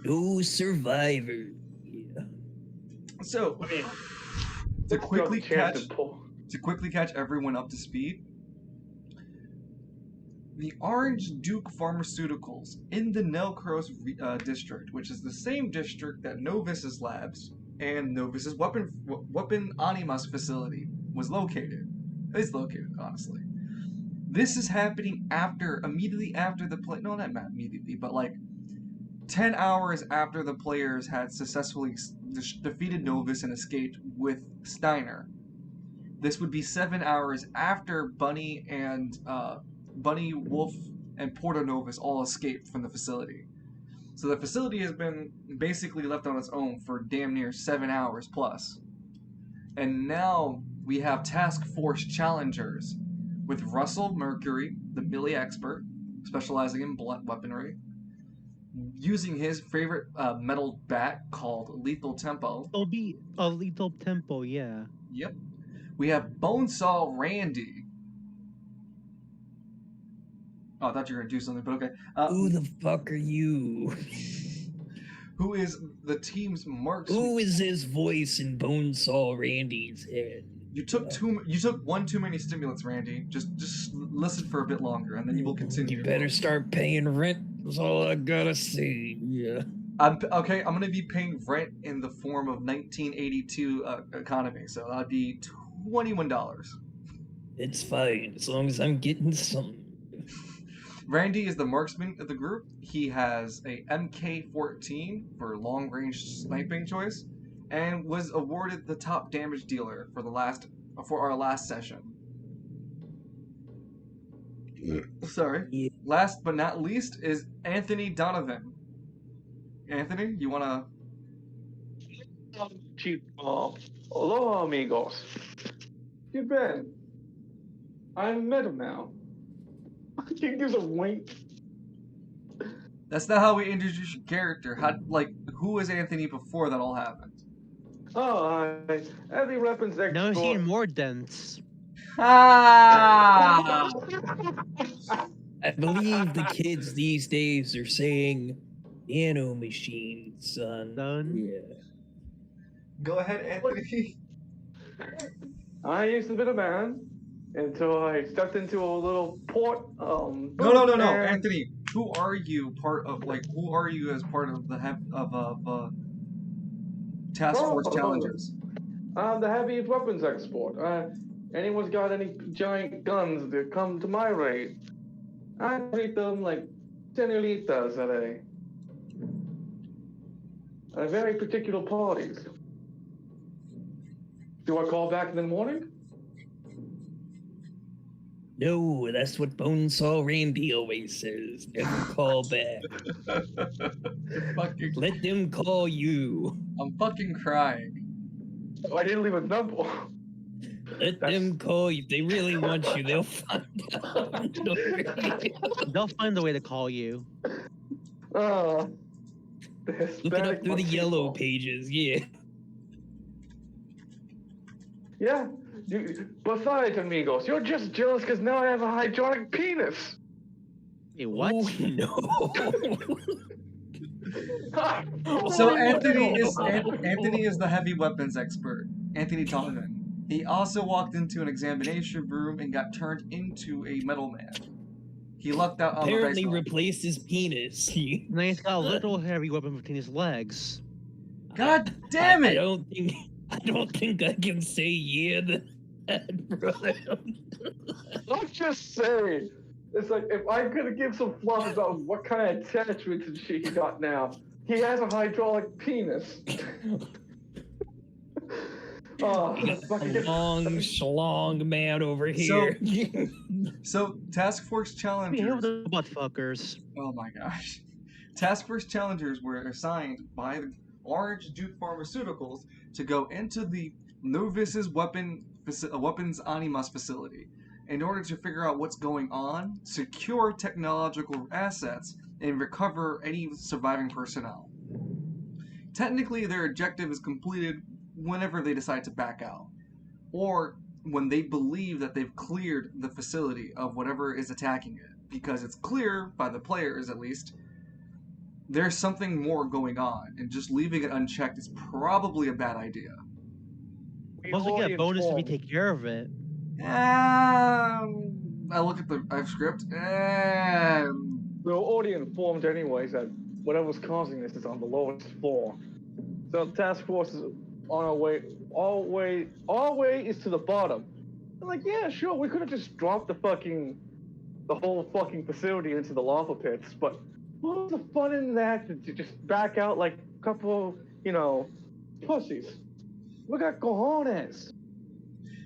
No survivor. Yeah. So, I mean, to what's the chance to quickly catch everyone up to speed, the Orange Duke Pharmaceuticals in the Nelcros district, which is the same district that Novis's labs and Novis's weapon Animas facility is located, honestly. This is happening immediately after the play. No, not immediately, but like 10 hours after the players had successfully defeated Novus and escaped with Steiner. This would be 7 hours after Bunny, Wolf, and Porto Novus all escaped from the facility. So the facility has been basically left on its own for damn near 7 hours plus. And now we have Task Force challengers with Russell Mercury, the melee expert, specializing in blunt weaponry, using his favorite metal bat called Lethal Tempo. It'll be a Lethal Tempo, yeah. Yep. We have Bonesaw Randy. Oh, I thought you were going to do something, but okay. Who the fuck are you? Who is the team's marksman? Who is his voice in Bonesaw Randy's head? You took one too many stimulants, Randy. Just listen for a bit longer, and then you will continue. You better start paying rent. That's all I gotta say. Yeah. I'm gonna be paying rent in the form of 1982 economy, so that'd be $21. It's fine as long as I'm getting some. Randy is the marksman of the group. He has a MK-14 for long-range sniping choice, and was awarded the top damage dealer for our last session. Sorry. Yeah. Last but not least is Anthony Donovan. Anthony, you wanna? Aloha, amigos. You been? I'm Metal now. He gives a wink. That's not how we introduce your character. Who was Anthony before that all happened? Oh, heavy weapons export. Now he's more dense. Ah! I believe the kids these days are saying nano machines, son. Yeah. Go ahead, Anthony. I used to be a man until I stepped into a little port. No, Anthony. Who are you as part of the Task Force Challengers? I'm the heavy weapons export. Anyone's got any giant guns that come to my raid, I treat them like senoritas at very particular parties. Do I call back in the morning? No, that's what Bonesaw Randy always says. Never call back. Let them call you. I'm fucking crying. Oh, I didn't leave a number. Let them call you. If they really want you, they'll find out. They'll find a way to call you. Look it up through the yellow pages, yeah. Yeah. Besides, amigos, you're just jealous because now I have a hydraulic penis. Hey, what? Oh, no. So Anthony is the heavy weapons expert. Anthony Donovan. He also walked into an examination room and got turned into a metal man. He lucked out on Apparently the race. replaced his penis. Now he's got a little heavy weapon between his legs. God damn it! I don't think I can say yeah to that, brother. I'm just saying. It's like, if I could give some fluff about what kind of attachments and shit he got now. He has a hydraulic penis. Oh, long schlong man over here. So Task Force Challengers. The butt fuckers. Oh my gosh. Task Force Challengers were assigned by the Orange Duke Pharmaceuticals to go into the Novis's weapons Animas facility in order to figure out what's going on, secure technological assets, and recover any surviving personnel. Technically, their objective is completed whenever they decide to back out, or when they believe that they've cleared the facility of whatever is attacking it, because it's clear, by the players at least, there's something more going on, and just leaving it unchecked is probably a bad idea. We Plus, we get already a bonus if we informed. take care of it. I look at the script, and We were already informed anyways that whatever's causing this is on the lowest floor. So the task force is on our way. Our way is to the bottom. I'm like, yeah, sure, we could have just dropped the whole fucking facility into the lava pits, but what was the fun in that to just back out like a couple, pussies? We got cojones.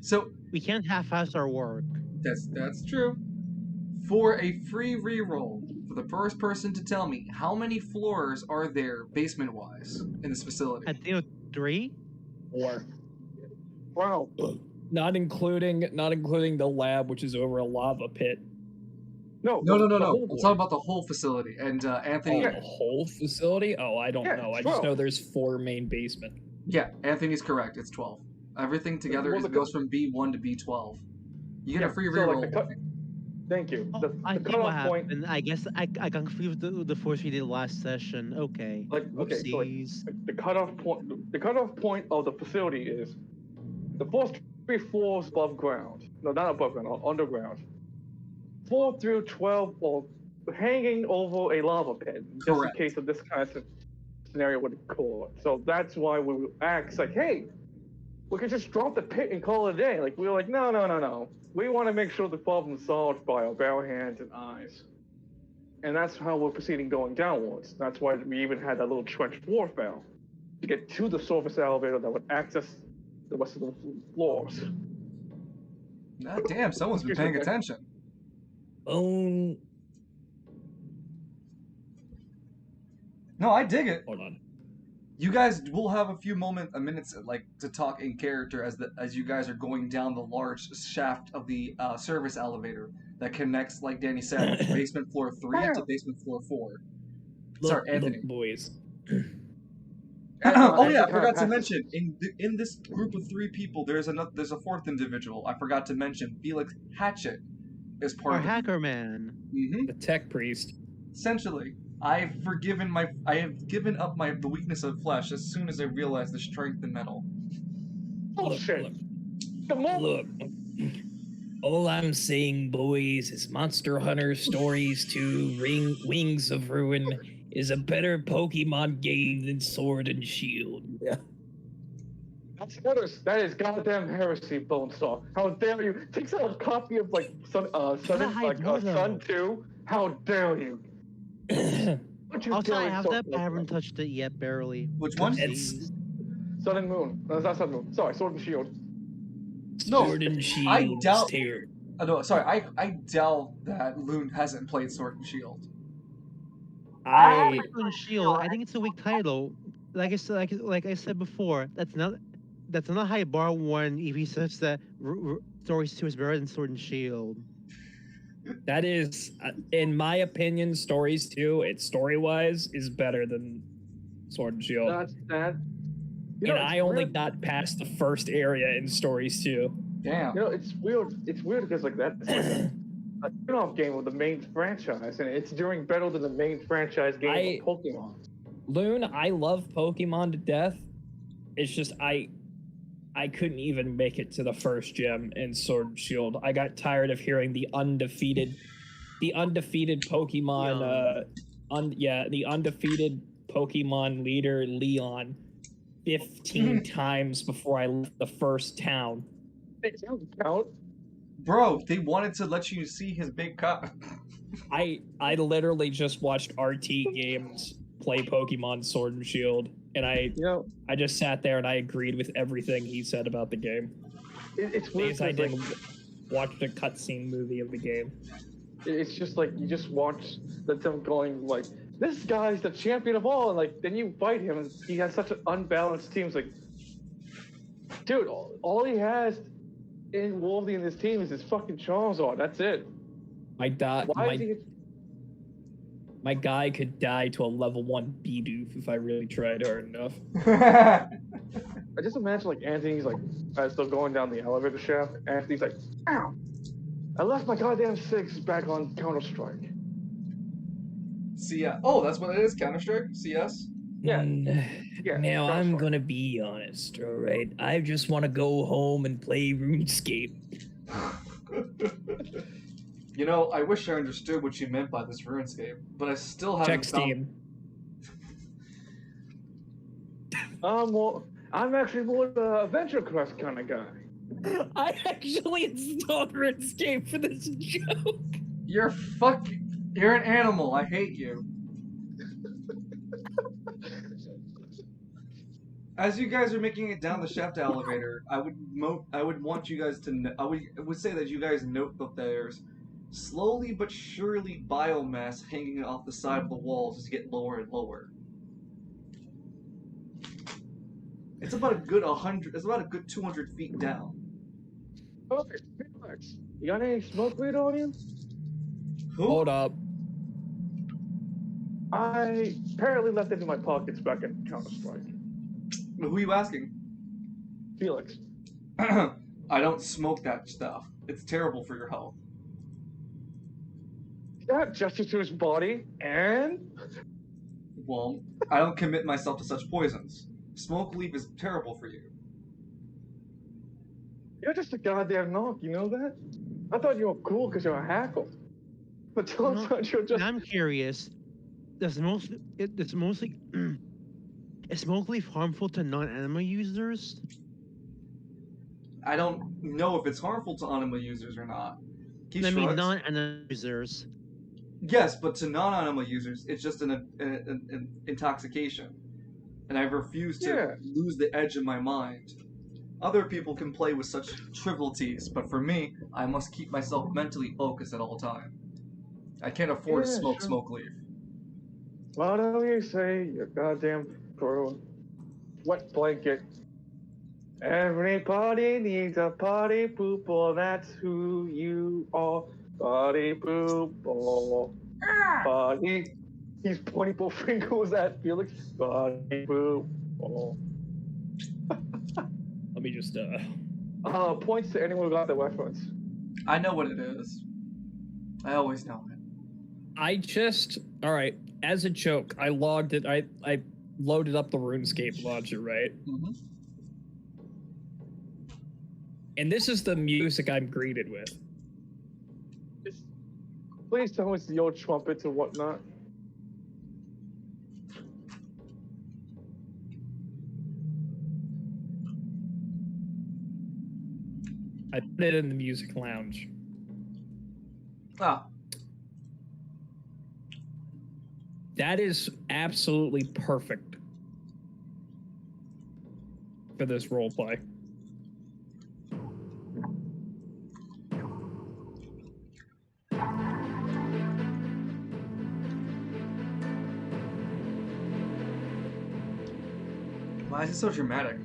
so We can't half-ass our work. that's true. For a free reroll, for the first person to tell me how many floors are there basement-wise in this facility. I think 3. Or Wow. not including the lab, which is over a lava pit. No. No. the whole I'm board. talking about the whole facility. And Anthony, The whole facility? Oh, I don't Yeah, know. I 12. just know there's 4 main basement. yeah, Anthony's correct. It's 12. Everything together Well, goes from B1 to B12. You get Yeah, a free so, reroll. like, Thank you. Oh, The I see what cutoff point. happened. I guess I confused the force we did last session. Okay. Okay, so like, Whoopsies. the cutoff point of the facility is the first 3 floors above ground. No, not above ground, underground. 4 through 12, well, hanging over a lava pit, just Correct. in case of this kind of scenario would occur. So that's why we asked, like, hey, we could just drop the pit and call it a day. Like, we were like, no. We want to make sure the problem's solved by our bare hands and eyes. And that's how we're proceeding going downwards. That's why we even had that little trench floor valve to get to the surface elevator that would access the rest of the floors. God damn, someone's been paying attention. Bone. No, I dig it. Hold on. You guys will have a few minutes like to talk in character as you guys are going down the large shaft of the service elevator that connects, like Danny said, basement floor 3 to basement floor 4. Sorry, Anthony. Look, boys. Oh yeah, I forgot to mention in this group of 3 people, there's a 4th individual. I forgot to mention Felix Hatchet is part Our of hacker man. Mm-hmm. The tech priest. Essentially, I have given up the weakness of flesh as soon as I realized the strength in metal. Bullshit. Come on. Look. All I'm saying, boys, is Monster Hunter Stories 2 Wings of Ruin is a better Pokemon game than Sword and Shield. Yeah. That is goddamn heresy, Bone Star. How dare you? Takes out a copy of like Sun 2. How dare you? Don't you Also, I dare have insult that, but I me. haven't touched it yet, barely. Which one? It's Sun and Moon. No, it's not Sun and Moon. Sorry, Sword and Shield. No, Sword and Shield. I doubt- Tear. Oh, no, sorry, I doubt that Loon hasn't played Sword and Shield. I Sword and Shield. I think it's a weak title. Like I said before, that's not a high bar one. If he says that Stories 2 is better than Sword and Shield. that is, in my opinion, Stories 2, it's story-wise, is better than Sword and Shield. That's that. And I only got past the first area in Stories 2. Damn. It's weird. It's weird because like that's like a spin-off game of the main franchise, and it's doing better than the main franchise game of Pokemon. Loon, I love Pokemon to death. It's just I couldn't even make it to the first gem in Sword and Shield. I got tired of hearing the undefeated Pokemon the undefeated Pokemon leader Leon 15 times before I left the first town. They don't count. Bro, they wanted to let you see his big cup. I literally just watched RT Games play Pokemon Sword and Shield, and I just sat there and I agreed with everything he said about the game. It's weird. Because I Like, didn't watch the cutscene movie of the game. it's just like you just watch them going like, this guy's the champion of all, and like then you fight him, and he has such an unbalanced team. It's like, dude, all he has involved in this team is his fucking Charizard. That's it. My guy could die to a level 1 Bidoof if I really tried hard enough. I just imagine like Anthony's like as they're going down the elevator shaft, Anthony's like, ow! I left my goddamn 6 back on Counter-Strike. CS. Oh, that's what it is. Counter-Strike. CS. Yeah. Mm, Yeah. Now go I'm for it. gonna be honest, all right? I just want to go home and play RuneScape. You know, I wish I understood what you meant by this RuneScape, but I still haven't Check found. Steam. Well, I'm actually more the Adventure Quest kind of guy. I actually installed RuneScape for this joke. You're You're an animal. I hate you. As you guys are making it down the shaft elevator, I would want you guys to. I would say that you guys note that there's slowly but surely biomass hanging off the side of the walls as you get lower and lower. It's about a good 100. It's about a good 200 feet down. Okay, Felix, you got any smoke weed on you? Who? Hold up. I apparently left it in my pockets back in Counter-Strike. Who are you asking? Felix. I don't smoke that stuff. It's terrible for your health. That gesture to his body, and Well, I don't commit myself to such poisons. Smoke leaf is terrible for you. you're just a goddamn knock, you know that? I thought you were cool because you're a hacker. But turns out you're just... Now I'm curious. Is smoke leaf harmful to non-anima users? I don't know if it's harmful to anima users or not. He I mean, shrugs. non-anima users. Yes, but to non-anima users, it's just an intoxication. And I refuse to lose the edge of my mind. Other people can play with such trivialities, but for me, I must keep myself mentally focused at all times. I can't afford to smoke smoke leaf. Whatever you say, you goddamn pro. Wet blanket. Everybody needs a party poople, that's who you are. Party poople. Party. He's pointing both fingers at Felix. Party poople. Let me just Points to anyone who got the reference. I know what it is. I always know it. all right, as a joke, I logged it. I loaded up the RuneScape launcher, right? Mm-hmm. And this is the music I'm greeted with. Please tell me it's the old trumpets and whatnot. I put it in the music lounge. Ah. That is absolutely perfect for this roleplay. Why is it so dramatic?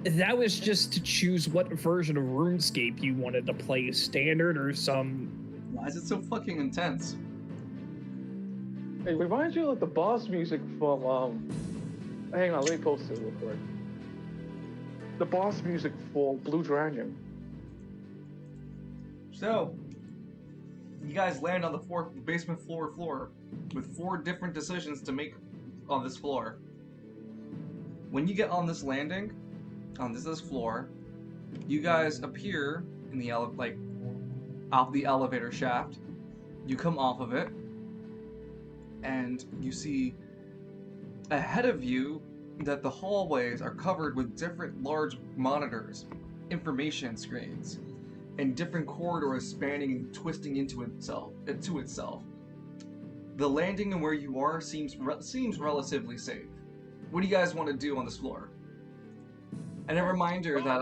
That was just to choose what version of RuneScape you wanted to play, standard or some... Why is it so fucking intense? It reminds you of the boss music from, hang on, let me post it real quick. The boss music for Blue Dragon. So, you guys land on the basement floor with 4 different decisions to make on this floor. When you get on this landing, on this floor, you guys appear in the off the elevator shaft. You come off of it, and you see ahead of you that the hallways are covered with different large monitors, information screens, and different corridors spanning and twisting into itself. The landing and where you are seems relatively safe. What do you guys want to do on this floor? And a reminder that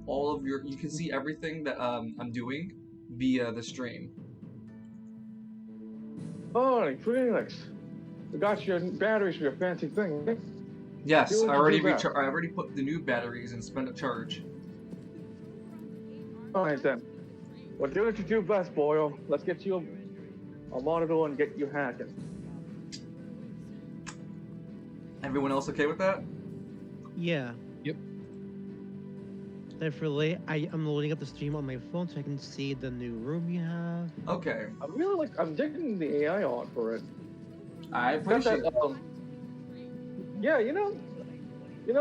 all of you can see everything that I'm doing via the stream. Oh, Felix. We got your batteries for your fancy thing, right? Yes, I already put the new batteries and spent a charge. Alright then. Well, do what you do best, Boyle. Let's get you a monitor and get you hacking. Everyone else okay with that? Yeah. Yep. Definitely, I'm loading up the stream on my phone so I can see the new room you have. Okay, I'm digging the AI art for it. I Got appreciate that, it. yeah,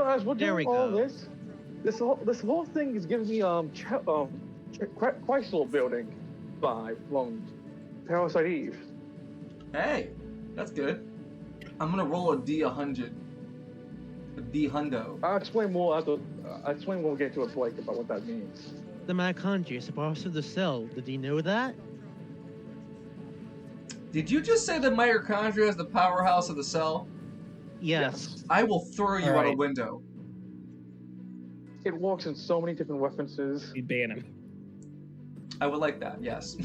as we're There doing we all go. this whole thing is giving me Chrysler building vibe from Parasite Eve. Hey, that's good. I'm gonna roll a D100. A D hundo. I'll explain more after. I'll explain when we get to a break about what that means. The mitochondria is part of the cell. Did you know that? Did you just say the mitochondria is the powerhouse of the cell? Yes. I will throw you out a Alright. window. It works in so many different references. We ban him. I would like that, yes.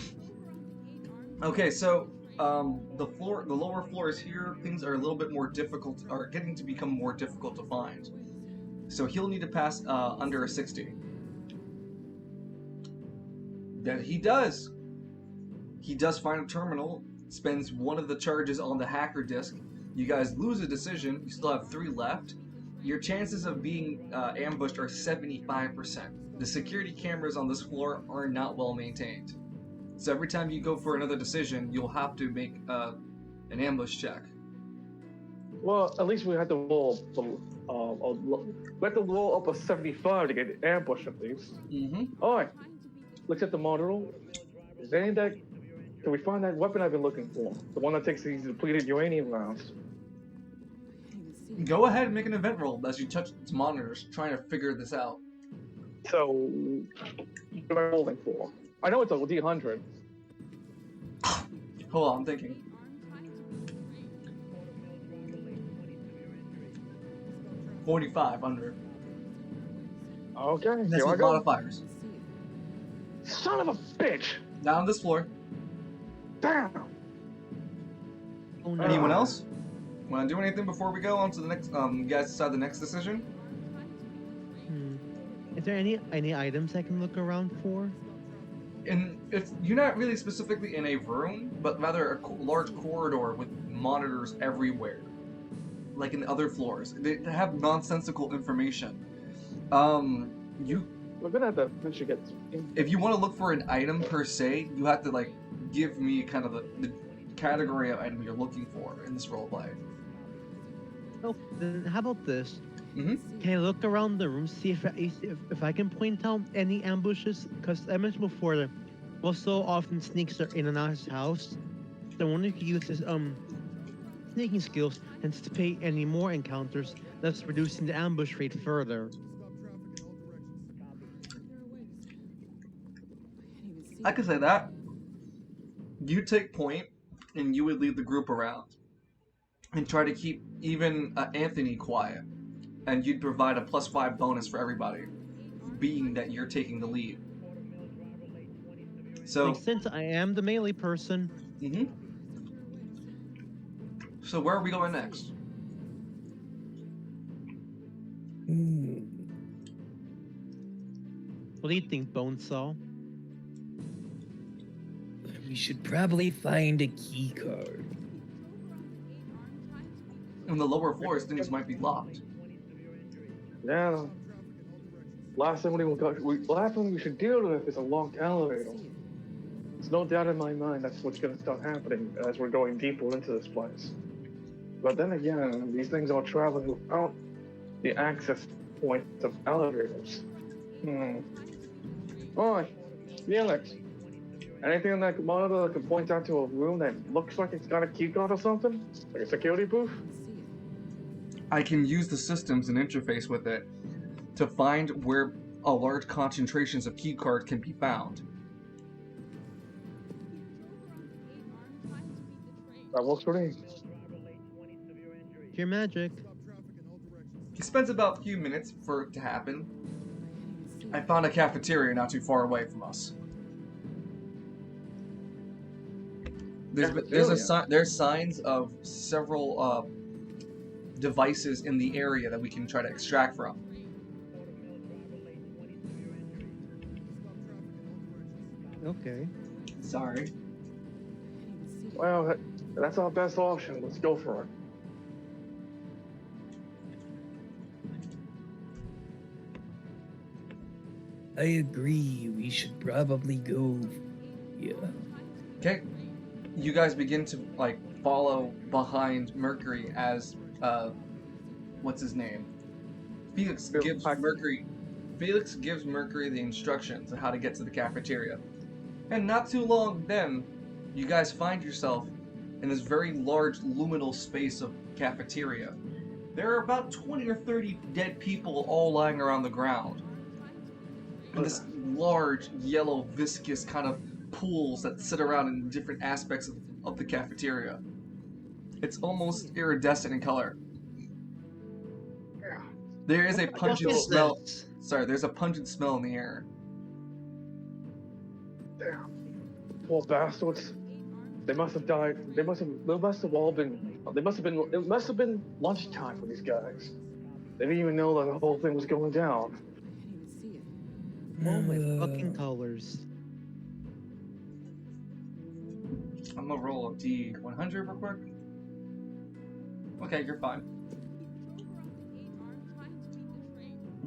Okay, so the lower floors here, things are a little bit more difficult, are getting to become more difficult to find. So he'll need to pass under a 60. That he does. He does find a terminal, spends one of the charges on the hacker disk. You guys lose a decision. You still have 3 left. Your chances of being ambushed are 75%. The security cameras on this floor are not well maintained. So every time you go for another decision, you'll have to make an ambush check. Well, at least we had to roll. We had to roll up a 75 to get ambush at least. Mm-hmm. All right. Looks at the model. Is there any that? Can we find that weapon I've been looking for? The one that takes these depleted uranium rounds. Go ahead and make an event roll as you touch its monitors, trying to figure this out. So, what am I rolling for? I know it's a D100. Hold on, I'm thinking. $45 under. Okay, That's here I with go. modifiers. Son of a bitch! Down on this floor. Damn! Oh, no. Anyone else? Want to do anything before we go on to the next? You guys decide the next decision. Is there any items I can look around for? And you're not really specifically in a room, but rather a large corridor with monitors everywhere, like in other floors. They have nonsensical information. We're gonna have to eventually get. If you want to look for an item per se, you have to like give me kind of the category of item you're looking for in this roleplay. Oh, then how about this? Mm-hmm. Can I look around the room, see if I can point out any ambushes? Because I mentioned before that most so often sneaks are in and out of his house. So I wonder if he could use his sneaking skills to anticipate any more encounters, thus reducing the ambush rate further. I could say that. You take point, and you would lead the group around, and try to keep even Anthony quiet, and you'd provide a +5 bonus for everybody, being that you're taking the lead. So, Like, since I am the melee person, mm-hmm. So where are we going next? what do you think, Bonesaw? We should probably find a key card. On the lower floors, things might be locked. Yeah. Last thing we should deal with is a locked elevator. There's no doubt in my mind that's what's gonna start happening as we're going deeper into this place. But then again, these things are traveling without the access points of elevators. Alright, Felix. Anything on that monitor that can point out to a room that looks like it's got a key card or something? Like a security booth? I can use the systems and interface with it to find where a large concentrations of keycards can be found. That works for me. Your magic. It spends about a few minutes for it to happen. I found a cafeteria not too far away from us. There's signs of several devices in the area that we can try to extract from. Okay. Sorry. Well, that's our best option. Let's go for it. I agree. We should probably go. Yeah. Okay. You guys begin to like follow behind Mercury as what's his name? Felix Bill gives Paxton. Mercury Felix gives Mercury the instructions on how to get to the cafeteria. And not too long then, you guys find yourself in this very large liminal space of cafeteria. There are about 20 or 30 dead people all lying around the ground. And this large, yellow, viscous kind of pools that sit around in different aspects of the cafeteria. It's almost iridescent in color. There is a What pungent is smell. this? Sorry, there's a pungent smell in the air. Damn. Poor bastards. They must have died. They must have all been. It must have been lunchtime for these guys. They didn't even know that the whole thing was going down. Oh my fucking colors. I'm gonna roll a D100 real quick. Okay, you're fine.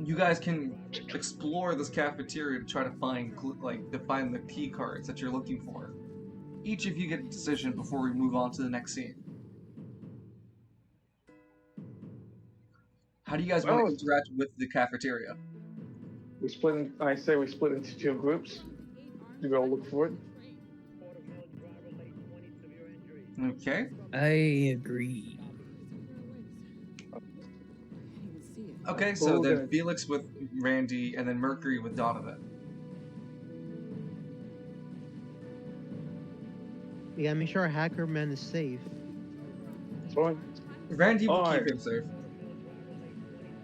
You guys can explore this cafeteria to try to find the key cards that you're looking for. Each of you get a decision before we move on to the next scene. How do you guys want to interact with the cafeteria? I say we split into two groups to go look for it. Okay. I agree. Okay, so then Felix with Randy, and then Mercury with Donovan. We gotta make sure our hacker man is safe. Fine. Randy will Alright. keep him safe.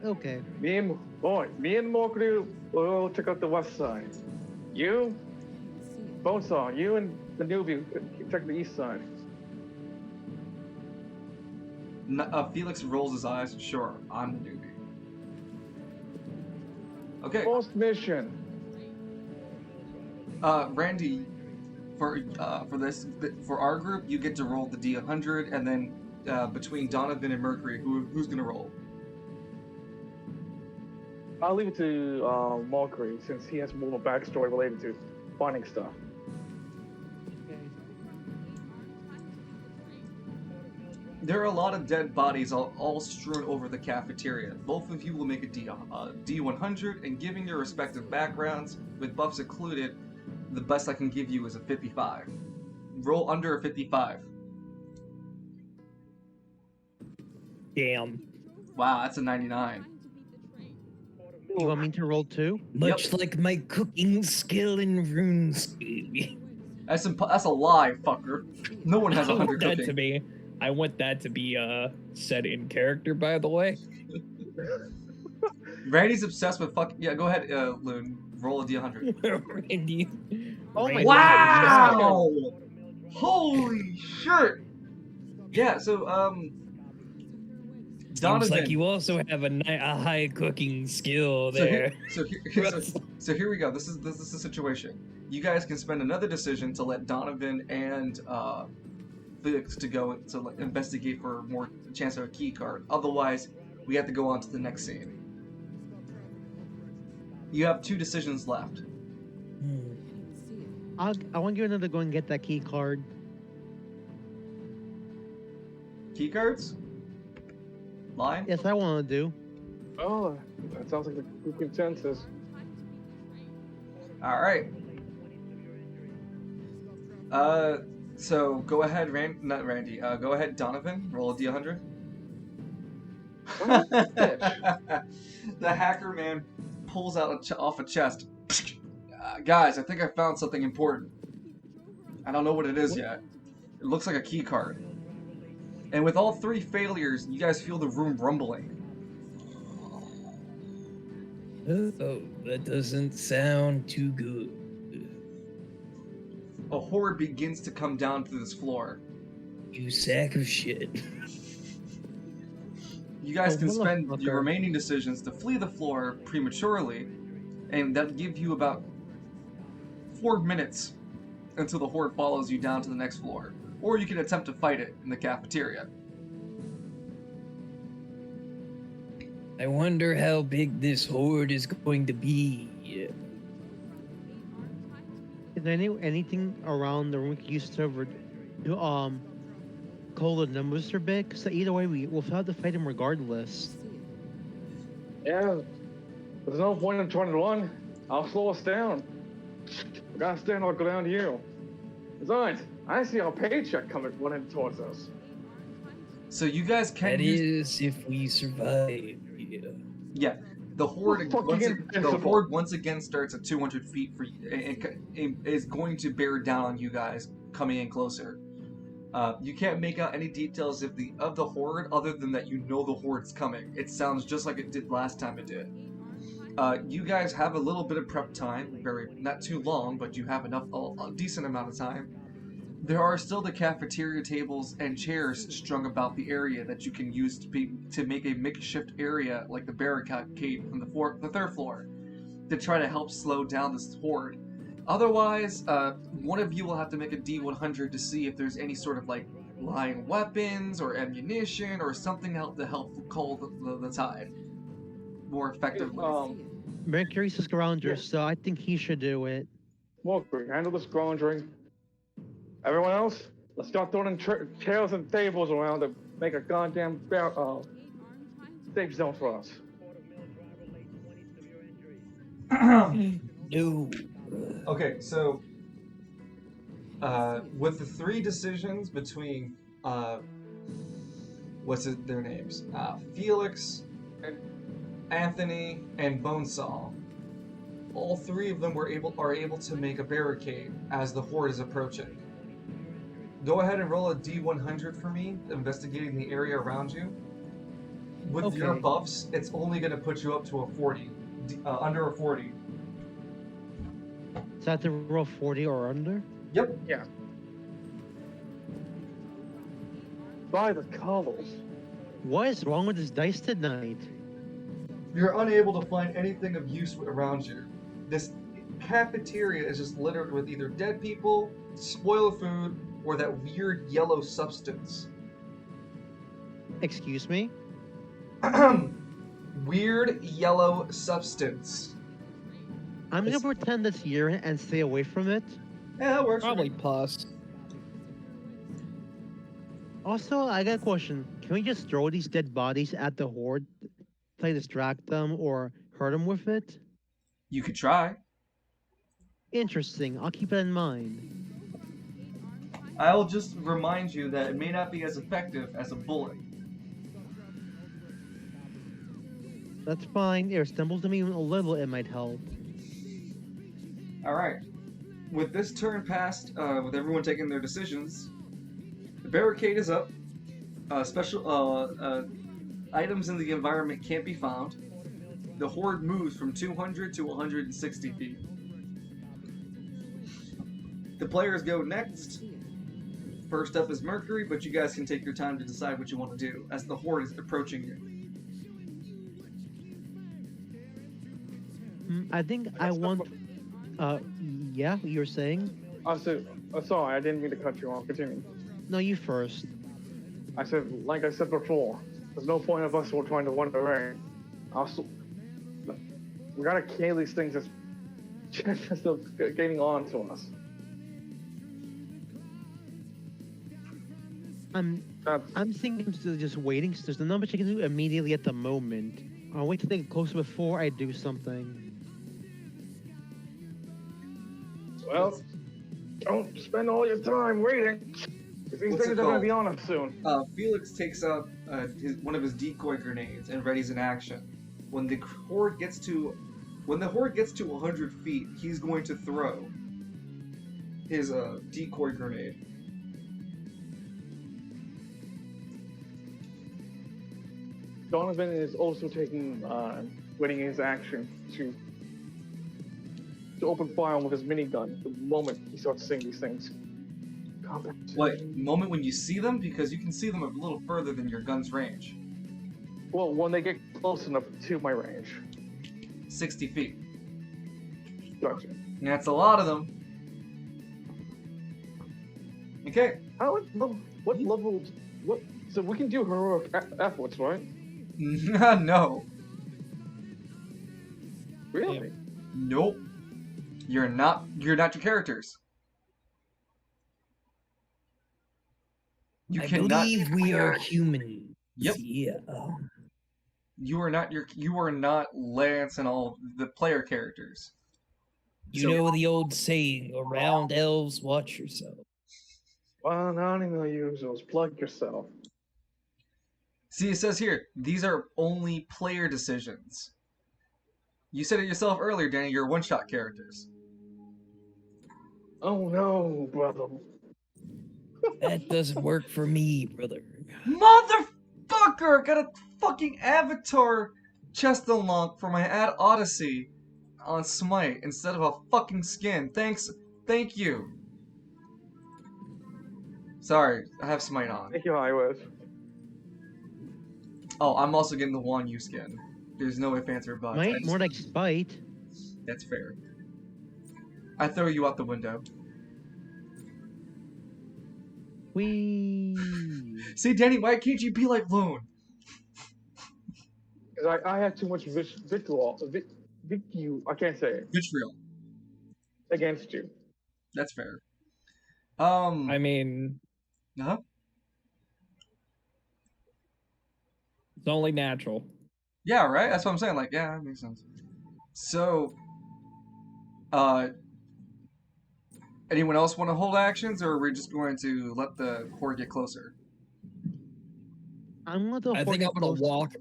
Okay. Me and Morgan will check out the west side. You, Bonesaw, you and the newbie check the east side. Felix rolls his eyes. Sure, I'm the newbie. Okay. First mission. Randy, for our group, you get to roll the D100, and then between Donovan and Mercury, who's gonna roll? I'll leave it to Mercury since he has more backstory related to finding stuff. There are a lot of dead bodies all strewn over the cafeteria. Both of you will make a D100, and given your respective backgrounds, with buffs included, the best I can give you is a 55. Roll under a 55. Damn. Wow, that's a 99. You want me to roll too? Much like my cooking skill in RuneScape. That's a lie, fucker. No one has I 100 want that cooking. to be. I want that to be set in character, by the way. Randy's obsessed with fucking. Yeah, go ahead, Loon. Roll a D100. Randy. Oh my Randy- Wow! Holy shit! Yeah, so Seems Donovan. like you also have a high cooking skill So there. here we go. This is the situation. You guys can spend another decision to let Donovan and Felix to go to investigate for more chance of a key card. Otherwise, we have to go on to the next scene. You have 2 decisions left. I want you to go and get that key card. Key cards? Line? Yes, I want to do. Oh, that sounds like the group consensus. All right. So go ahead, not Randy. Go ahead, Donovan. Roll a D100. The hacker man pulls out off a chest. Guys, I think I found something important. I don't know what it is yet. It looks like a key card. And with all 3 failures, you guys feel the room rumbling. Oh, that doesn't sound too good. A horde begins to come down through this floor. You sack of shit. You guys Oh, can spend motherfucker. your remaining decisions to flee the floor prematurely, and that'll give you about 4 minutes until the horde follows you down to the next floor. Or you can attempt to fight it in the cafeteria. I wonder how big this horde is going to be. anything around the room we can use to call the numbers are big? So either way, we'll have to fight him regardless. Yeah, there's no point in trying to run. I'll slow us down. We gotta stand or go down to you. Besides, I see our paycheck coming running towards us. So you guys can That use. is if we survive. Yeah. Yeah, the horde. We're fucking The invincible. horde once again starts at 200 feet for you, and is going to bear down on you guys coming in closer. You can't make out any details of the horde other than that you know the horde's coming. It sounds just like it did last time it did. You guys have a little bit of prep time, not too long, but you have a decent amount of time. There are still the cafeteria tables and chairs strung about the area that you can use to make a makeshift area like the barricade from the third floor to try to help slow down this horde. Otherwise, one of you will have to make a D100 to see if there's any sort of like lying weapons or ammunition or something to help call the tide more effectively. Mercury's a scrounger, Yeah. so I think he should do it. Walker, handle the scrounging. Everyone else, let's start throwing chairs and tables around to make a goddamn safe zone for us. No. Okay, so with the three decisions between their names? Felix, Anthony, and Bonesaw. All three of them are able to make a barricade as the horde is approaching. Go ahead and roll a D100 for me, investigating the area around you. With your Okay. buffs, it's only going to put you up to a 40, under a 40. Is that the roll 40 or under? Yep. By the colors. What is wrong with this dice tonight? You're unable to find anything of use around you. This cafeteria is just littered with either dead people, spoiled food, or that weird yellow substance. Excuse me? Weird yellow substance. I'm gonna It's- pretend it's urine and stay away from it. Yeah, that works. for Probably me. pus. Also, I got a question. Can we just throw these dead bodies at the horde, try to distract them or hurt them with it? You could try. Interesting. I'll keep it in mind. I'll just remind you that it may not be as effective as a bullet. That's fine. If it stumbles them even a little, it might help. Alright. With this turn passed, with everyone taking their decisions, the barricade is up. Special items in the environment can't be found. The horde moves from 200 to 160 feet. The players go next. First up is Mercury, but you guys can take your time to decide what you want to do as the horde is approaching you. I think I want. Yeah, you were saying? Sorry, I didn't mean to cut you off. Continue. No, you first. Like I said before, there's no point of us trying to run away. We gotta kill these things that's just getting on to us. I'm thinking of just waiting. So there's not much I can do immediately at the moment. I'll wait to think closer before I do something. Well, don't spend all your time waiting. These What's things it are gonna called? be on us soon. Felix takes out one of his decoy grenades and readies an action. When the horde gets to 100 feet, he's going to throw his decoy grenade. Donovan is also waiting his action to open fire with his minigun the moment he starts seeing these things. Combat. What moment when you see them? Because you can see them a little further than your gun's range. Well, when they get close enough to my range. 60 feet. Gotcha. And that's a lot of them. Okay. What level? What? So we can do heroic efforts, right? No. Really? Nope. You're not your characters. You I cannot. believe we are humans. Yep. Yeah. You are not Lance and all the player characters. You know the old saying, around elves, watch yourself. Well, anima users, plug yourself. See, it says here, these are only player decisions. You said it yourself earlier, Danny, you're one-shot characters. Oh no, brother. That doesn't work for me, brother. Motherfucker! Got a fucking avatar chest unlock for my Ad Odyssey on Smite instead of a fucking skin. Thank you. Sorry, I have Smite on. Thank you, Highways. Oh, I'm also getting the Wan Yu skin. There's no ifs, ands, or buts. Might more like spite. That's fair. I throw you out the window. Wee. See, Danny, why can't you be like Lone? Because I have too much vitriol. I can't say it. Vitriol. Against you. That's fair. I mean, Uh-huh. it's only natural. Yeah, right? That's what I'm saying. Like, yeah, that makes sense. So, anyone else want to hold actions, or are we just going to let the horde get closer? I'm gonna. I think I'm gonna walk.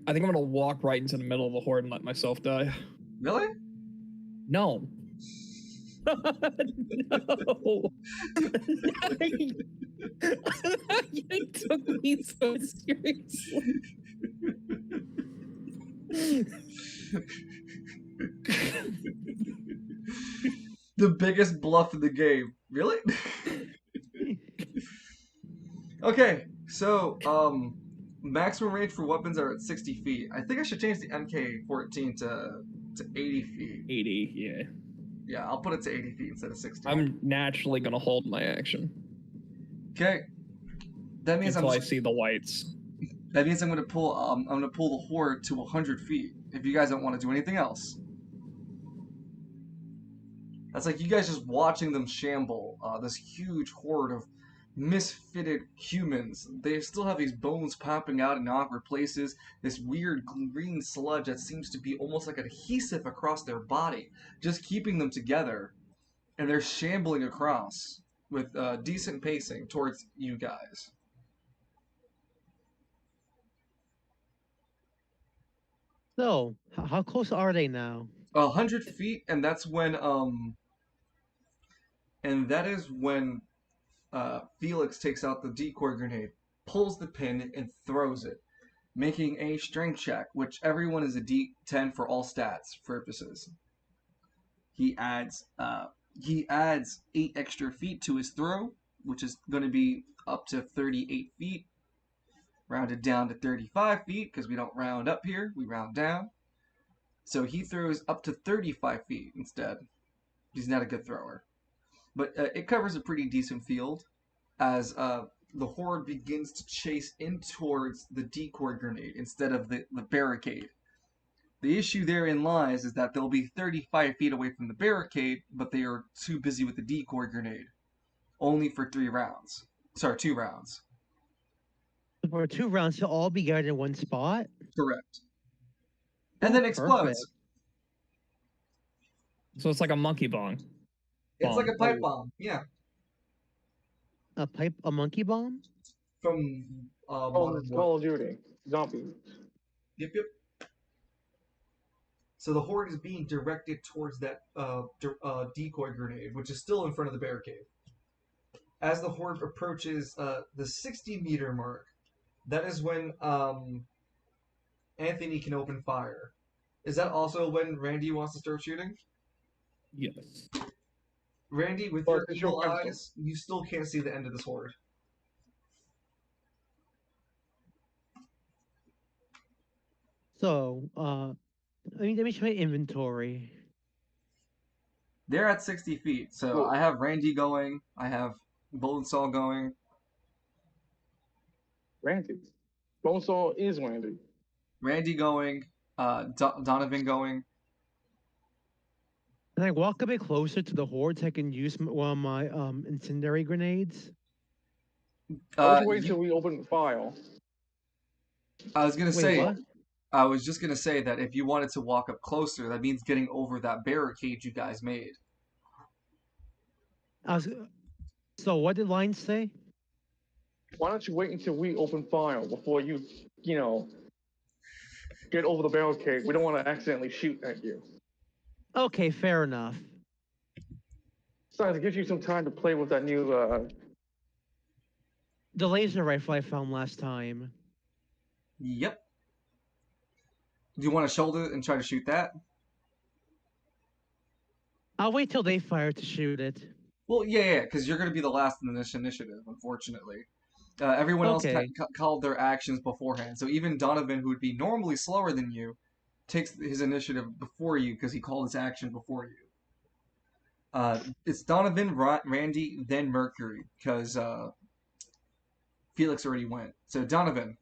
I think I'm gonna walk right into the middle of the horde and let myself die. Really? No. No. You took me so seriously. The biggest bluff in the game. Really? Okay, so, maximum range for weapons are at 60 feet. I think I should change the MK14 to 80 feet. 80, yeah. Yeah, I'll put it to 80 feet instead of 60. I'm naturally gonna hold my action Okay. That means until I see the lights. That means I'm gonna pull the horde to 100 feet. If you guys don't want to do anything else. That's like you guys just watching them shamble. This huge horde of misfitted humans. They still have these bones popping out in awkward places. This weird green sludge that seems to be almost like adhesive across their body, just keeping them together. And they're shambling across with decent pacing towards you guys. So, how close are they now? 100 feet, and that's when Felix takes out the decoy grenade, pulls the pin, and throws it, making a strength check, which everyone is a D10 for all stats purposes. He adds 8 extra feet to his throw, which is going to be up to 38 feet, rounded down to 35 feet because we don't round up here, we round down. So he throws up to 35 feet instead. He's not a good thrower. But it covers a pretty decent field as the horde begins to chase in towards the decoy grenade instead of the barricade. The issue therein lies is that they'll be 35 feet away from the barricade, but they are too busy with the decoy grenade. Only for 2 rounds. For 2 rounds to all be gathered in one spot? Correct. And then explodes. Perfect. So it's like a monkey bong. It's like a pipe bomb, yeah. A monkey bomb? From It's Call of Duty. Zombies. Yep. So the horde is being directed towards that decoy grenade, which is still in front of the barricade. As the horde approaches the 60-meter mark, that is when Anthony can open fire. Is that also when Randy wants to start shooting? Yes. Randy, with your evil eyes, you still can't see the end of this horde. So, let me check my inventory. They're at 60 feet, so Cool. I have Randy going, I have Bonesaw going. Randy. Bonesaw is Randy. Randy going, Donovan going. Can I walk a bit closer to the horde so I can use one of my incendiary grenades? I was waiting You, till we open the file. I was gonna Wait, say, what? I was just gonna say that if you wanted to walk up closer, that means getting over that barricade you guys made. I was, so what did Line say? Why don't you wait until we open file before you get over the barricade? We don't want to accidentally shoot at you. Okay, fair enough. Besides, it gives you some time to play with that new. The laser rifle I found last time. Yep. Do you want to shoulder it and try to shoot that? I'll wait till they fire to shoot it. Well, yeah, because you're gonna be the last in this initiative, unfortunately. Everyone else Okay. called their actions beforehand, so even Donovan, who would be normally slower than you, takes his initiative before you because he called his action before you. It's Donovan, Randy, then Mercury, because Felix already went. So Donovan,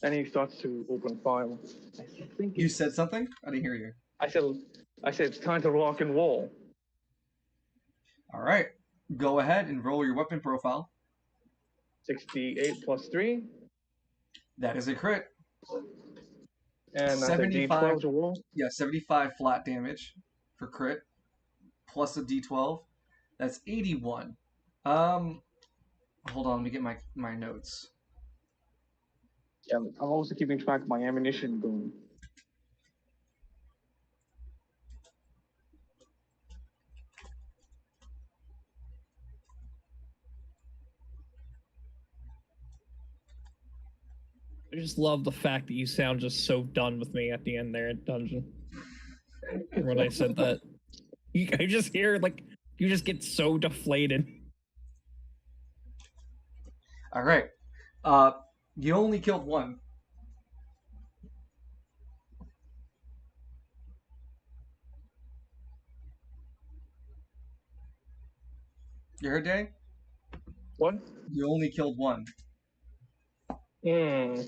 And he starts to open file. you said something? I didn't hear you. I said it's time to rock and roll. All right, go ahead and roll your weapon profile. 68 plus 3. That is a crit. And that's a 75. D12 to roll. Yeah, 75 flat damage for crit, plus a d12. That's 81. Hold on, let me get my notes. Yeah, I'm also keeping track of my ammunition going. I just love the fact that you sound just so done with me at the end there at dungeon. When I said that, I just hear like you just get so deflated. All right. You only killed one. You heard, Day? What? You only killed one. Hmm.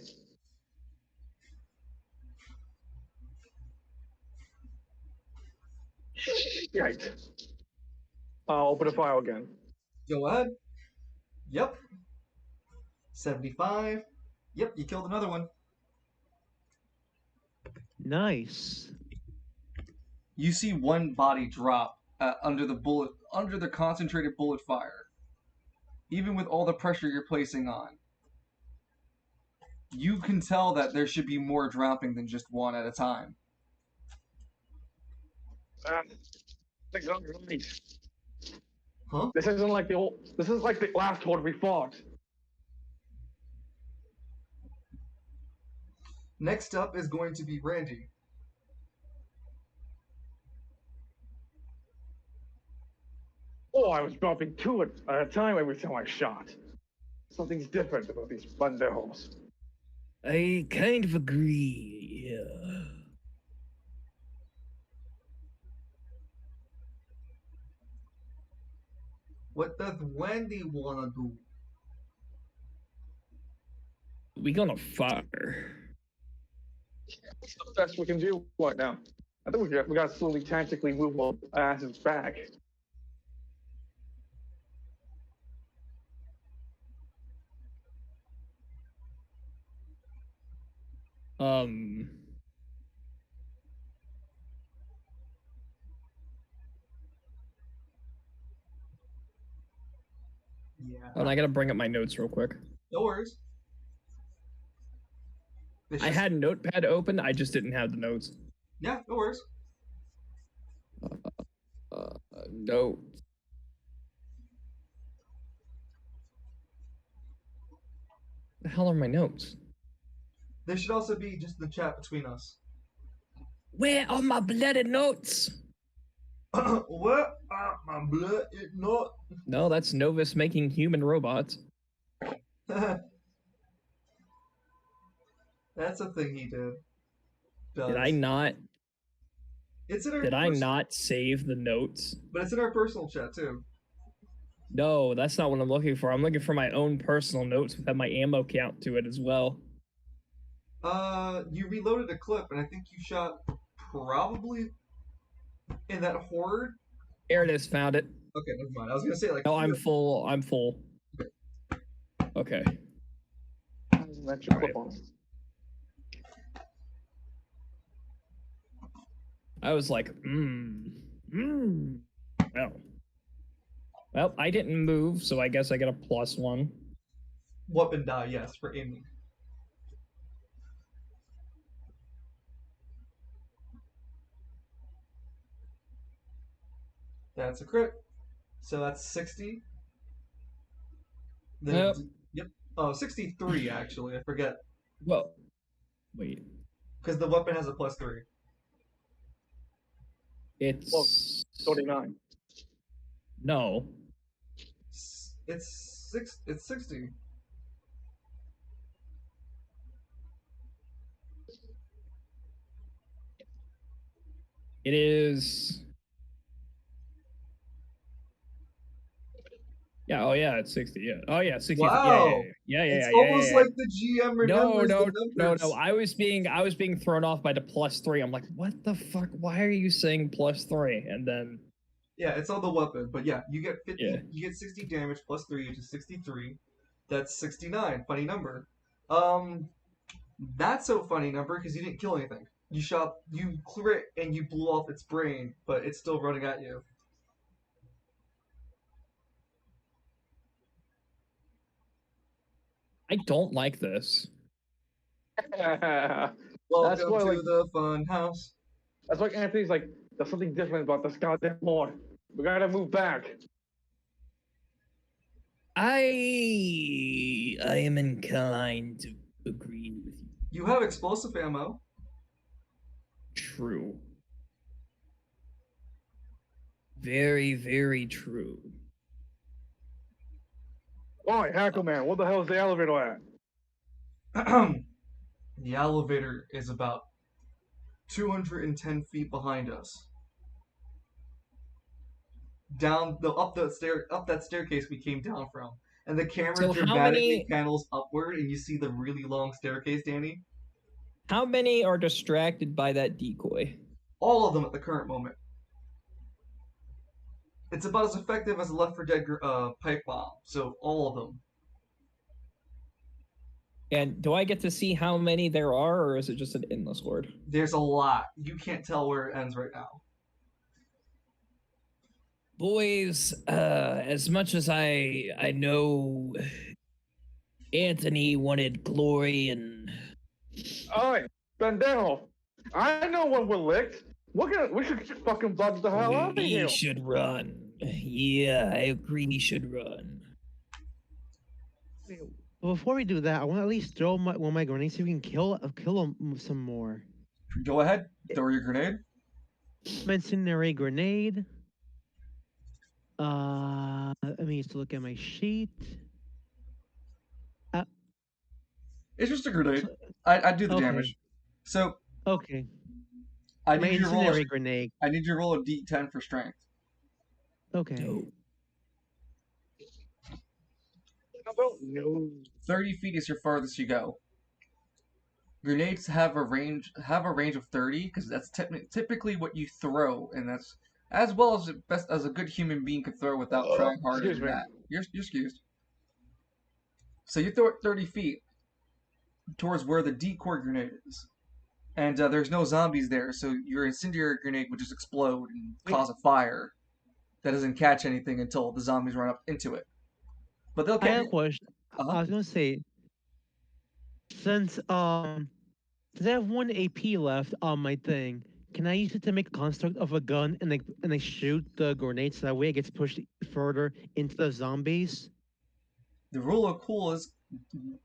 Right. I'll open the file again. Go ahead. Yep. 75. Yep, you killed another one. Nice. You see one body drop under the concentrated bullet fire. Even with all the pressure you're placing on, you can tell that there should be more dropping than just one at a time. I think I'm right. Huh? This isn't like This is like the last horde we fought. Next up is going to be Randy. Oh, I was dropping two at a time every time I shot. Something's different about these bandejos. I kind of agree. Yeah. What does Wendy wanna do? We gonna fire. What's the best we can do right now? I think we got to slowly tactically move our asses back. Um. Yeah. And I gotta bring up my notes real quick. No worries. I had Notepad open, I just didn't have the notes. Yeah, no worries. Notes. The hell are my notes? There should also be just the chat between us. Where are my bloody notes? What? My blood is not. No, that's Novus making human robots. That's a thing he did. Did I not? It's in our. Did I not save the notes? But it's in our personal chat too. No, that's not what I'm looking for. I'm looking for my own personal notes that have my ammo count to it as well. You reloaded a clip, and I think you shot probably in that horde. Here it is. Found it. Okay, never mind. I was gonna say like. No, here. I'm full. I'm full. Okay. There's an extra All right. clip on. I was like, Well, I didn't move, so I guess I get a +1. Weapon die, yes, for aiming. That's a crit. So that's 60. Then Yep. yep. Oh, 63 actually. I forget. Well, wait. Because the weapon has a +3. It's 39. no. It's 60. It is. Yeah. Oh, yeah. It's 60. Yeah. Oh, yeah. 60. Wow. Yeah. It's almost like the GM remembers the numbers. No. I was being thrown off by the +3. I'm like, what the fuck? Why are you saying +3? And then. Yeah, it's on the weapon, but yeah, you get 50. Yeah. You get 60 damage +3, which is 63. That's 69. Funny number. Not so funny number because you didn't kill anything. You crit and you blew off its brain, but it's still running at you. I don't like this. Welcome why, to like- the fun house. That's why Anthony's like, there's something different about this goddamn horde. We gotta move back. I am inclined to agree with you. You have explosive ammo. True. Very, very true. Why, Hackle Man? What the hell is the elevator at? The elevator is about 210 feet behind us. Up that staircase we came down from, and the camera So how dramatically many- panels upward, and you see the really long staircase, Danny. How many are distracted by that decoy? All of them at the current moment. It's about as effective as a Left 4 Dead pipe bomb. So all of them. And do I get to see how many there are, or is it just an endless horde? There's a lot. You can't tell where it ends right now. Boys, as much as I know Anthony wanted glory and Alright, Bendejo. I know when we're licked. We should fucking bug the hell out of we here. should run. Yeah, I agree we should run. But before we do that, I want to at least throw one of my grenades so we can kill them some more. Go ahead. Throw your grenade. Incendiary grenade. Let me just look at my sheet. It's just a grenade. I do the Okay. damage. So Okay. I My need you to roll. incendiary grenade. I need you to roll a D10 for strength. Okay. No. How about no? 30 feet is your farthest you go. Grenades have a range of 30 because that's typically what you throw, and that's as well as best as a good human being could throw without trying harder excuse than me. that. You're excused. So you throw it 30 feet towards where the decoy grenade is, and there's no zombies there, so your incendiary grenade would just explode and cause a fire that doesn't catch anything until the zombies run up into it. But they'll I have catch. a question. Uh-huh. I was gonna say, since I have 1 AP left on my thing, can I use it to make a construct of a gun and they shoot the grenade so that way it gets pushed further into the zombies? The rule of cool is,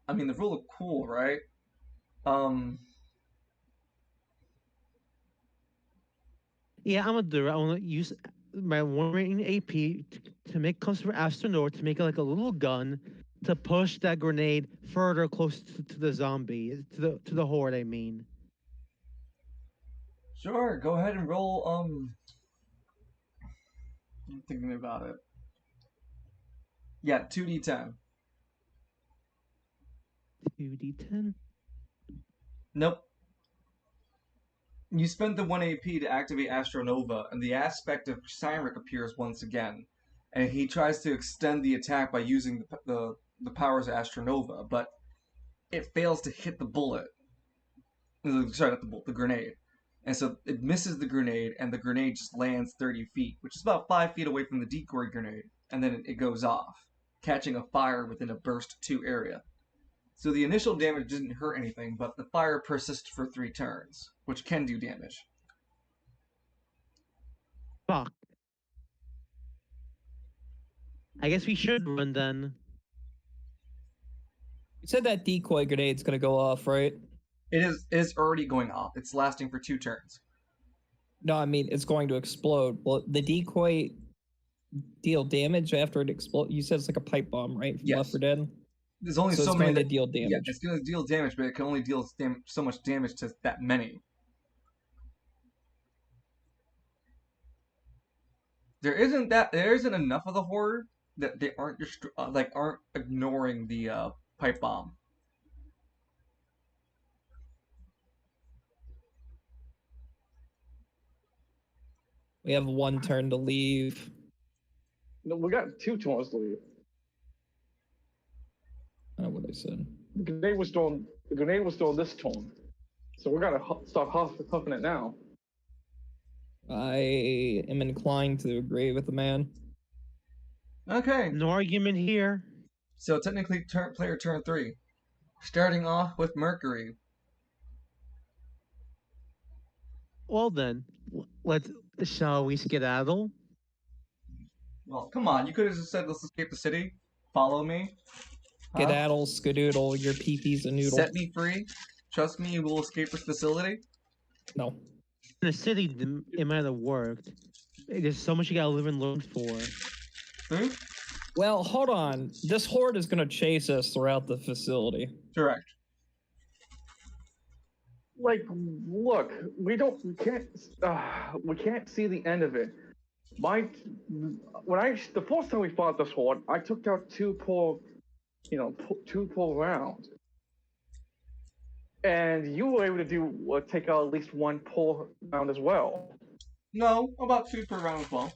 the rule of cool, right? Yeah, I'm gonna do it. I want to use my 1 remaining AP to make construct astronaut to make like a little gun to push that grenade further close to the zombie, to the horde. I mean. Sure, go ahead and roll, I'm thinking about it. Yeah, 2d10. 2d10. Nope. You spend the 1 AP to activate Astronova, and the aspect of Cymric appears once again. And he tries to extend the attack by using the powers of Astronova, but it fails to hit the bullet. Sorry, not the bullet, the grenade. And so it misses the grenade, and the grenade just lands 30 feet, which is about 5 feet away from the decoy grenade, and then it goes off, catching a fire within a burst 2 area. So the initial damage didn't hurt anything, but the fire persists for 3 turns, which can do damage. Fuck. I guess we should run then. You said that decoy grenade's gonna go off, right? It is already going off. It's lasting for 2 turns. No, I mean it's going to explode. Well, the decoy deal damage after it explodes. You said it's like a pipe bomb, right? From Yes. Left 4 Dead. There's only So so it's many going to that deal damage. Yeah, it's going to deal damage, but it can only deal so much damage to that many. There isn't enough of the horde that they aren't aren't ignoring the pipe bomb. We have 1 turn to leave. No, we got 2 turns to leave. I don't know what I said. The grenade was thrown this turn. So we gotta start huffing it now. I am inclined to agree with the man. Okay, No argument here. so technically player turn 3. Starting off with Mercury. Well then, shall we skedaddle? Well, come on, you could have just said, let's escape the city. Follow me. Huh? Skedaddle, skadoodle, your pee-pee's a noodle. Set me free. Trust me, you will escape this facility. No. In the city, it might have worked. There's so much you gotta live and learn for. Hmm? Well, hold on. This horde is gonna chase us throughout the facility. Correct. Like, look, we can't see the end of it. The first time we fought this horde, I took out 2 poor rounds, and you were able to take out at least 1 poor round as well. No, about 2 per round as well.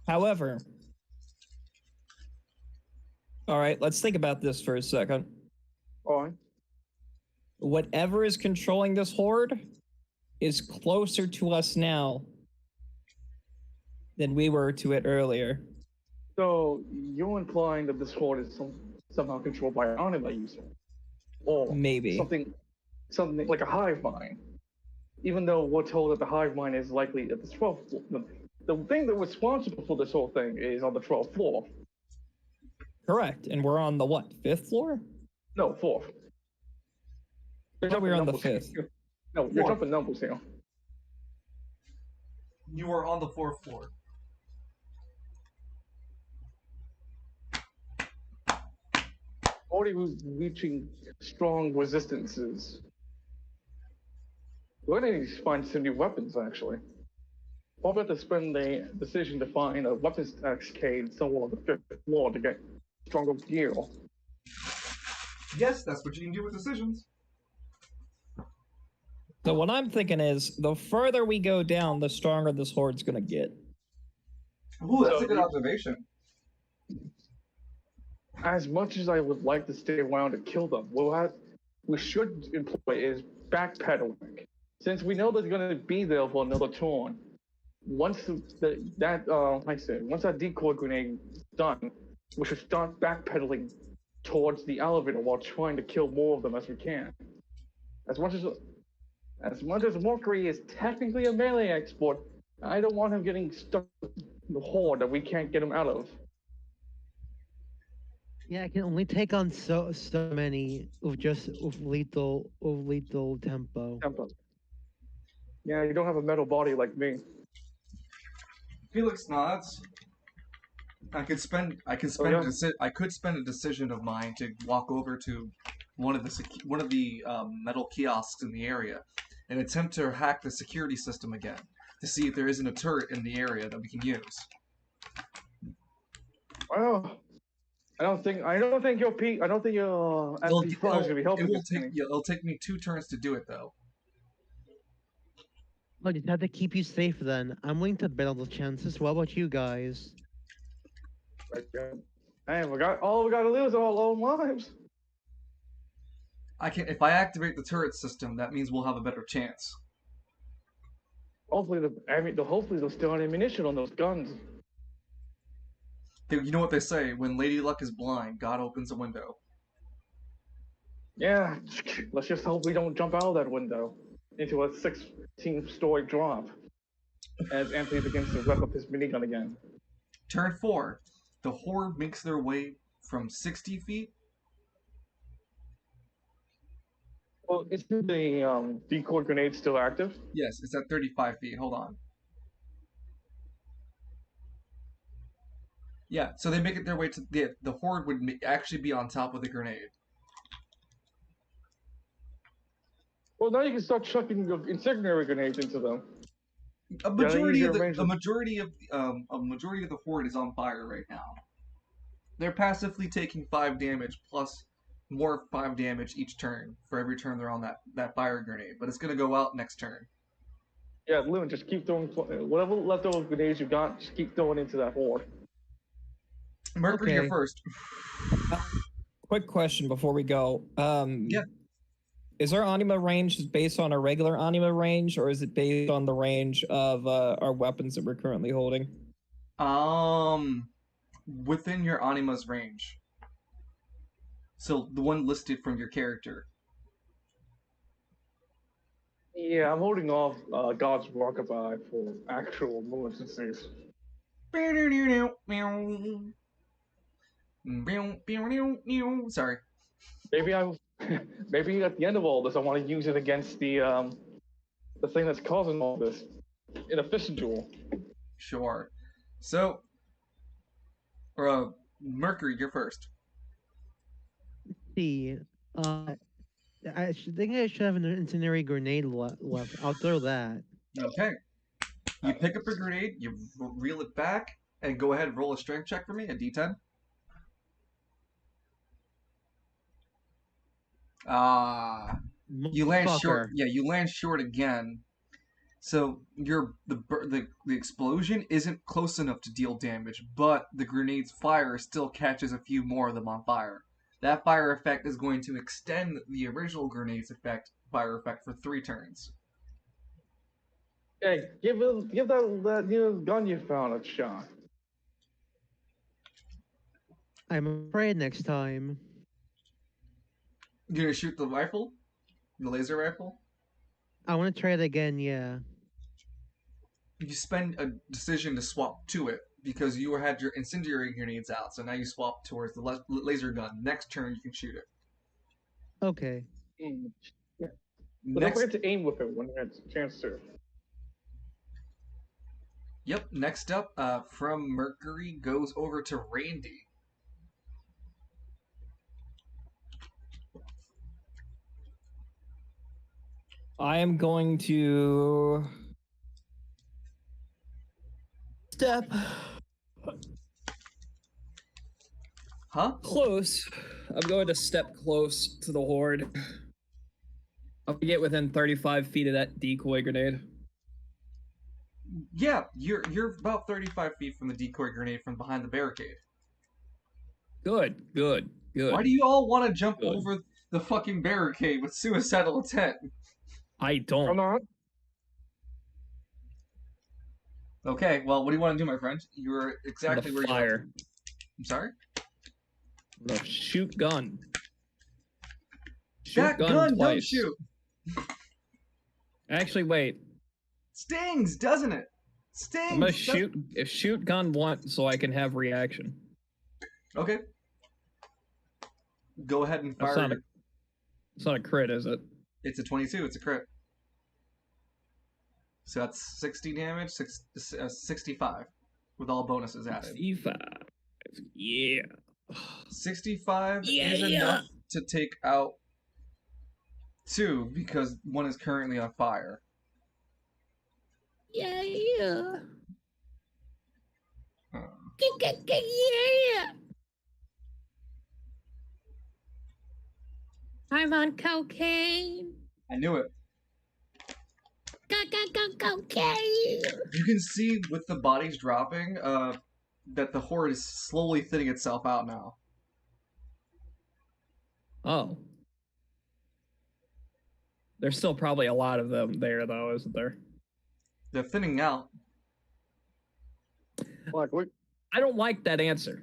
However, all right, let's think about this for a second. All right. Whatever is controlling this horde is closer to us now than we were to it earlier. So you're implying that this horde is somehow controlled by an anima user, or Maybe. something like a hive mind. Even though we're told that the hive mind is likely at the 12th floor. The thing that's responsible for this whole thing is on the 12th floor. Correct. And we're on the what? 5th floor? No, 4th. I thought we were on the 5th. No, you're 4th. jumping numbers here. You are on the 4th floor. Already reaching strong resistances. We're gonna need to find some new weapons, actually. We'll have to spend a decision to find a weapons cascade somewhere on the 5th floor to get stronger gear. Yes, that's what you can do with decisions. So what I'm thinking is, the further we go down, the stronger this horde's gonna get. Ooh, that's So a good observation. As much as I would like to stay around to kill them, we should employ is backpedaling. Since we know they're going to be there for another turn, once that decoy grenade is done, we should start backpedaling towards the elevator while trying to kill more of them as we can. As much as Mercury is technically a melee expert, I don't want him getting stuck in the horde that we can't get him out of. Yeah, I can only take on so many with lethal tempo. Yeah, you don't have a metal body like me. Felix nods. I could spend Oh, yeah? I could spend a decision of mine to walk over to one of the metal kiosks in the area and attempt to hack the security system again to see if there isn't a turret in the area that we can use. Well, I don't think your MP5 is gonna be helping us. It'll take me 2 turns to do it though. I just have to keep you safe then. I'm willing to bet on the chances. What about you guys? Hey, all we gotta lose our own lives. If I activate the turret system, that means we'll have a better chance. Hopefully, hopefully there's still ammunition on those guns. You know what they say: when Lady Luck is blind, God opens a window. Yeah, let's just hope we don't jump out of that window into a 16-story drop as Anthony begins to rev up his minigun again. Turn 4. The horde makes their way from 60 feet. Well, isn't the decoy grenade still active? Yes, it's at 35 feet. Hold on. Yeah, so they make it their way to the horde would actually be on top of the grenade. Well, now you can start chucking the incendiary grenades into them. A majority of the horde is on fire right now. They're passively taking 5 damage plus more 5 damage each turn for every turn they're on that fire grenade, but it's gonna go out next turn. Yeah, Lewin, just keep throwing whatever leftover grenades you got. Just keep throwing into that horde. Mercury, you're first. Quick question before we go. Yeah. Is our anima range based on a regular anima range, or is it based on the range of our weapons that we're currently holding? Within your anima's range. So the one listed from your character. Yeah, I'm holding off God's Rockabye for actual emergencies. Sorry. Maybe at the end of all this, I want to use it against the thing that's causing all this in a fishing duel. Sure. So, Mercury, you're first. See, think I should have an incendiary grenade left. I'll throw that. Okay. You pick up a grenade, you reel it back, and go ahead and roll a strength check for me, a d10. You land short. Yeah, you land short again. So the explosion isn't close enough to deal damage, but the grenade's fire still catches a few more of them on fire. That fire effect is going to extend the original grenade's fire effect for 3 turns. Hey, give that new gun you found a shot. I'm afraid next time. You're gonna shoot the rifle? The laser rifle? I want to try it again, yeah. You spend a decision to swap to it because you had your incendiary grenades out, so now you swap towards the laser gun. Next turn, you can shoot it. Okay. Yeah. But don't forget to aim with it when you have a chance to. Yep, next up from Mercury goes over to Randy. I am going to step close. I'm going to step close to the horde. I'll get within 35 feet of that decoy grenade. Yeah, you're about 35 feet from the decoy grenade from behind the barricade. Good. Why do you all want to jump over the fucking barricade with suicidal intent? I don't. I'm not. Okay, well, what do you want to do, my friend? You're exactly where you are. I'm sorry? The shoot gun. That gun don't shoot. Actually, wait. Stings, doesn't it? Stings. I'm gonna shoot gun once so I can have reaction. Okay. Go ahead and fire. It's not a crit, is it? It's a 22. It's a crit. So that's 60 damage, 65, with all bonuses added. 65. Yeah. 65 is enough to take out 2 because 1 is currently on fire. Yeah. I'm on cocaine. I knew it. You can see with the bodies dropping, that the horde is slowly thinning itself out now. Oh. There's still probably a lot of them there, though, isn't there? They're thinning out. Like we're I don't like that answer.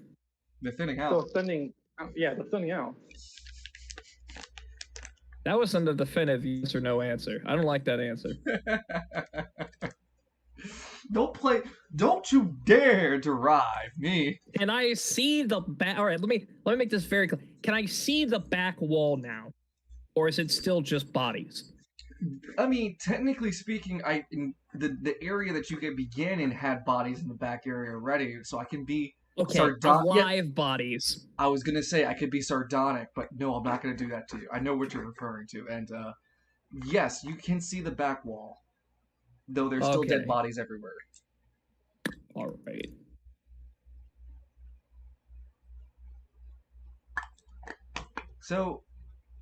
They're thinning still out. thinning. Yeah, they're thinning out. That wasn't a definitive yes or no answer. I don't like that answer. Don't you dare derive me. Can I see the back? All right, let me make this very clear. Can I see the back wall now, or is it still just bodies? I mean, technically speaking, the area that you could begin in had bodies in the back area already, so I can be Okay, live bodies. I was gonna say I could be sardonic, but no, I'm not gonna do that to you. I know what you're referring to, and yes, you can see the back wall, though there's still dead bodies everywhere. All right. So,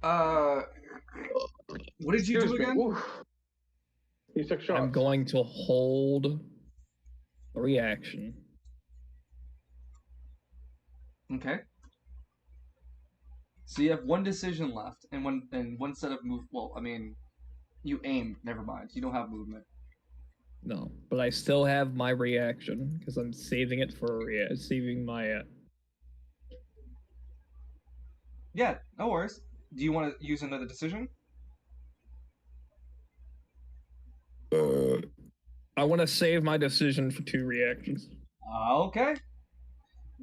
what did you do again? You took shots. I'm going to hold a reaction. Okay. So you have one decision left, and one set of move. Well, I mean, you aimed. Never mind. You don't have movement. No, but I still have my reaction because I'm saving it for saving my. Yeah, no worries. Do you want to use another decision? I want to save my decision for 2 reactions. Okay.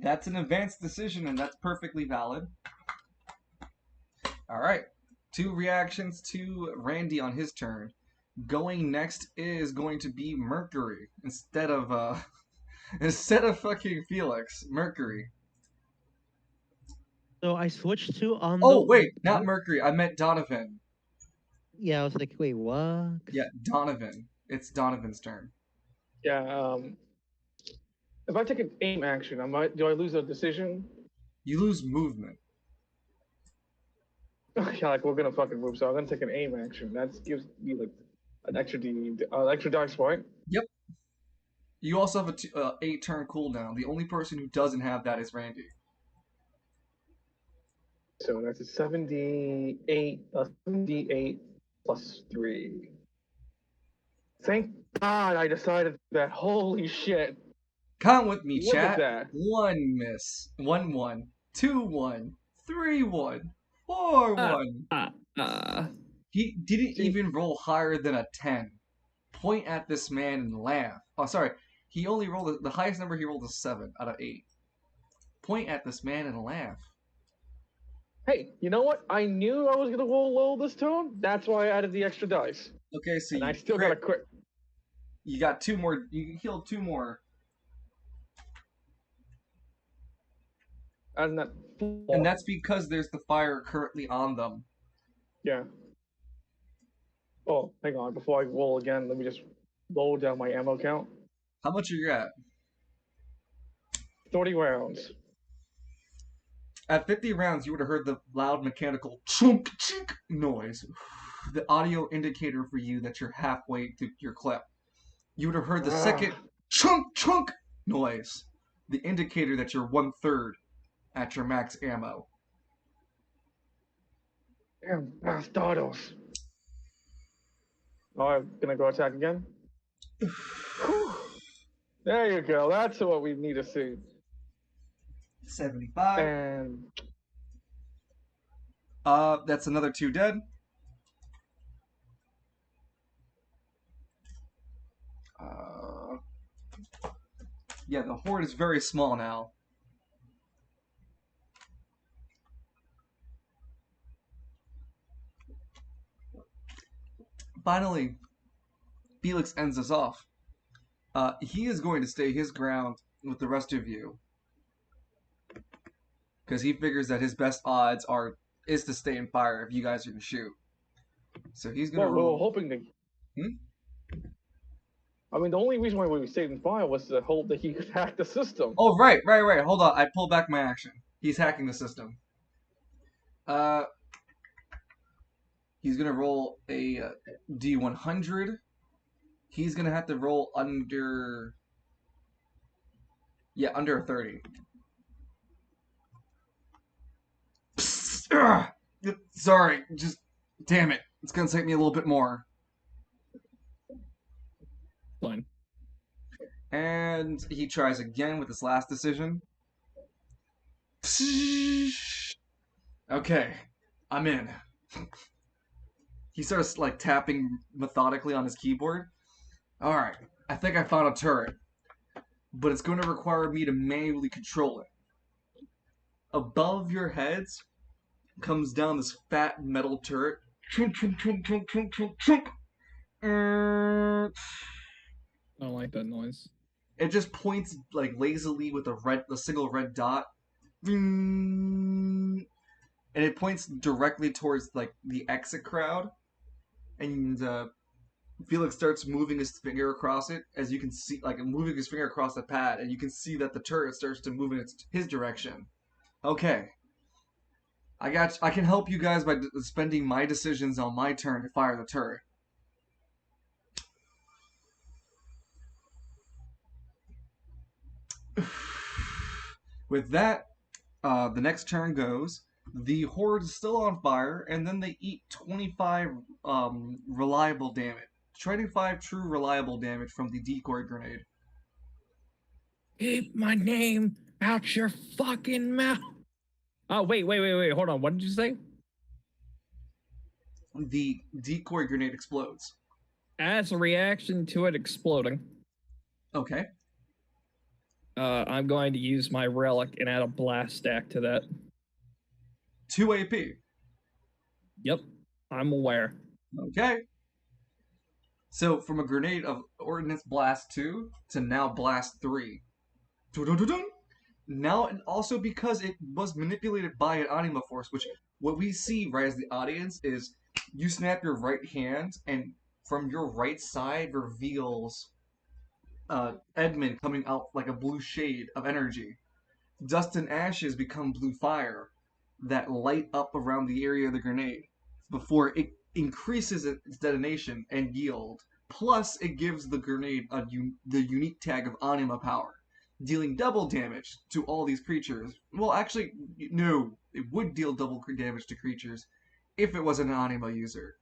That's an advanced decision, and that's perfectly valid. All right. 2 reactions to Randy on his turn. Going next is going to be Mercury instead of fucking Felix. Mercury. So I switched to Oh wait, not Mercury. I meant Donovan. Yeah, I was like, wait, what? Yeah, Donovan. It's Donovan's turn. Yeah. If I take an aim action, do I lose a decision? You lose movement. Yeah, like we're gonna fucking move, so I'm gonna take an aim action. That gives me like an extra dice point. Yep. You also have a 8 turn cooldown. The only person who doesn't have that is Randy. So that's a 78 plus 3. Thank God I decided that. Holy shit. Count with me, Look chat. at that. 1 miss. 1 1. 2 1. 3 1. 4 1. He didn't even roll higher than a 10. Point at this man and laugh. Oh, sorry. He only rolled the highest number he rolled is 7 out of 8. Point at this man and laugh. Hey, you know what? I knew I was gonna roll low this turn. That's why I added the extra dice. Okay, so and I still got a crit. You got 2 more. You healed 2 more. And that's because there's the fire currently on them. Yeah. Oh, hang on. Before I roll again, let me just roll down my ammo count. How much are you at? 30 rounds. At 50 rounds, you would have heard the loud mechanical chunk chink noise. The audio indicator for you that you're halfway through your clip. You would have heard the second chunk chunk noise. The indicator that you're 1/3 at your max ammo. Damn bastardos. Oh, I'm gonna go attack again? There you go. That's what we need to see. 75. And that's another 2 dead. Yeah, the horde is very small now. Finally, Felix ends us off. He is going to stay his ground with the rest of you. Because he figures that his best odds is to stay in fire if you guys are going to shoot. So he's going to roll. We were hoping to... I mean, the only reason why we stayed in fire was to hope that he could hack the system. Oh, right. Hold on. I pulled back my action. He's hacking the system. He's going to roll a D100 he's gonna have to roll under. Yeah, under a 30. Sorry, just damn it. It's gonna take me a little bit more. Fine. And he tries again with his last decision. Okay, I'm in. He starts like tapping methodically on his keyboard. Alright, I think I found a turret. But it's going to require me to manually control it. Above your heads comes down this fat metal turret. Chunk, chunk, chunk, chunk, chunk, chunk, chunk. I don't like that noise. It just points like lazily with a single red dot. And it points directly towards like the exit crowd. And Felix starts moving his finger across it, as you can see, like moving his finger across the pad, and you can see that the turret starts to move in his direction. Okay, I can help you guys by spending my decisions on my turn to fire the turret. With that, the next turn goes. The horde is still on fire, and then they eat 25 reliable damage. 25 true reliable damage from the decoy grenade. Keep my name out your fucking mouth. Oh, wait. Hold on. What did you say? The decoy grenade explodes. As a reaction to it exploding, Okay. I'm going to use my relic and add a blast stack to that. 2 AP. Yep, I'm aware. Okay. So from a grenade of Ordnance Blast 2 to now Blast 3. Dun-dun-dun-dun. Now, and also because it was manipulated by an anima force, which what we see right as the audience is you snap your right hand, and from your right side reveals Edmund coming out like a blue shade of energy. Dust and ashes become blue fire that light up around the area of the grenade before it increases its detonation and yield. Plus, it gives the grenade the unique tag of anima power, dealing double damage to all these creatures. Well, actually, no, it would deal double damage to creatures if it was an anima user.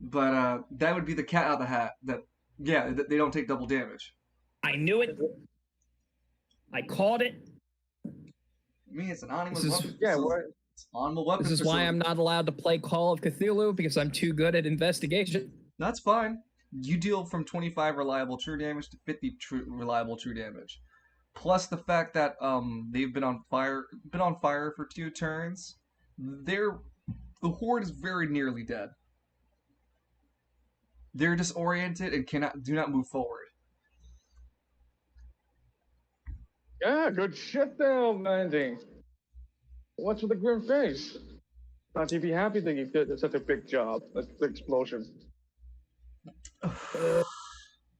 But that would be the cat out of the hat. That they don't take double damage. I knew it. I called it. I mean, it's an anima This is- weapon. Yeah, so what? it's anima weapon. This is why I'm not allowed to play Call of Cthulhu, because I'm too good at investigation. That's fine. You deal from 25 reliable true damage to 50 reliable true damage. Plus the fact that they've been on fire for 2 turns. The horde is very nearly dead. They're disoriented and do not move forward. Yeah, good shit there, Mandy. What's with the grim face? Thought you'd be happy that you did such a big job. The explosion.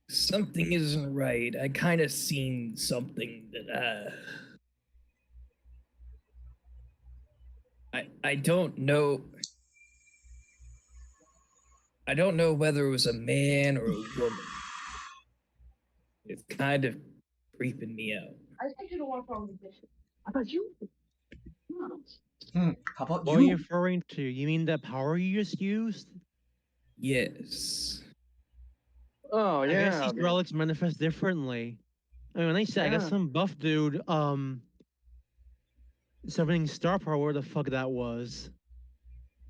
Something isn't right. I kind of seen something that I don't know. I don't know whether it was a man or a woman. It's kind of creeping me out. I think you don't want to follow the mission. I thought you. How about What are you you? referring to? You mean the power you just used? Yes. Oh I guess yeah. these relics manifest differently. I mean, when I say I got Yeah. some buff dude, summoning star power, where the fuck that was.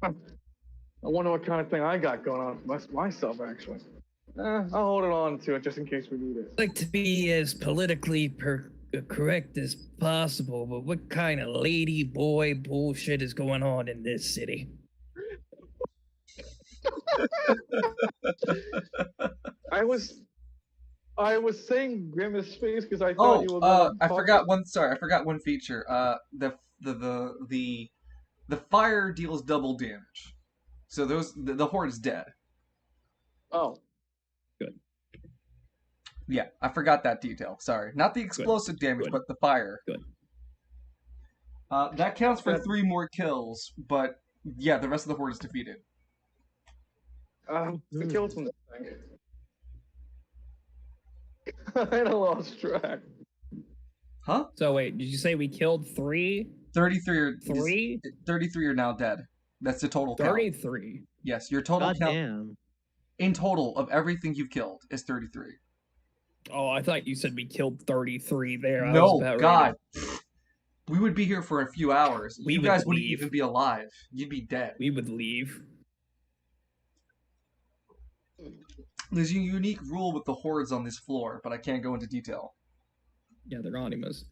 I wonder what kind of thing I got going on for myself, actually. I'll hold it on to it just in case we need it. I'd like to be as politically correct as possible, but what kind of lady boy bullshit is going on in this city? I was saying Grimace face because I thought you were gonna I talk forgot one. Sorry, I forgot one feature. The fire deals double damage. So the horde is dead. Oh, Yeah, I forgot that detail. Sorry, not the explosive damage, Good. but the fire. Good. That counts for Good. 3 more kills, but yeah, the rest of the horde is defeated. the kills from this thing. I lost track. Huh? So wait, did you say we killed 3? 33 are 3? 33 are now dead. That's the total count. 33. Yes, your total God count damn. in total of everything you've killed is 33. Oh, I thought you said we killed 33 there. I was No, about ready God. to- We would be here for a few hours. We You would guys wouldn't leave. even be alive. You'd be dead. We would leave. There's a unique rule with the hordes on this floor, but I can't go into detail. Yeah, they're animas.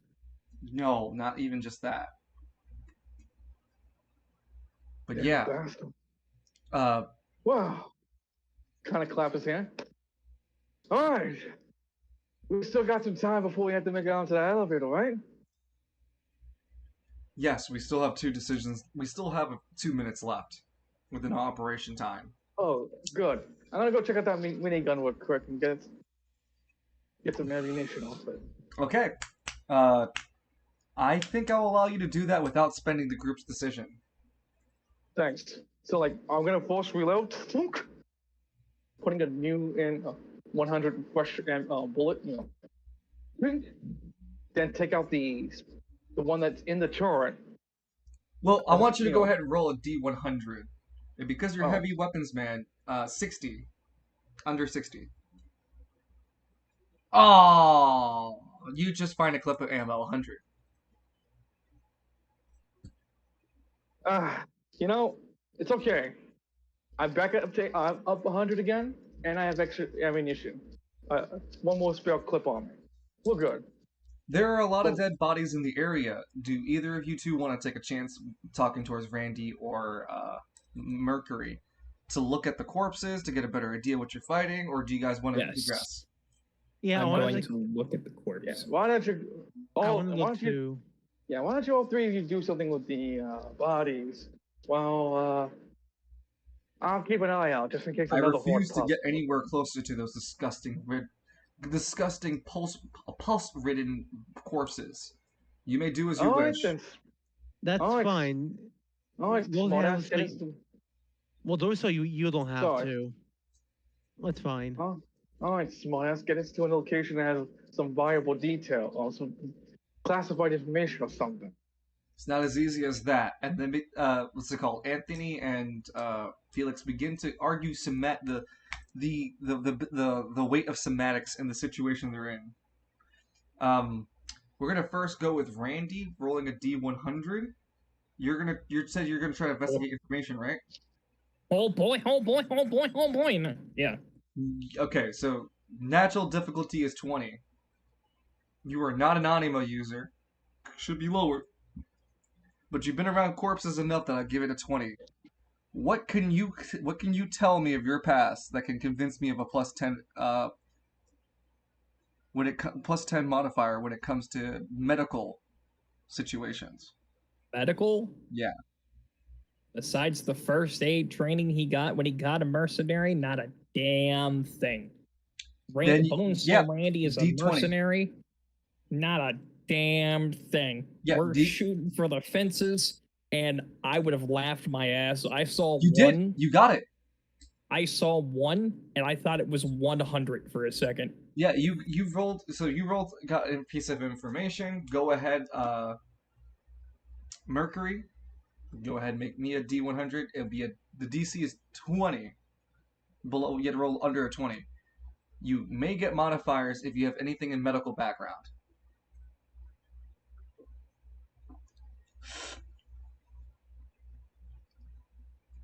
No, not even just that. But yeah, Bastard. uh, Wow. Kind of clap his hand. All right. We still got some time before we have to make it onto the elevator, right? yes, we still have 2 decisions. We still have 2 minutes left within operation time. Oh, good. I'm gonna go check out that minigun real quick and get some ammunition off it. Okay. I think I'll allow you to do that without spending the group's decision. Thanks. So, like, I'm gonna force reload. Putting a new in 100 fresh and bullet, Then take out the one that's in the turret. Well, I want you to go ahead and roll a D100. And because you're Oh. heavy weapons man, 60. Under 60. Oh, you just find a clip of ammo, 100. It's okay. I'm back I'm up 100 again, and I have extra ammunition. One more spare clip on me. We're good. There are a lot of dead bodies in the area. Do either of you two want to take a chance talking towards Randy or Mercury to look at the corpses to get a better idea what you're fighting, or do you guys want to Yes. progress? Yeah, I'm I going want to look at the corpse. Yeah. Why don't you? I Oh, want to why look don't you? too. Yeah. Why don't you all 3 of you do something with the bodies? Well, I'll keep an eye out just in case I another horde refuse to pops get up. anywhere closer to those disgusting pulse-ridden corpses. You may do as you All right wish. then. That's All right. fine. All right, We'll smart handle ass. Get it. into. Well, do it so you don't have Sorry. to. That's fine. All right, smart ass. Get us to a location that has some viable detail or some classified information or something. It's not as easy as that. And then, what's it called? Anthony and Felix begin to argue the weight of somatics in the situation they're in. We're gonna first go with Randy rolling a D100. You said you're gonna try to investigate information, right? Oh boy, oh boy, oh boy, oh boy. Yeah. Okay, so natural difficulty is 20. You are not an anima user. Should be lower. But you've been around corpses enough that I give it a 20. What can you tell me of your past that can convince me of a plus 10 plus 10 modifier when it comes to medical situations? Medical? Yeah. Besides the first aid training he got when he got a mercenary, not a damn thing. Bonesaw Randy is a D20. mercenary, not a damn thing. Yeah, We're shooting for the fences, and I would have laughed my ass. I saw You one. did. You got it. I saw one, and I thought it was 100 for a second. Yeah, you rolled. So you rolled. Got a piece of information. Go ahead, Mercury. Go ahead, and make me a D100. It'll be the DC is 20. Below, you have to roll under a 20. You may get modifiers if you have anything in medical background.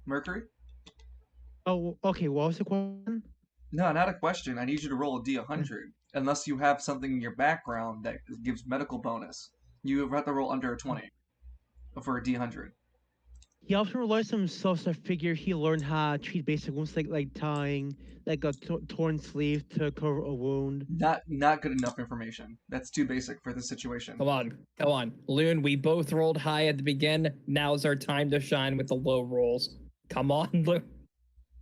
Mercury? Oh, okay. What was the question? No, not a question. I need you to roll a D100. Unless you have something in your background that gives medical bonus. You have to roll under a 20 for a D100. He also relies on himself, so I figure he learned how to treat basic wounds, like tying like a torn sleeve to cover a wound. Not good enough information. That's too basic for this situation. Come on. Loon, we both rolled high at the beginning. Now's our time to shine with the low rolls. Come on, Loon.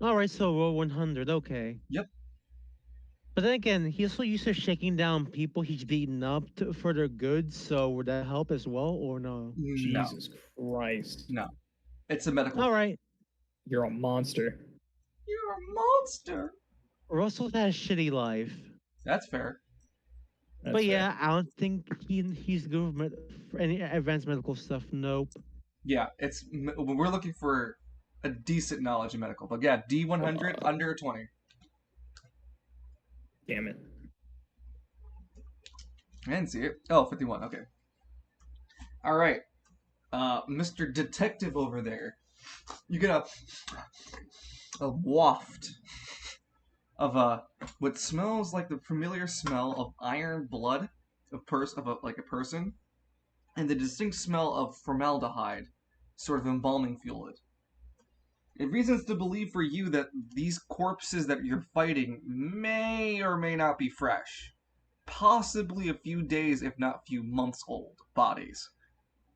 All right, so roll 100. Okay. Yep. But then again, he's also used to shaking down people he's beaten up for their goods. So would that help as well, or no? Jesus Christ. No. It's a medical. All right. You're a monster. You're a monster. Russell's had a shitty life. That's fair. That's But fair. yeah, I don't think he's good for any advanced medical stuff. Nope. Yeah, we're looking for a decent knowledge of medical. But yeah, D100 under a 20. Damn it. I didn't see it. Oh, 51. Okay. All right. Mr. Detective over there. You get a waft of what smells like the familiar smell of iron blood of a person, and the distinct smell of formaldehyde, sort of embalming fluid. It reasons to believe for you that these corpses that you're fighting may or may not be fresh. Possibly a few days, if not few months old bodies.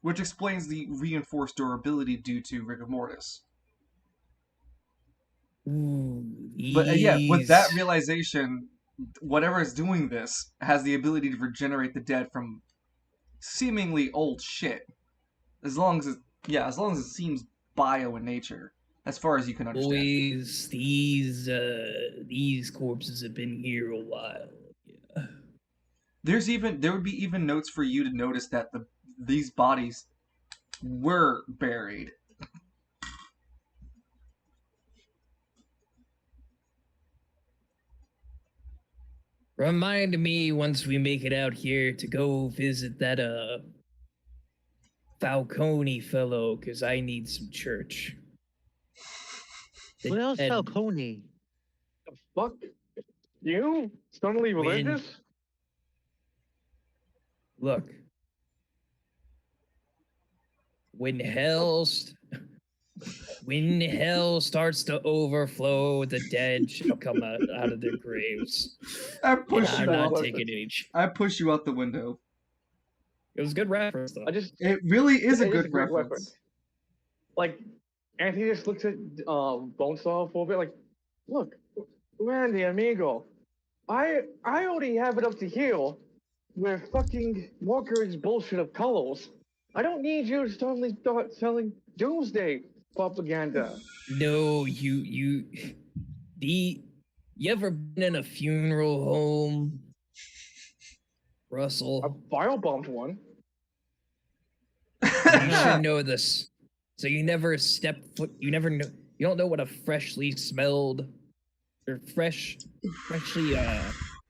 Which explains the reinforced durability due to rigor mortis. Ooh, But yeah, with that these. realization, whatever is doing this has the ability to regenerate the dead from seemingly old shit. As long as it seems bio in nature, as far as you can understand. Boys, these corpses have been here a while. Yeah. There would be even notes for you to notice that these bodies were buried. Remind me once we make it out here to go visit that Falcone fellow, because I need some church. The What else, dead- Falcone? The fuck? You? Suddenly When- religious? Look. When hell starts to overflow, the dead shall come out of their graves. I And push I'm you not out. taking any. I push you out the window. It was a good reference, though. It really is a It good great reference. Like, Anthony just looks at Bonesaw for a bit, like, look, Randy, amigo, I already have it up to here with fucking Walker's bullshit of colors. I don't need you to suddenly start selling doomsday propaganda. No, you ever been in a funeral home, I Russell? firebombed one. You should know this. So you never you never know, you don't know what a freshly smelled or freshly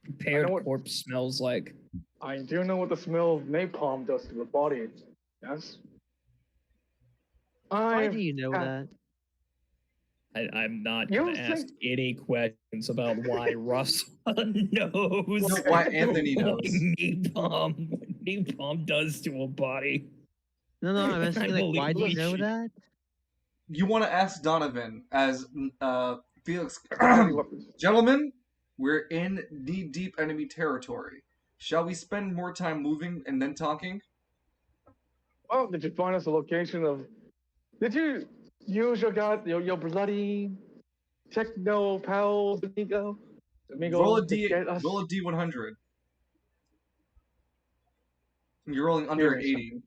prepared what- corpse smells like. I do know what the smell of napalm does to the body. Yes. Why do you know have- that? I'm not You gonna ask think- any questions about why Russell knows No, why Anthony what knows. napalm does to a body. No, I'm asking, like, why do you believe know you. that? You want to ask Donovan as Felix. heavy weapons. Gentlemen, we're in deep enemy territory. Shall we spend more time moving and then talking? Oh, did you find us a location of? Did you use your bloody techno pals, amigo? Roll a to D. get us? Roll a D100. You're rolling under an Here's 80.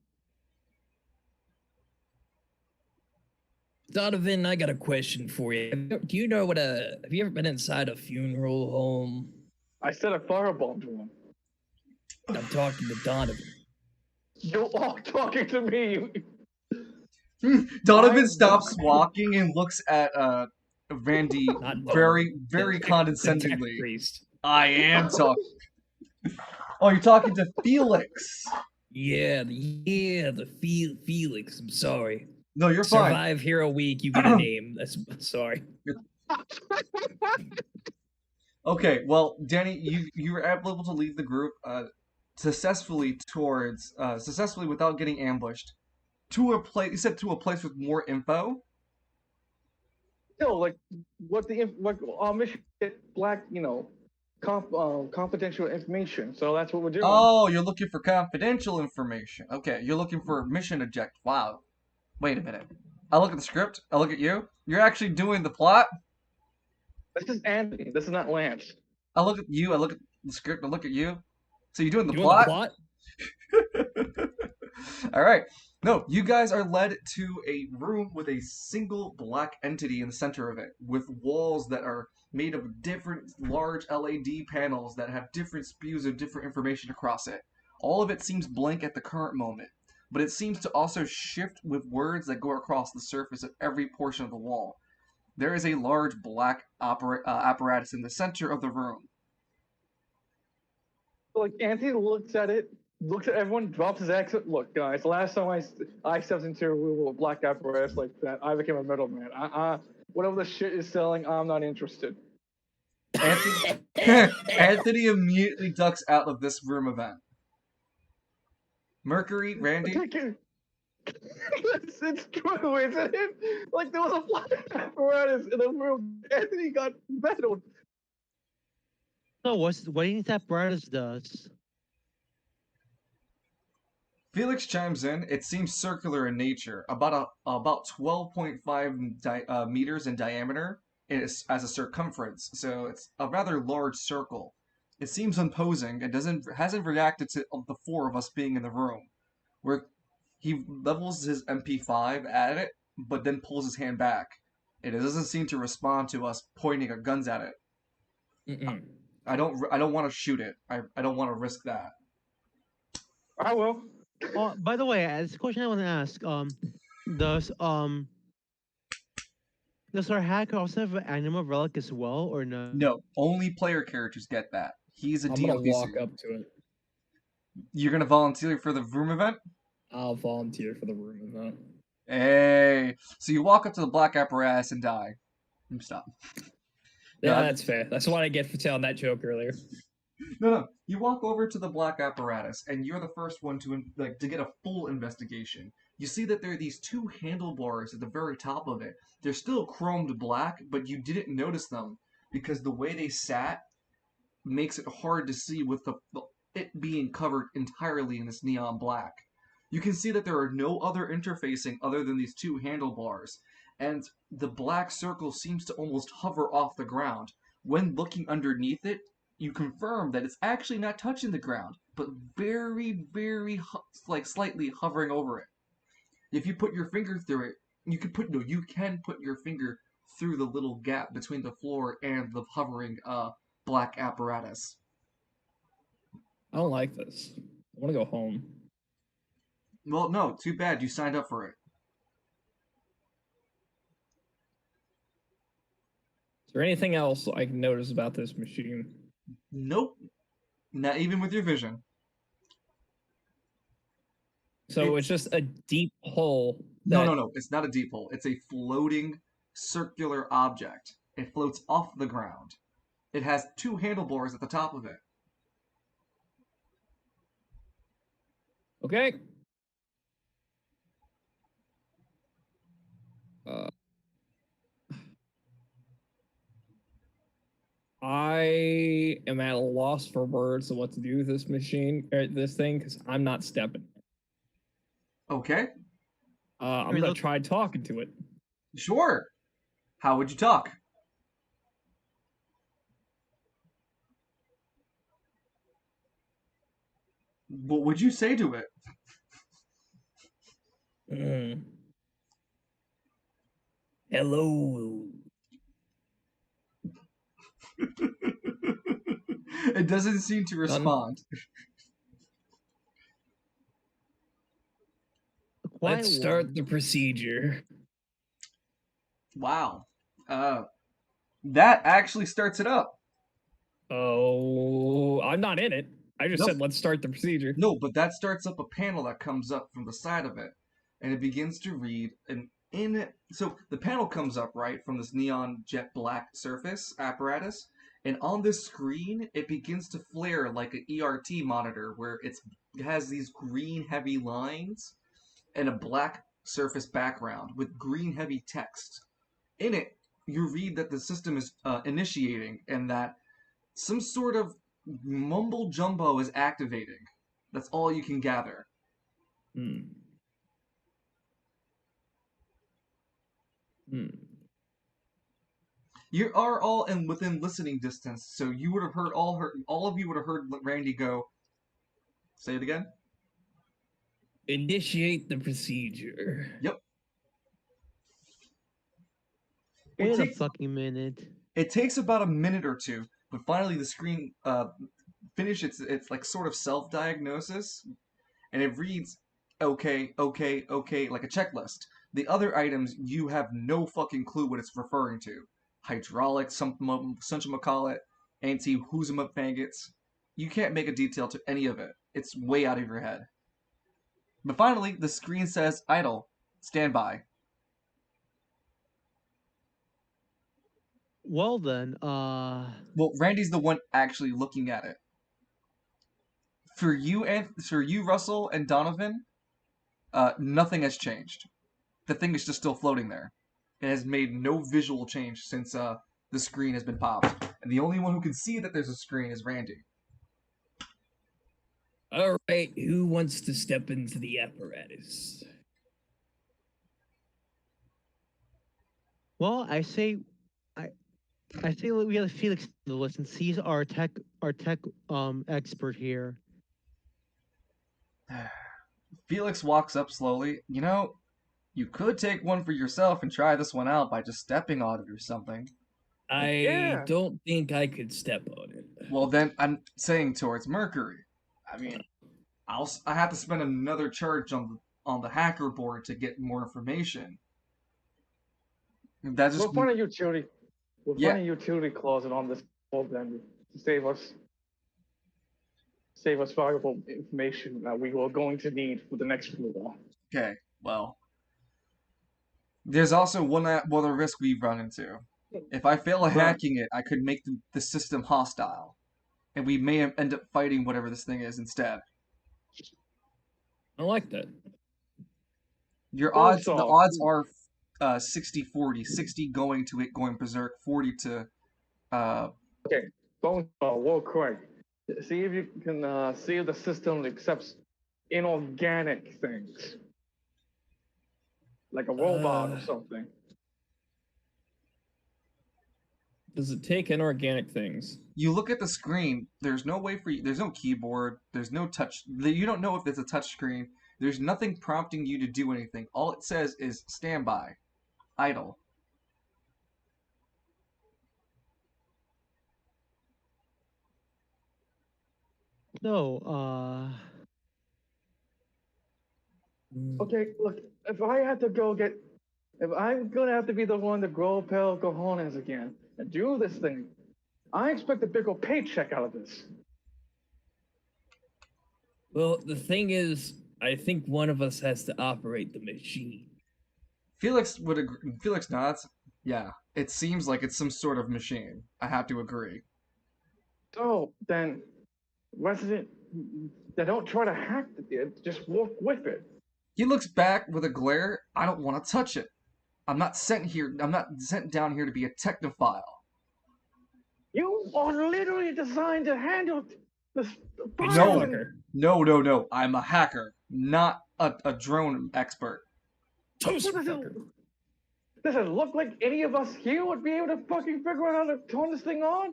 Donovan, I got a question for you. Do you know have you ever been inside a funeral home? I said I firebombed one. I'm talking to Donovan. You're all talking to me. Donovan I'm- stops walking and looks at Randy Not very, Donovan, very the tech condescendingly. priest. I am talking. Oh, you're talking to Felix. Yeah, the Felix. I'm sorry. No, you're fine. Survive here a week, you get a name. That's sorry. Okay, well, Danny, you were able to leave the group successfully without getting ambushed to a place. You said to a place with more info. No, like what our mission get black, confidential information. So that's what we're doing. Oh, you're looking for confidential information. Okay, you're looking for mission objective. Wow. Wait a minute. I look at the script. I look at you. You're actually doing the plot. This is Anthony. This is not Lance. I look at you. I look at the script. I look at you. So you're doing the Doing plot. the plot? All right. No, you guys are led to a room with a single black entity in the center of it, with walls that are made of different large LED panels that have different spews of different information across it. All of it seems blank at the current moment, but it seems to also shift with words that go across the surface of every portion of the wall. There is a large black apparatus in the center of the room. Like Anthony looks at it, looks at everyone, drops his accent. Look, guys, last time I stepped into a room with a black apparatus like that, I became a middleman. Whatever the shit is selling, I'm not interested. Anthony, Anthony immediately ducks out of this room event. Mercury, Randy. It's true, isn't it? Like there was a black apparatus in the room. Anthony got meddled. So what do you think that apparatus does? Felix chimes in. It seems circular in nature, about 12.5 meters in diameter as a circumference. So it's a rather large circle. It seems imposing and hasn't reacted to the four of us being in the room. Where he levels his MP5 at it, but then pulls his hand back. It doesn't seem to respond to us pointing our guns at it. Mm-mm. I don't want to shoot it. I don't want to risk that. I will. Oh, by the way, this question I want to ask: does does our hacker also have an animal relic as well, or no? No, only player characters get that. He's a I'm gonna DLP. walk up to it. You're gonna volunteer for the room event? I'll volunteer for the room event. Hey, so you walk up to the black apparatus and die. Stop. Yeah, No, that's fair. That's what I get for telling that joke earlier. No. You walk over to the black apparatus, and you're the first one to get a full investigation. You see that there are these two handlebars at the very top of it. They're still chromed black, but you didn't notice them because the way they sat makes it hard to see with it being covered entirely in this neon black. You can see that there are no other interfacing other than these two handlebars, and the black circle seems to almost hover off the ground. When looking underneath it, you confirm that it's actually not touching the ground, but very, very, slightly hovering over it. If you put your finger through it, you can put your finger through the little gap between the floor and the hovering black apparatus. I don't like this. I want to go home. Well, no, too bad. You signed up for it. Is there anything else I can notice about this machine? Nope. Not even with your vision. So it's just a deep hole. No. It's not a deep hole. It's a floating circular object. It floats off the ground. It has two handlebars at the top of it. Okay. I am at a loss for words of what to do with this machine, or this thing, because I'm not stepping. Okay. I'm gonna try talking to it. Sure. How would you talk? What would you say to it? Hello. It doesn't seem to respond. Let's start the procedure. Wow. That actually starts it up. Oh, I'm not in it. I just said let's start the procedure. No, but that starts up a panel that comes up from the side of it, and it begins to read. And in it, so the panel comes up right from this neon jet black surface apparatus, and on this screen it begins to flare like an ERT monitor, where it has these green heavy lines and a black surface background with green heavy text. In it, you read that the system is initiating and that some sort of mumble jumbo is activating. That's all you can gather. You are all within listening distance, so you would have heard all of you would have heard Randy go. Say it again. Initiate the procedure. Yep. Wait a fucking minute. It takes about a minute or two, but finally the screen finishes its like sort of self-diagnosis, and it reads okay, okay, okay, like a checklist. The other items you have no fucking clue what it's referring to. Hydraulic, sunchamacallit, anti-whoozuma faggots. You can't make a detail to any of it. It's way out of your head. But finally, the screen says idle. Stand by. Well then, Well, Randy's the one actually looking at it. For you, Russell and Donovan, nothing has changed. The thing is just still floating there. It has made no visual change since the screen has been popped. And the only one who can see that there's a screen is Randy. All right, who wants to step into the apparatus? well, I say we have Felix to listen. He's our tech expert here. Felix walks up slowly. You know, you could take one for yourself and try this one out by just stepping on it or something. I don't think I could step on it. Well, then I'm saying towards Mercury. I mean, I have to spend another charge on the hacker board to get more information. That's just We'll find a utility. We'll Yeah. find a utility closet on this wall then to save us valuable information that we are going to need for the next floor. okay. Well, there's also one other risk we've run into. If I fail at hacking it, I could make the system hostile, and we may end up fighting whatever this thing is instead. I like that. The odds are 60-40. 60 going to it going berserk, 40 to Okay, Bonesaw, real quick. See if you can see if the system accepts inorganic things, like a robot or something. Does it take inorganic things? You look at the screen, there's no way for you, there's no keyboard, there's no touch, you don't know if it's a touch screen, there's nothing prompting you to do anything. All it says is standby, idle. No, Okay, look, if I'm gonna have to be the one to grow a pair of cojones again and do this thing, I expect a bigger paycheck out of this. Well, the thing is, I think one of us has to operate the machine. Felix would agree. Felix nods. Yeah, it seems like it's some sort of machine. I have to agree. So then, they don't try to hack it, just walk with it. He looks back with a glare. I don't want to touch it. I'm not sent down here to be a technophile. You are literally designed to handle this. No. I'm a hacker, not a drone expert. Does it look like any of us here would be able to fucking figure out how to turn this thing on?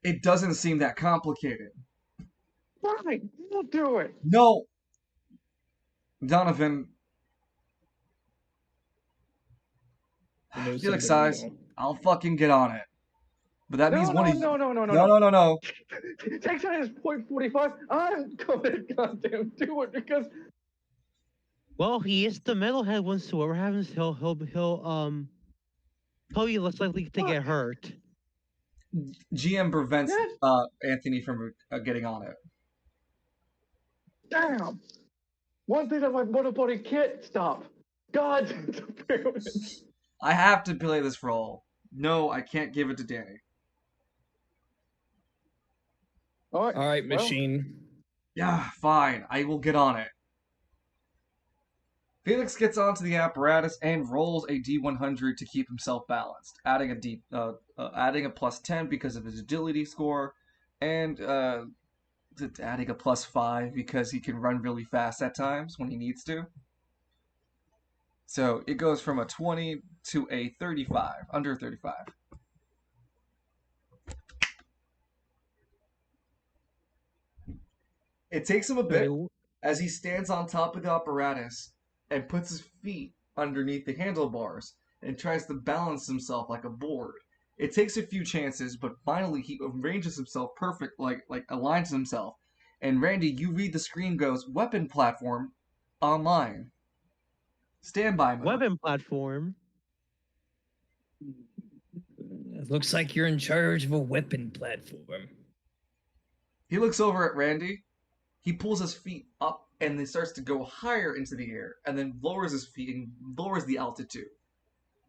It doesn't seem that complicated. Fine, we'll do it. No. Donovan. Felix sighs. I'll fucking get on it. But that means one of you. No. Takes on his .45. I'm gonna goddamn do it because. well, he is the metalhead one, so whatever happens, he'll probably less likely to get hurt. GM prevents Anthony from getting on it. Damn. One thing that my motor body can't stop. God's interference. I have to play this role. No, I can't give it to Danny. All right, machine. Yeah, fine. I will get on it. Felix gets onto the apparatus and rolls a D100 to keep himself balanced, adding a plus 10 because of his agility score, and adding a plus 5 because he can run really fast at times when he needs to. So it goes from a 20 to a 35, under 35. It takes him a bit. as he stands on top of the apparatus and puts his feet underneath the handlebars and tries to balance himself like a board. It takes a few chances, but finally he arranges himself perfect, like aligns himself. And Randy, you read the screen goes, weapon platform online. Standby mode. Weapon platform. It looks like you're in charge of a weapon platform. He looks over at Randy. He pulls his feet up and then starts to go higher into the air and then lowers his feet and lowers the altitude.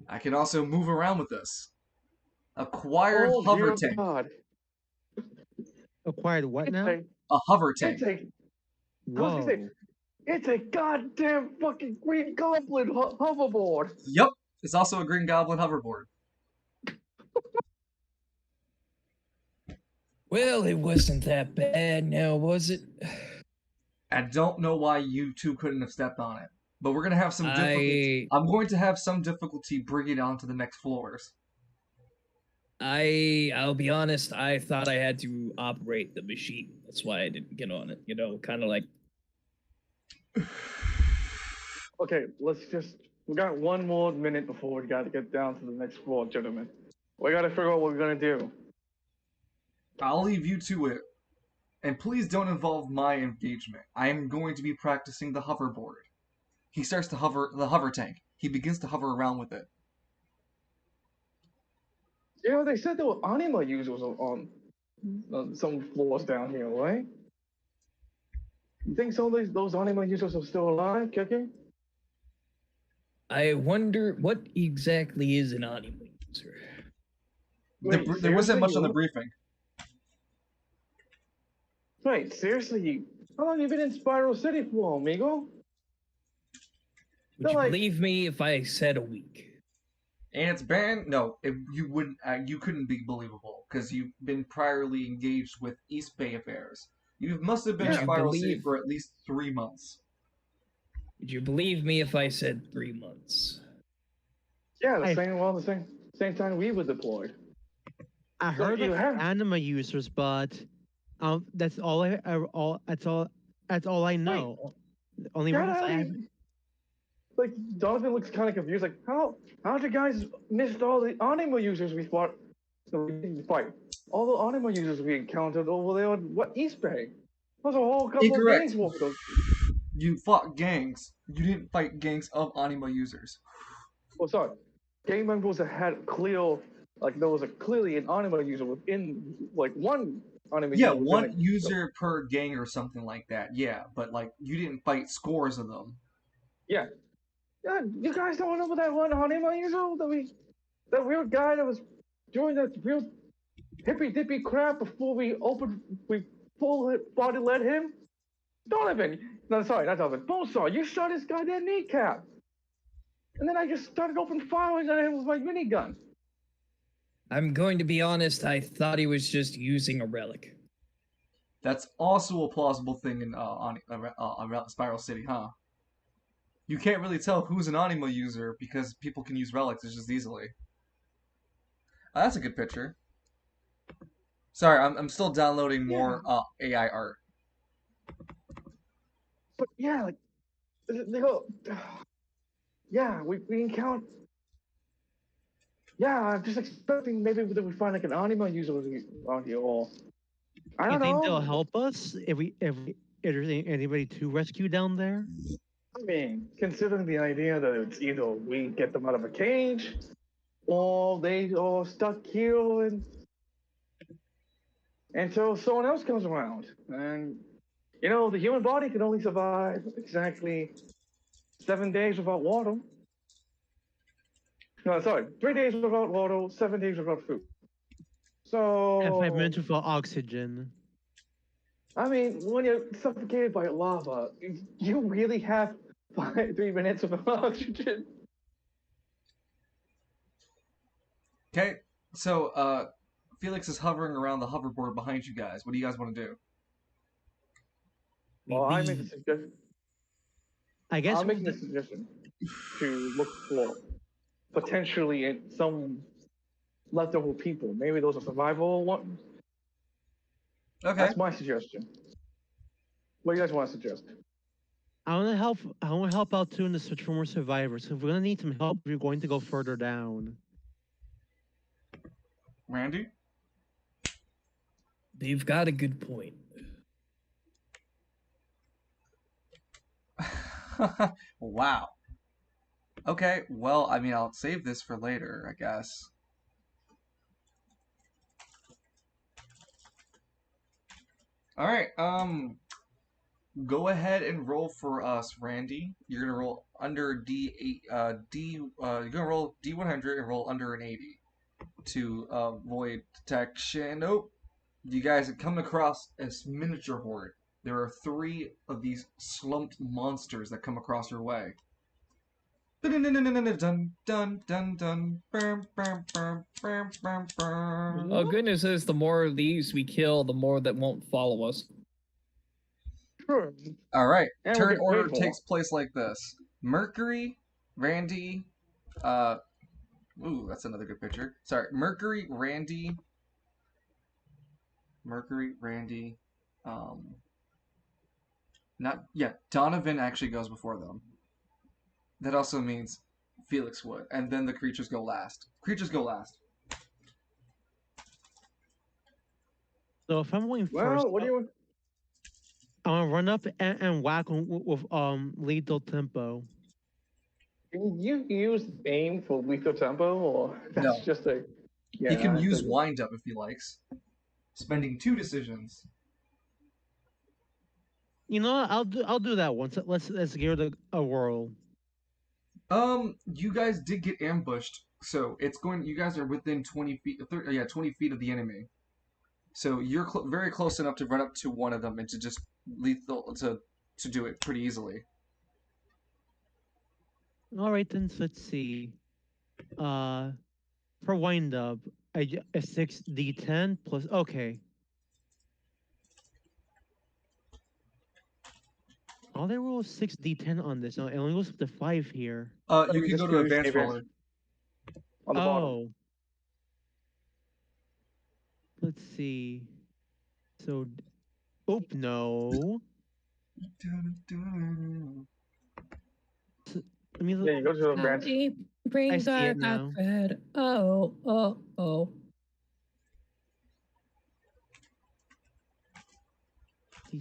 I can also move around with this. Acquired Oh hover dear tank. God! Acquired what now? A hover tank. Whoa. It's a goddamn fucking Green Goblin hoverboard. Yep. It's also a Green Goblin hoverboard. Well, it wasn't that bad now, was it? I don't know why you two couldn't have stepped on it. But we're going to have some difficulty. I'm going to have some difficulty bringing it onto the next floors. I'll be honest, I thought I had to operate the machine. That's why I didn't get on it. You know, kind of like... Okay, we got 1 more minute before we got to get down to the next floor, gentlemen. We got to figure out what we're going to do. I'll leave you to it. And please don't involve my engagement. I am going to be practicing the hoverboard. He starts to hover the hover tank. He begins to hover around with it. You know, they said there were anima users on some floors down here, right? You think some of those anima users are still alive, kicking? I wonder what exactly is an anima user. Wait, There wasn't much on the seriously? briefing. Wait, seriously? How long have you been in Spiral City for, amigo? Would you like- believe me if I said a week? And it's banned. No, you wouldn't. You couldn't be believable because you've been priorly engaged with East Bay affairs. You must have been in Would you Spiral City believe- for at least 3 months. Would you believe me if I said 3 months? Yeah, I- the same time we were deployed. I So heard you of have- anima users, but that's all that's all I know. The only Yeah, ones I have. like Donovan looks kind of confused. Like, how'd you guys miss all the anima users we fought? No, we didn't fight. All the anima users we encountered over there on East Bay. That was a whole couple Incorrect. of days worth of. You fought gangs. You didn't fight gangs of anima users. Oh, sorry. Gang members that had there was clearly an anima user within, like, one anima Yeah, user. one user per gang or something like that. Yeah, but like you didn't fight scores of them. Yeah, you guys don't remember that one anima user that weird guy that was doing that real hippy dippy crap before we full body led him? Donovan! No, sorry, not Donovan. Bolsar, you shot his goddamn kneecap! And then I just started open firing at him with my minigun. I'm going to be honest, I thought he was just using a relic. That's also a plausible thing in Spiral City, huh? You can't really tell who's an anima user because people can use relics just as easily. That's a good picture. Sorry, I'm still downloading more AI art. But yeah, like, they go, yeah, we encounter. Yeah, I'm just expecting maybe that we find like an anima user around here, or I You don't think know. they'll help us if there's anybody to rescue down there? I mean, considering the idea that it's either we get them out of a cage, or they are stuck here until someone else comes around. And you know, the human body can only survive exactly 7 days without water. No, sorry, 3 days without water, 7 days without food. So And 5 minutes without oxygen. I mean, when you're suffocated by lava, you really have 3 minutes of oxygen. Okay, so Felix is hovering around the hoverboard behind you guys. What do you guys want to do? Well, I make a suggestion. I guess I'm making a suggestion to look for potentially some leftover people. Maybe those are survival ones. Okay. That's my suggestion. What do you guys want to suggest? I want to help. I want to help out too in the search for more survivors. So if we're gonna need some help, we're going to go further down. Randy? They've got a good point. Wow. Okay, well, I mean, I'll save this for later, I guess. Alright, go ahead and roll for us, Randy. You're gonna roll under you're gonna roll D100 and roll under an 80 to avoid detection. Nope. You guys have come across a miniature horde. There are 3 of these slumped monsters that come across your way. Dun dun dun dun dun dun dun. Oh, goodness is the more of these we kill, the more that won't follow us. Sure. All right. And Turn we're getting order paid for. takes place like this: Mercury, Randy. Ooh, that's another good picture. Sorry, Mercury, Randy. Donovan actually goes before them. That also means Felix would, and then the creatures go last. So if I'm going first, Well, what do you? I want to run up and whack him with lethal tempo. Can you use aim for lethal tempo, or that's No. just a? Yeah, He can I use figured. wind up if he likes, spending 2 decisions. You know what? I'll do that once. Let's give it a whirl. You guys did get ambushed, so it's going. You guys are within 20 feet. 20 feet of the enemy. So you're very close enough to run up to one of them and to just lethal to do it pretty easily. All right, then. So let's see. For wind up, a 6d10 plus. Okay. All they roll 6d10 on this. No, it only goes up to 5 here. You can go to advanced roller. On the bottom. Oh. Let's see. So, no. So, let me Yeah, look. you go to the advanced. Bring I see it dark now. red. Oh.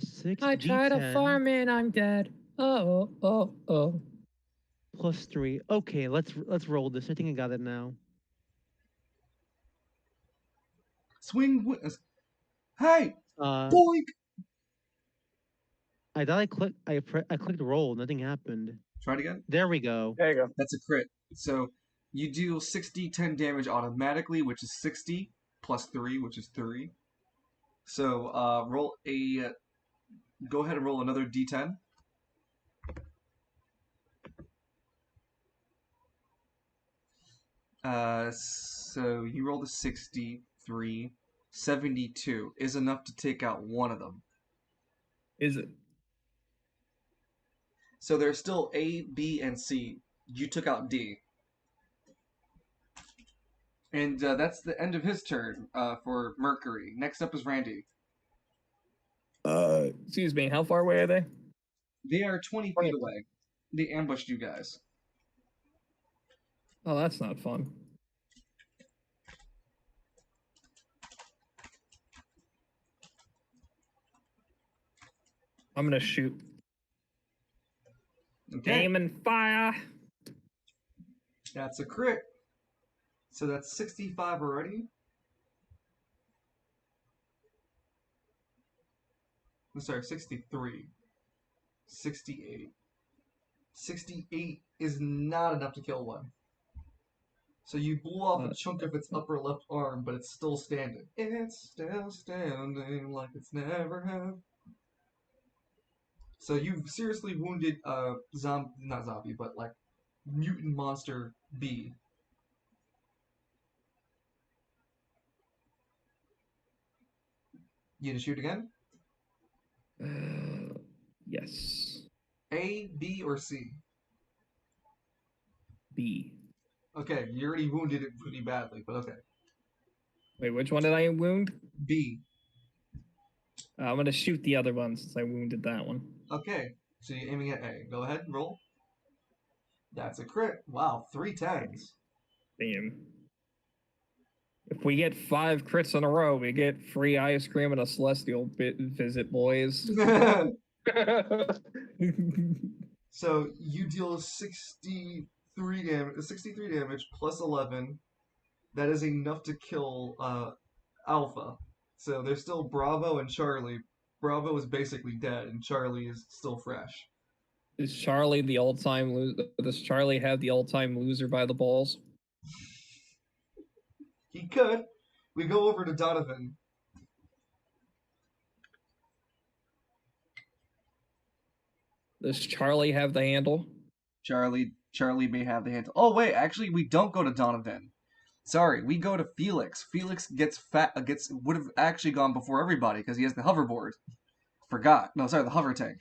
6 I try to d10 farm and I'm dead. Oh. plus 3. Okay, let's roll this. I think I got it now. Swing. Hey, boink! I thought I clicked roll. Nothing happened. Try it again. There we go. There you go. That's a crit. So you do 6d10 damage automatically, which is 60 plus 3, which is 3. So go ahead and roll another d10. So you rolled a 63. 72 is enough to take out one of them. Is it? So there's still A, B, and C. You took out D. And that's the end of his turn for Mercury. Next up is Randy. Excuse me. How far away are they? They are 20 feet away. They ambushed you guys. Oh, that's not fun. I'm gonna shoot. Okay. Aim and fire. That's a crit. So that's 65 already. I'm sorry, 63. 68. 68 is not enough to kill one. So you blew off a chunk of its upper left arm, but it's still standing. It's still standing like it's never have. So you've seriously wounded not zombie, but like mutant monster B. You gonna shoot again? Yes. A, B, or C? B. Okay, you already wounded it pretty badly, but okay. Wait, which one did I wound? B. I'm gonna shoot the other one since I wounded that one. Okay. So you're aiming at A. Go ahead and roll. That's a crit. Wow, 3 10s. Damn. If we get 5 crits in a row, we get free ice cream and a celestial visit, boys. So you deal 63 damage plus 11. That is enough to kill Alpha. So there's still Bravo and Charlie. Bravo is basically dead, and Charlie is still fresh. Is Charlie the all-time loser? Does Charlie have the all-time loser by the balls? He could. We go over to Donovan. Does Charlie have the handle? Charlie may have the handle. Oh wait, actually we don't go to Donovan. Sorry, we go to Felix. Felix would have actually gone before everybody because he has the hoverboard. Forgot. No, sorry, the hover tank.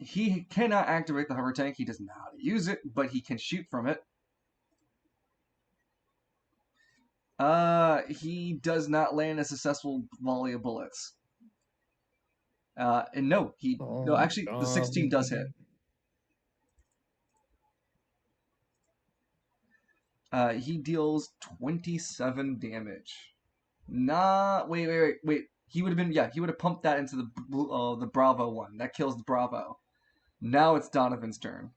He cannot activate the hover tank. He doesn't know how to use it, but he can shoot from it. He does not land a successful volley of bullets. And no, actually, the 16 does hit. He deals 27 damage. Wait. He would have pumped that into the Bravo one. That kills the Bravo. Now it's Donovan's turn.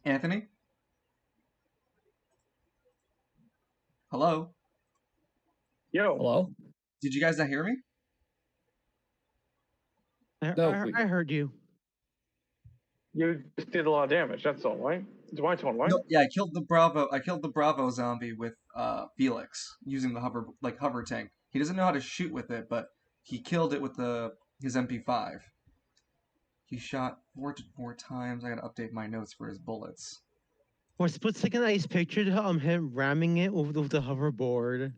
Anthony? Hello? Yo. Hello? Did you guys not hear me? I heard you. You just did a lot of damage, that's all, right? It's my turn, right? No, yeah, I killed the Bravo zombie with Felix using the hover tank. He doesn't know how to shoot with it, but he killed it with his MP5. He shot 4 times. I gotta update my notes for his bullets. For a split second, I just pictured him ramming it with the hoverboard.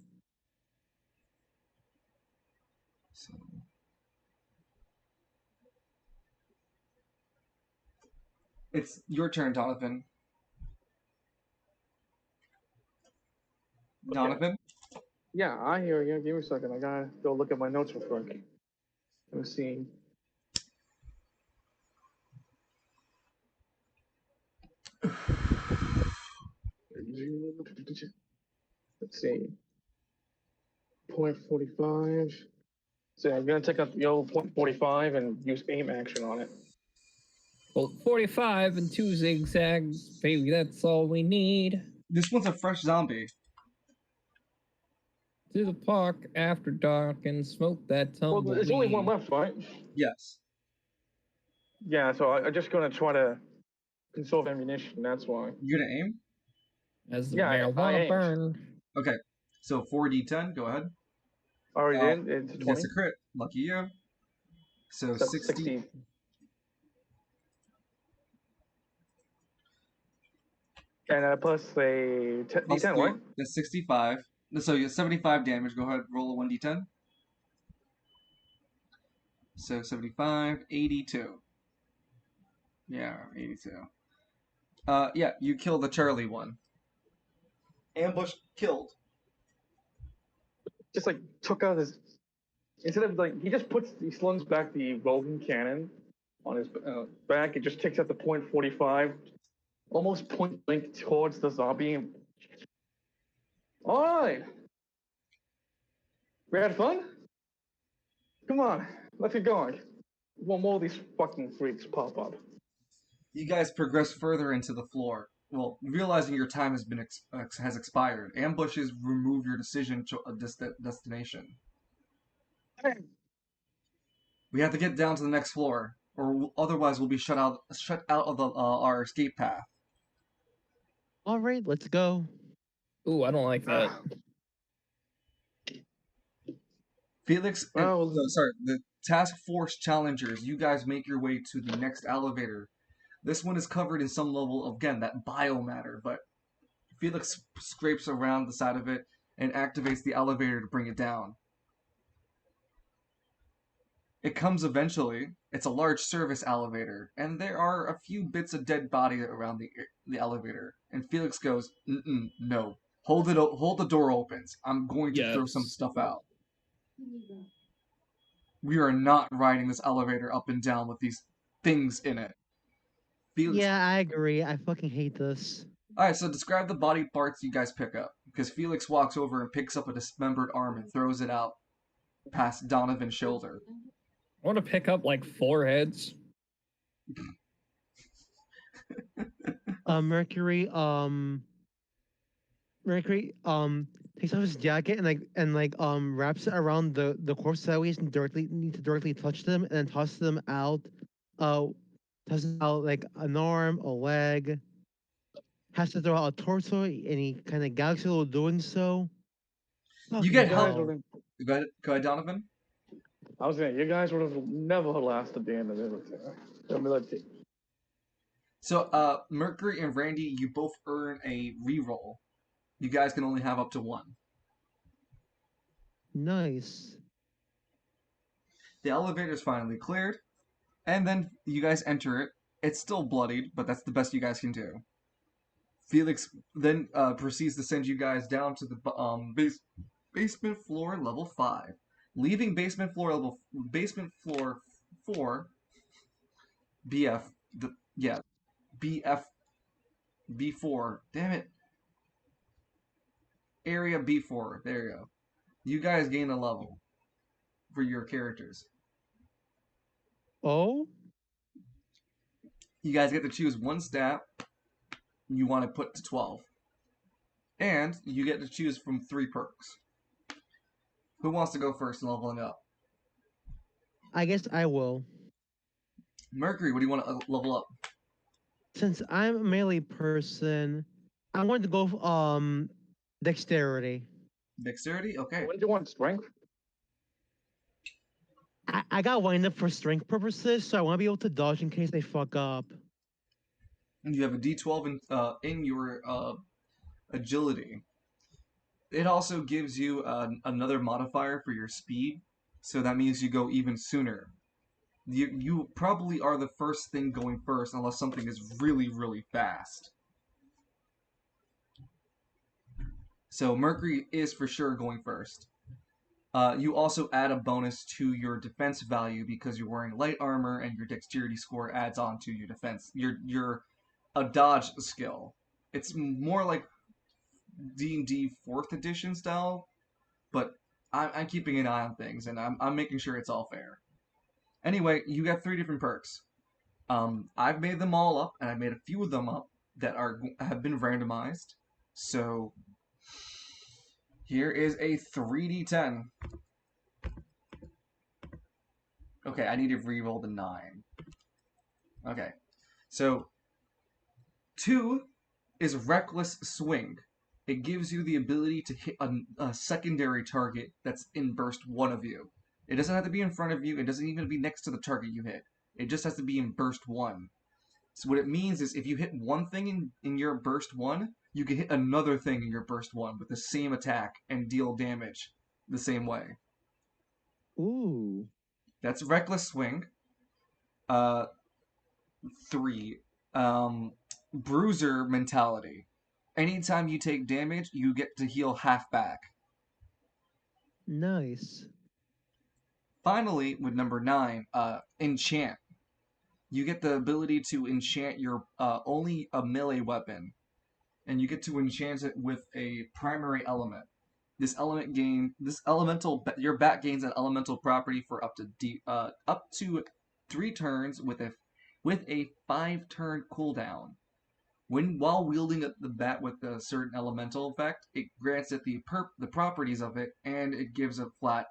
So it's your turn, Donovan. Okay. Donovan? Yeah, I hear you. Give me a second. I gotta go look at my notes real quick. Let me see. Let's see. Point 45. So I'm gonna take out the old point 45 and use aim action on it. Well, 45 and 2 zigzags, baby, that's all we need. This one's a fresh zombie. To the park after dark and smoke that tumbleweed. Well, there's only one left, right? Yes. Yeah, so I'm just gonna try to conserve ammunition, that's why. You gonna aim? As the Yeah, I marijuana aimed. burn. Okay. So 4d10, go ahead. Already did. It's 20. That's a crit. Lucky you. So 60. And plus a d10, right? That's 65. So you have 75 damage. Go ahead, roll a 1d10. So 75, 82. Yeah, 82. Yeah, you kill the Charlie one. Ambush killed. Just like took out his. Instead of he slings back the Vulcan cannon on his back. It just takes out the point 45, almost point blank towards the zombie. All right, we had fun. Come on, let's get going. One more of these fucking freaks pop up. You guys progress further into the floor. Well, realizing your time has expired, ambushes remove your decision to a destination. We have to get down to the next floor, or otherwise we'll be shut out of our escape path. All right, let's go. Ooh, I don't like that. Felix, the task force challengers, you guys make your way to the next elevator. This one is covered in some level of, again, that biomatter, but Felix scrapes around the side of it and activates the elevator to bring it down. It comes eventually. It's a large service elevator, and there are a few bits of dead body around the elevator. And Felix goes, no, Hold the door opens. I'm going to throw some Yes. stuff out. We are not riding this elevator up and down with these things in it. Felix. Yeah, I agree. I fucking hate this. Alright, so describe the body parts you guys pick up. Because Felix walks over and picks up a dismembered arm and throws it out past Donovan's shoulder. I want to pick up like 4 heads. Mercury takes off his jacket and wraps it around the corpse that way and need to directly touch them and then tosses them out. Tosses out like an arm, a leg. Has to throw out a torso and he kind of gags a little doing so. You get guys help. would Go ahead, Donovan. I was saying, you guys would have never lasted the end of the military. So, Mercury and Randy, you both earn a reroll. You guys can only have up to 1. Nice. The elevator's finally cleared, and then you guys enter it. It's still bloodied, but that's the best you guys can do. Felix then proceeds to send you guys down to the basement floor level 5. Leaving basement floor 4, BF, BF, B4, damn it. Area B4, there you go. You guys gain a level for your characters. Oh? You guys get to choose 1 stat you want to put to 12. And you get to choose from 3 perks. Who wants to go first in leveling up? I guess I will. Mercury, what do you want to level up? Since I'm a melee person, I'm going to go dexterity. Dexterity? Okay. Wouldn't you want strength? I got wind up for strength purposes, so I want to be able to dodge in case they fuck up. And you have a D12 in your agility. It also gives you another modifier for your speed, so that means you go even sooner. You probably are the first thing going first unless something is really, really fast. So Mercury is for sure going first. You also add a bonus to your defense value because you're wearing light armor, and your dexterity score adds on to your defense. Your a dodge skill. It's more like D&D 4th edition style, but I'm keeping an eye on things, and I'm making sure it's all fair. Anyway, you got 3 different perks. I've made them all up, and I made a few of them up that have been randomized. So here is a 3d10. Okay, I need to re-roll the 9. Okay, so 2 is Reckless Swing. It gives you the ability to hit a secondary target that's in burst 1 of you. It doesn't have to be in front of you. It doesn't even have to be next to the target you hit. It just has to be in burst 1. So what it means is if you hit one thing in your burst 1, you can hit another thing in your burst 1 with the same attack and deal damage the same way. Ooh. That's Reckless Swing. 3. Bruiser Mentality. Anytime you take damage, you get to heal half back. Nice. Finally, with number 9, Enchant. You get the ability to enchant your only a melee weapon, and you get to enchant it with a primary element. Your bat gains an elemental property for up to 3 turns with a 5-turn cooldown. While wielding the bat with a certain elemental effect, it grants it the properties of it, and it gives a flat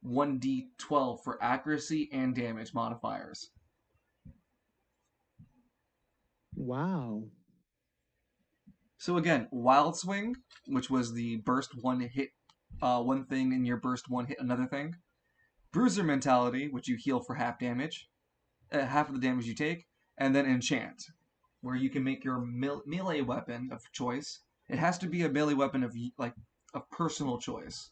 1d12 for accuracy and damage modifiers. Wow. So again, Wild Swing, which was the burst 1 hit one thing in your burst 1 hit another thing. Bruiser Mentality, which you heal for half damage, half of the damage you take, and then Enchant, where you can make your melee weapon of choice. It has to be a melee weapon of personal choice.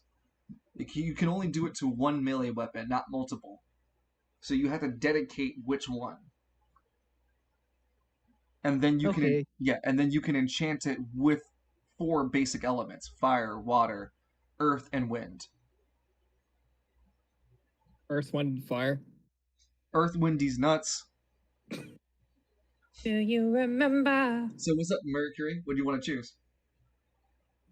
You can only do it to one melee weapon, not multiple. So you have to dedicate which one. And then you can enchant it with 4 basic elements: fire, water, earth, and wind. Earth, wind, and fire. Earth, wind, these nuts. Do you remember? So what's up, Mercury? What do you want to choose?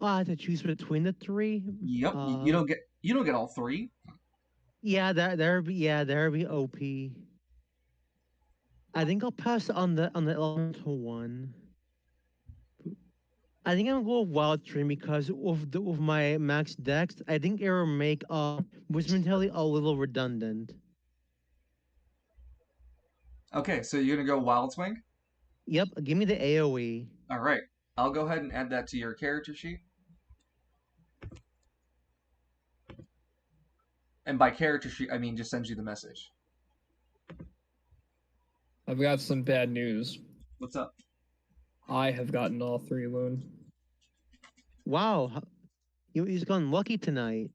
I have to choose between the three. Yep, you don't get all 3. Yeah, there'd be OP. I think I'll pass on the elemental one. I think I'm gonna go with Wild Stream because with my max dex, I think it will make Wisdom Mentality a little redundant. Okay, so you're gonna go Wild Swing? Yep, give me the AoE. Alright. I'll go ahead and add that to your character sheet. And by character sheet, I mean just send you the message. I've got some bad news. What's up? I have gotten all 3, Loon. Wow, he's gone lucky tonight.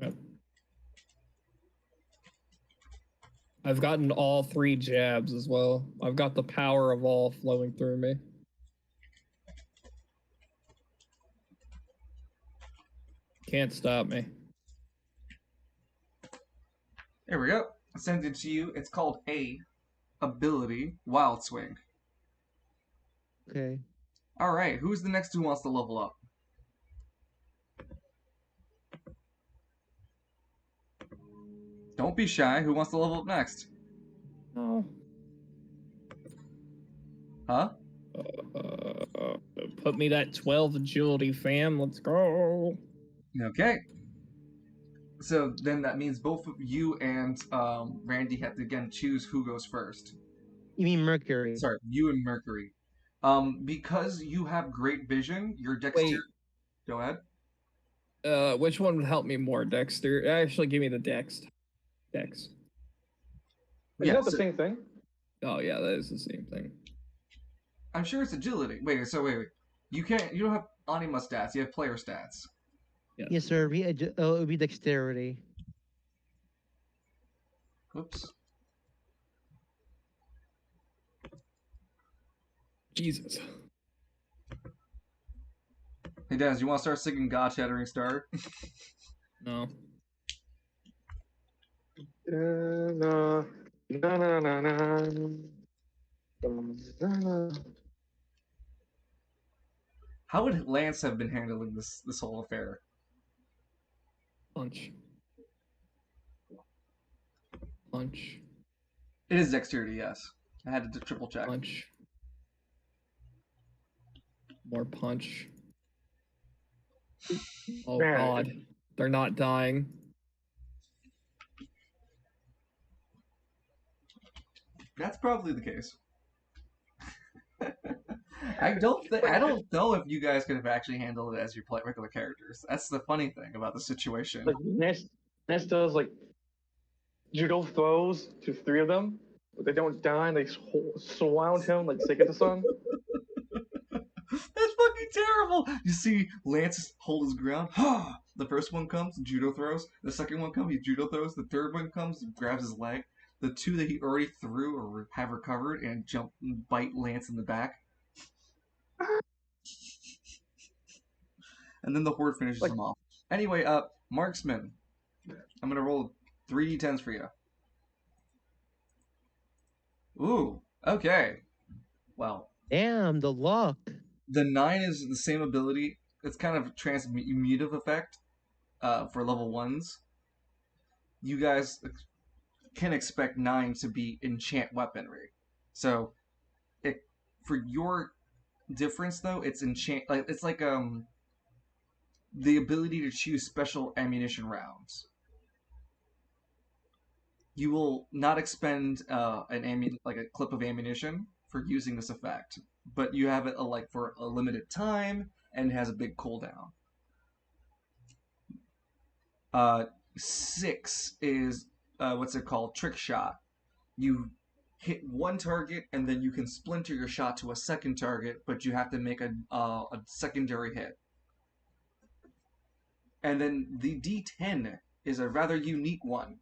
Yep. I've gotten all 3 jabs as well. I've got the power of all flowing through me. Can't stop me. There we go. I sent it to you. It's called A ability Wild Swing. Okay. Alright, who's the next who wants to level up? Don't be shy. Who wants to level up next? Oh. Huh? Put me that 12 agility, fam. Let's go. Okay. So then that means both of you and Randy have to again choose who goes first. You mean Mercury? Sorry, you and Mercury. Because you have great vision, your dexterity. Go ahead. Which one would help me more, Dexter? Actually, give me the Dex. Is that the same thing? Oh yeah, that is the same thing. I'm sure it's agility. Wait. You don't have anima stats. You have player stats. Yeah. Yes, sir. It would be dexterity. Whoops. Jesus. Hey, Dennis, you want to start singing God Shattering Star? No. Na, na, na, na, na. Na, na. How would Lance have been handling this whole affair? Punch. Punch. It is dexterity, yes. I had to triple check. Punch. More punch. Oh Man. god. They're not dying. That's probably the case. I don't know if you guys could have actually handled it as your regular characters. That's the funny thing about the situation. Like Ness does like judo throws to 3 of them, but they don't die. And they surround him like Sega the Sun. That's fucking terrible. You see Lance hold his ground. The first one comes, judo throws. The second one comes, he judo throws. The third one comes, grabs his leg. The 2 that he already threw or have recovered and jump and bite Lance in the back. And then the horde finishes him off. Anyway, Marksman. I'm gonna roll 3d10s for you. Ooh, okay. Well. Damn, the luck. The 9 is the same ability. It's kind of a transmutive effect for level 1s. You guys can expect 9 to be enchant weaponry. So, for your difference though, it's enchant. It's like the ability to choose special ammunition rounds. You will not expend a clip of ammunition for using this effect, but you have it for a limited time and it has a big cooldown. 6 is what's it called? Trick shot. You hit one target and then you can splinter your shot to a second target, but you have to make a secondary hit. And then the D10 is a rather unique one,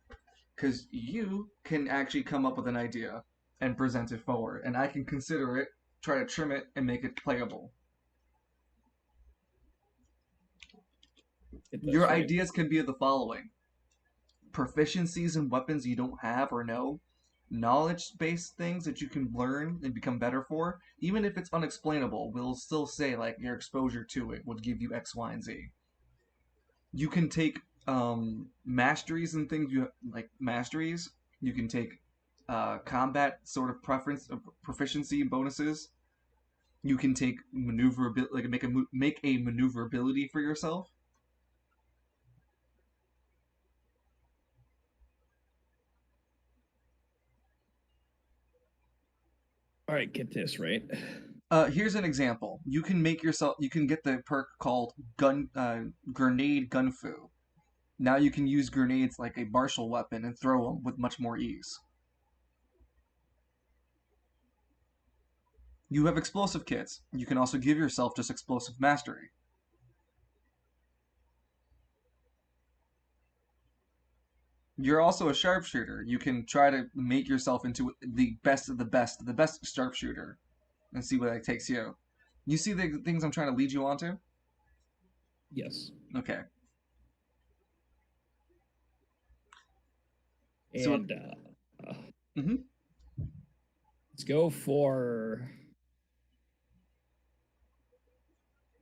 because you can actually come up with an idea and present it forward, and I can consider it try to trim it and make it playable. Your ideas can be the following: proficiencies in weapons you don't have or know, knowledge-based things that you can learn and become better for. Even if it's unexplainable, we'll still say like your exposure to it would give you X, Y, and Z. You can take masteries and things you like masteries. You can take combat sort of proficiency bonuses. You can take maneuverability, like make a maneuverability for yourself. All right, get this right. Here's an example. You can get the perk called grenade gunfu. Now you can use grenades like a martial weapon and throw them with much more ease. You have explosive kits. You can also give yourself just explosive mastery. You're also a sharpshooter. You can try to make yourself into the best of the best sharpshooter, and see where that takes you. You see the things I'm trying to lead you onto? Yes. Okay. And let's go for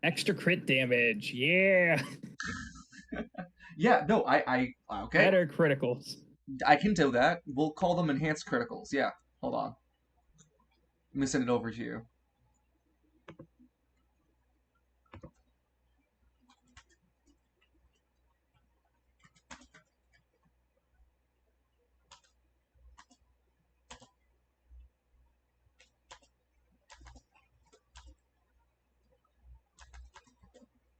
extra crit damage. Yeah. Yeah, no, I okay. Better criticals. I can do that. We'll call them enhanced criticals. Yeah, hold on. Let me send it over to you.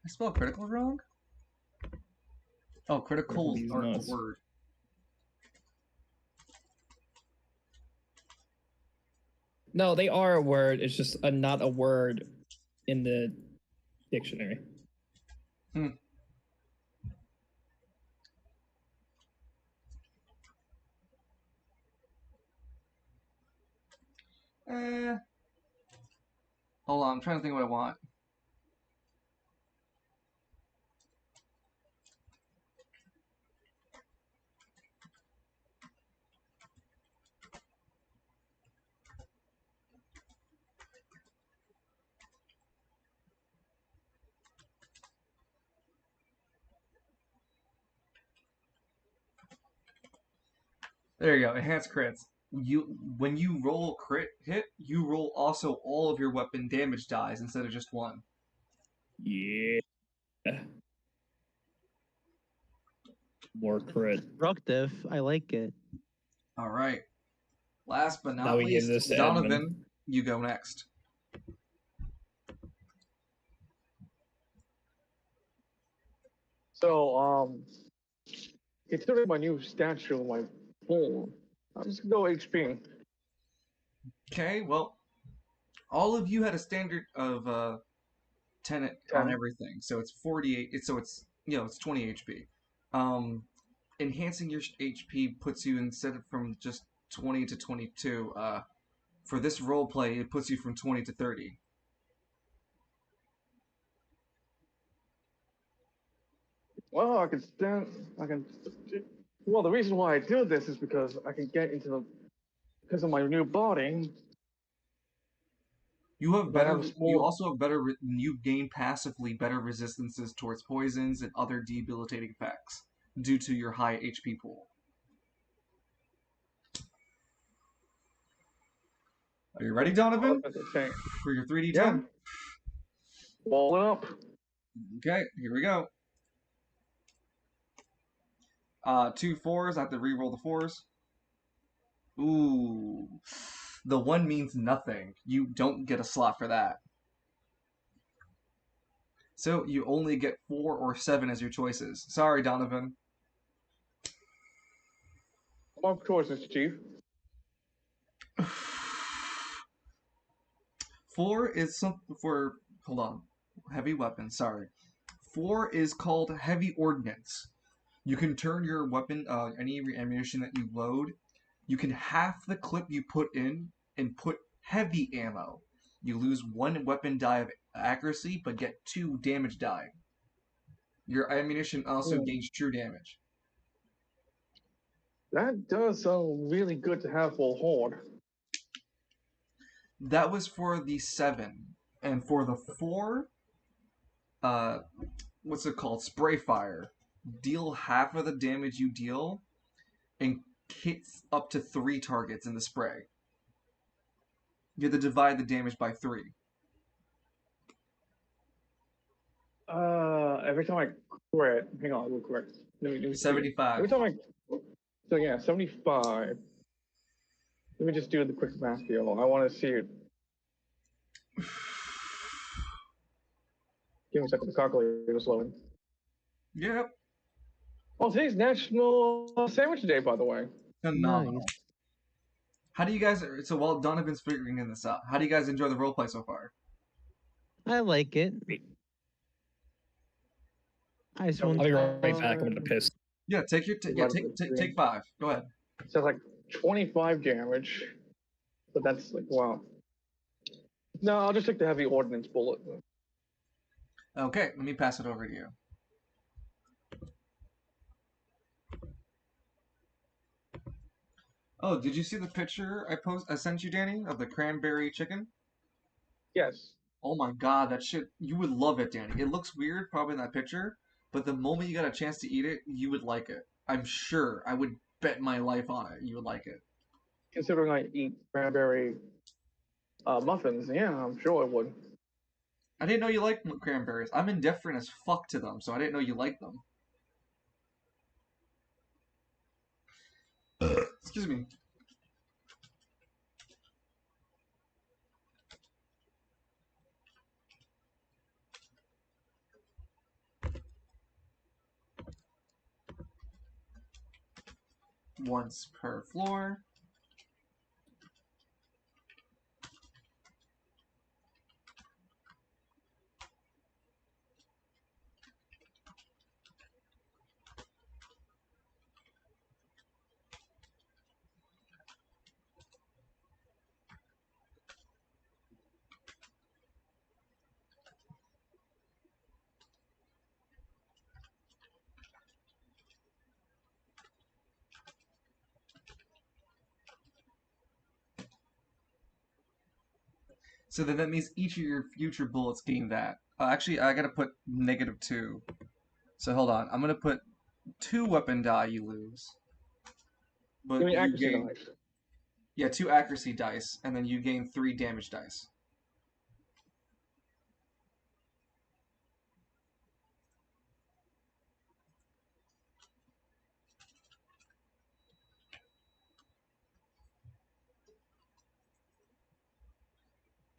I spelled critical wrong? Oh, criticals are a word. No, they are a word. It's just not a word in the dictionary. Hold on, I'm trying to think what I want. There you go, enhanced crits. When you roll a crit hit, you roll also all of your weapon damage dies instead of just one. Yeah. More crit. Productive. I like it. All right. Last but Now not we give least, this to Donovan, Edmund. you go next. So, considering my new statue on my phone, I'm just gonna go HP. Okay, well, all of you had a standard of 10 on 10. everything, so it's 48. It's it's 20 HP. Enhancing your HP puts you instead of from just 20 to 22. For this role play, it puts you from 20 to 30. Well, I can stand. I can. Well, the reason why I do this is because I can get into the. Because of my new body. You have But I better. have a You small. also have better. You gain passively better resistances towards poisons and other debilitating effects due to your high HP pool. Are you ready, Donovan? For your 3d10? Yeah. Roll it up. Okay, here we go. 2 4s. I have to re-roll the 4s. Ooh. The 1 means nothing. You don't get a slot for that. So you only get 4 or 7 as your choices. Sorry, Donovan. My choices, Chief. 4 is something for. Hold on. Heavy weapon, sorry. 4 is called heavy ordnance. You can turn your weapon, any ammunition that you load, you can half the clip you put in and put heavy ammo. You lose 1 weapon die of accuracy, but get 2 damage die. Your ammunition also gains true damage. That does sound really good to have for Horde. That was for the 7. And for the 4, what's it called? Spray fire. Deal half of the damage you deal and hits up to 3 targets in the spray. You have to divide the damage by 3. Every time I crit, hang on, real quick. Let me see. 75. Every time so yeah, 75. Let me just do the quick math here. I want to see it. Give me a second. The calculator is loading. Yep. Oh, today's National Sandwich Day, by the way. Phenomenal. Nice. How do you guys? So while Donovan's figuring this out, how do you guys enjoy the roleplay so far? I like it. I just want I'll be to. right back. I'm gonna piss. Yeah, take 5. Go ahead. So it's like 25 damage, but that's like wow. No, I'll just take the heavy ordnance bullet. Okay, let me pass it over to you. Oh, did you see the picture I sent you, Danny, of the cranberry chicken? Yes. Oh my god, that shit, you would love it, Danny. It looks weird probably in that picture, but the moment you got a chance to eat it, you would like it. I'm sure. I would bet my life on it. You would like it. Considering I eat cranberry muffins, yeah, I'm sure I would. I didn't know you liked cranberries. I'm indifferent as fuck to them, so I didn't know you liked them. Excuse me. Once per floor. So then that means each of your future bullets gain that. Actually, I gotta put -2. So hold on. I'm gonna put 2 weapon die you lose. But Give me you accuracy gain, dice. yeah, 2 accuracy dice, and then you gain 3 damage dice.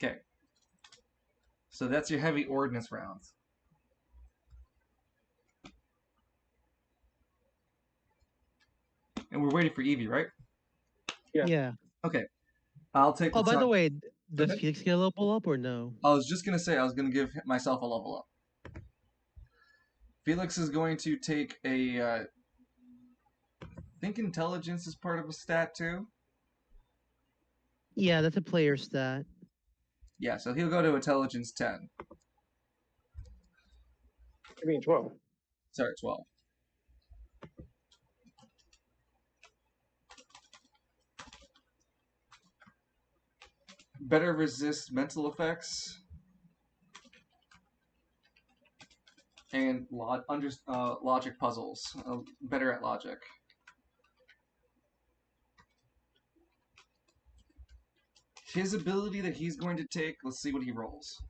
Okay. So that's your heavy ordnance rounds. And we're waiting for Evie, right? Yeah. Yeah. Okay. I'll take the Oh, by the top. way, does ahead. Felix get a level up or no? I was just gonna say I was gonna give myself a level up. Felix is going to take a. I think intelligence is part of a stat too. Yeah, that's a player stat. Yeah, so he'll go to intelligence 10. I mean 12. Sorry, 12. Better resist mental effects. And logic puzzles. Better at logic. His ability that he's going to take, let's see what he rolls.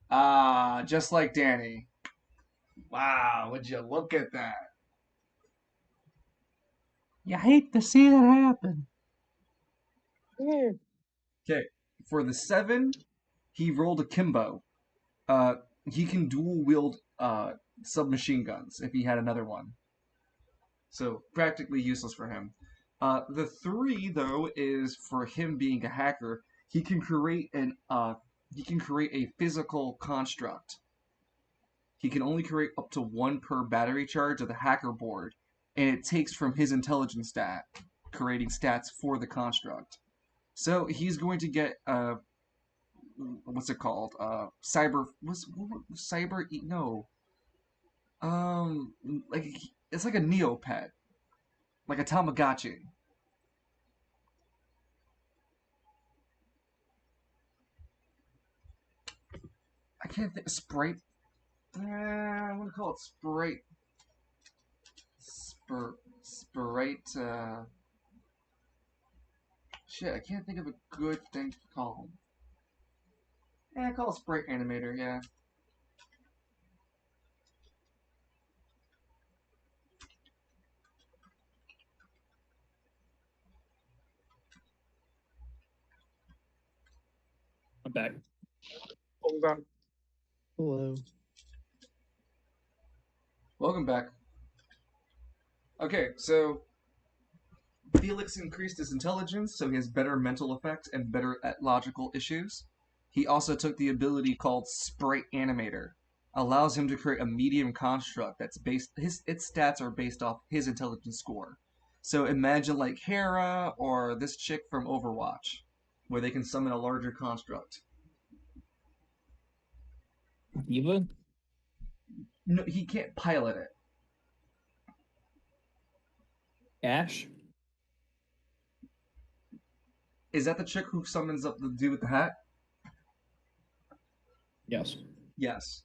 Ah, just like Danny. Wow, would you look at that? You hate to see that happen. Yeah. Okay, for the 7, he rolled a Kimbo. He can dual wield submachine guns if he had another one. So practically useless for him. The 3 though is for him being a hacker. He can create a physical construct. He can only create up to 1 per battery charge of the hacker board, and it takes from his intelligence stat, creating stats for the construct. So he's going to get what's it called? Cyber cyber no. Like it's like a Neopet, like a Tamagotchi. I can't think. Sprite. I'm gonna call it Sprite. Sprite. Shit, I can't think of a good thing to call him. Call it Sprite Animator. Yeah. I'm back. Hold on. Hello. Welcome back. Okay, so Felix increased his intelligence, so he has better mental effects and better at logical issues. He also took the ability called Sprite Animator, allows him to create a medium construct that's based its stats are based off his intelligence score. So imagine like Hera or this chick from Overwatch, where they can summon a larger construct. Eva? No, he can't pilot it. Ash? Is that the chick who summons up the dude with the hat? Yes. Yes.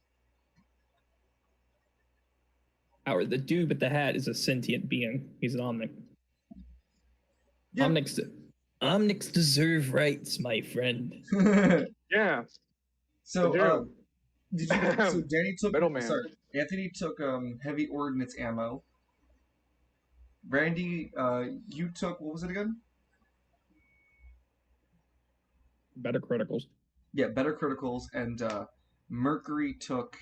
Or the dude with the hat is a sentient being. He's an Omnic. Yeah. Omnics deserve rights, my friend. Yeah. So, They do. did you? So Danny took. Middleman. Sorry, Anthony took heavy ordnance ammo. Randy, you took what was it again? Better criticals. Yeah, better criticals, and Mercury took.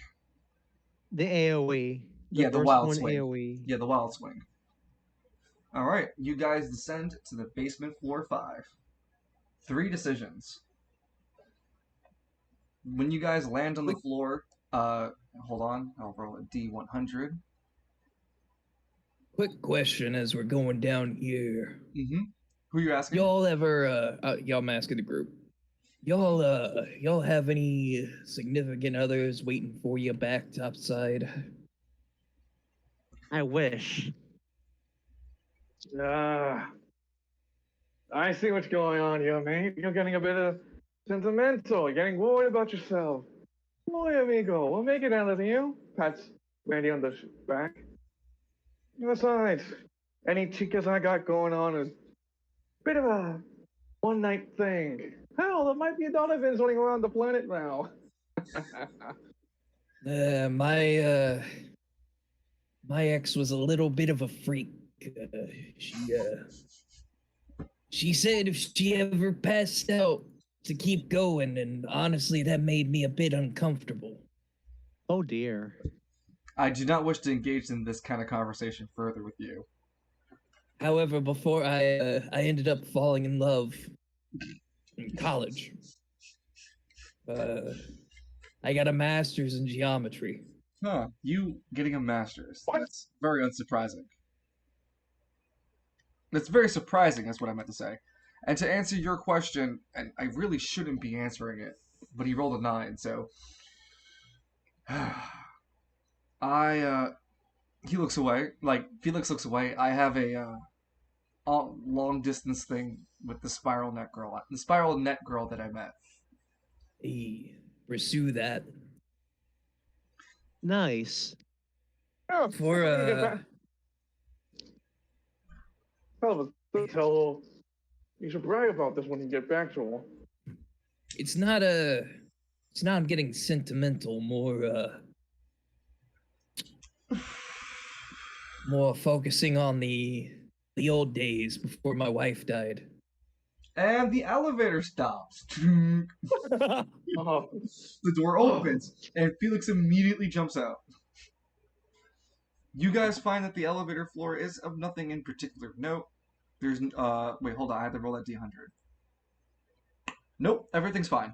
The AOE. Yeah, the burst wild one swing. AOE. Yeah, the wild swing. All right, you guys descend to the basement floor 5. 3 decisions. When you guys land on the floor, hold on, I'll roll a D100. Quick question as we're going down here. Mm-hmm. Who are you asking? Y'all ever y'all I'm asking the group. Y'all have any significant others waiting for you back topside? I wish. I see what's going on here, mate. You're getting a bit sentimental. You're getting worried about yourself. Boy, amigo, we'll make it out of you. Pats Randy on the back. Besides, any chicas I got going on is a bit of a one-night thing. Hell, there might be a Donovans running around the planet now. My ex was a little bit of a freak. She said if she ever passed out to keep going, and honestly, that made me a bit uncomfortable. Oh dear. I do not wish to engage in this kind of conversation further with you. However, before I ended up falling in love in college. I got a master's in geometry. Huh, you getting a master's. What? That's very unsurprising. That's very surprising, is what I meant to say. And to answer your question, and I really shouldn't be answering it, but he rolled a 9, so... he looks away. Like, Felix looks away. I have a long-distance thing with the spiral net girl. The spiral net girl that I met. Hey, pursue that. Nice. Yeah, For hell of a tell. You should brag about this when you get back to her. it's not I'm getting sentimental, more focusing on the old days before my wife died. And the elevator stops. Oh, The door opens, and Felix immediately jumps out. You guys find that the elevator floor is of nothing in particular note. There's wait, hold on, I have to roll that D100. Nope, everything's fine.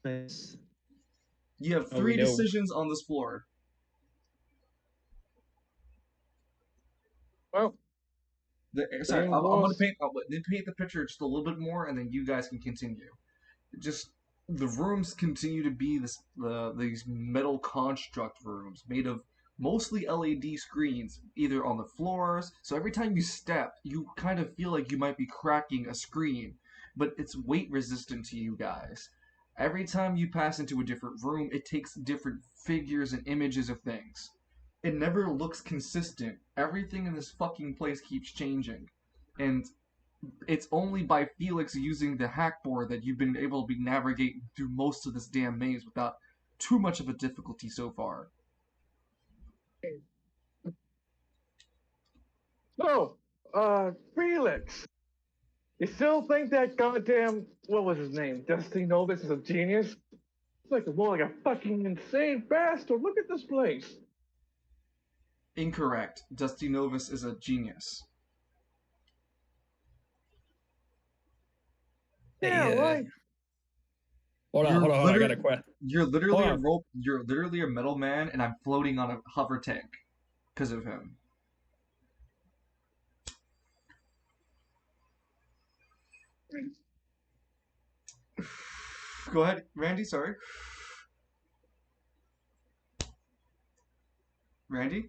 Nice. You have Oh, we 3 know. decisions on this floor. Sorry, Same I'm going boss. to paint the picture just a little bit more, and then you guys can continue. Just the rooms continue to be these metal construct rooms made of mostly LED screens, either on the floors. So every time you step, you kind of feel like you might be cracking a screen, but it's weight resistant to you guys. Every time you pass into a different room, it takes different figures and images of things. It never looks consistent. Everything in this fucking place keeps changing. And it's only by Felix using the hackboard that you've been able to be navigating through most of this damn maze without too much of a difficulty so far. So, Felix, you still think that goddamn, what was his name? Dusty Novus is a genius? It's like more like a fucking insane bastard. Look at this place. Incorrect. Dusty Novus is a genius. Yeah, right. Hold on, I got a question. You're literally Hold on. You're literally a metal man, and I'm floating on a hover tank because of him. Go ahead, Randy. Sorry, Randy.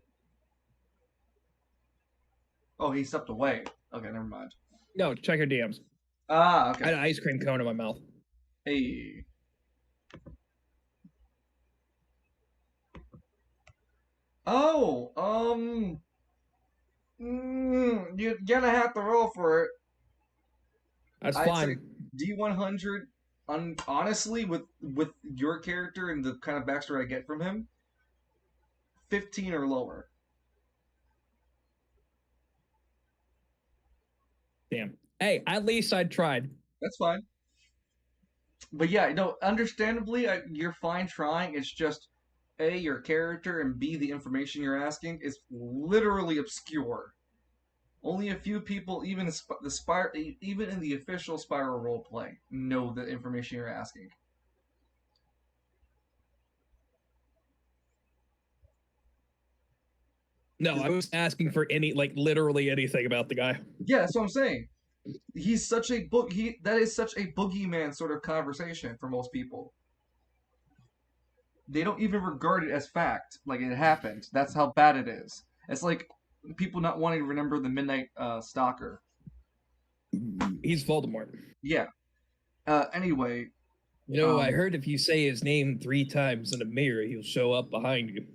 Oh, he stepped away. Okay, never mind. No, check your DMs. Ah, I had okay. an ice cream cone in my mouth. Hey. Oh, you're gonna have to roll for it. That's I'd fine. say D100. Honestly, with your character and the kind of backstory I get from him, 15 or lower. Damn. Hey, at least I tried. That's fine. But yeah, no, understandably, you're fine trying. It's just A, your character, and B, the information you're asking is literally obscure. Only a few people, even even in the official Spiral roleplay, know the information you're asking. No, I was asking for literally anything about the guy. Yeah, that's what I'm saying. He's such a that is such a boogeyman sort of conversation for most people. They don't even regard it as fact, like it happened. That's how bad it is. It's like people not wanting to remember the Midnight Stalker. He's Voldemort. Yeah. Anyway. You know, I heard if you say his name 3 times in a mirror, he'll show up behind you.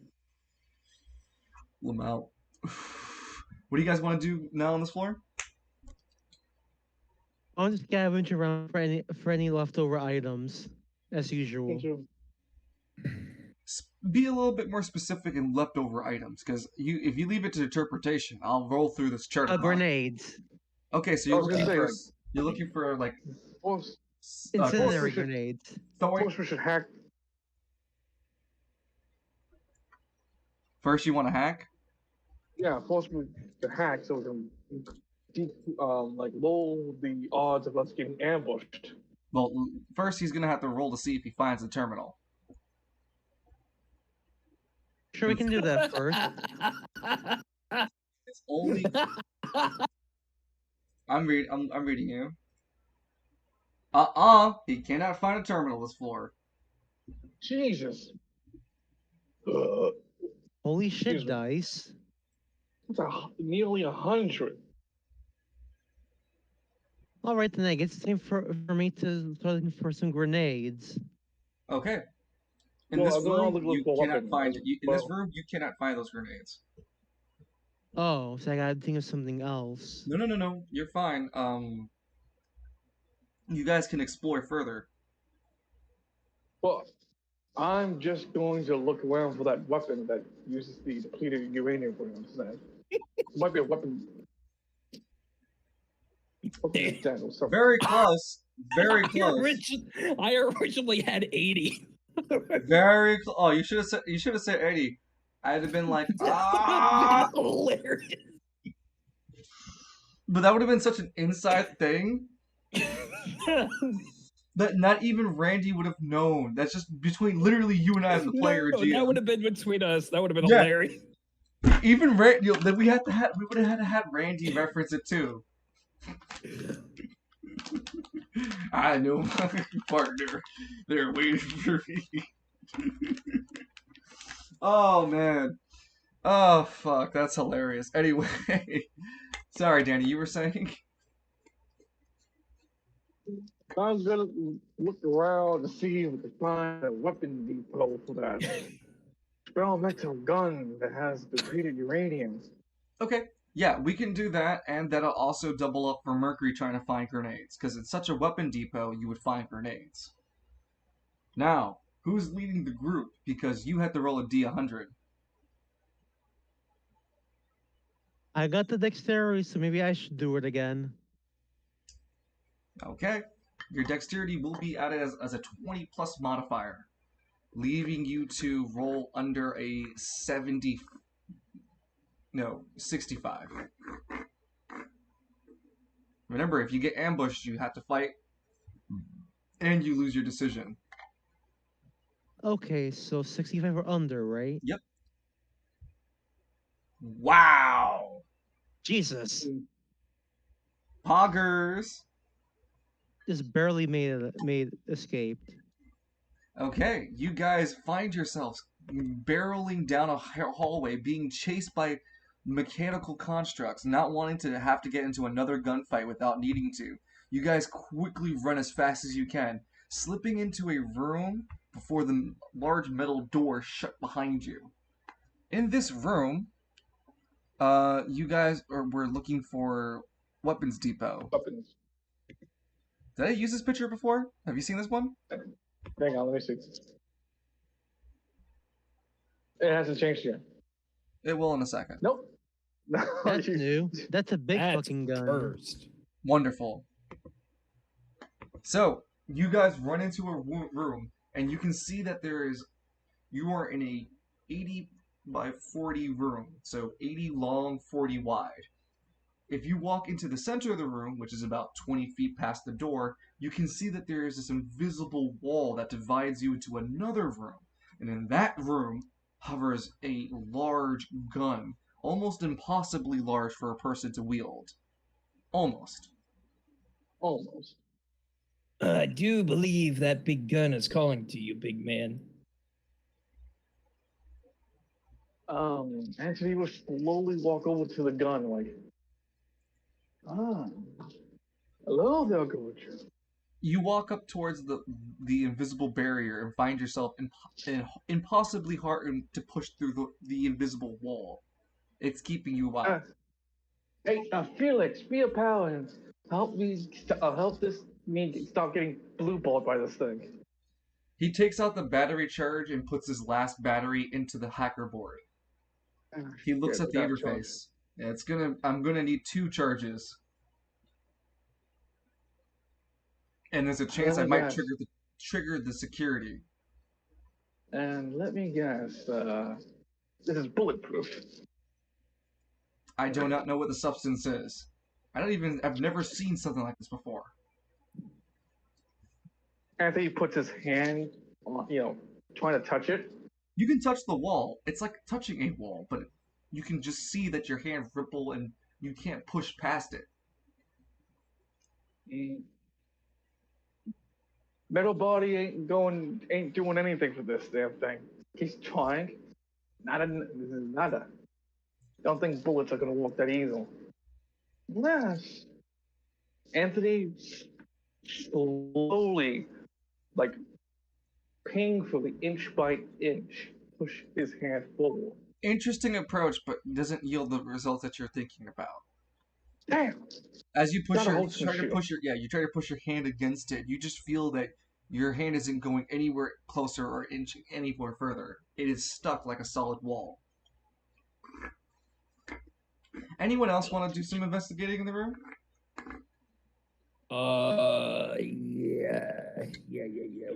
Lamau. What do you guys want to do now on this floor? I'll just scavenge around for any leftover items, as usual. Be a little bit more specific in leftover items, because if you leave it to interpretation, I'll roll through this chart. Grenades. Okay, so you're looking for like incendiary grenades. First, we should hack. First, you want to hack? Yeah, first we should hack so we can lower the odds of us getting ambushed. Well, first he's gonna have to roll to see if he finds the terminal. Sure, we can do that first. It's only. I'm reading you. He cannot find a terminal this floor. Jesus. Holy shit, dice. That's nearly 100. All right, then I guess it's time for me to start looking for some grenades. Okay. In this room, you cannot find. In this room, you cannot find those grenades. Oh, so I gotta think of something else. No. You're fine. You guys can explore further. Well, I'm just going to look around for that weapon that uses the depleted uranium rounds. It might be a weapon. Very close. Very close. I originally had 80. Very close. Oh, you should have said 80. I'd have been like, ah! Hilarious. But that would have been such an inside thing that not even Randy would have known. That's just between literally you and I as the player. No, that would have been between us. That would have been hilarious. Even then we would have had to have Randy reference it too. I know my partner. They're waiting for me. Oh man. Oh fuck, that's hilarious. Anyway, sorry, Danny, you were saying? I'm gonna look around to see if we can find a weapon depot for that experimental gun that has depleted uranium. Okay, yeah, we can do that, and that'll also double up for Mercury trying to find grenades, because it's such a weapon depot, you would find grenades. Now, who's leading the group? Because you had to roll a D100. I got the dexterity, so maybe I should do it again. Okay, your dexterity will be added as a 20 plus modifier, leaving you to roll under a 65. Remember, if you get ambushed, you have to fight, and you lose your decision. Okay, so 65 or under, right? Yep. Wow! Jesus. Poggers! Just barely made escaped. Okay, you guys find yourselves barreling down a hallway, being chased by mechanical constructs, not wanting to have to get into another gunfight without needing to. You guys quickly run as fast as you can, slipping into a room before the large metal door shut behind you. In this room, you guys were looking for weapons depot. Weapons. Did I use this picture before? Have you seen this one? Hang on, let me see. It hasn't changed yet. It will in a second. Nope. No, That's new. That's a big That's fucking gun. first. Wonderful. So, you guys run into a room, and you can see that you are in a 80 by 40 room, so 80 long, 40 wide. If you walk into the center of the room, which is about 20 feet past the door, you can see that there is this invisible wall that divides you into another room. And in that room hovers a large gun, almost impossibly large for a person to wield. Almost. Almost. I do believe that big gun is calling to you, big man. Anthony will slowly walk over to the gun, like, hello there, Gorgeous. You walk up towards the invisible barrier and find yourself impossibly hard to push through the invisible wall. It's keeping you alive. Hey, Felix, be a pal and help me. Help me stop getting blue balled by this thing. He takes out the battery charge and puts his last battery into the hacker board. He looks at the interface. Yeah, I'm gonna need 2 charges. And there's a chance I might trigger the security. And let me guess, this is bulletproof. I do not know what the substance is. I've never seen something like this before. Anthony puts his hand on, trying to touch it. You can touch the wall. It's like touching a wall, but you can just see that your hand ripple and you can't push past it. Metal body ain't doing anything for this damn thing. He's trying. Nada. Don't think bullets are gonna work that easy. Yes. Anthony slowly, like painfully, inch by inch, push his hand forward. Interesting approach, but doesn't yield the results that you're thinking about. Damn. As you try to push your hand against it, you just feel that your hand isn't going anywhere closer or inching anywhere further. It is stuck like a solid wall. Anyone else want to do some investigating in the room? Yeah.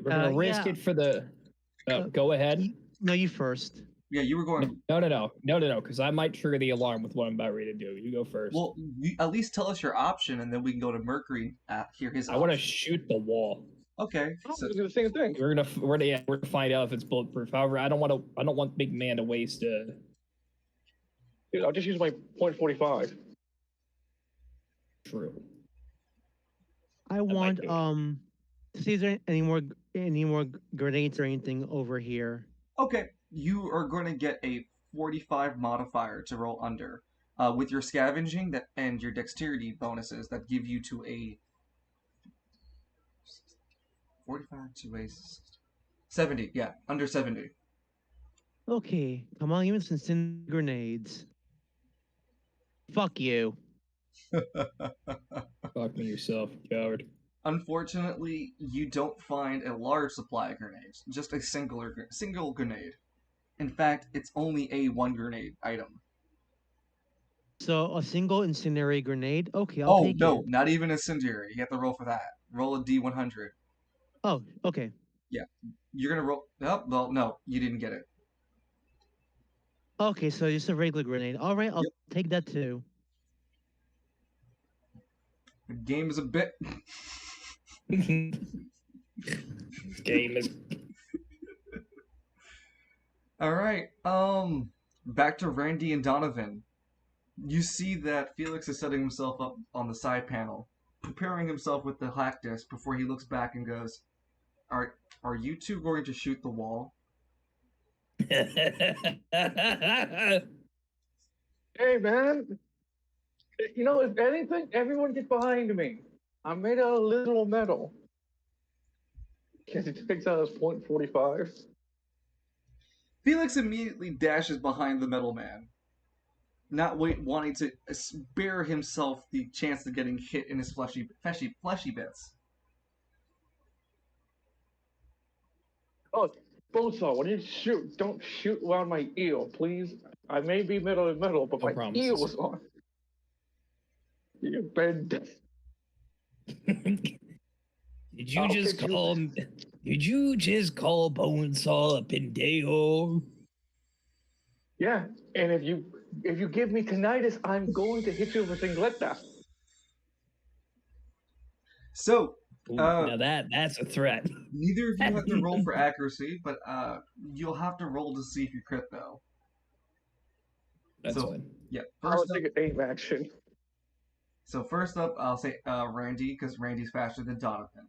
We're gonna risk it for the. Go ahead. No, you first. Yeah, you were going. No, because I might trigger the alarm with what I'm about ready to do. You go first. Well, at least tell us your option, and then we can go to Mercury. Hear his. I want to shoot the wall. Okay. So, do the same thing. We're gonna find out if it's bulletproof. However, I don't want big man to waste I'll just use my .45. True. I might want do it. to see if there any more grenades or anything over here. Okay, you are going to get a 45 modifier to roll under. With your scavenging that and your dexterity bonuses that give you to a 45 to a 70. Yeah, under 70. Okay, come on, give me some grenades. Fuck you. Fucking yourself, coward. Unfortunately, you don't find a large supply of grenades, just a single grenade. In fact, it's only a one grenade item. So a single incendiary grenade. Okay, I'll Oh, take no, it. not even incendiary. You have to roll for that. Roll a D100. Oh, okay. Yeah. You're going to roll. Oh, well, no, you didn't get it. Okay, so just a regular grenade. All right, I'll Yep. take that too. The game is a bit. Game is. All right. Back to Randy and Donovan. You see that Felix is setting himself up on the side panel, preparing himself with the hack disc before he looks back and goes, "Are you two going to shoot the wall?" Hey, man. You know, if anything, everyone get behind me. I'm made out of literal metal. Because he takes out his .45. Felix immediately dashes behind the metal man, not wanting to spare himself the chance of getting hit in his fleshy bits. Oh, Bonesaw, when you shoot, don't shoot around my eel, please. I may be metal to metal, but No my promises. eel is on. You bend. Did you I'll just kick you. call? Did you just call Bonesaw a pendejo? Yeah, and if you give me tinnitus, I'm going to hit you with a singleta. So, Ooh, uh, now that's a threat. neither of you have to roll for accuracy, but you'll have to roll to see if you crit though. That's So, fine. yeah. I'll First up, take an aim action. I'll say Randy because Randy's faster than Donovan.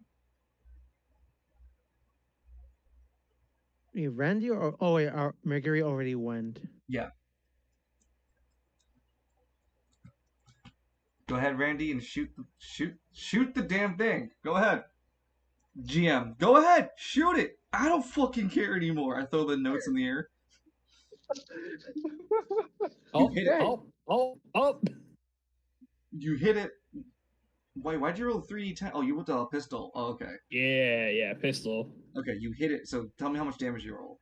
Wait, Randy or oh wait, our Mercury already went. Yeah. Go ahead, Randy, and shoot the damn thing. Go ahead. GM, go ahead, shoot it. I don't fucking care anymore. I throw the notes in the air. Oh, hit it. oh! You hit it. Why'd you roll 3d10? Oh, you rolled a pistol. Oh, okay. Yeah, pistol. Okay, you hit it. So tell me how much damage you roll.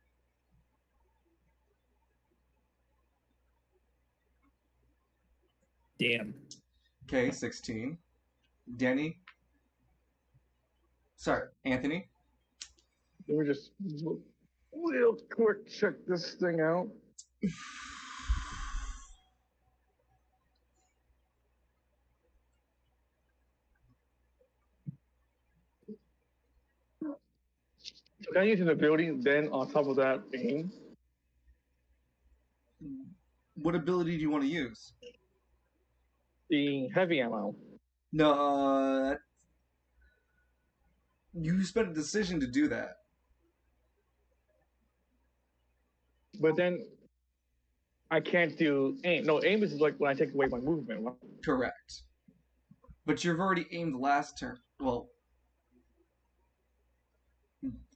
Damn. Okay, 16. Danny. Sorry, Anthony. Let me just real quick check this thing out. So can I use in the building, then on top of that, aim? What ability do you want to use? The heavy ammo. No, you spent a decision to do that. But then I can't do aim. No, aim is like when I take away my movement. Correct. But you've already aimed last turn. Well,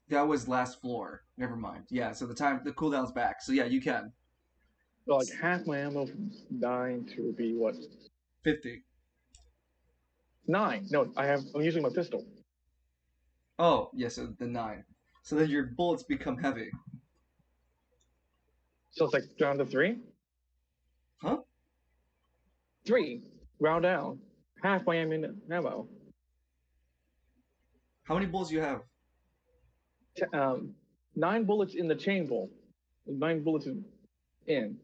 that was last floor. Never mind. Yeah, so the cooldown's back. So yeah, you can. So like half my ammo from 9 to be what? 50. 9. No, I'm using my pistol. Oh, yes, yeah, so the 9. So then your bullets become heavy. So it's like down to 3? Huh? 3. Round down. Half my ammo. How many bullets do you have? 9 bullets in the chain bolt. 9 bullets in.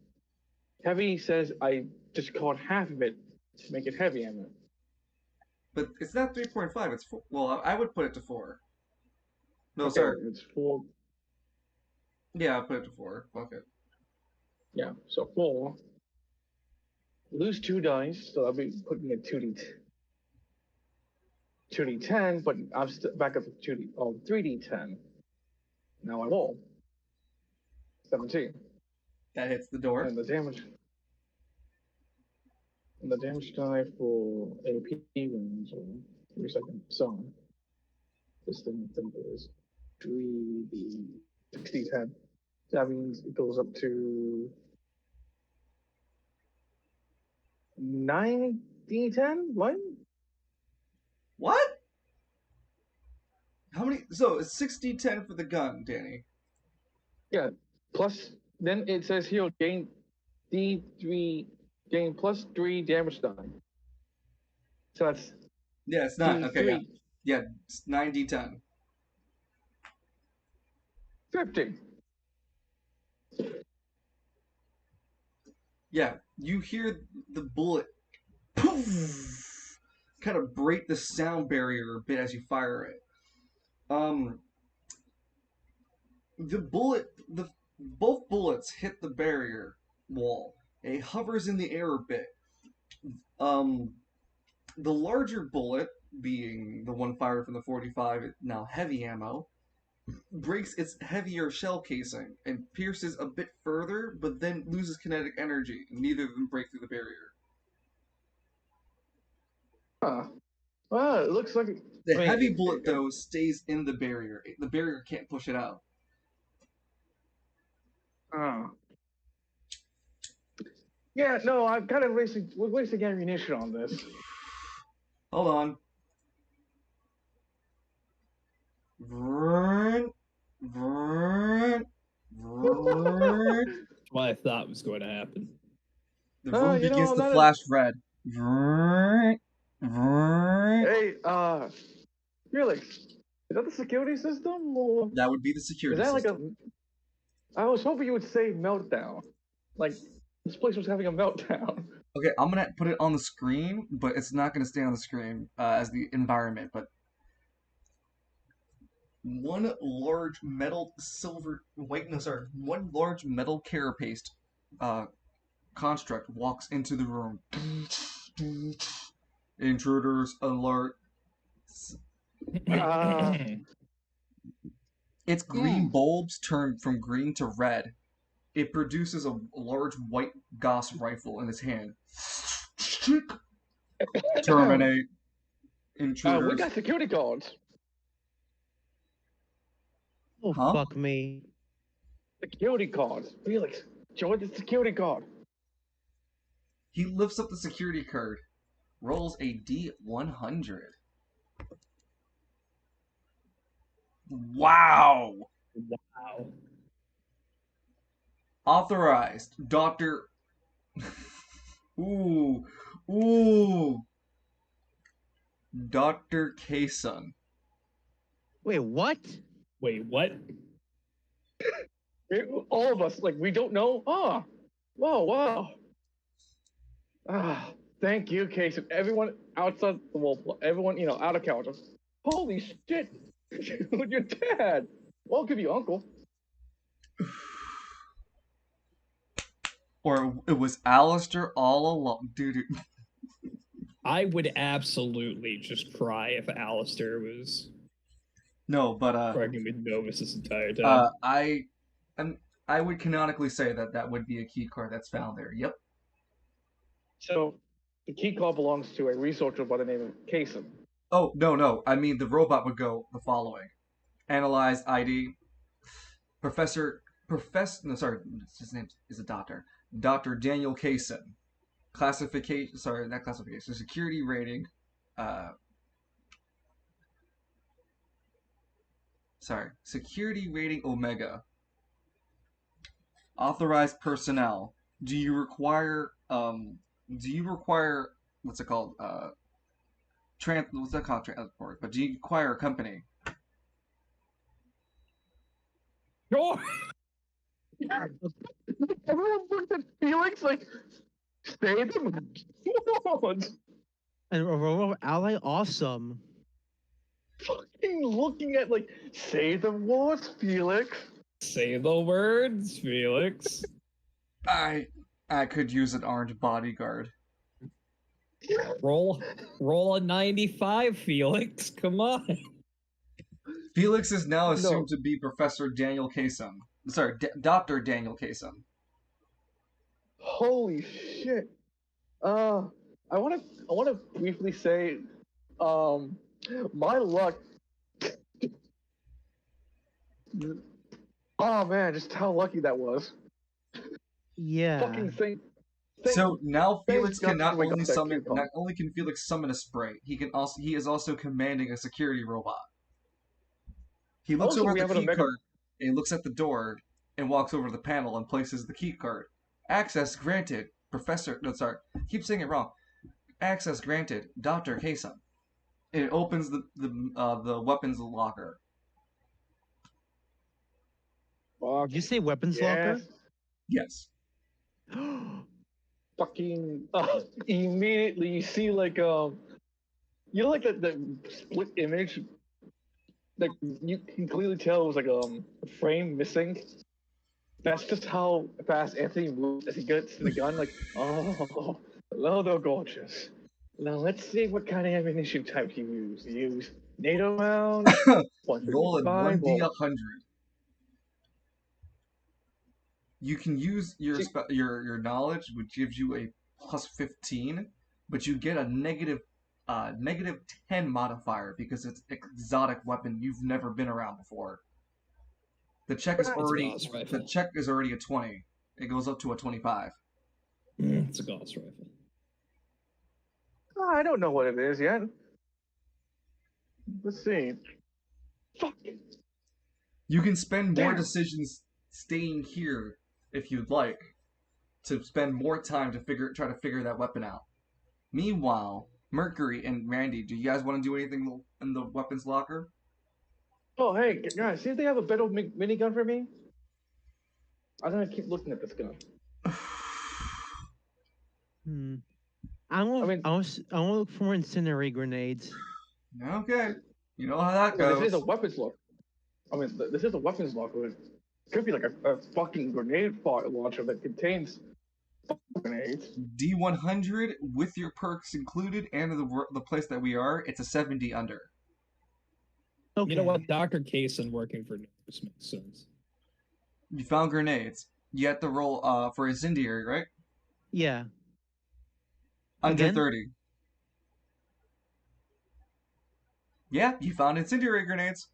Heavy says I just caught half of it to make it heavy ammo. But it's not 3.5, it's 4. Well, I would put it to 4. No, Okay, sorry. it's 4. Yeah, I'll put it to 4. Fuck it. Yeah, so 4. lose 2 dice, so I'll be putting a 2d10, but I'm still back up to 3d10. Now I roll 17, That hits the door. and the damage die for AP wounds or 3 seconds. So this thing I think is 3d 6d10. That means it goes up to 9d10. What? What? How many? So it's 60-10 for the gun, Danny. Yeah. Plus, then it says here gain gain plus 3 damage die. So that's Yeah, it's not. Okay, yeah. D3. Yeah, it's 9d10. 50. Yeah, you hear the bullet poof, kind of break the sound barrier a bit as you fire it. Both bullets hit the barrier wall. It hovers in the air a bit. The larger bullet, being the one fired from the 45, now heavy ammo, breaks its heavier shell casing and pierces a bit further, but then loses kinetic energy. Neither of them break through the barrier. Huh. Well, it looks like The heavy bullet, though, stays in the barrier. The barrier can't push it out. Yeah, no, I'm kind of wasting ammunition on this. Hold on. Vrrrn, vrrrn, vrrrn. That's what I thought was going to happen. The room you know, begins I'm to not flash red. Vrrrn, vrrrn. Hey, Felix, is that the security system? Or That would be the is security that like system. I was hoping you would say meltdown. Like, this place was having a meltdown. Okay, I'm gonna put it on the screen, but it's not gonna stay on the screen as the environment. But one large metal one large metal carapace construct walks into the room. Intruders alert. Its green bulbs turn from green to red. It produces a large white Gauss rifle in its hand. Terminate. Intruders. We got security guards. Oh, Huh? fuck me. Security guards. Felix, join the security guard. He lifts up the security card, rolls a D100. Wow! Wow. Authorized, Dr. Ooh. Dr. Kaysun. Wait, what? Wait, what? All of us, like, we don't know. Oh, whoa, wow. Thank you, Case. Everyone outside the wall, everyone, out of character. Holy shit. Dude, you're dead. I'll give you uncle. Or it was Alistair all along. Dude. I would absolutely just cry if Alistair was No, but working with Novus this entire time. I would canonically say that would be a key card that's found there. Yep. So, the key card belongs to a researcher by the name of Kaysen. Oh, no. I mean, the robot would go the following. Analyze ID. No, sorry, his name is a doctor. Dr. Daniel Kaysen. Classification, sorry, not classification, security rating. Security rating Omega. Authorized personnel. Do you require, what's it called? What's that called? Transport. But do you require a company? Sure. Everyone looked at Felix like, stay them. And Aurora Ally, awesome. Fucking looking at, like, say the words, Felix. Say the words, Felix. I could use an orange bodyguard. Roll a 95, Felix. Come on. Felix is now No. assumed to be Professor Daniel Kasem. Sorry, Dr. Daniel Kasem. Holy shit. I wanna briefly say, my luck. Oh man, just how lucky that was. Yeah. Fucking thing. So now Felix can God we got that summon. coupon. Not only can Felix summon a spray, he is also commanding a security robot. He looks Also, over at we the have an key Omega- card and looks at the door and walks over to the panel and places the key card. Access granted, Professor. No, sorry, I keep saying it wrong. Access granted, Dr. Kasem. And it opens the weapons locker. Fuck. Did you say weapons Yes. Yes. locker? Fucking immediately you see like you know like the split image, like you can clearly tell it was like a frame missing. That's just how fast Anthony moves as he gets to the gun. Like, oh, hello there, gorgeous. Now let's see what kind of ammunition type you use. You use NATO round, Roll a 155, 1d100. You can use your knowledge, which gives you a plus 15, but you get a negative 10 modifier because it's an exotic weapon you've never been around before. The check is It's a already Gauss rifle. a 20. It goes up to a 25. It's a Gauss rifle. I don't know what it is yet. Let's see. Fuck. You can spend more Damn. decisions staying here if you'd like to spend more time to try to figure that weapon out. Meanwhile, Mercury and Randy, do you guys want to do anything in the weapons locker? Oh, hey, guys, see if they have a better minigun for me? I'm gonna keep looking at this gun. I want mean- to look for more incendiary grenades. Okay. You know how that Well, goes. this is a weapons locker. I mean, this is a weapons locker. It could be like a fucking grenade launcher that contains grenades. D100 with your perks included and the place that we are, it's a 70 under. Okay. You know what? Dr. Kaysen working for Nervous makes sense. You found grenades. You have to roll for incendiary, right? Yeah. Under Again? 30. Yeah, you found incendiary grenades.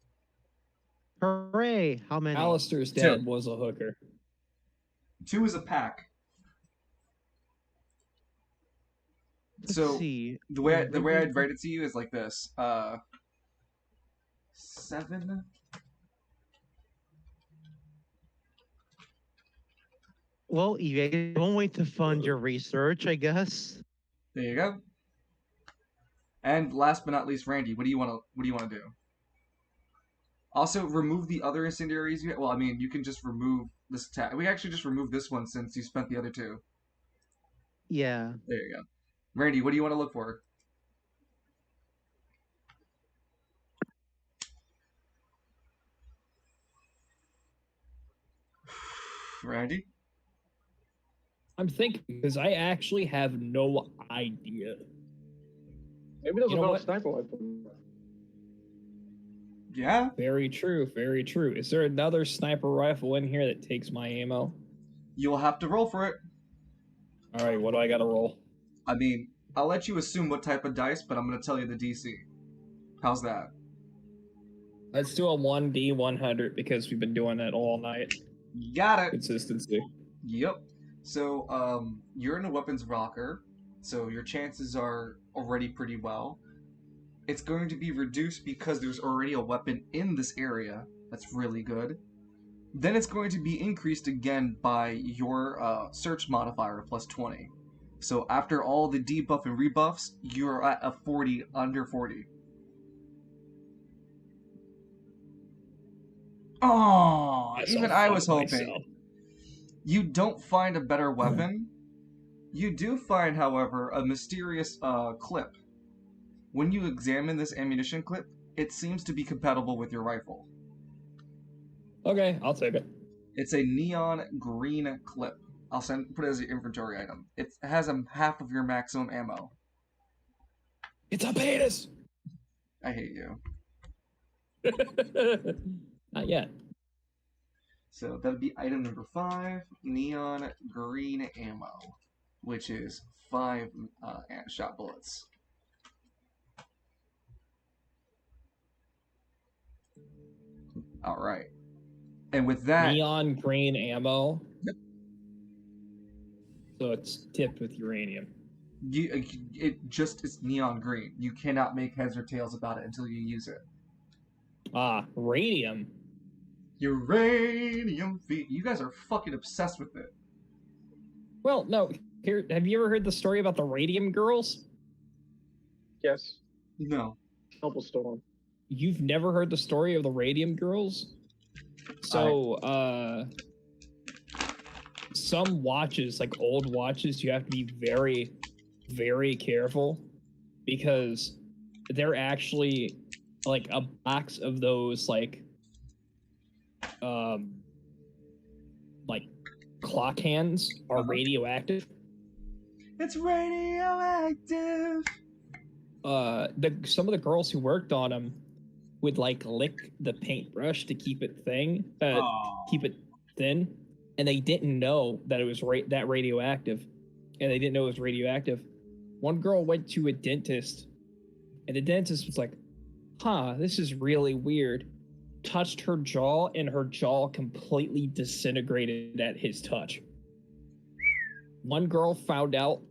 Hooray! How many? Alistair's dad was a hooker. 2 is a pack. Let's So see. the way I'd write it to you is like this. 7. Well, EA, one way to fund your research, I guess. There you go. And last but not least, Randy, what do you want to do? Also, remove the other incendiaries. Well, I mean, you can just remove this tab. We actually just removed this one since you spent the other 2. Yeah. There you go. Randy, what do you want to look for? Randy? I'm thinking because I actually have no idea. Maybe there's You a know better what? sniper rifle. Yeah? Very true, very true. Is there another sniper rifle in here that takes my ammo? You'll have to roll for it. All right, what do I got to roll? I mean, I'll let you assume what type of dice, but I'm going to tell you the DC. How's that? Let's do a 1D100 because we've been doing that all night. You got it. Consistency. Yep. So, you're in a weapons rocker, so your chances are already pretty well. It's going to be reduced because there's already a weapon in this area. That's really good. Then it's going to be increased again by your search modifier of plus 20. So after all the debuff and rebuffs, you're at a 40 under 40. Oh, Yes, even I'll I was fuck hoping. myself. You don't find a better weapon. You do find, however, a mysterious clip. When you examine this ammunition clip, it seems to be compatible with your rifle. Okay, I'll take it. It's a neon green clip. Put it as an inventory item. It has half of your maximum ammo. It's a penis. I hate you. Not yet. So that'd be item number 5, neon green ammo, which is 5 shot bullets. All right. And with that, Neon green ammo. Yep. So it's tipped with uranium. it's neon green. You cannot make heads or tails about it until you use it. Radium. Uranium feet. You guys are fucking obsessed with it. Well, no. Here, have you ever heard the story about the Radium Girls? Yes. No. Double storm. You've never heard the story of the Radium Girls? So, some watches, like old watches, you have to be very, very careful because they're actually like a box of those like clock hands are radioactive. It's radioactive. Some of the girls who worked on them would like lick the paintbrush to keep it keep it thin, and they didn't know that it was that radioactive, and they didn't know it was radioactive. One girl went to a dentist, and the dentist was like, "Huh, this is really weird." Touched her jaw, and her jaw completely disintegrated at his touch. One girl found out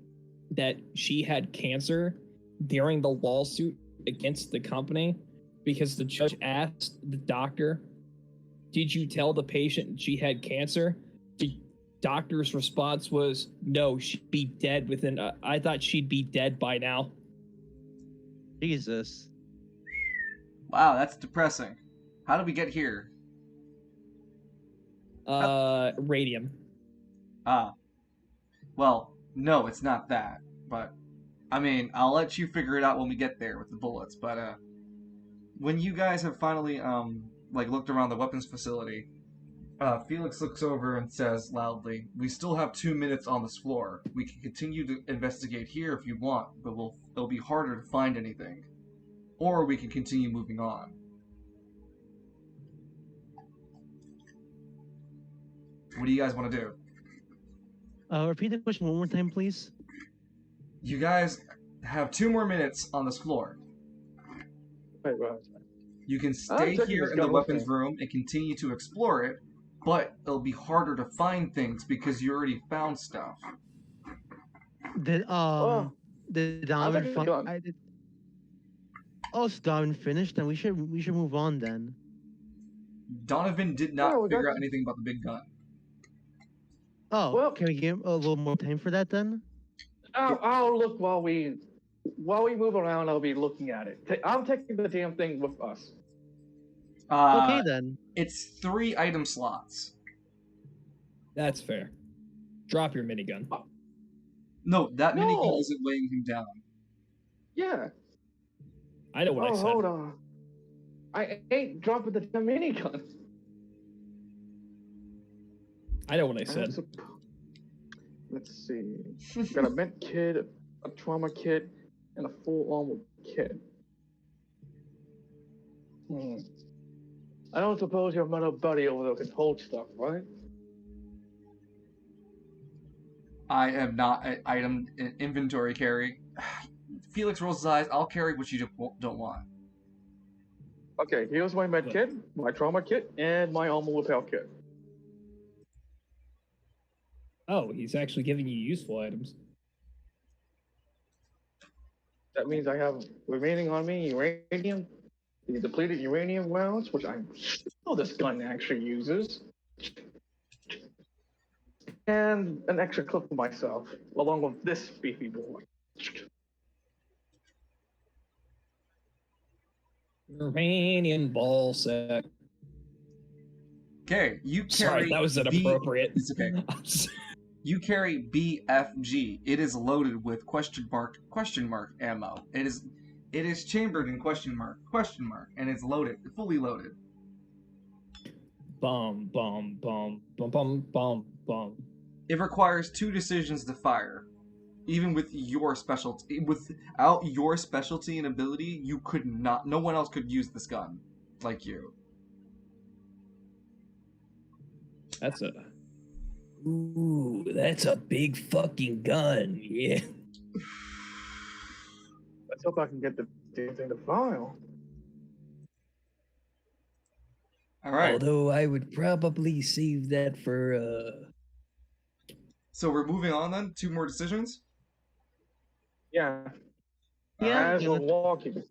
that she had cancer during the lawsuit against the company because the judge asked the doctor, "Did you tell the patient she had cancer?" The doctor's response was, "No, she'd be dead within. I thought she'd be dead by now." Jesus. Wow, that's depressing. How did we get here? Radium. Well, no, it's not that. But, I mean, I'll let you figure it out when we get there with the bullets. But, when you guys have finally, looked around the weapons facility, Felix looks over and says loudly, "We still have 2 minutes on this floor. We can continue to investigate here if you want, but it'll be harder to find anything. Or we can continue moving on." What do you guys want to do? Repeat the question one more time, please. You guys have 2 more minutes on this floor. Wait, right. You can stay checking here this in the gun weapons with me. room and continue to explore it, but it'll be harder to find things because you already found stuff. Did Well, Donovan taking the gun. I did. Oh, so Donovan finished, then we should move on then. Donovan did not Yeah, we got figure out to- anything about the big gun. Oh, Well- can we give him a little more time for that then? I'll look while we move around. I'll be looking at it. I'm taking the damn thing with us. Okay then. It's 3 item slots. That's fair. Drop your minigun. No, that No. minigun isn't weighing him down. Yeah. I know what I said. Hold on. I ain't dropping the damn minigun. I know what I said. Let's see. Got a med kit, a trauma kit, and a full armor kit. I don't suppose your metal buddy over there can hold stuff, right? I am not an item inventory carry. Felix rolls his eyes. I'll carry what you don't want. Okay, here's my med kit, my trauma kit, and my armor repair kit. Oh, he's actually giving you useful items. That means I have remaining on me uranium, the depleted uranium rounds, which I know this gun actually uses, and an extra clip for myself, along with this beefy boy. Uranium ball sack. Okay, you carry. Sorry, that was inappropriate. It's okay. You carry BFG. It is loaded with question mark ammo. It is chambered in question mark, and it's loaded, fully loaded. Bum bum bum bum bum bum bum. It requires 2 decisions to fire. Even with your specialty, without your specialty and ability, you could not. No one else could use this gun like you. That's a. Ooh, that's a big fucking gun. Yeah. Let's hope I can get the damn thing to file. All right. Although I would probably save that for So we're moving on then. 2 more decisions. Yeah. Yeah, As yeah, we're let's- walking,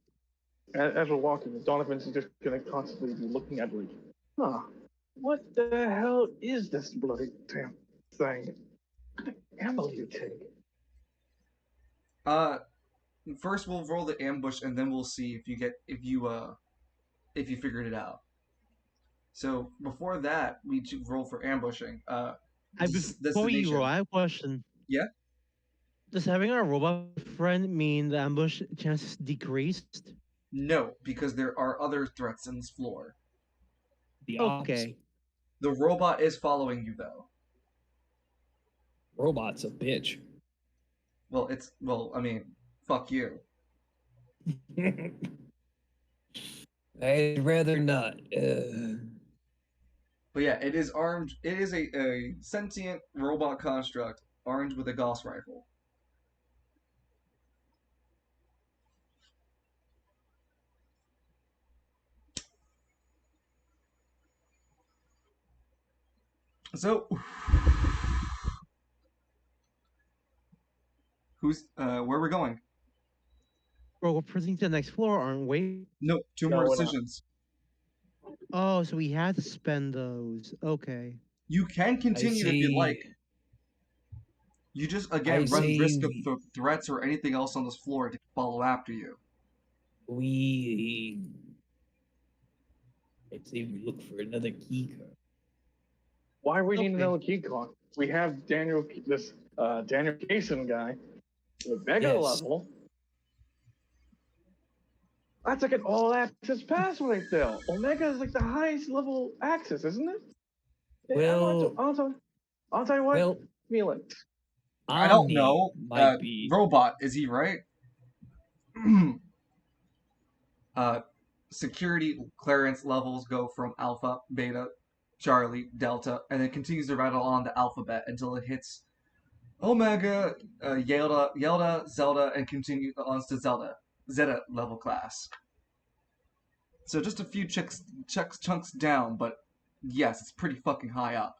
as we're walking, Donovan's just gonna constantly be looking at like, huh, what the hell is this bloody damn thing? What the ammo you take? First we'll roll the ambush, and then we'll see if you figured it out. So before that, we should roll for ambushing. Before you roll, I have a question. Yeah. Does having a robot friend mean the ambush chances decreased? No, because there are other threats in this floor. the Okay. opposite. The robot is following you though. Robot's a bitch. Well, I mean, fuck you. I'd rather not. But yeah, it is armed. It is a sentient robot construct armed with a Gauss rifle. So, where are we going? Bro, we're proceeding to the next floor, aren't we? No, 2 No, more we're not. decisions. Oh, so we had to spend those. Okay. You can continue if you like. You just again I run say risk of we- threats or anything else on this floor to follow after you. I'd say we look for another key card. Why we need Okay. another key card? We have Daniel Kaysen guy, the mega Yes. level. That's like an all access pass right there. Omega is like the highest level access, isn't it? Well- I'll tell you what, Well, Felix. I don't Omni know. Might be. Robot, is he right? Security clearance levels go from Alpha, Beta, Charlie, Delta, and it continues to rattle on the alphabet until it hits Omega, Yelda, Zelda, and continue on to Zeta level class. So just a few chunks down, but yes, it's pretty fucking high up.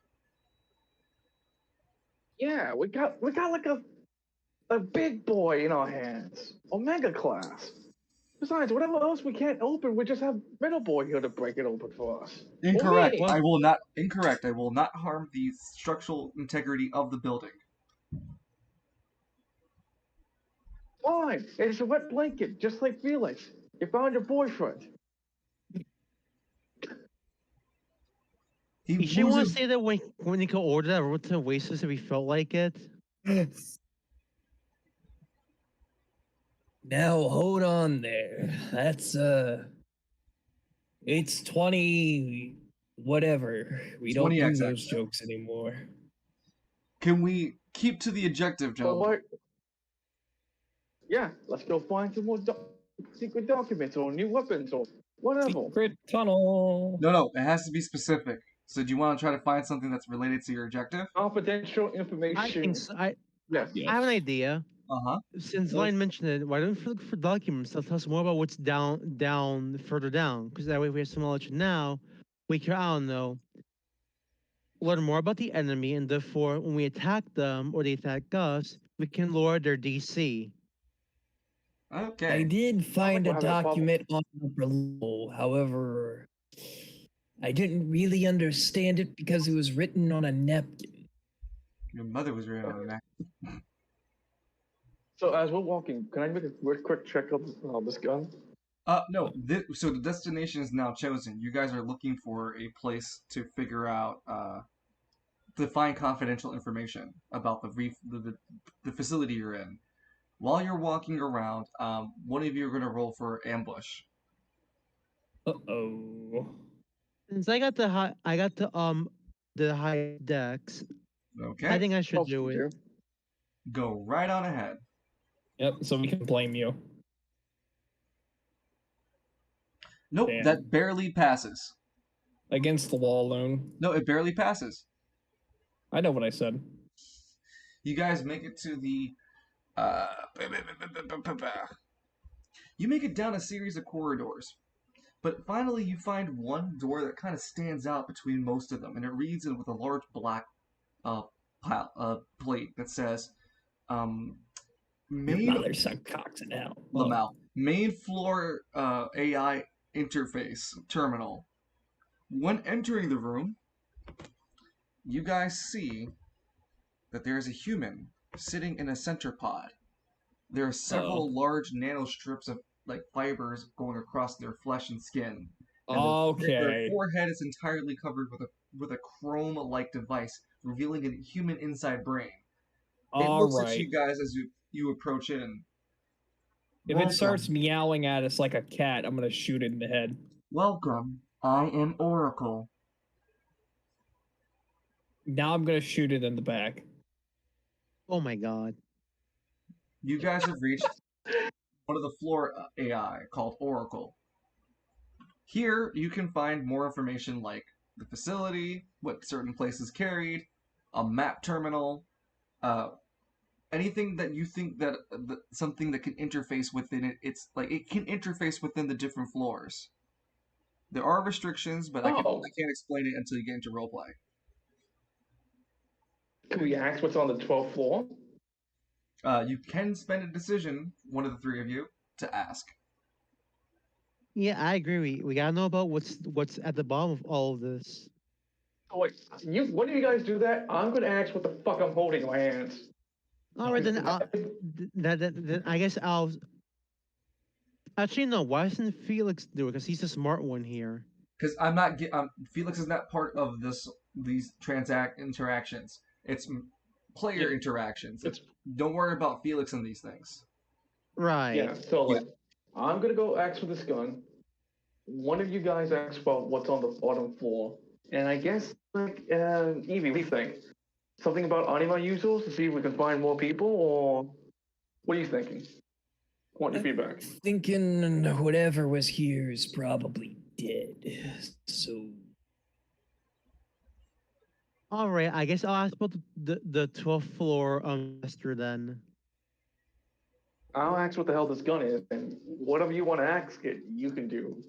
Yeah, we got like a big boy in our hands. Omega class. Besides, whatever else we can't open, we just have Metal Boy here to break it open for us. Incorrect. Well, me. I will not. Incorrect. I will not harm the structural integrity of the building. Fine. It's a wet blanket, just like Felix. You found your boyfriend. He You sure want to loses. say that when you could order that robot to Oasis if we felt like it? Now hold on there. That's it's 20 whatever. We don't 20 do XX. those jokes anymore. Can we keep to the objective, But gentlemen? what? Yeah, let's go find some more secret documents or new weapons or whatever. Secret tunnel. No. It has to be specific. So do you want to try to find something that's related to your objective? Confidential I information. think so. I Yes. Yeah. have an idea. Uh-huh. Since Well- Line mentioned it, why don't we look for documents that tell us more about what's further down? Because that way, if we have some knowledge now, we can, I don't know, learn more about the enemy, and therefore, when we attack them or they attack us, we can lower their DC. I Okay. did find we're a having a problem. document on the upper level. However, I didn't really understand it because it was written on a napkin. Your mother was written on that. So as we're walking, can I make a real quick check of this gun? No. So the destination is now chosen. You guys are looking for a place to figure out, to find confidential information about the facility you're in. While you're walking around, one of you are going to roll for ambush. Uh-oh. Since I got the high dex, Okay. I think I should Most do of it. you. Go right on ahead. Yep, so we can blame you. Nope, Damn. that barely passes. Against the wall, Loon. No, it barely passes. I know what I said. You guys make it to the. You make it down a series of corridors, but finally you find one door that kind of stands out between most of them, and it reads with a large black plate that says, Your "Main mother sucked cocks in hell." Lamal, main floor AI interface terminal." When entering the room, you guys see that there is a human sitting in a center pod. There are several large nano strips of like fibers going across their flesh and skin. And their Okay. forehead is entirely covered with a chrome-like device, revealing a human inside brain. It All looks at right. you guys as you approach it and If it starts meowing at us like a cat, I'm gonna shoot it in the head. welcome. I am Oracle. Now I'm gonna shoot it in the back. Oh my god. You guys have reached one of the floor AI called Oracle. Here you can find more information like the facility, what certain places carried, a map terminal, anything that you think that something that can interface within it. It's like it can interface within the different floors. There are restrictions, but I can't explain it until you get into roleplay. Can we ask what's on the 12th floor? You can spend a decision, one of the three of you, to ask. Yeah, I agree. We gotta know about what's at the bottom of all of this. Oh, wait, when do you guys do that? I'm gonna ask what the fuck I'm holding in my hands. All right, then. Then I guess I'll. Actually, no. Why doesn't Felix do it? Because he's the smart one here. Because I'm not. Felix is not part of these interactions. It's player interactions. Don't worry about Felix and these things. Right. Yeah. So like, I'm gonna go ask for this gun. One of you guys ask about what's on the bottom floor, and I guess like Evie, what do you think? Something about anima users to see if we can find more people, or what are you thinking? I want your feedback. Thinking whatever was here is probably dead. So. All right. I guess I'll ask about the 12th floor master then. I'll ask what the hell this gun is, and whatever you want to ask it, you can do.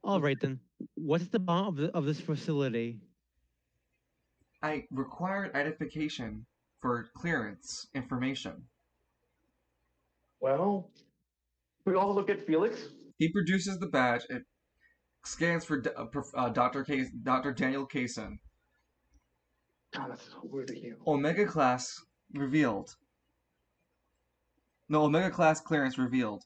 All right then. What's the bottom of this facility? I required identification for clearance information. Well, we all look at Felix. He produces the badge. It scans for Dr. Daniel Kaysen. God, that's so weird to hear. Omega class revealed. No, Omega class clearance revealed.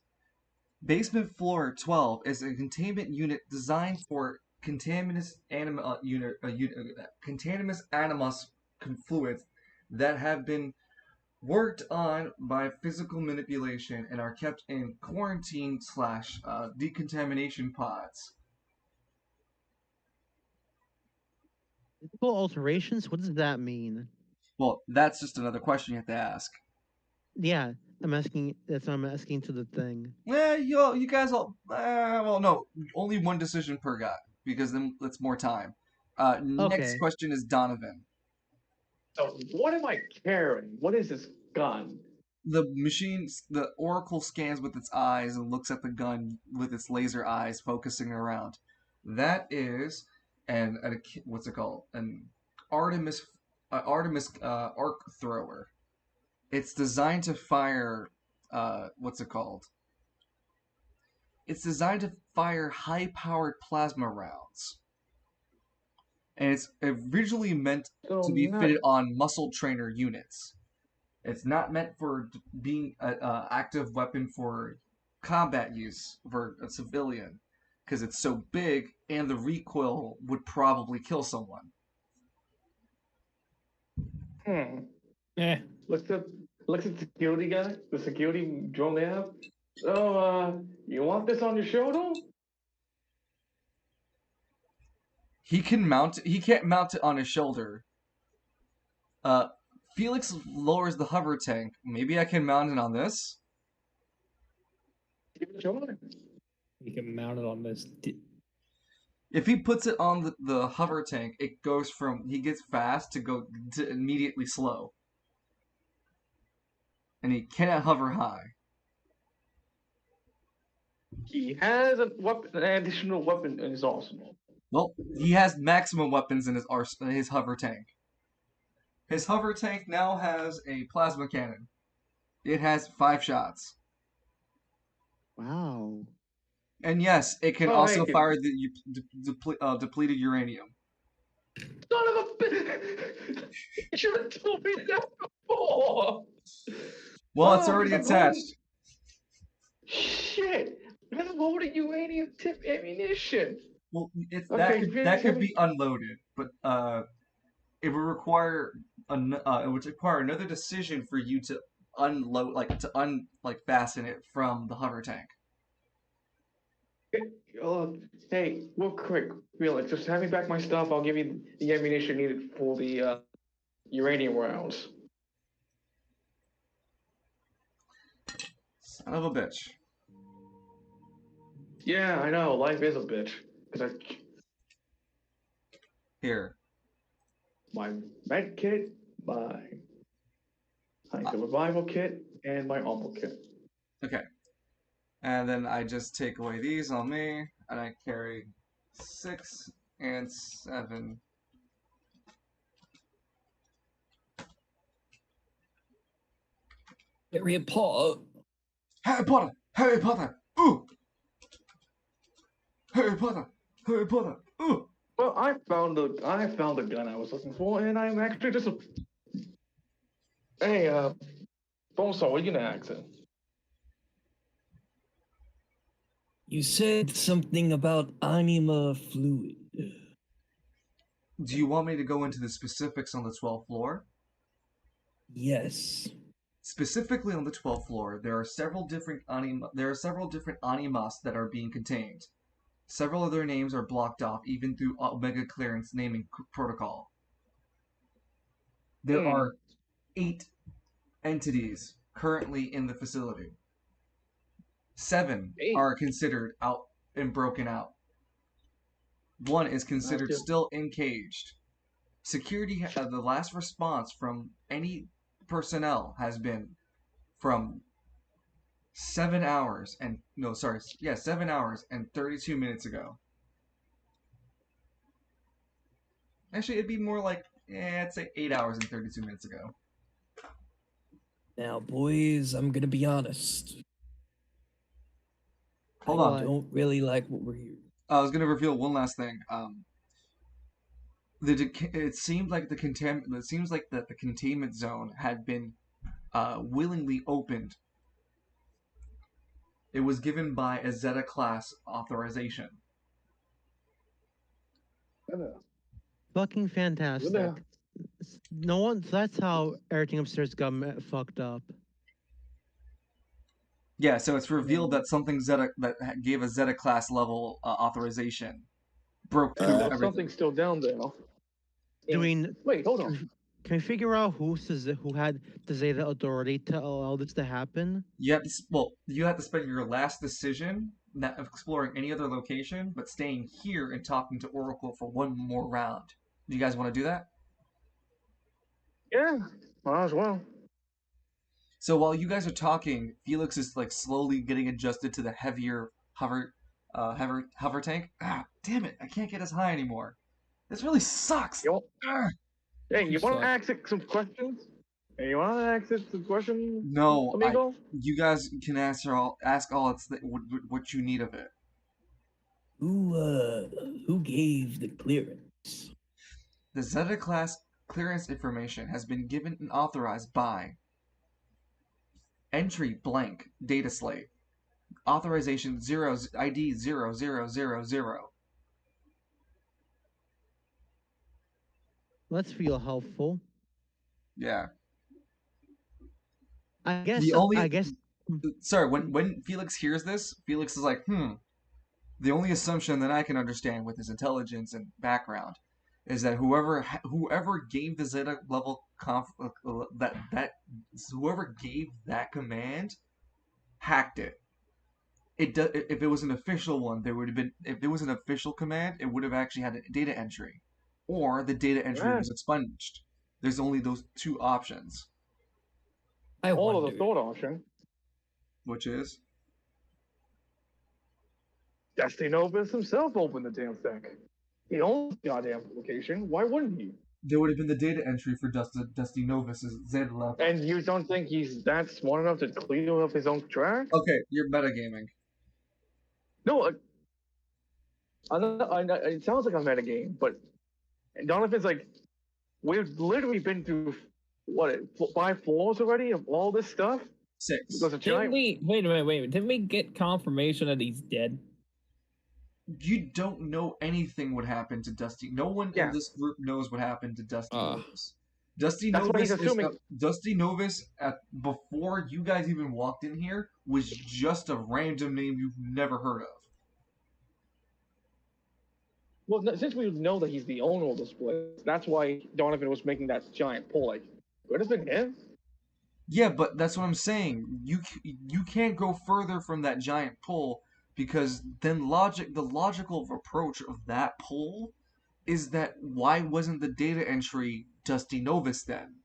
Basement floor 12 is a containment unit designed for contaminous animus fluids that have been worked on by physical manipulation and are kept in quarantine / decontamination pods. Physical alterations? What does that mean? Well, that's just another question you have to ask. Yeah, I'm asking. That's what I'm asking to the thing. You guys all. Well, no, only one decision per guy because then it's more time. Next question is Donovan. So, what am I carrying? What is this gun? The Oracle scans with its eyes and looks at the gun with its laser eyes, focusing around. That is what's it called? An Artemis arc thrower. It's designed to fire. What's it called? It's designed to fire high-powered plasma rounds, and it's originally meant to be fitted on muscle trainer units. It's not meant for being an active weapon for combat use for a civilian, because it's so big and the recoil would probably kill someone. Looks at the security guy, the security drone they have. So, you want this on your shoulder? He can't mount it on his shoulder. Felix lowers the hover tank. Maybe I can mount it on this? Give it a try. You can mount it on this. If he puts it on the hover tank, it goes from he gets fast to immediately slow. And he cannot hover high. He has a weapon, an additional weapon in his arsenal. Well, he has maximum weapons in his hover tank. His hover tank now has a plasma cannon. It has 5 shots. Wow. And yes, it can Oh, also hey. fire the depleted uranium. Son of a bitch! You should have told me that before! Well, it's Oh, already I'm attached. Shit! I'm holding uranium tip ammunition! Well, Okay, that could Felix, be unloaded, but it would require another decision for you to unload, fasten it from the hover tank. hey, real quick, Felix, just hand me back my stuff. I'll give you the ammunition needed for the uranium rounds. Son of a bitch. Yeah, I know. Life is a bitch. Here. My med kit, my survival kit, and my armor kit. Okay. And then I just take away these on me, and I carry 6 and 7. Harry Potter. Harry Potter! Harry Potter! Ooh! Harry Potter! Harry Potter! Ooh! Well, I found the gun I was looking for, and I'm actually just a. Hey, Bonesaw, what are you gonna accent? You said something about anima fluid. Do you want me to go into the specifics on the 12th floor? Yes. Specifically on the 12th floor, there are several different animas that are being contained. Several of their names are blocked off, even through Omega Clearance naming protocol. There are 8 entities currently in the facility. 7 8. are considered out and broken out. 1 is considered Okay. still encaged. Security, the last response from any personnel has been from 7 hours and 32 minutes ago. Actually, it'd be more like, I'd say 8 hours and 32 minutes ago. Now, boys, I'm gonna be honest. Hold on. I don't really like what we're hearing. I was gonna reveal one last thing. It seemed like the containment zone had been willingly opened. It was given by a Zeta class authorization. Fucking fantastic. Yeah. No one. That's how everything upstairs got fucked up. Yeah, so it's revealed that something that gave a Zeta class level authorization broke through There's everything. something still down there. Wait, hold on. Can we figure out who had the Zeta authority to allow this to happen? You have to spend your last decision not exploring any other location, but staying here and talking to Oracle for one more round. Do you guys want to do that? Yeah, might as well. So while you guys are talking, Felix is slowly getting adjusted to the heavier hover tank. Ah, damn it! I can't get as high anymore. This really sucks. Yo. Ah. Hey, you want to Suck. ask it some questions? Hey, you want to ask it some questions? No, amigo? you guys can ask all what you need of it. Who gave the clearance? The Zeta class clearance information has been given and authorized by entry blank data slate. Authorization ID 0000. Let's feel helpful. Yeah. I guess. Sorry, when Felix hears this, Felix is like, The only assumption that I can understand with his intelligence and background is that whoever gave the Zeta level whoever gave that command hacked it. If it was an official one, there would have been if it was an official command, it would have actually had a data entry, or the data entry Yeah. was expunged. There's only those two options, I All of wonder. the third option. which is Destiny Novus himself opened the damn thing. He owns the goddamn location. Why wouldn't he? there would have been the data entry for Dusty Novus's Zeta level. And you don't think he's that smart enough to clean up his own track? Okay, you're metagaming. No, it sounds like I'm at a game, but Donovan's like, we've literally been through what 5 floors already of all this stuff. 6. Because a Didn't giant. we wait a minute? Didn't we get confirmation that he's dead? You don't know anything would happen to Dusty. No one Yeah. in this group knows what happened to Dusty Novus. Dusty That's what Novus he's assuming. Dusty Novus before you guys even walked in here was just a random name you've never heard of. Well, since we know that he's the owner of this place, that's why Donovan was making that giant pull. Like, could have been him. Yeah, but that's what I'm saying. You can't go further from that giant pull because then the logical approach of that pull is that why wasn't the data entry Dusty Novus then?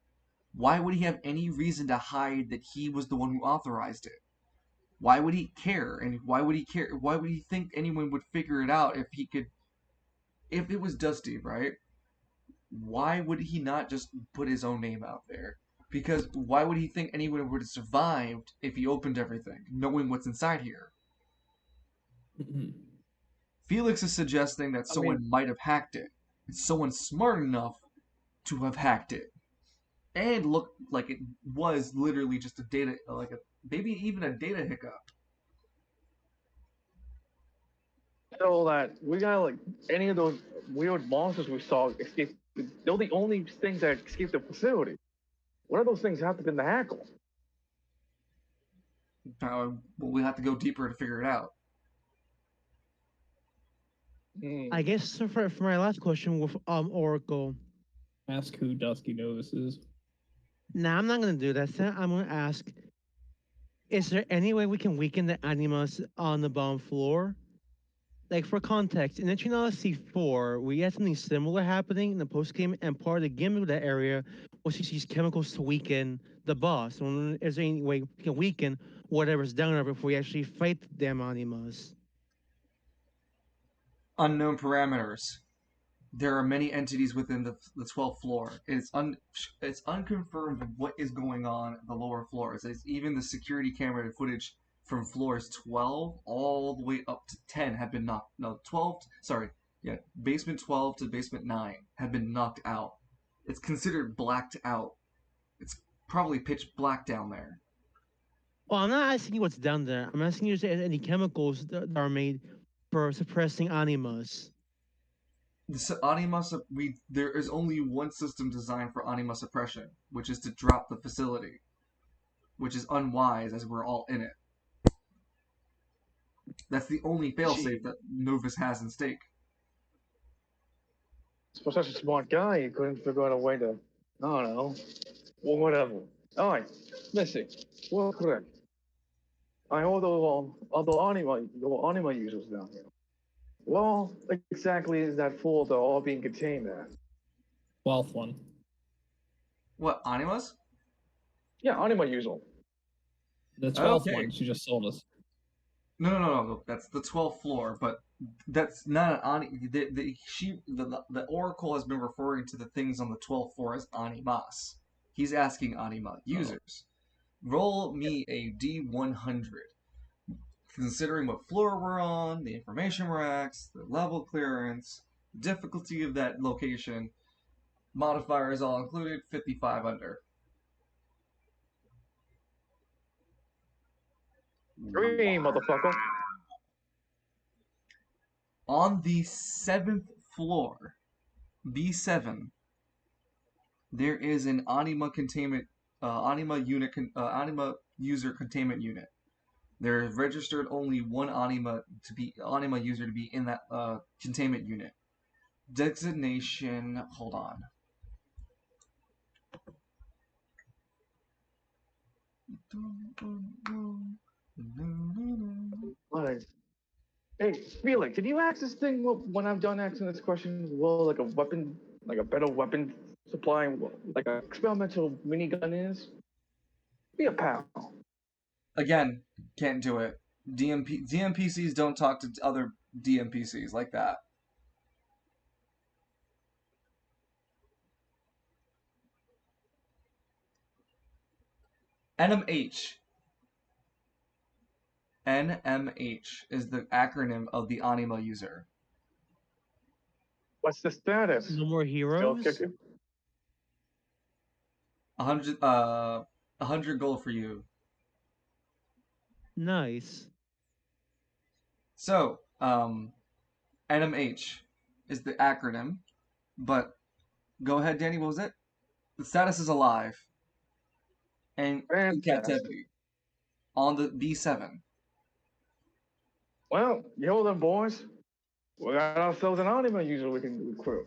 Why would he have any reason to hide that he was the one who authorized it? Why would he care? And why would he care? Why would he think anyone would figure it out if he could? If it was Dusty, right? Why would he not just put his own name out there? Because why would he think anyone would have survived if he opened everything, knowing what's inside here? Felix is suggesting that someone might have hacked it. It's someone smart enough to have hacked it. And looked like it was literally just a data, maybe even a data hiccup. So that we got like any of those weird monsters we saw escape. They're the only things that escaped the facility. One of those things have to have been the hackle. We'll have to go deeper to figure it out. I guess so for my last question with Oracle. Ask who Dusty Novus is. Nah, I'm not gonna do that. So I'm gonna ask: is there any way we can weaken the animus on the bottom floor? Like for context, in Entry C4, we had something similar happening in the post game, and part of the gimmick of that area was to use chemicals to weaken the boss. So is there any way we can weaken whatever's down there before we actually fight the damn animus? Unknown parameters. There are many entities within the 12th floor. It's unconfirmed what is going on at the lower floors. It's even the security camera footage from floors 12 all the way up to 10 have been knocked. No, 12. Sorry, yeah, basement 12 to basement 9 have been knocked out. It's considered blacked out. It's probably pitch black down there. Well, I'm not asking you what's down there. I'm asking you if there's any chemicals that are made for suppressing animus. There is only one system designed for anima suppression, which is to drop the facility, which is unwise as we're all in it. That's the only failsafe that Novus has in stake. For such a smart guy, he couldn't figure out a way to, I don't know, well, whatever. All right, Missy, well, correct. I know the anima users down here. Well, exactly is that floor they're all being contained at? 12th one. What, animas? Yeah, anima user. The 12th Okay. one she just sold us. No. That's the 12th floor, but that's not an the Oracle has been referring to the things on the 12th floor as animas. He's asking anima users. Roll me a D100. Considering what floor we're on, the information racks, the level clearance, difficulty of that location, modifiers all included, 55 under. Green, motherfucker. On the 7th floor, B7, there is an anima containment, anima user containment unit. There is registered only one anima user to be in that containment unit. Designation. Hold on. Like, hey, Felix, can you ask this thing when I'm done asking this question? Well, like a weapon, like a better weapon supply, like an experimental minigun is? Be a pal. Again, can't do it. DMPCs don't talk to other DMPCs like that. NMH. NMH is the acronym of the Anima user. What's the status? No more Still heroes. kicking? 100 gold for you. Nice. So, NMH is the acronym, but go ahead, Danny. What was it? The status is alive and in Fantastic. captivity on the B7. Well, yo then, boys. We got ourselves an anima user we can recruit.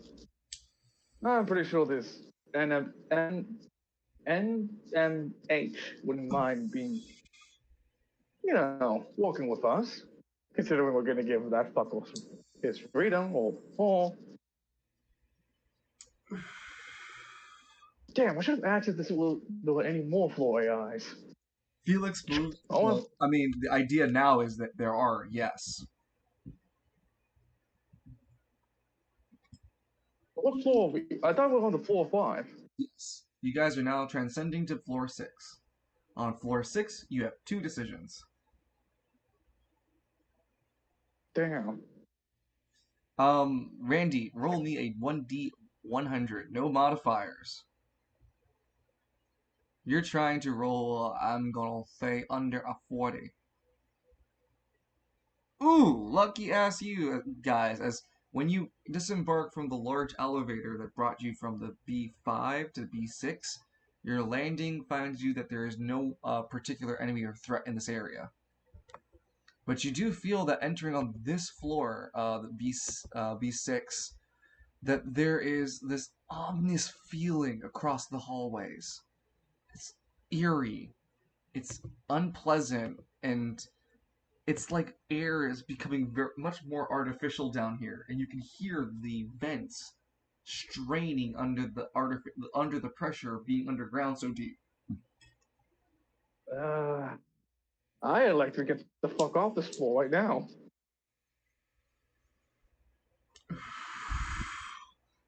I'm pretty sure this NMH wouldn't mind being, working with us, considering we're going to give that fucker his freedom or all. Damn, I should have asked if there were any more floor AIs. Felix moved. Oh, Well, I mean, the idea now is that there are, yes. what floor are we? I thought we were on the floor 5. Yes. You guys are now transcending to floor 6. On floor 6, you have 2 decisions. Damn. Randy, roll me a 1D100, no modifiers. You're trying to roll, I'm gonna say, under a 40. Ooh, lucky ass you guys, as when you disembark from the large elevator that brought you from the B5 to B6, your landing finds you that there is no particular enemy or threat in this area. But you do feel that entering on this floor, the B6, that there is this ominous feeling across the hallways. It's eerie, it's unpleasant, and it's like air is becoming much more artificial down here, and you can hear the vents straining under the pressure of being underground so deep. I'd like to get the fuck off this floor right now.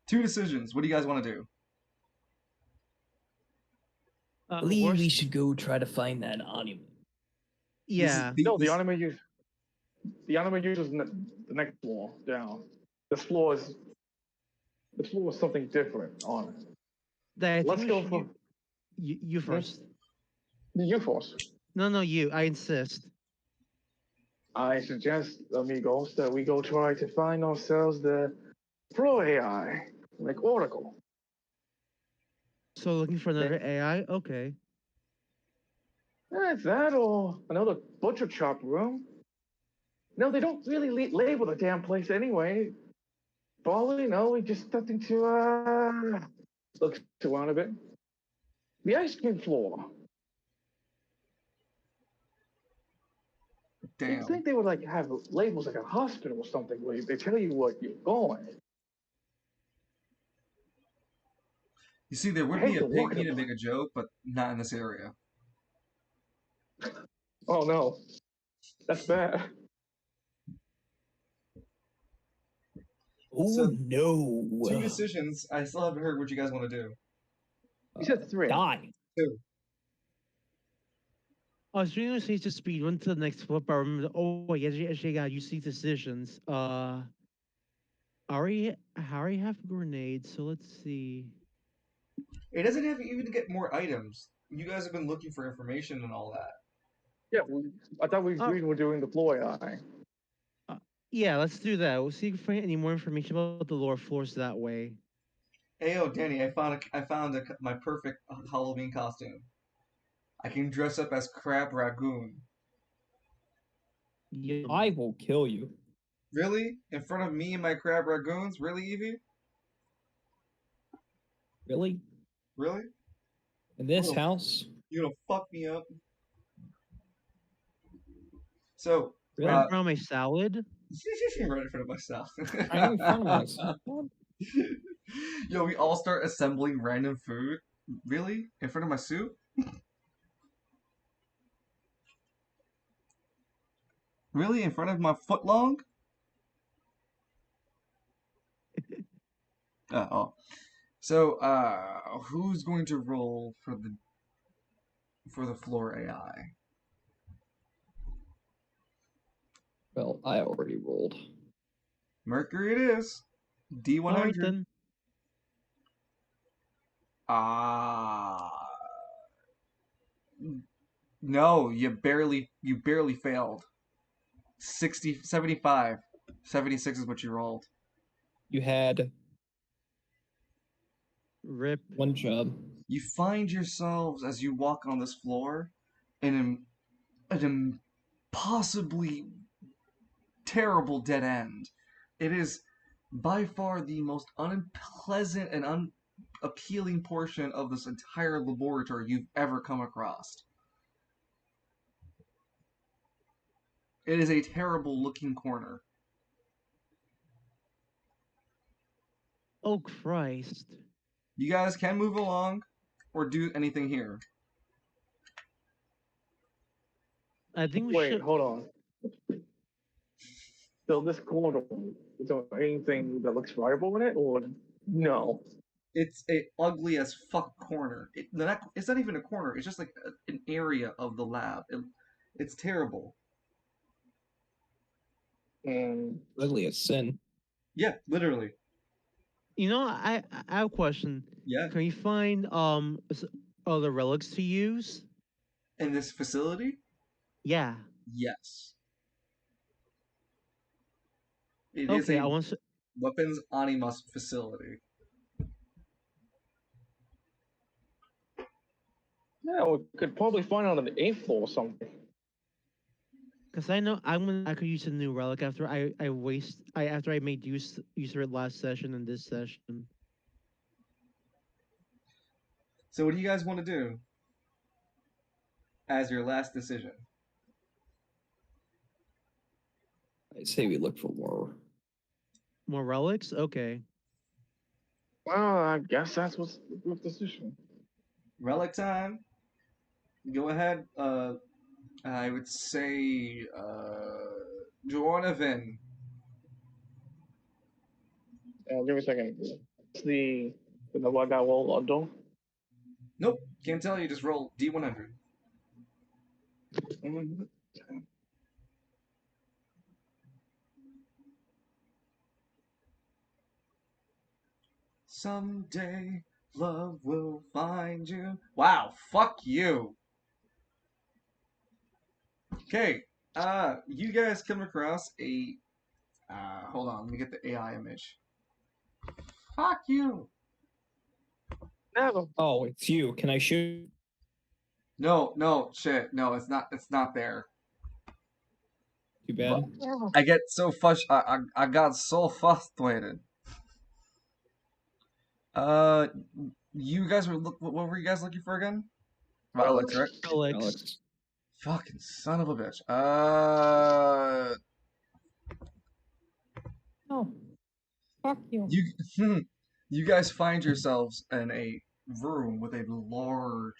2 decisions. What do you guys want to do? I believe we Worst- should go try to find that anima. Yeah. No, the anime user. The anime user's the next floor down. This floor is something different on it. I think Let's we go should- for you first. the U-Force. No, you. I insist. I suggest, amigos, that we go try to find ourselves the floor AI, like Oracle. So looking for another AI. Okay. It's that or another butcher shop room. No, they don't really label the damn place anyway. For all we know, we just something to look around a bit. The ice cream floor. Damn. You'd think they would like have labels like a hospital or something where they tell you what you're going. You see, there would I hate be a to walk pig in to a- make a joke, but not in this area. Oh no, that's bad. Oh So, no! 2 decisions. I still haven't heard what you guys want to do. You said 3. Die. 2. I was trying to say to speed run to the next flip. I remember. Oh, actually, yeah. You see decisions. Harry have grenades. So let's see. It doesn't have even to get more items. You guys have been looking for information and all that. Yeah, I thought we agreed we're doing the floor AI. Yeah, let's do that. We'll see if we find any more information about the lower floors that way. Hey, Danny, I found my perfect Halloween costume. I can dress up as Crab Ragoon. Yeah. I will kill you. Really? In front of me and my crab ragoons? Really, Evie? Really? Really? In this Oh. house? You gonna fuck me up? So, Right Really? in front of my salad. right in front of myself. Right in front of us. What? Yo, we all start assembling random food. Really? In front of my soup? Really? In front of my footlong? Oh. So, who's going to roll for the floor AI? Well, I already rolled. Mercury it is. All right D100. then. Ah. No, you barely failed. 60, 75. 76 is what you rolled. You had Rip. one job. You find yourselves as you walk on this floor in an impossibly terrible dead end. It is by far the most unpleasant and unappealing portion of this entire laboratory you've ever come across. It is a terrible looking corner. Oh Christ. You guys can move along or do anything here. I think we Wait, should. hold on. So this corridor, is there anything that looks viable in it, or no? It's a ugly as fuck corner. It's not even a corner. It's just like an area of the lab. It's terrible. And Ugly as sin. Yeah, literally. You know, I have a question. Yeah. Can you find other relics to use? In this facility, Yeah. yes. It is Okay. a I want to. weapons animus facility. yeah, we could probably find it on the 8th floor or something. Cause I know I could use a new relic after after I made use of it last session and this session. So what do you guys want to do as your last decision? I say we look for more. More relics? Okay. Well, I guess that's what's the decision. Relic time. Go ahead. I would say Donovan. Give me a second. It's the one guy roll under. Nope, can't tell you. Just roll D100. Someday love will find you. Wow, fuck you. Okay, you guys come across a. Hold on, let me get the AI image. Fuck you. Never. Oh, it's you. Can I shoot? No, shit. No, it's not. It's not there. Too bad. I get so I got so frustrated. Uh, you guys were what were you guys looking for again? Relics, right? Relics. Alex. Fucking son of a bitch. Oh, fuck you. You guys find yourselves in a room with a large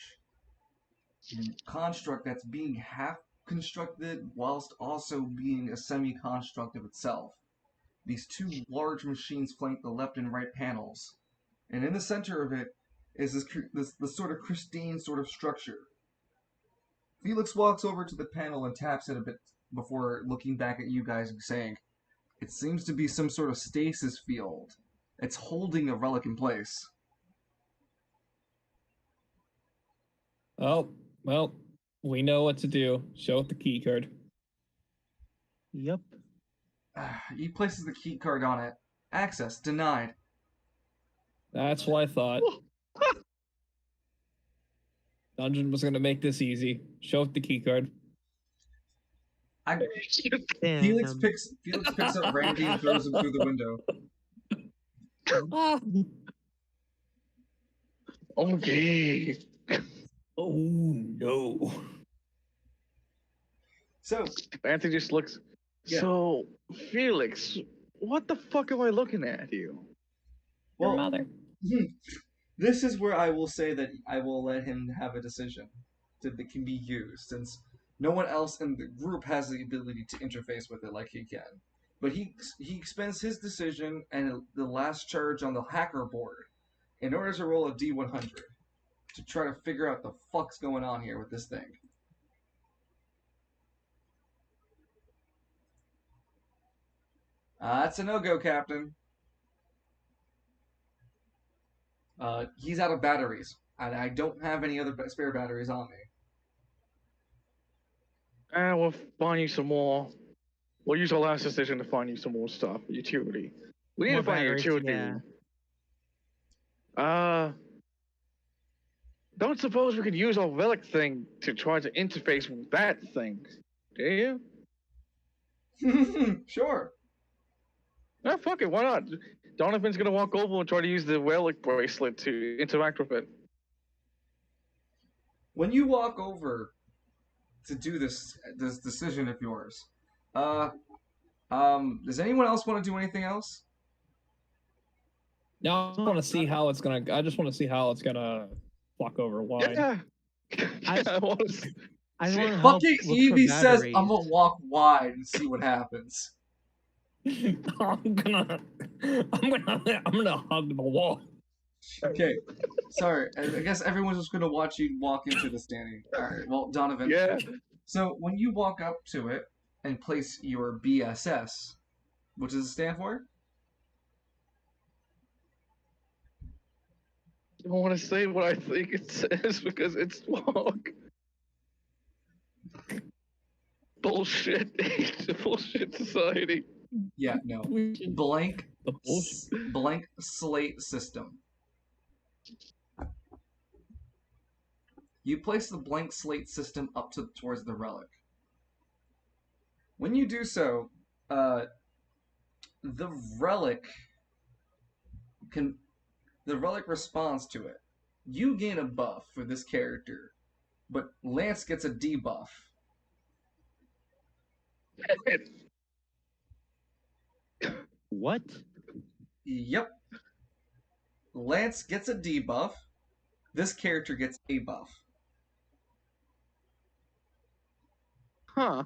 construct that's being half constructed whilst also being a semi-construct of itself. These two large machines flank the left and right panels, and in the center of it is this sort of Christine sort of structure. Felix walks over to the panel and taps it a bit before looking back at you guys and saying, "It seems to be some sort of stasis field. It's holding a relic in place." Oh, well, we know what to do. Show it the key card. Yep. He places the key card on it. Access denied. That's what I thought. Dungeon was gonna make this easy. Show it the key card. I, Felix Damn. picks up Randy and throws him through the window. Okay. Oh no. So Anthony just looks. Yeah. So, Felix, what the fuck am I looking at here? Your well, mother. this is where I will say that I will let him have a decision that can be used, since no one else in the group has the ability to interface with it like he can. But he expends his decision and the last charge on the hacker board in order to roll a D100 to try to figure out the fuck's going on here with this thing. That's a no-go, Captain. He's out of batteries, and I don't have any other spare batteries on me. We'll find you some more. We'll use our last decision to find you some more stuff. Utility. We need More to find batteries, utility. yeah. Don't suppose we could use our relic thing to try to interface with that thing, do you? Sure. No, fuck it, why not? Donovan's gonna walk over and try to use the relic bracelet to interact with it. When you walk over to do this decision of yours, does anyone else want to do anything else? No, I just want to see how it's gonna. I just want to see how it's gonna walk over wide. Yeah. I want to. I want to help Fucking look Evie for says, batteries. "I'm gonna walk wide and see what happens." I'm gonna hug the wall. Okay, sorry. I guess everyone's just gonna watch you walk into the standing. All right. Well, Donovan. Yeah. So when you walk up to it and place your BSS, what does it stand for? I don't want to say what I think it says because it's wrong. Bullshit. Bullshit society. Yeah, no. Blank The bullshit. blank slate system. You place the blank slate system up towards the relic. When you do so, the relic responds to it. You gain a buff for this character, but Lance gets a debuff. What? Yep. Lance gets a debuff. This character gets a buff. Huh.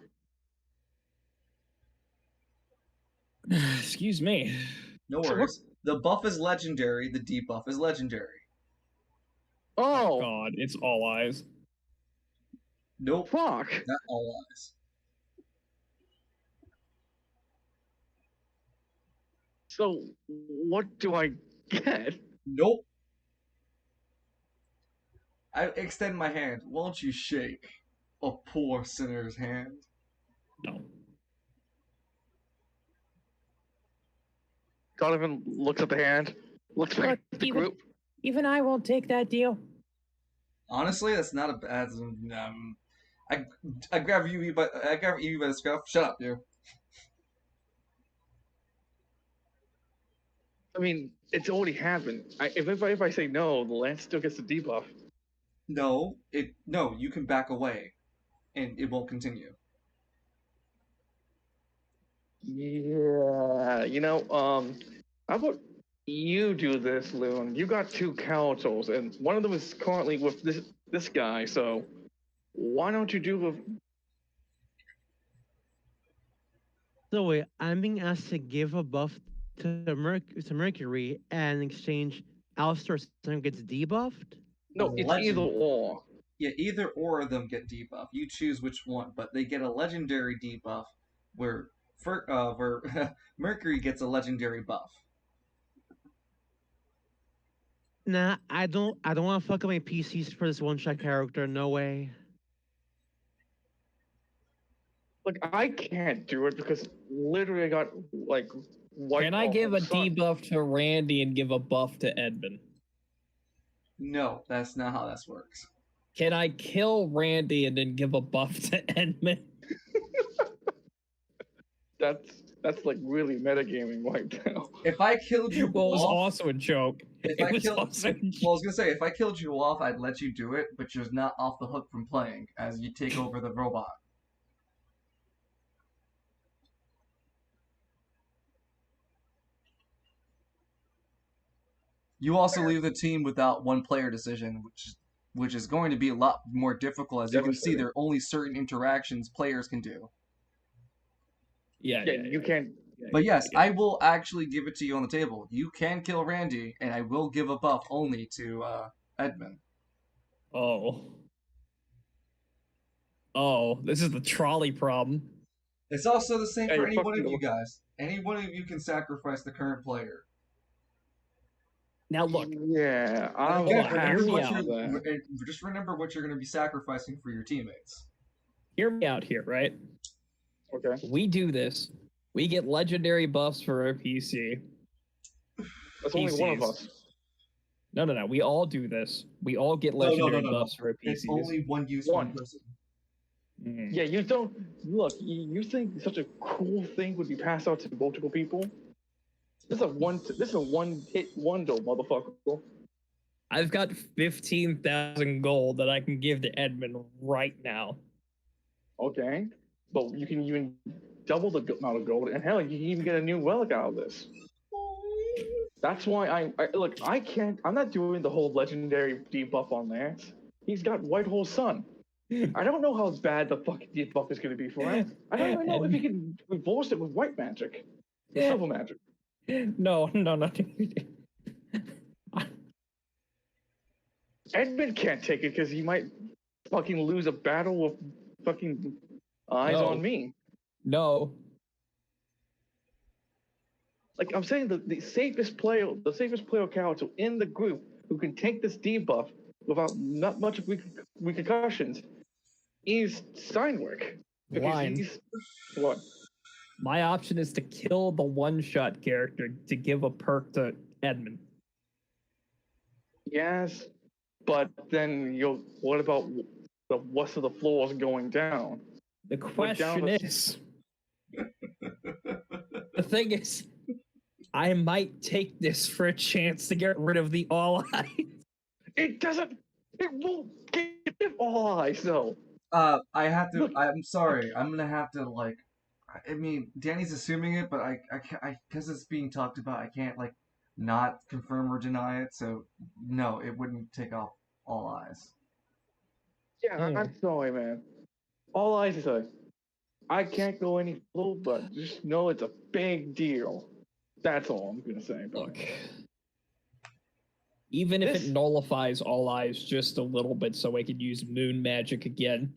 Excuse me. No So worries. The buff is legendary. The debuff is legendary. Oh, God, it's all eyes. Nope. fuck. Not all eyes. So, what do I get? Nope. I extend my hand. Won't you shake a poor sinner's hand? No. Donovan looks at the hand, looks back at the group. Even I won't take that deal. Honestly, that's not a bad. I grab Evie by the scruff. Shut up, you. I mean, it's already happened. If I say no, the Lance still gets the debuff. No, you can back away, and it won't continue. Yeah, how about you do this, Loon? You got 2 councils, and one of them is currently with this guy, so why don't you do with... So wait, I'm being asked to give a buff to Mercury, and in exchange, Alistar's son gets debuffed? No, it's either or. Yeah, either or of them get debuff. You choose which one, but they get a legendary debuff where Mercury gets a legendary buff. Nah, I don't want to fuck up my PCs for this one-shot character. No way. Like, I can't do it because literally I got, like, white... Can I give a debuff to Randy and give a buff to Edmund? No, that's not how this works. Can I kill Randy and then give a buff to Edmund? That's like really metagaming right now. If I killed you Well, it was off, also a joke. if It I was killed, also a well, I was gonna say if I killed you off, I'd let you do it, but you're not off the hook from playing as you take over the robot. You also leave the team without one player decision, which is going to be a lot more difficult. As you can see, Devastating. there are only certain interactions players can do. yeah, Yeah, you can't. But yes, I will actually give it to you on the table. You can kill Randy, and I will give a buff only to Edmund. Oh. Oh, this is the trolley problem. It's also the same Yeah, for you're any one of fucking. you guys. Any one of you can sacrifice the current player. Now look, Yeah, And I'm again, on, gonna hear remember have me what out. you're just remember what you're going to be sacrificing for your teammates. Hear me out here, right? Okay. We do this. We get legendary buffs for our PC. That's only one of PCs. us. No. We all do this. We all get legendary buffs for our PCs. It's only one use, one person. Mm. Yeah, you don't look. You think such a cool thing would be passed out to multiple people? This is a one hit wonder, motherfucker. I've got 15,000 gold that I can give to Edmund right now. Okay, but you can even double the amount of gold, and hell, you can even get a new relic out of this. That's why I look. I can't. I'm not doing the whole legendary debuff on Lance. He's got White Hole Sun. I don't know how bad the fucking debuff is going to be for him. I don't even know if he can reverse it with white magic, with silver magic. No. Edmund can't take it because he might fucking lose a battle with fucking eyes No. on me. No. Like I'm saying, the safest player character in the group who can take this debuff without not much repercussions is Steinwerk. Because Line. he's what? My option is to kill the one-shot character to give a perk to Edmund. Yes, but then what about the rest of the floors going down? The question is, the thing is, I might take this for a chance to get rid of the all eyes. It won't get rid of all eyes though. I have to. I'm sorry. I'm gonna have to like. I mean, Danny's assuming it, but I because it's being talked about, I can't like not confirm or deny it. So no, it wouldn't take off all eyes. Yeah, I'm sorry, man. All eyes is I can't go any further, but just know it's a big deal. That's all I'm gonna say. Look, even if it nullifies all eyes just a little bit so I could use moon magic again.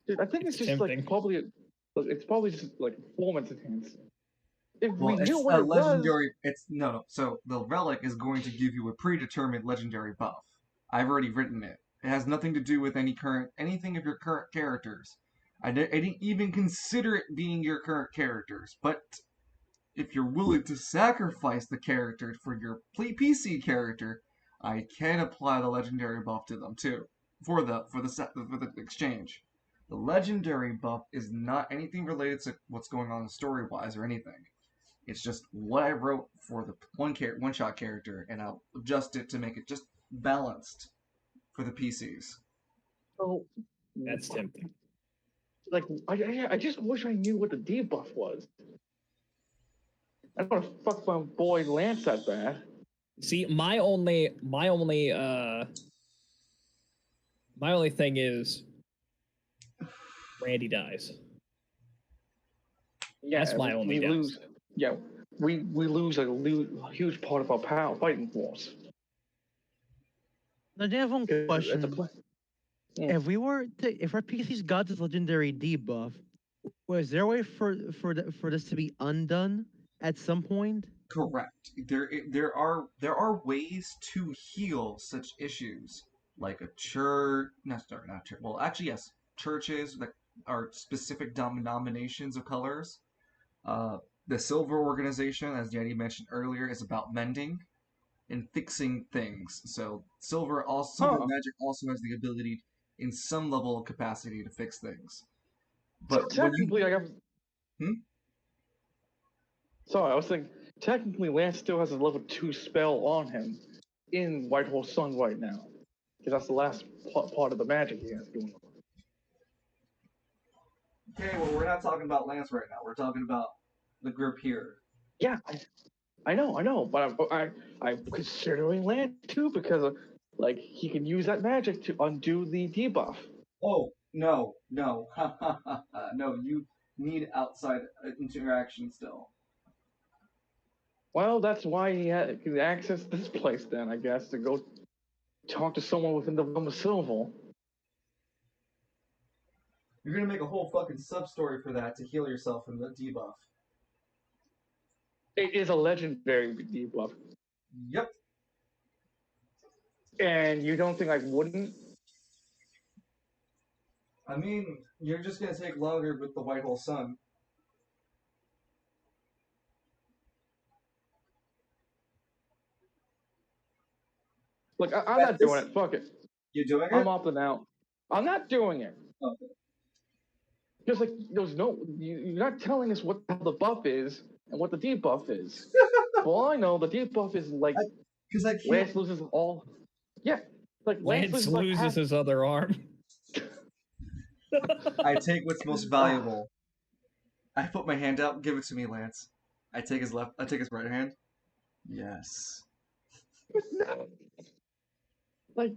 Dude, I think it's just tempting. like it's probably just like performance enhancing. If Well, we it's knew what a it was, legendary. It's no. So the relic is going to give you a predetermined legendary buff. I've already written it. It has nothing to do with anything of your current characters. I didn't even consider it being your current characters. But if you're willing to sacrifice the character for your PC character, I can apply the legendary buff to them too for the exchange. The legendary buff is not anything related to what's going on story wise or anything. It's just what I wrote for the one shot character, and I'll adjust it to make it just balanced for the PCs. so That's tempting. like I just wish I knew what the debuff was. I don't want to fuck my boy Lance that bad. See, my only thing is Randy dies. Yeah, That's my only we doubt. lose. Yeah, we lose a huge part of our fighting force. Now, I have one question. Yeah. If our PCs got this legendary debuff, was there a way for this to be undone at some point? Correct. There are ways to heal such issues, like a church. No, sorry, not church. Well, actually, yes, churches that are specific denominations of colors. The Silver Organization, as Danny mentioned earlier, is about mending. in fixing things. So silver Huh. magic also has the ability, in some level of capacity, to fix things. So But when you technically, I guess. Hmm? Sorry, I was thinking. Technically, Lance still has a level 2 spell on him in Whitehall Sun right now, because that's the last part of the magic he has going on. Okay, well, we're not talking about Lance right now. We're talking about the group here. Yeah, I know, but I'm considering Lance too because like he can use that magic to undo the debuff. Oh, no, no, no, you need outside interaction still. Well, that's why he can access this place then, I guess, to go talk to someone within the realm of Silver. You're gonna make a whole fucking sub story for that to heal yourself from the debuff. It is a legendary debuff, Yep. and you don't think I wouldn't? I mean, you're just gonna take longer with the Whitehall Sun. Look, I'm not doing it. Fuck it. You doing I'm it? opting out. I'm not doing it. Okay. Just like there's no, you're not telling us what the buff is and what the debuff is. Well, I know the debuff is like Because I can't. Lance loses all. Yeah, like Lance Lance loses like loses half. his other arm. I take what's most valuable. I put my hand out. Give it to me, Lance. I take his left. I take his right hand. Yes. No. Like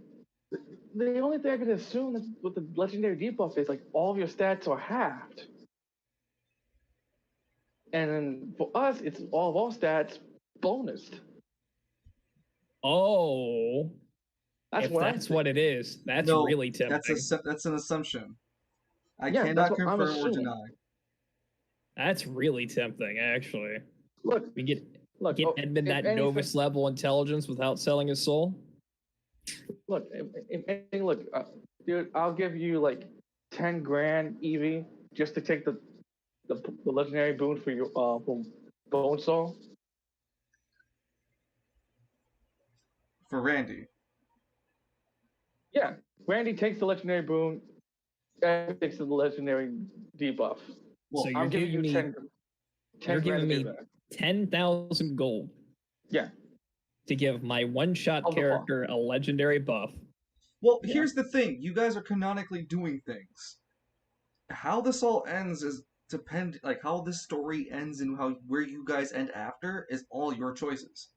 the only thing I can assume is with the legendary debuff is like all of your stats are halved. And then for us, it's all of our stats bonused. Oh, That's if what I'm that's thinking. what it is, that's No, really tempting. that's an assumption. I Yeah, that's cannot what I'm confirm or assuming. deny. That's really tempting, actually. Look, We get look. Edmund if that anything, novice level intelligence without selling his soul. look, if anything, look, dude, I'll give you like 10 grand EV just to take the legendary boon for your from Bone Soul. For Randy. Yeah, Randy takes the legendary boon, and takes the legendary debuff. Well, So you're I'm giving giving you me 10 you're grand giving to do me that. 10,000 gold Yeah, to give my one-shot of the fun. character a legendary buff. well, Yeah. here's the thing. You guys are canonically doing things. How this all ends is like how this story ends and how where you guys end after is all your choices.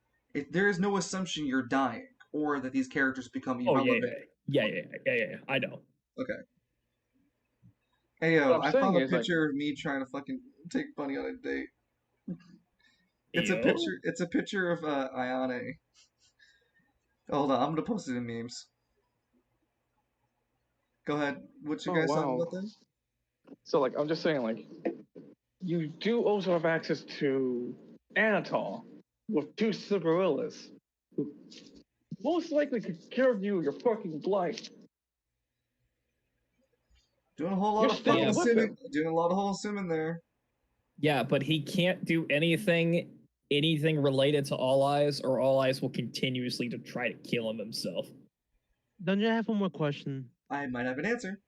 There is no assumption you're dying or that these characters become Oh yeah, irrelevant. yeah. I know. Okay. Hey What yo, I'm I saying found a is like, picture of me trying to fucking take Bunny on a date. It's a Yo? picture. It's a picture of Ayane. Hold on, I'm gonna post it in memes. Go ahead. What you oh guys talking wow. about then? So like, I'm just saying like, you do also have access to Anatol with two Cyberillas, who most likely could cure you of your fucking blight. Doing a whole lot You're of staying fucking Yeah. with simming. him. Doing a lot of whole simming there. Yeah, but he can't do anything related to All Eyes, or All Eyes will continuously to try to kill him himself. Dungeon, I have one more question. I might have an answer.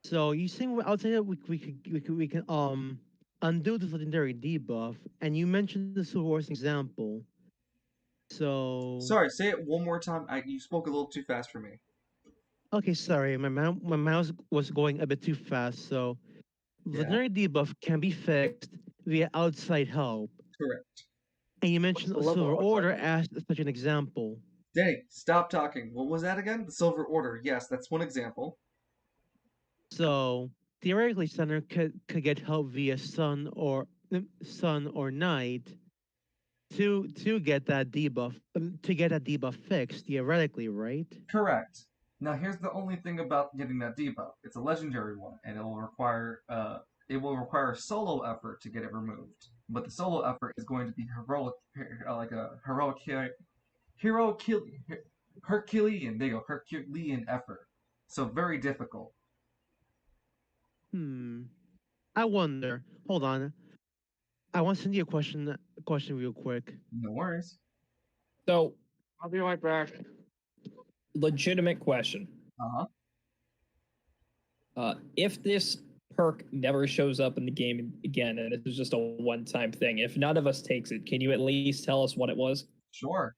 So you saying outside that we can undo this legendary debuff, and you mentioned the Silver Horse example. So Sorry, say it one more time. You spoke a little too fast for me. okay, sorry, my mouse was going a bit too fast. So Yeah, legendary debuff can be fixed via outside help, correct. and you What's mentioned the a level Silver of Order outside? as such an example. Danny, stop talking. What was that again? The Silver Order. Yes, that's one example. So theoretically, Center could get help via Sun or Night to get that debuff fixed. Theoretically, right? Correct. Now here's the only thing about getting that debuff. It's a legendary one, and it will require solo effort to get it removed. But the solo effort is going to be heroic, like a Herculean. There you go, Herculean effort. So very difficult. I wonder. Hold on. I want to send you a question real quick. No worries. So, I'll be right back. legitimate question. If this perk never shows up in the game again, and this is just a one-time thing, if none of us takes it, can you at least tell us what it was? Sure.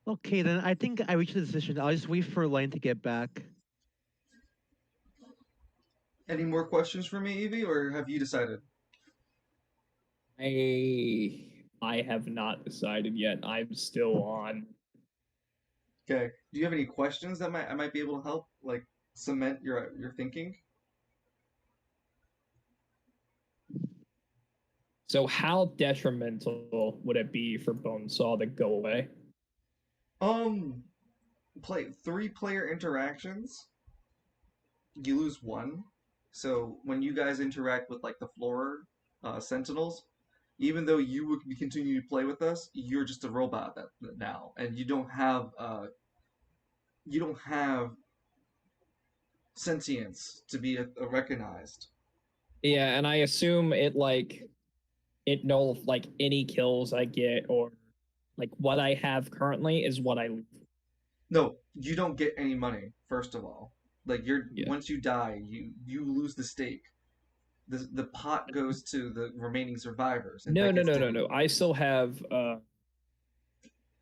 Okay, then I think I reached a decision. I'll just wait for Lane to get back. Any more questions for me, Evie, or have you decided? I have not decided yet. I'm still on. Okay. Do you have any questions that I might be able to help, like cement your thinking? So how detrimental would it be for Bonesaw to go away? Um, play 3-player interactions. You lose 1. So when you guys interact with like the floor sentinels, even though you would continue to play with us, you're just a robot now, and you don't have sentience to be recognized. Yeah, and I assume it knows like any kills I get or like what I have currently is what I lose. No, you don't get any money. First of all, like Yeah. once you die, you lose the stake. The pot goes to the remaining survivors, and No, that no, gets no, no, no. I still have what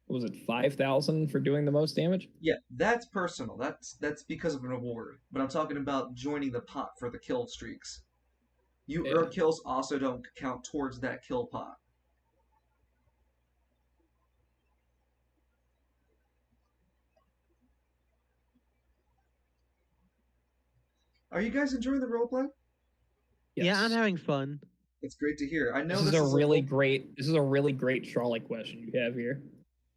was it 5,000 for doing the most damage? Yeah, that's personal. That's because of an award. But I'm talking about joining the pot for the kill streaks. Your Yeah. kills also don't count towards that kill pot. Are you guys enjoying the roleplay? Yes. Yeah, I'm having fun. It's great to hear. I know This is a really great trolley question you have here.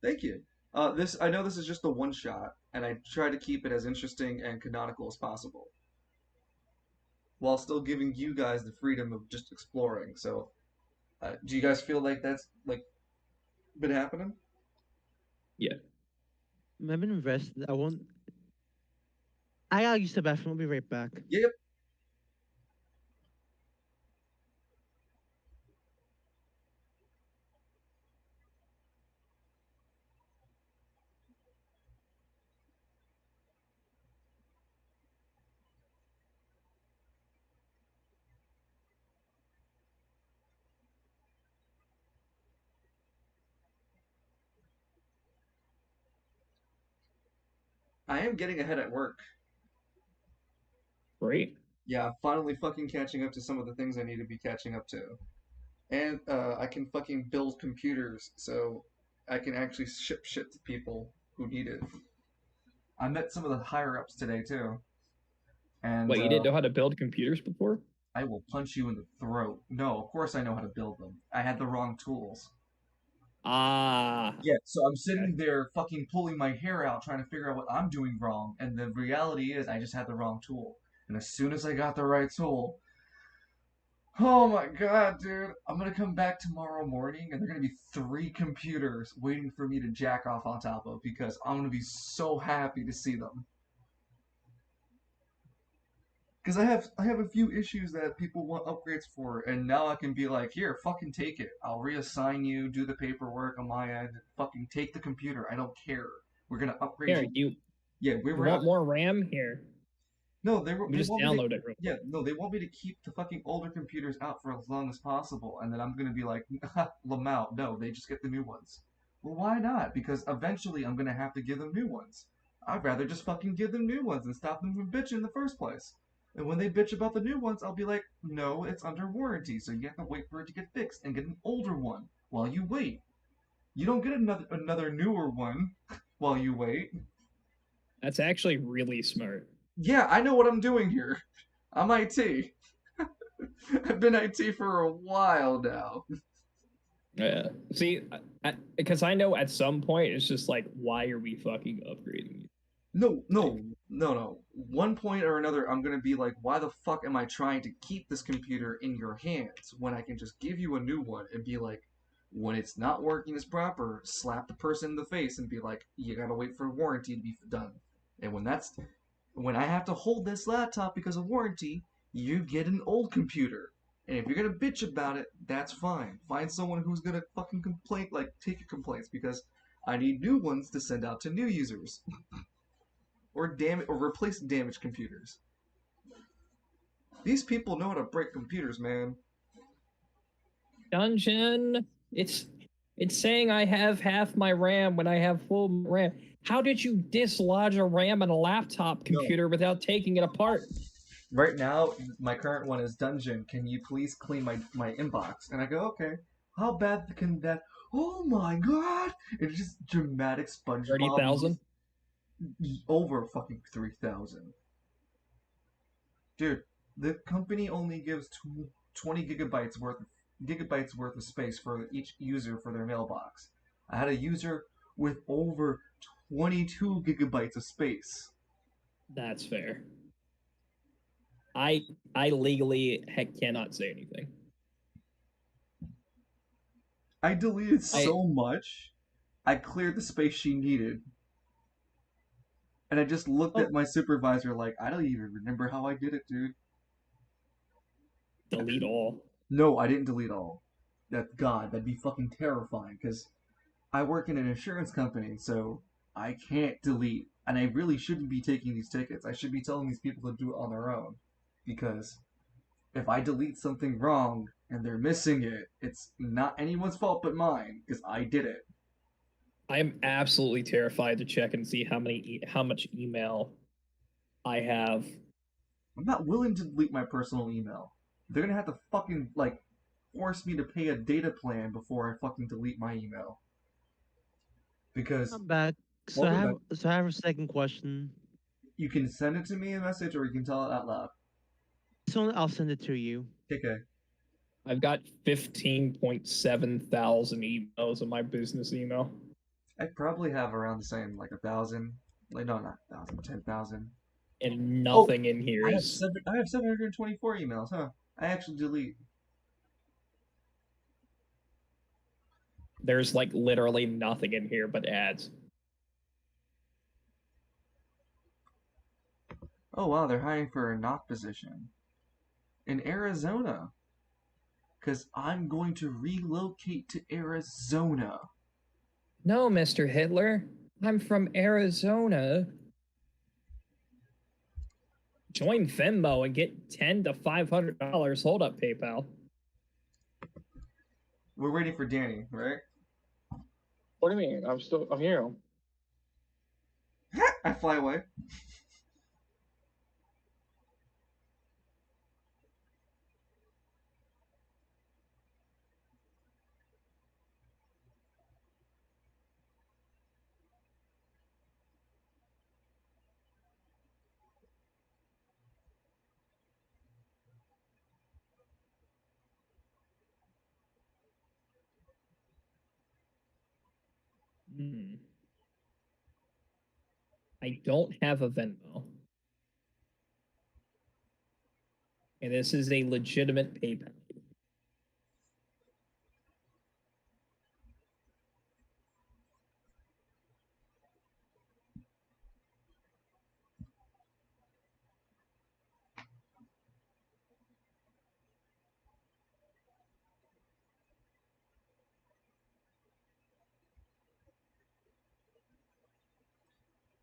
Thank you. I know this is just a one shot, and I try to keep it as interesting and canonical as possible, while still giving you guys the freedom of just exploring. So, do you guys feel like that's like been happening? Yeah. I've been invested. I won't. I gotta use the bathroom. I'll be right back. Yep. I am getting ahead at work. Great. Yeah, I'm finally fucking catching up to some of the things I need to be catching up to. And I can fucking build computers, so I can actually ship shit to people who need it. I met some of the higher ups today too, and Wait, you didn't know how to build computers before? I will punch you in the throat. No, of course I know how to build them. I had the wrong tools. Ah. Yeah, so I'm Okay. sitting there fucking pulling my hair out trying to figure out what I'm doing wrong, and the reality is I just had the wrong tool. And as soon as I got the right tool, oh my god, dude, I'm gonna come back tomorrow morning and there are gonna be 3 computers waiting for me to jack off on top of because I'm gonna be so happy to see them. Because I have a few issues that people want upgrades for, and now I can be like, here, fucking take it. I'll reassign you, do the paperwork on my end, fucking take the computer. I don't care. We're gonna upgrade Here, you. Yeah, we you were. want more RAM? Here. No, You they just want me to. download it real quick. Yeah, no, they want me to keep the fucking older computers out for as long as possible, and then I'm gonna be like, Lamau, no, they just get the new ones. Well, why not? Because eventually I'm gonna have to give them new ones. I'd rather just fucking give them new ones and stop them from bitching in the first place. And when they bitch about the new ones, I'll be like, no, it's under warranty, so you have to wait for it to get fixed and get an older one while you wait. You don't get another newer one while you wait. That's actually really smart. Yeah, I know what I'm doing here. I'm IT. I've been IT for a while now. Yeah. See, because I know at some point it's just like, why are we fucking upgrading you? No, no, no, no. One point or another, I'm gonna be like, why the fuck am I trying to keep this computer in your hands when I can just give you a new one and be like, when it's not working as proper, slap the person in the face and be like, you gotta wait for warranty to be done. And when I have to hold this laptop because of warranty, you get an old computer. And if you're gonna bitch about it, that's fine. Find someone who's gonna fucking complain, like take your complaints, because I need new ones to send out to new users or replace damaged computers. These people know how to break computers, man. Dungeon. It's saying I have half my RAM when I have full RAM. How did you dislodge a RAM in a laptop computer without taking it apart? Right now, my current one is Dungeon. Can you please clean my inbox? And I go, okay. How bad can that? Oh my god! It's just dramatic SpongeBob. 30,000? Over fucking 3,000. Dude, the company only gives 20 gigabytes worth of space for each user for their mailbox. I had a user with over 22 gigabytes of space. That's fair. I legally cannot say anything. I deleted so much. I cleared the space she needed. And I just looked at my supervisor like, I don't even remember how I did it, dude. Delete all. No, I didn't delete all. God, that'd be fucking terrifying, because I work in an insurance company, so I can't delete. And I really shouldn't be taking these tickets. I should be telling these people to do it on their own. Because if I delete something wrong and they're missing it, it's not anyone's fault but mine, because I did it. I am absolutely terrified to check and see how much email I have. I'm not willing to delete my personal email. They're gonna have to fucking, like, force me to pay a data plan before I fucking delete my email. Because I'm back. welcome back. So I have a second question. You can send it to me in a message or you can tell it out loud. So I'll send it to you. Okay. I've got 15.7 thousand emails in my business email. I probably have around the same, like 1,000. Like, no, not 1,000, 10,000. And nothing in here is. I have 724 emails, huh? I actually delete. There's like literally nothing in here but ads. Oh wow, they're hiring for a knock position in Arizona. Because I'm going to relocate to Arizona. No, Mr. Hitler. I'm from Arizona. Join Venmo and get $10 to $500. Hold up, PayPal. We're waiting for Danny, right? What do you mean? I'm here. I fly away. I don't have a Venmo. And this is a legitimate PayPal.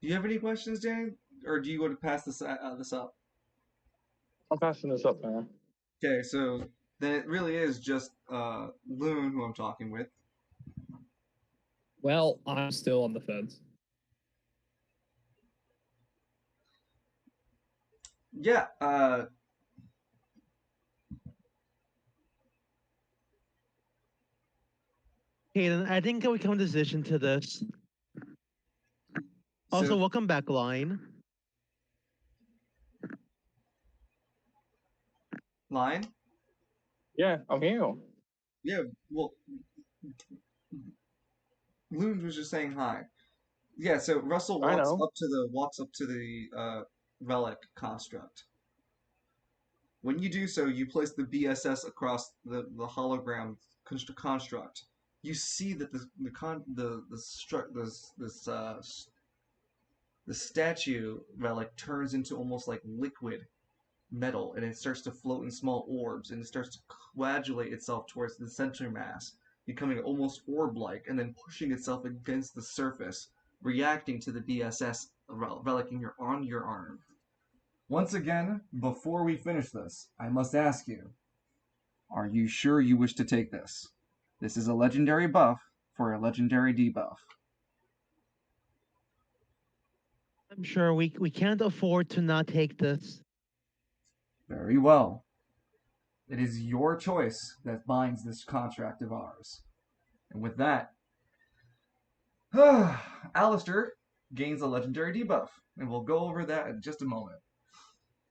Do you have any questions, Danny? Or do you want to pass this up? I'm passing this up, man. Okay, so then it really is just Loon who I'm talking with. Well, I'm still on the fence. Yeah, Okay, then I think we come to a decision to this. Also, so welcome back, Line. Line? Yeah, I'm here. Yeah, well, Loon was just saying hi. Yeah, so Russell I walks know. up to the relic construct. When you do so, you place the BSS across the hologram construct. You see that the statue relic turns into almost like liquid metal, and it starts to float in small orbs, and it starts to coagulate itself towards the center mass, becoming almost orb-like, and then pushing itself against the surface, reacting to the BSS relic on your arm. Once again, before we finish this, I must ask you, are you sure you wish to take this? This is a legendary buff for a legendary debuff. I'm sure we can't afford to not take this. Very well. It is your choice that binds this contract of ours. And with that, Alistair gains a legendary debuff, and we'll go over that in just a moment.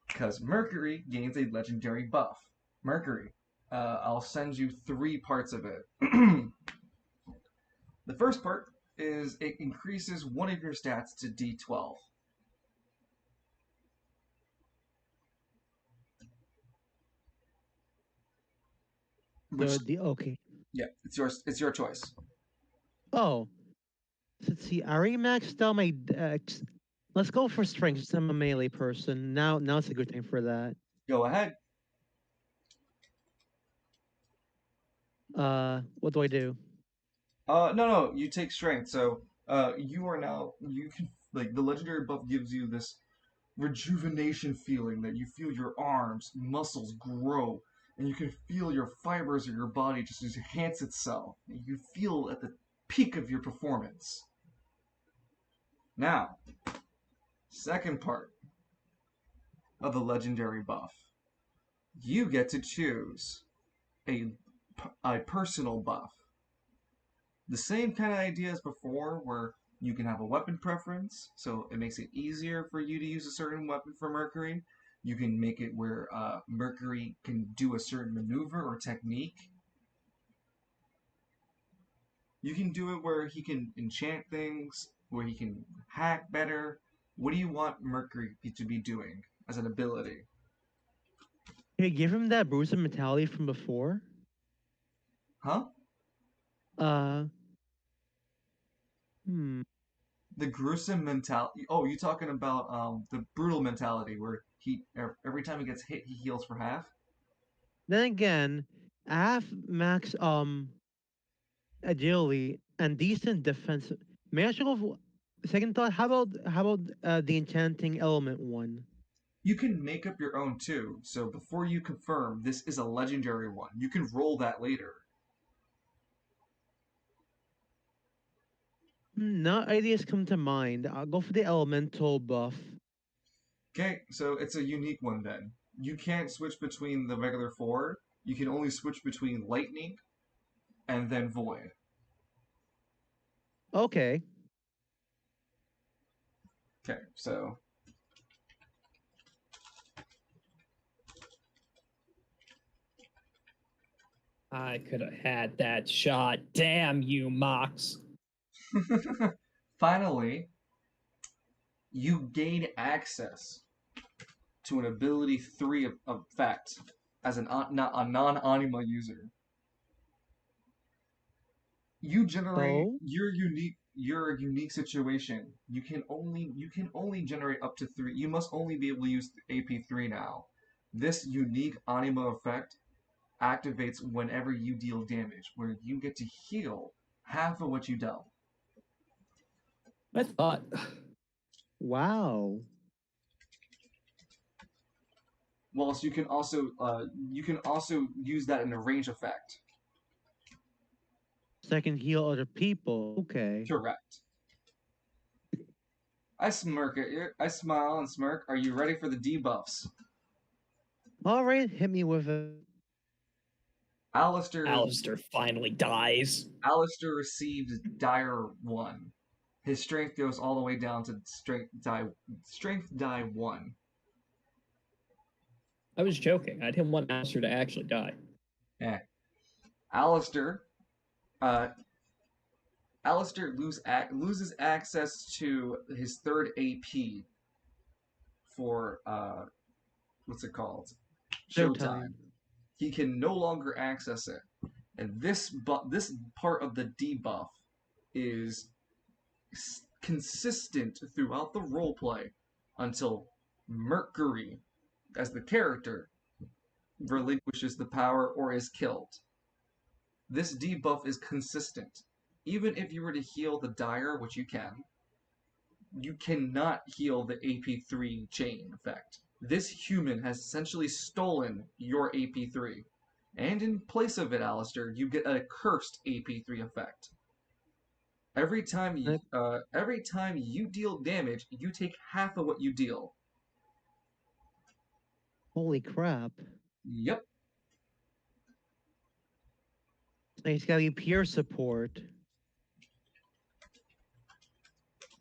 Because Mercury gains a legendary buff. Mercury, I'll send you 3 parts of it. The first part is it increases one of your stats to D12. Which, Okay. yeah, it's yours. It's your choice. Oh, let's see. I already maxed out my dex. Let's go for strength since I'm a melee person. Now it's a good time for that. Go ahead. What do I do? No, you take strength. So, you are now you can like the legendary buff gives you this rejuvenation feeling that you feel your arms, muscles grow, and you can feel your fibers of your body just enhance itself. You feel at the peak of your performance. Now, second part of the legendary buff. You get to choose a, a personal buff. The same kind of idea as before, where you can have a weapon preference, so it makes it easier for you to use a certain weapon for Mercury. You can make it where Mercury can do a certain maneuver or technique. You can do it where he can enchant things, where he can hack better. What do you want Mercury to be doing as an ability? Can I give him that bruiser mentality from before? Huh? Uh, hmm. The gruesome mentality. Oh, you talking about the brutal mentality where he every time he gets hit, he heals for half? Then again, I have max agility and decent defense. May I go second thought? How about the enchanting element one? You can make up your own too. So before you confirm this is a legendary one, you can roll that later. No ideas come to mind. I'll go for the elemental buff. Okay, so it's a unique one then. You can't switch between the regular 4. You can only switch between lightning and then void. Okay. Okay, so I could have had that shot. Damn you, Mox. finally, you gain access to an ability 3 effect as a non-anima user. You generate Oh, you're a unique situation. You can only generate up to 3. You must only be able to use AP3 now. This unique anima effect activates whenever you deal damage, where you get to heal half of what you dealt. I thought. wow. Whilst you can also use that in a range effect. Second heal other people. Okay. Correct. I smirk at you. I smile and smirk. Are you ready for the debuffs? All right, hit me with it. Alistair finally dies. Alistair receives dire 1. His strength goes all the way down to strength die 1. I was joking. I didn't want Alistair to actually die. Eh. Alistair Uh, Alistair loses access to his third AP for what's it called? Showtime. Showtime. He can no longer access it, and this part of the debuff is consistent throughout the roleplay until Mercury, as the character, relinquishes the power or is killed. This debuff is consistent. Even if you were to heal the Dire, which you cannot heal the AP3 chain effect. This human has essentially stolen your AP3. And in place of it, Alistair, you get a cursed AP3 effect. Every time you deal damage, you take half of what you deal. Holy crap. Yep. So he's gotta be peer support.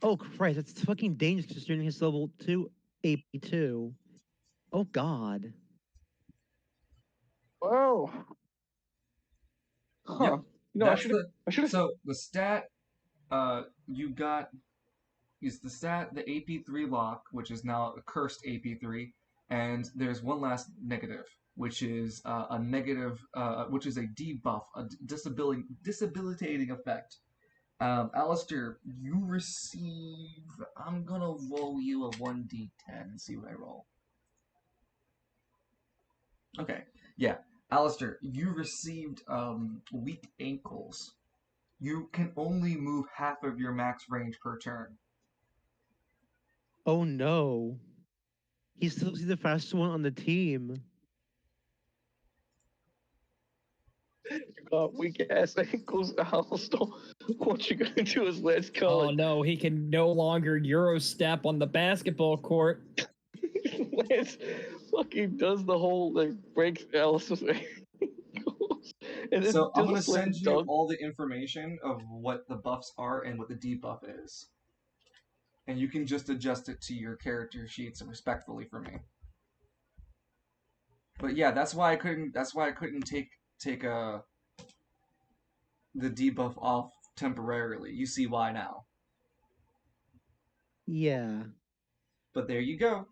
Oh Christ, that's fucking dangerous considering his level 2 AP2. Oh god. Oh. Yep. Huh. You know, I That's should the have. so the stat you got is the stat the AP3 lock, which is now a cursed AP3, and there's one last negative, which is a negative, which is a debuff, a disabilitating effect. Alistair, you receive. I'm gonna roll you a 1d10 and see what I roll. Okay, yeah. Alistair, you received weak ankles. You can only move half of your max range per turn. Oh no. He's still the fastest one on the team. You got weak ass ankles, Alistair. What you gonna do is let's call Oh no, he can no longer Euro step on the basketball court. Lance fucking does the whole like breaks Alice's ankles and then So I'm does a gonna slam send you dunk. all the information of what the buffs are and what the debuff is, and you can just adjust it to your character sheets respectfully for me. But yeah, that's why I couldn't. That's why I couldn't take the debuff off temporarily. You see why now. Yeah. But there you go.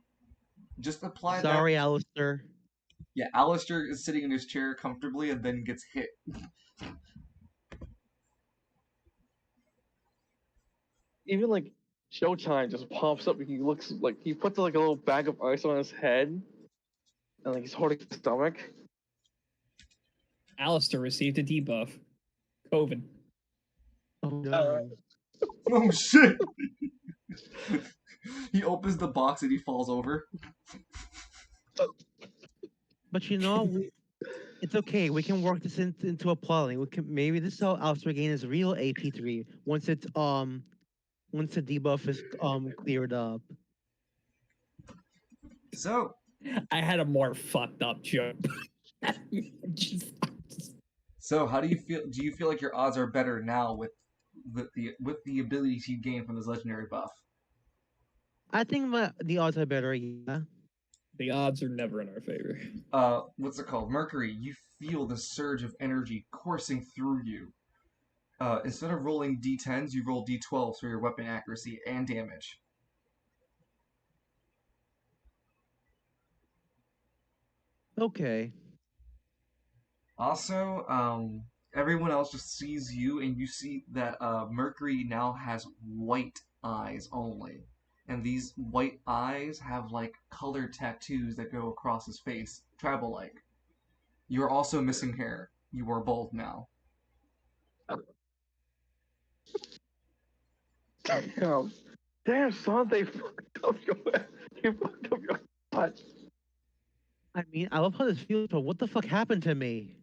Just apply that. Sorry, Alistair. Yeah, Alistair is sitting in his chair comfortably and then gets hit. Even like Showtime just pops up and he looks like he puts like a little bag of ice on his head and like he's holding his stomach. Alistair received a debuff. COVID. Oh no. Oh shit! He opens the box and he falls over. But you know, it's okay. We can work this into a plotting. We can maybe this is how Alistair gain his real AP3 once the debuff is cleared up. So, I had a more fucked up joke. Just- so how do you feel? Do you feel like your odds are better now with the abilities you gain from this legendary buff? I think the odds are better. Yeah. the odds are never in our favor. What's it called? Mercury, you feel the surge of energy coursing through you. Instead of rolling d10s, you roll d12s for your weapon accuracy and damage. Okay. Also, everyone else just sees you, and you see that Mercury now has white eyes only. And these white eyes have like colored tattoos that go across his face, tribal-like. You are also missing hair. You are bald now. Damn son, they fucked up your butt. I mean, I love how this feels, but what the fuck happened to me?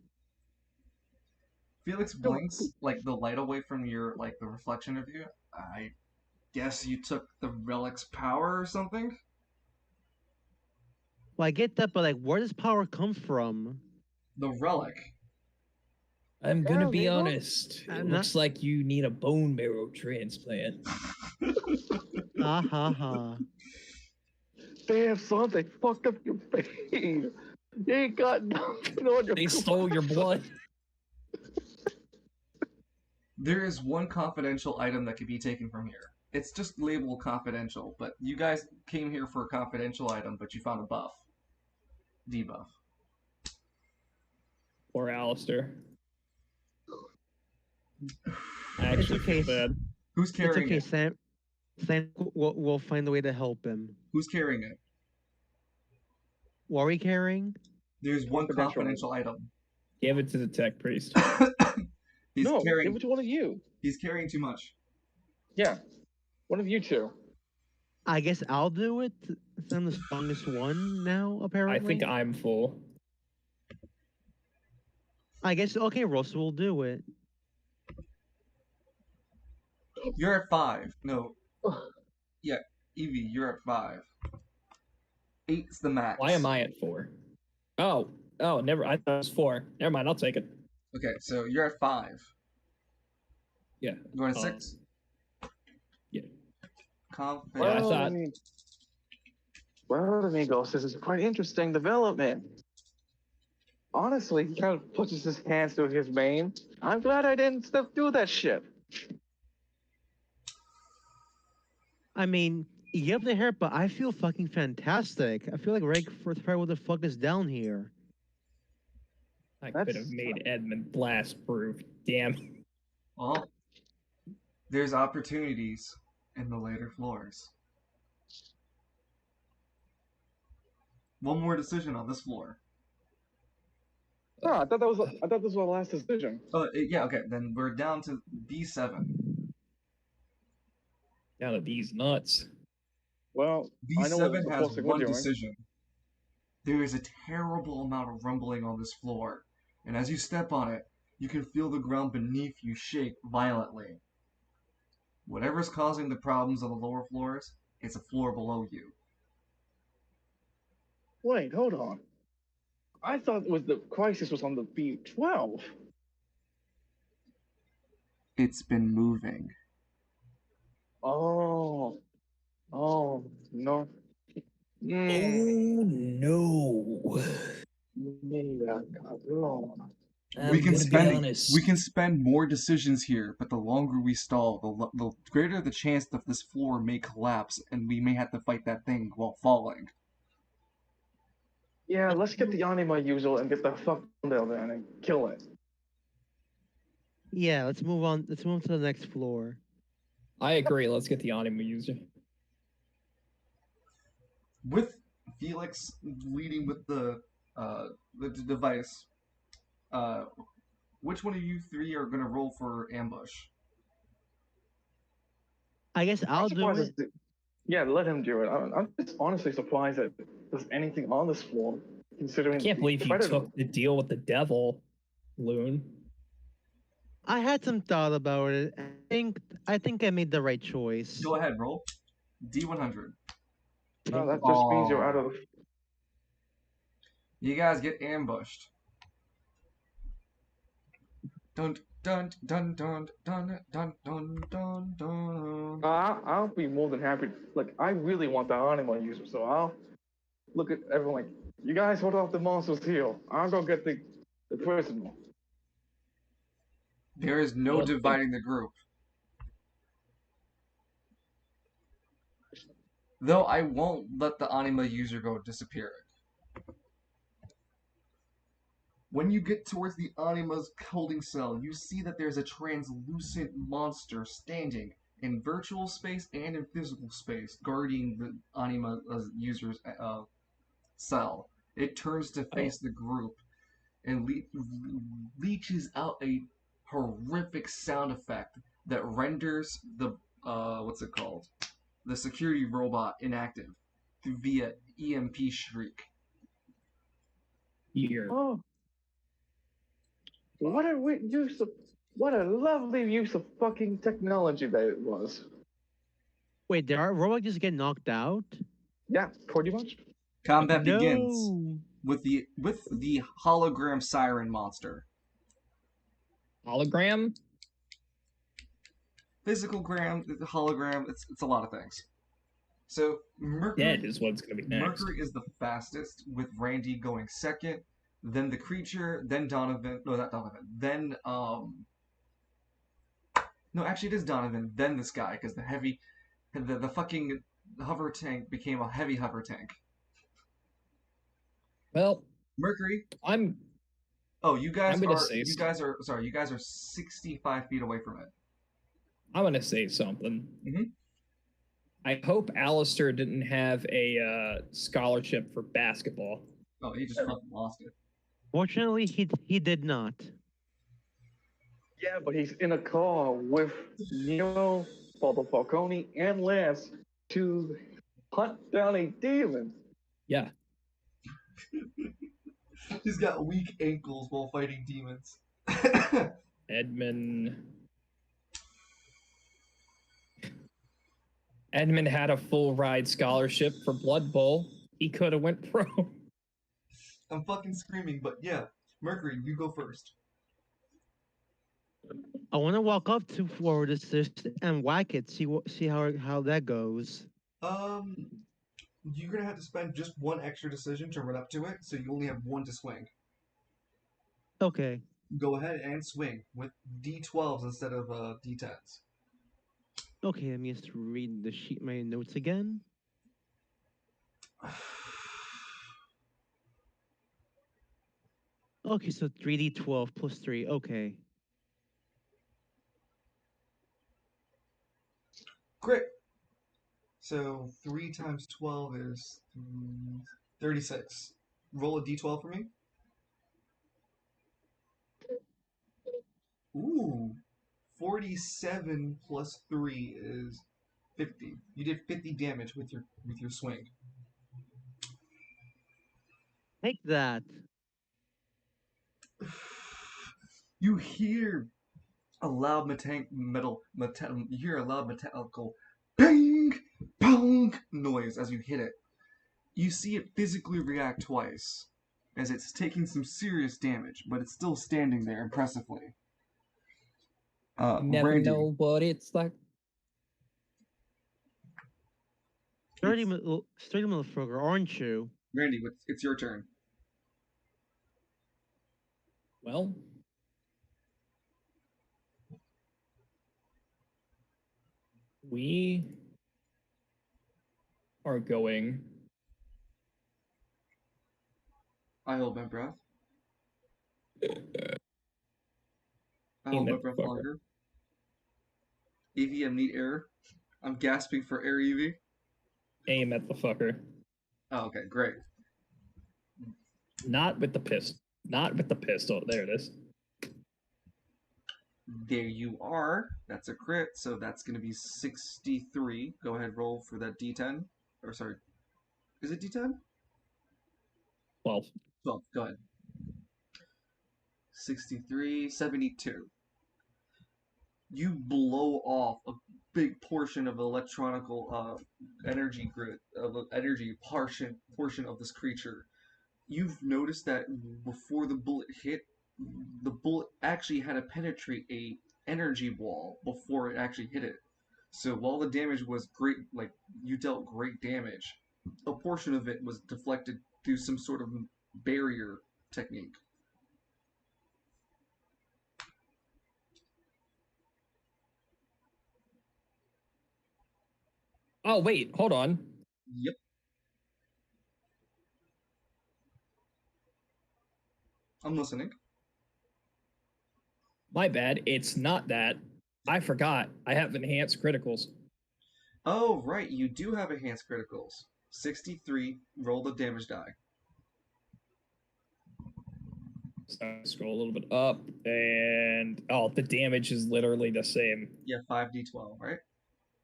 Felix blinks, like the light away from your, like the reflection of you. I guess you took the relic's power or something? Well, I get that, but like, where does power come from? The relic. I'm gonna be Amigo? honest. It I'm looks like you need a bone marrow transplant. Ha ha ha. Damn son, they fucked up your face. You ain't got nothing on your They stole your blood. There is one confidential item that could be taken from here. It's just labeled confidential, but you guys came here for a confidential item, but you found a buff. Debuff. Poor Alistair. I It's actually okay. feel bad. Who's It's carrying okay, it? Sam will find a way to help him. Who's carrying it? What are we carrying? There's one Confidential. confidential item. Give it to the tech priest. He's No, carrying. give it to one of you. He's carrying too much. Yeah, one of you two. I guess I'll do it. Since I'm the strongest one now, apparently. I think I'm full. I guess okay, Russell will do it. You're at 5. No. Yeah, Evie, you're at 5. 8's the max. Why am I at 4? Oh, never. I thought it was 4. Never mind. I'll take it. Okay, so you're at 5. Yeah. You want a 6? Yeah. Confident. I thought- Well, amigos, this is quite interesting development. Honestly, he kind of pushes his hands through his mane. I'm glad I didn't do that shit. I mean, you get up the hair, but I feel fucking fantastic. I feel like Reg for what the fuck is down here. I could have made Edmund blast proof. Damn. Well, there's opportunities in the later floors. One more decision on this floor. Oh, I thought this was our last decision. Yeah, okay, then we're down to B7. Down to these nuts. Well, I know what B7 the has fuck we're one doing. decision. There is a terrible amount of rumbling on this floor, and as you step on it, you can feel the ground beneath you shake violently. Whatever's causing the problems on the lower floors, it's a floor below you. Wait, hold on. I thought the crisis was on the B12. It's been moving. Oh no. Oh no. Maybe I got wrong. I'm gonna be honest. We can spend more decisions here, but the longer we stall, the greater the chance that this floor may collapse, and we may have to fight that thing while falling. Yeah, let's get the anima usual and get the fuck down there and kill it. Yeah, let's move on. Let's move to the next floor. I agree. Let's get the anima user. With Felix leading with the device, which one of you 3 are gonna roll for ambush? I guess I'll do it. Yeah, let him do it. I'm just honestly surprised that there's anything on this floor, considering. I can't believe you took the deal with the devil, Loon. I had some thought about it. I think I made the right choice. Go ahead, roll. D100. Oh, that just means you're out of. You guys get ambushed. Dun dun dun dun dun dun dun dun dun. I'll be more than happy. Like, I really want the anima user, so I'll look at everyone like, you guys hold off the monster's heel. I'll go get the prisoner. There is no dividing the group. Though I won't let the anima user go disappearing. When you get towards the anima's holding cell, you see that there's a translucent monster standing in virtual space and in physical space, guarding the anima user's cell. It turns to face the group and leeches out a horrific sound effect that renders the what's it called? The security robot inactive via EMP shriek. Here. Oh. What a lovely use of fucking technology that it was. Wait, did our robot just get knocked out? Yeah, pretty much. Combat No. begins with the hologram siren monster. Hologram? Physical gram, hologram, it's a lot of things. So Mercury Dead is what's gonna be next. Mercury is the fastest, with Randy going second, then the creature, then Donovan. No, not Donovan. Then No, actually, it is Donovan, then this guy, because the fucking hover tank became a heavy hover tank. Well, Mercury. I'm Oh, you I'm guys gonna are. say You guys are. Sorry, you guys are 65 feet away from it. I'm gonna say something. Mhm. I hope Alistair didn't have a scholarship for basketball. Oh, he just fucking lost it. Fortunately, he did not. Yeah, but he's in a car with Nero, Father Falcone, and Lance to hunt down a demon. Yeah. He's got weak ankles while fighting demons. Edmund had a full ride scholarship for Blood Bowl. He could have went pro. I'm fucking screaming, but yeah, Mercury, you go first. I want to walk up to forward assist and whack it. See how that goes. You're gonna have to spend just one extra decision to run up to it, so you only have one to swing. Okay. Go ahead and swing with D12s instead of D10s. Okay. Let me just read the sheet, my notes again. Okay, so 3d12 plus 3. Okay. Crit. So 3 times 12 is 36. Roll a D12 for me. Ooh. 47 plus 3 is 50. You did 50 damage with your swing. Take that. You hear a loud you hear a loud metallical bang, bang noise as you hit it. You see it physically react twice, as it's taking some serious damage, but it's still standing there impressively. Never Randy, know what it's like. Sturdy motherfucker, aren't you? Randy, it's your turn. Well, we are going. I hold my breath. I Aim hold my at the breath fucker. longer. EV, I need air. I'm gasping for air, EV. Aim at the fucker. Oh, okay, great. Not with the pistol. Not with the pistol. There it is. There you are. That's a crit, so that's going to be 63. Go ahead, roll for that D10. Or, sorry, is it D10? 12. 12, go ahead. 63, 72. You blow off a big portion of electronical energy grid, of energy portion of this creature. You've noticed that before the bullet hit, the bullet actually had to penetrate a energy wall before it actually hit it. So while the damage was great, like you dealt great damage, a portion of it was deflected through some sort of barrier technique. Oh, wait. Hold on. Yep. I'm listening. My bad. It's not that. I forgot. I have enhanced criticals. Oh, right, you do have enhanced criticals. 63, roll the damage die. So scroll a little bit up, and oh, the damage is literally the same. Yeah, 5d12, right?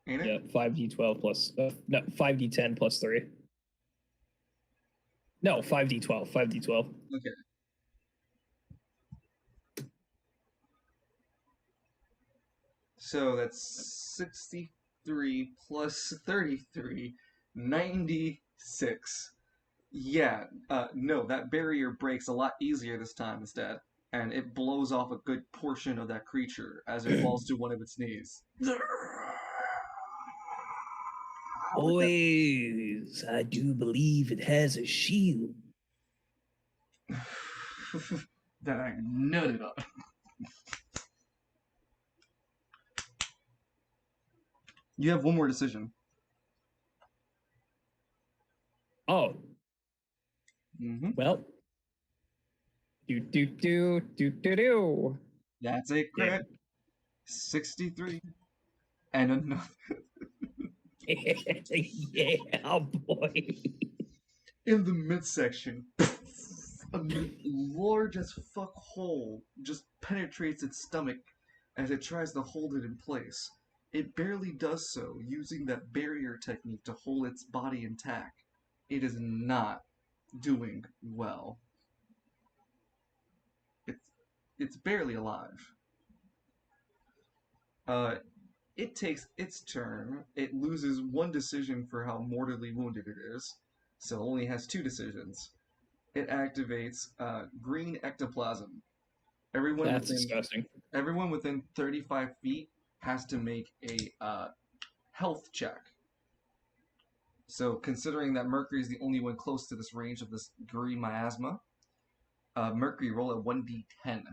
Ain't it? Yeah, 5d12 plus no 5d10 plus 3. No, 5d12. 5d12. Okay. So that's 63 plus 33, 96. Yeah, no, that barrier breaks a lot easier this time instead, and it blows off a good portion of that creature as it falls to one of its knees. Boys, I do believe it has a shield. That I nutted on. You have one more decision. Oh, Mm-hmm. well. Do. That's a Yeah. crit. 63. And enough. Yeah, boy. In the midsection, a large as fuck hole just penetrates its stomach as it tries to hold it in place. It barely does so, using that barrier technique to hold its body intact. It is not doing well. It's it's barely alive. Uh, it takes its turn. It loses one decision for how mortally wounded it is, so it only has two decisions. It activates green ectoplasm. Everyone That's within disgusting. everyone within 35 feet has to make a health check. So, considering that Mercury is the only one close to this range of this green miasma, Mercury roll a 1d10.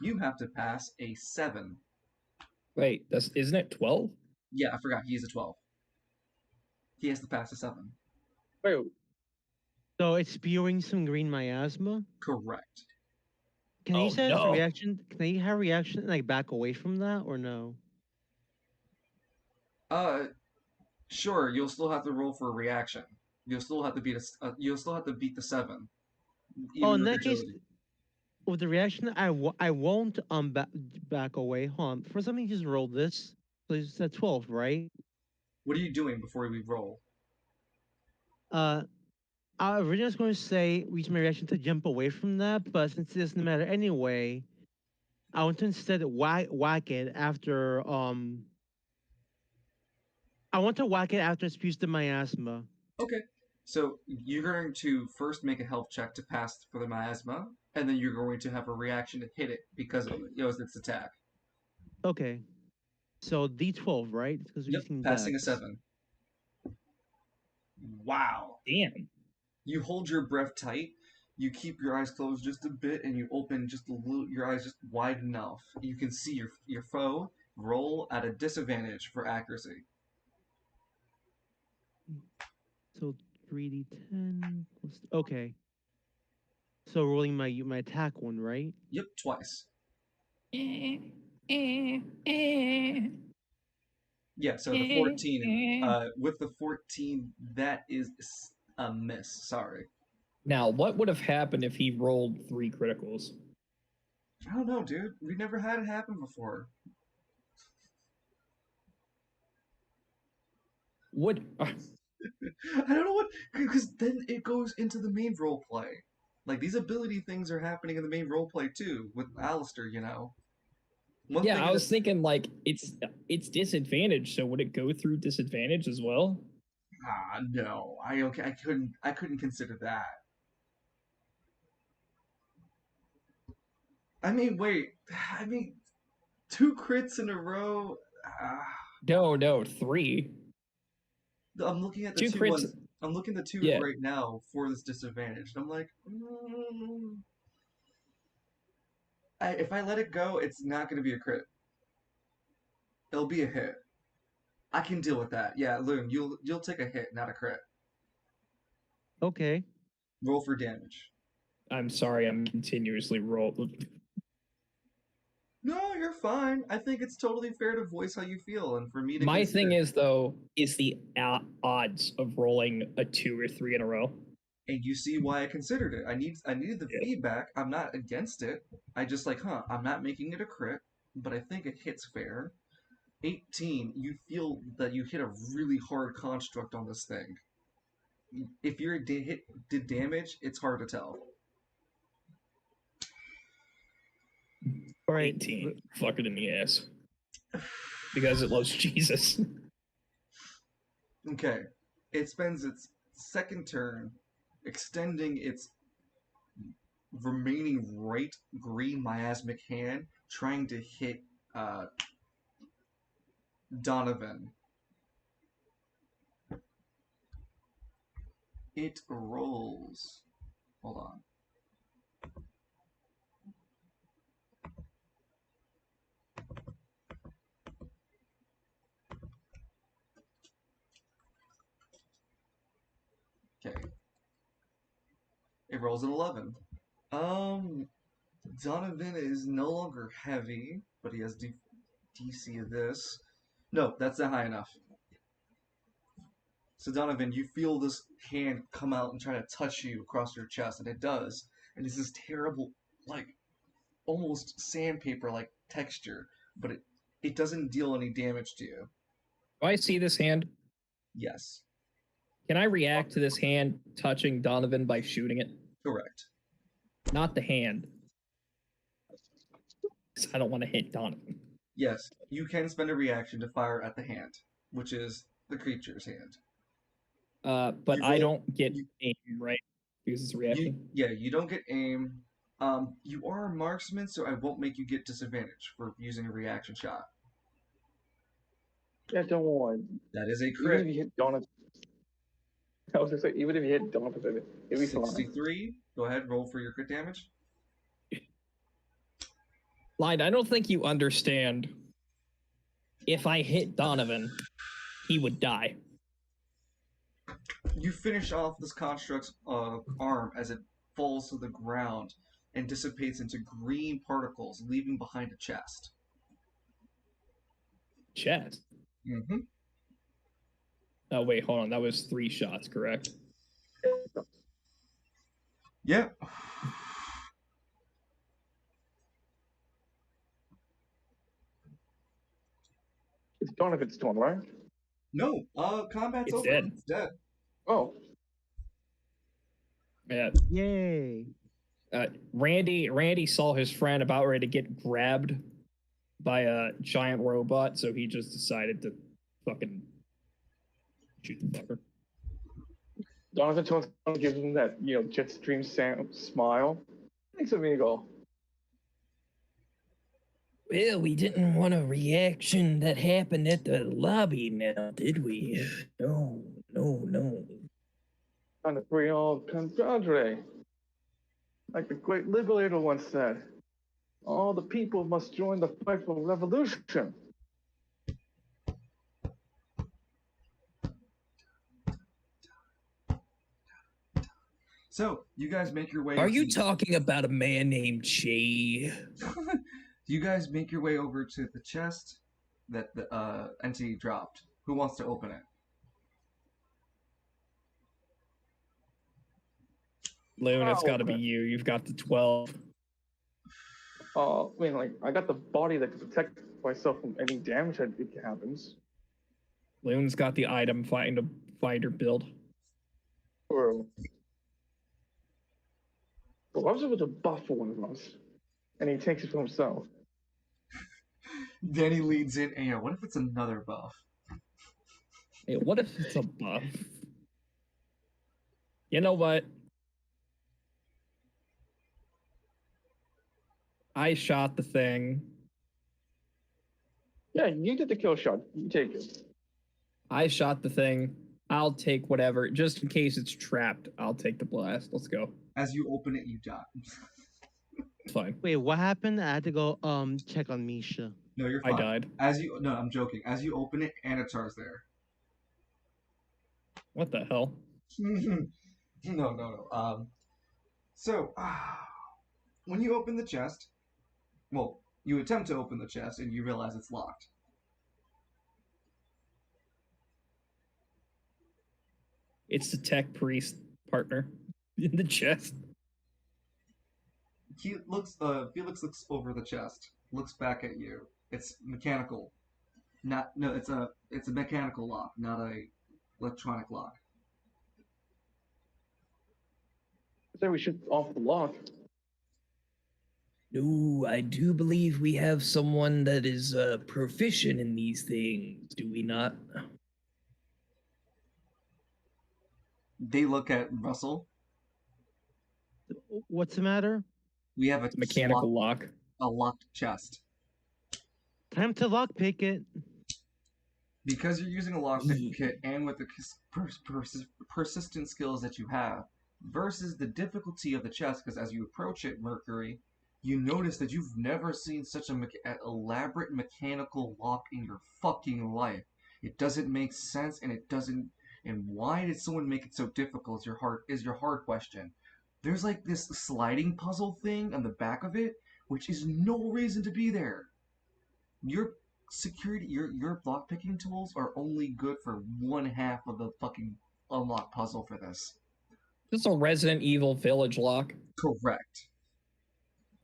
You have to pass a 7. Wait, isn't it 12? Yeah, I forgot. He's a 12. He has to pass a 7. Wait, So it's spewing some green miasma. Correct. Can you Oh, say it's a no. reaction? Can you have a reaction and like back away from that or no? Uh, sure. You'll still have to roll for a reaction. You'll still have to beat you'll still have to beat the 7, Oh, even in with that case, agility. with the reaction, I won't back away. Hold on. For something, just roll this. So you said 12, right? What are you doing before we roll? Uh, I originally was going to say use my reaction to jump away from that, but since it doesn't matter anyway, I want to instead whack it after I want to whack it after it spews the miasma. Okay. So you're going to first make a health check to pass for the miasma, and then you're going to have a reaction to hit it because of its attack. Okay. So D12, right? Because we're Yep, using passing a Dex. 7. Wow. Damn. You hold your breath tight. You keep your eyes closed just a bit, and you open just a little. Your eyes just wide enough. You can see your foe roll at a disadvantage for accuracy. So 3D10 plus. Okay. So rolling my attack one, right? Yep, twice. Eh, eh, eh, Yeah, so the 14. With the 14, that is a miss. Sorry. Now, what would have happened if he rolled 3 criticals? I don't know, dude. We never had it happen before. What? I don't know what, because then it goes into the main role play. Like these ability things are happening in the main role play too with Alistair. One Yeah, thing I at was thinking like it's disadvantage, so would it go through disadvantage as well? no, I couldn't consider that. I mean, wait, I mean, 2 crits in a row. Uh, No, 3. I'm looking at the 2 two crits. ones. I'm looking at the two Yeah. right now for this disadvantage. And I'm like, if I let it go, it's not going to be a crit. It'll be a hit. I can deal with that. Yeah, Loon, you'll take a hit, not a crit. Okay. Roll for damage. I'm sorry, I'm continuously rolled. No, you're fine. I think it's totally fair to voice how you feel, and for me to My consider. thing is though, is the odds of rolling a 2 or 3 in a row. And you see why I considered it. I needed the Yeah. feedback. I'm not against it. I just I'm not making it a crit, but I think it hits fair. 18, you feel that you hit a really hard construct on this thing. If you did damage, it's hard to tell. All right. 18. Fuck it in the ass. Because it loves Jesus. Okay. It spends its second turn extending its remaining right green miasmic hand, trying to hit Donovan. It rolls. Hold on. Okay. It rolls an 11. Donovan is no longer heavy, but he has DC of this. No, that's not high enough. So Donovan, you feel this hand come out and try to touch you across your chest, and it does. And it's this terrible, like, almost sandpaper-like texture, but it doesn't deal any damage to you. Do I see this hand? Yes. Can I react to this hand touching Donovan by shooting it? Correct. Not the hand. I don't want to hit Donovan. Yes, you can spend a reaction to fire at the hand, which is the creature's hand. But I don't get aim, right? Because it's a reaction. You don't get aim. You are a marksman, so I won't make you get disadvantage for using a reaction shot. Yeah, don't worry. That is a Even crit. if you hit Donovan, I was gonna say, even if you hit Donovan, it'll be fine. 63. Go ahead, roll for your crit damage. Lied, I don't think you understand. If I hit Donovan, he would die. You finish off this construct's arm as it falls to the ground and dissipates into green particles, leaving behind a chest. Chest? Mm-hmm. Oh, wait, hold on. That was 3 shots, correct? Yeah. It's Donovan's turn, right? No, combat's It's over. dead. It's dead. Oh, Yeah. Yay. Randy saw his friend about ready to get grabbed by a giant robot, so he just decided to fucking shoot the fucker. Donovan turns around and gives him that, Jetstream smile. Thanks, amigo. Well, we didn't want a reaction that happened at the lobby now, did we? No. Time to free all compadre. Like the great liberator once said, all the people must join the fight for revolution. So, you guys make your way... Are you talking about a man named Che? You guys make your way over to the chest that the entity dropped. Who wants to open it? Loon, it's got to be you. You've got the 12. I got the body that can protect myself from any damage that happens. Loon's got the item finder build. Or, I was able to buff for one of us, and he takes it for himself. Then he leads in, and what if it's another buff? Hey, what if it's a buff? You know what? I shot the thing. Yeah, you did the kill shot. You take it. I shot the thing. I'll take whatever. Just in case it's trapped, I'll take the blast. Let's go. As you open it, you die. It's fine. Wait, what happened? I had to go check on Misha. No, you're fine. I died. No, I'm joking. As you open it, Anatar's there. What the hell? No. So, when you open the chest, well, you attempt to open the chest and you realize it's locked. It's the tech priest partner in the chest. Felix looks over the chest, looks back at you. It's mechanical. It's a mechanical lock, not a electronic lock. I say we should off the lock. No, I do believe we have someone that is proficient in these things, do we not? They look at Russell. What's the matter? We have a Mechanical lock. A locked chest. Time to lockpick it. Because you're using a lockpick kit and with the persistent skills that you have, versus the difficulty of the chest, because as you approach it, Mercury, you notice that you've never seen such an elaborate mechanical lock in your fucking life. It doesn't make sense, and it doesn't And why did someone make it so difficult is your hard question. There's like this sliding puzzle thing on the back of it, which is no reason to be there. Your your lockpicking tools are only good for one half of the fucking unlock puzzle for this. This is a Resident Evil Village lock. Correct.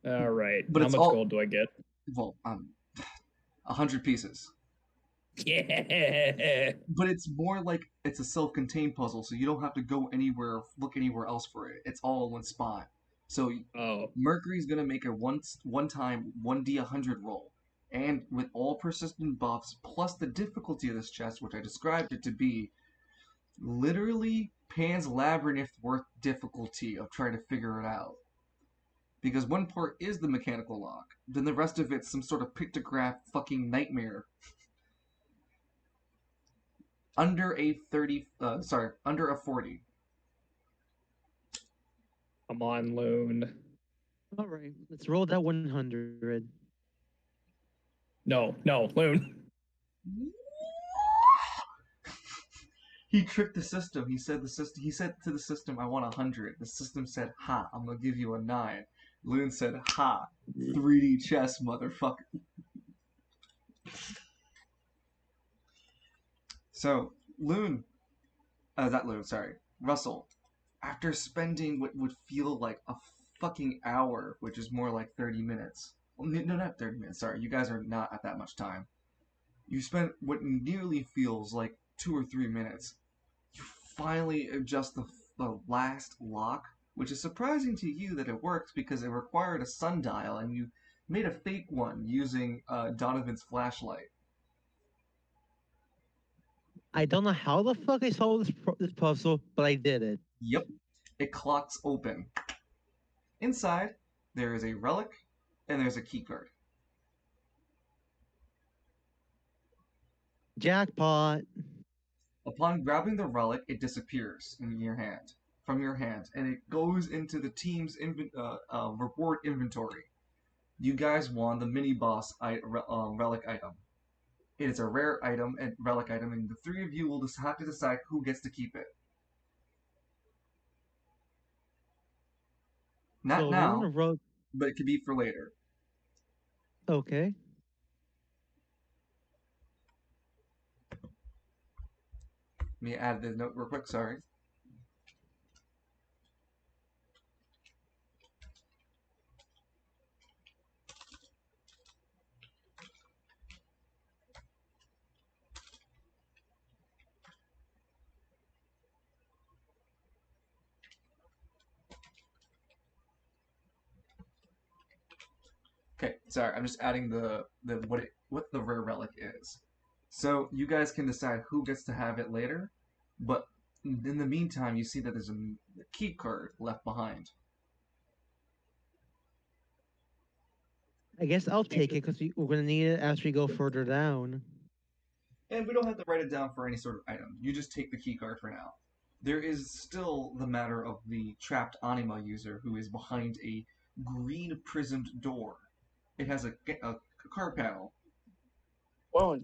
All right. But How it's much all- gold do I get? Well, 100 pieces. Yeah. But it's more like it's a self-contained puzzle, so you don't have to go anywhere, look anywhere else for it. It's all in one spot. So Oh. Mercury's gonna make a one-time 1d100 roll, and with all persistent buffs plus the difficulty of this chest, which I described it to be, literally Pan's Labyrinth worth difficulty of trying to figure it out. Because one part is the mechanical lock, then the rest of it's some sort of pictograph fucking nightmare. Under a 40. Come on, Loon. All right, let's roll that 100. No, Loon. He tricked the system. He said to the system, "I want 100." The system said, "Ha, I'm gonna give you a 9." Loon said, "Ha, 3D chess, motherfucker." So Loon, not Loon, sorry, Russell. After spending what would feel like a fucking hour, which is more like 30 minutes. Well, no, not 30 minutes. Sorry, you guys are not at that much time. You spent what nearly feels like 2 or 3 minutes. You finally adjust the last lock, which is surprising to you that it works because it required a sundial, and you made a fake one using Donovan's flashlight. I don't know how the fuck I solved this puzzle, but I did it. Yep, it clocks open. Inside, there is a relic, and there's a keycard. Jackpot. Upon grabbing the relic, it disappears from your hand, and it goes into the team's reward inventory. You guys won the mini boss relic item. It is a rare item and relic item, and the three of you will just have to decide who gets to keep it. Not So now, Luna wrote. but it could be for later. Okay. Let me add the note real quick, sorry. Okay, sorry, I'm just adding what the rare relic is. So you guys can decide who gets to have it later, but in the meantime, you see that there's a key card left behind. I guess I'll take it because we're gonna need it as we go further down. And we don't have to write it down for any sort of item. You just take the key card for now. There is still the matter of the trapped anima user who is behind a green prismed door. It has a card panel. Well,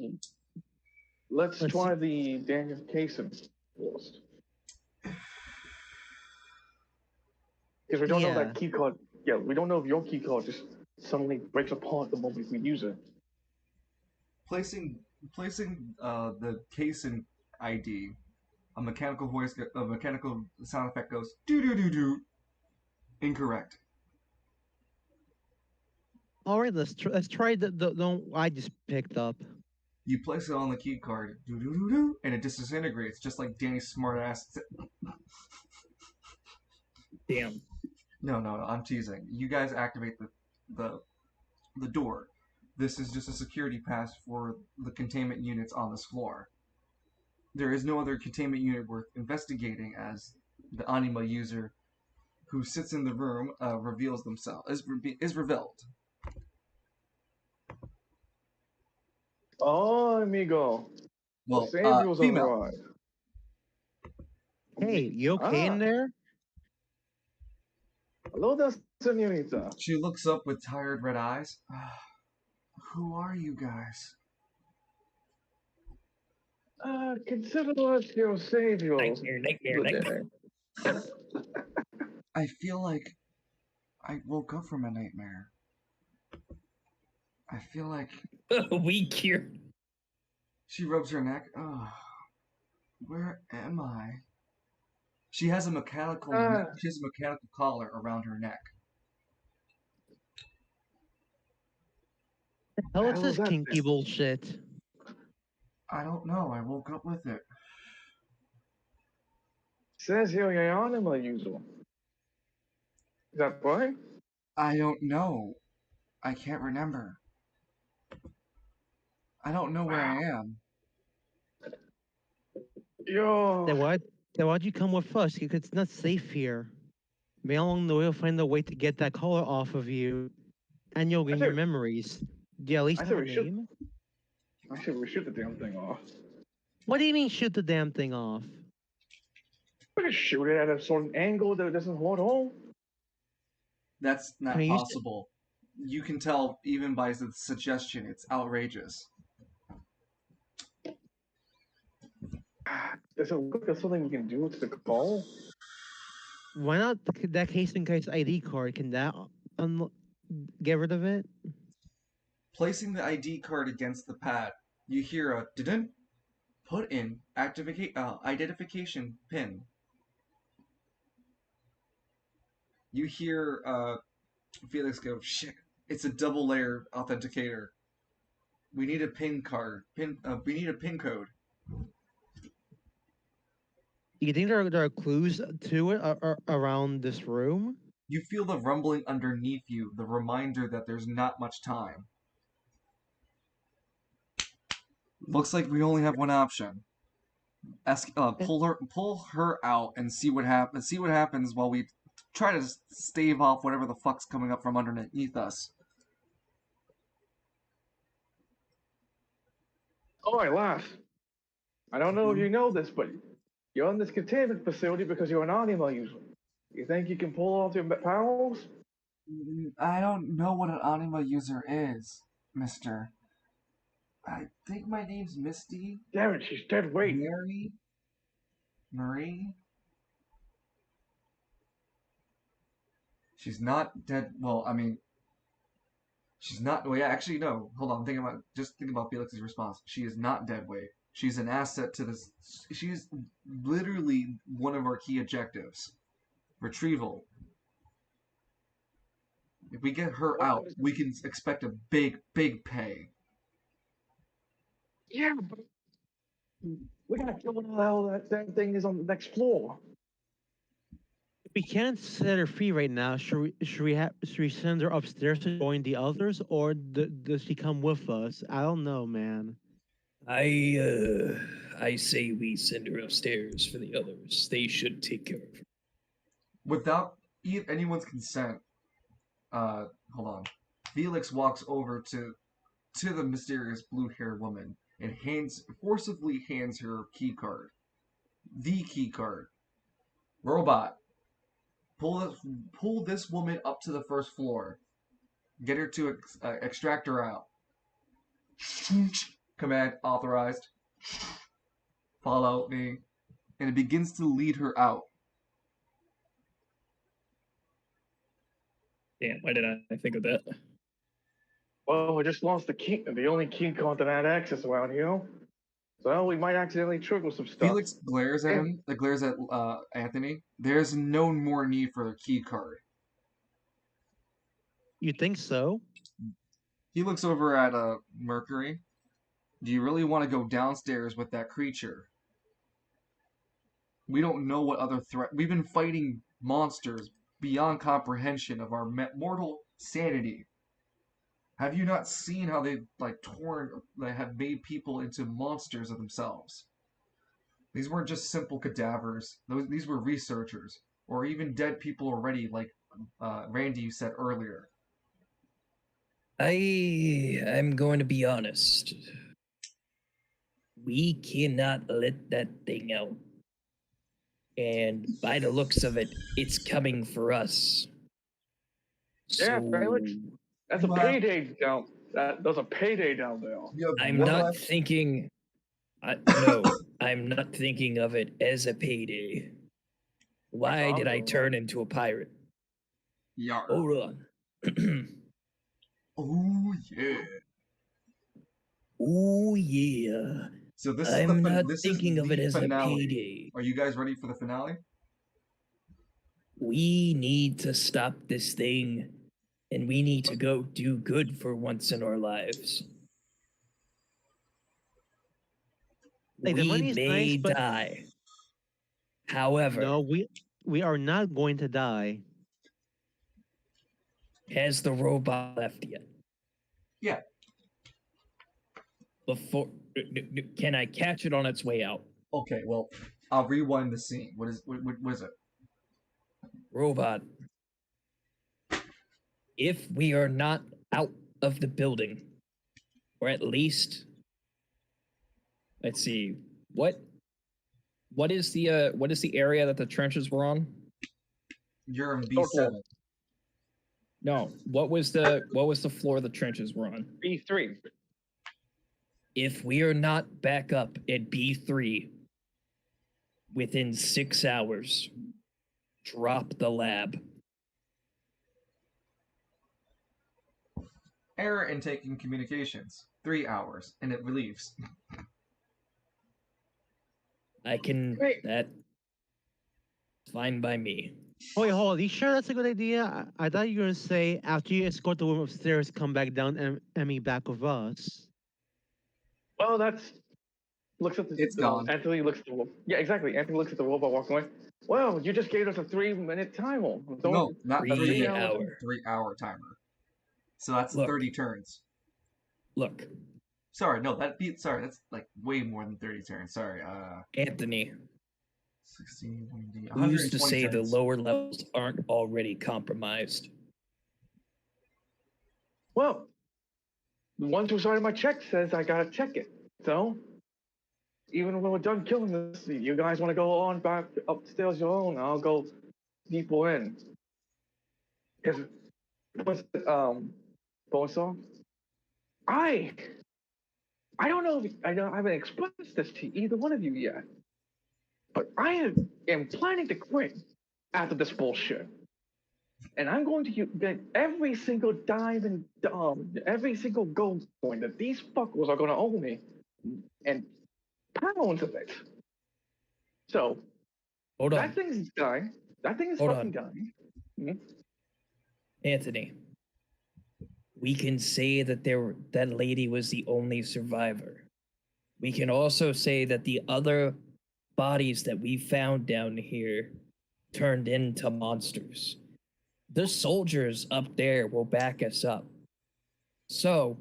let's Let's try the Daniel Casey first. Because we don't know that key card. Yeah, we don't know if your key card just suddenly breaks apart the moment we use it. Placing the Cason ID, a mechanical sound effect goes doo doo doo doo. Incorrect. All right, let's try the one I just picked up. You place it on the key card, doo doo doo doo, and it disintegrates just like Danny's smartass. Damn. No, I'm teasing. You guys activate the door. This is just a security pass for the containment units on this floor. There is no other containment unit worth investigating, as the anima user who sits in the room reveals themselves is revealed. Oh, amigo. Well, Sandals female. arrived. Hey, you okay in there? Hello there, senorita. She looks up with tired red eyes. Who are you guys? Consider us your saviors Nightmare, nightmare, for the nightmare. day. I feel like I woke up from a nightmare. I feel like We cure. she rubs her neck. Oh, where am I? She has a mechanical collar around her neck. Hell, it's Hell is this that kinky thing? bullshit. I don't know. I woke up with it. Says you're an animal user. Is that right? I don't know. I can't remember. I don't know where I am. Yo. Then why'd you come with us? Because it's not safe here. Maybe along the way we'll find a way to get that collar off of you, and you'll gain your said- memories. Do you at least I have said a we should- name? I should we shoot the damn thing off. What do you mean shoot the damn thing off? We can shoot it at a certain angle that it doesn't hold home. That's not Can you possible. You can tell even by the suggestion. It's outrageous. Does it look like something we can do to the call? Why not that case in case ID card? Can that get rid of it? Placing the ID card against the pad, you hear a didn't put in identification pin. You hear Felix go, shit, it's a double layer authenticator. We need a pin card. We need a pin code. Do you think there are clues to it around this room? You feel the rumbling underneath you, the reminder that there's not much time. Looks like we only have one option. Pull her out and see what happens. See what happens while we try to stave off whatever the fuck's coming up from underneath us. Oh, I laugh. I don't know if you know this, but you're in this containment facility because you're an animal user. You think you can pull off your powers? I don't know what an anima user is, mister. I think my name's Misty. Damn it, she's dead weight. Marie? She's not dead. Well, I mean, she's not. Well, yeah, actually, no. Hold on. Think about Felix's response. She is not dead weight. She's an asset to this. She's literally one of our key objectives. Retrieval. If we get her out, we can expect a big, big pay. Yeah, but we gotta kill what the hell that damn thing is on the next floor. We can't set her free right now. Should we send her upstairs to join the others, or does she come with us? I don't know, man. I say we send her upstairs for the others. They should take care of her. Without anyone's consent, hold on. Felix walks over to the mysterious blue-haired woman and forcibly hands her key card. The key card. Robot, pull this woman up to the first floor. Get her to extract her out. Command authorized. Follow me. And it begins to lead her out. Damn, why did I think of that? Well, we just lost the only key card that had access around here. So we might accidentally trigger some stuff. Felix glares at him. Glares at Anthony. There's no more need for the key card. You think so? He looks over at Mercury. Do you really want to go downstairs with that creature? We don't know what other threat. We've been fighting monsters beyond comprehension of our mortal sanity. Have you not seen how they have made people into monsters of themselves? These weren't just simple cadavers. These were researchers, or even dead people already, like Randy you said earlier. I'm going to be honest. We cannot let that thing out. And by the looks of it, it's coming for us. Yeah, Felix. That's a payday down. There's a payday down there. I'm not thinking No, I'm not thinking of it as a payday. Why did I turn into a pirate? Yar. Hold on. Oh yeah. Oh yeah. So I'm not this is thinking of it the as a finale. payday. Are you guys ready for the finale? We need to stop this thing, and we need to go do good for once in our lives. Like, the We money is nice, may but die. However, no, we are not going to die. has the robot left yet? Yeah. Before, can I catch it on its way out? Okay. Well, I'll rewind the scene. What is it? Robot, if we are not out of the building, or at least, let's see, what is the area that the trenches were on? You're in Third floor. B7. No, what was the floor the trenches were on? B3. If we are not back up at B3 within 6 hours, drop the lab. Error in taking communications. 3 hours, and it relieves. I can. Great. That's fine by me. Wait, hold on. Are you sure that's a good idea? I thought you were gonna say after you escort the woman upstairs, come back down and meet back with us. Well, that's looks at the. It's gone. Anthony looks at the. Yeah, exactly. Anthony looks at the robot walking away. Well, you just gave us a 3-minute timer. No, not 3 3 minute. hour. 3 hour timer. So that's Look. 30 turns. Look, Sorry, no, that's like way more than 30 turns. Sorry, Anthony, 16, 20, who's to 120 say the turns. lower levels aren't already compromised? Well, the one who signed my check says I gotta check it. So, even when we're done killing this, you guys want to go on back upstairs your own, I'll go deeper in. Because, Bonesaw, I don't know if I haven't expressed this to either one of you yet, but I am planning to quit after this bullshit. And I'm going to get every single dime and every single gold coin that these fuckers are going to owe me, and pounds of it. So Hold on, that thing's dying. That thing is Hold fucking on. dying. Anthony. We can say that that lady was the only survivor. We can also say that the other bodies that we found down here turned into monsters. The soldiers up there will back us up. So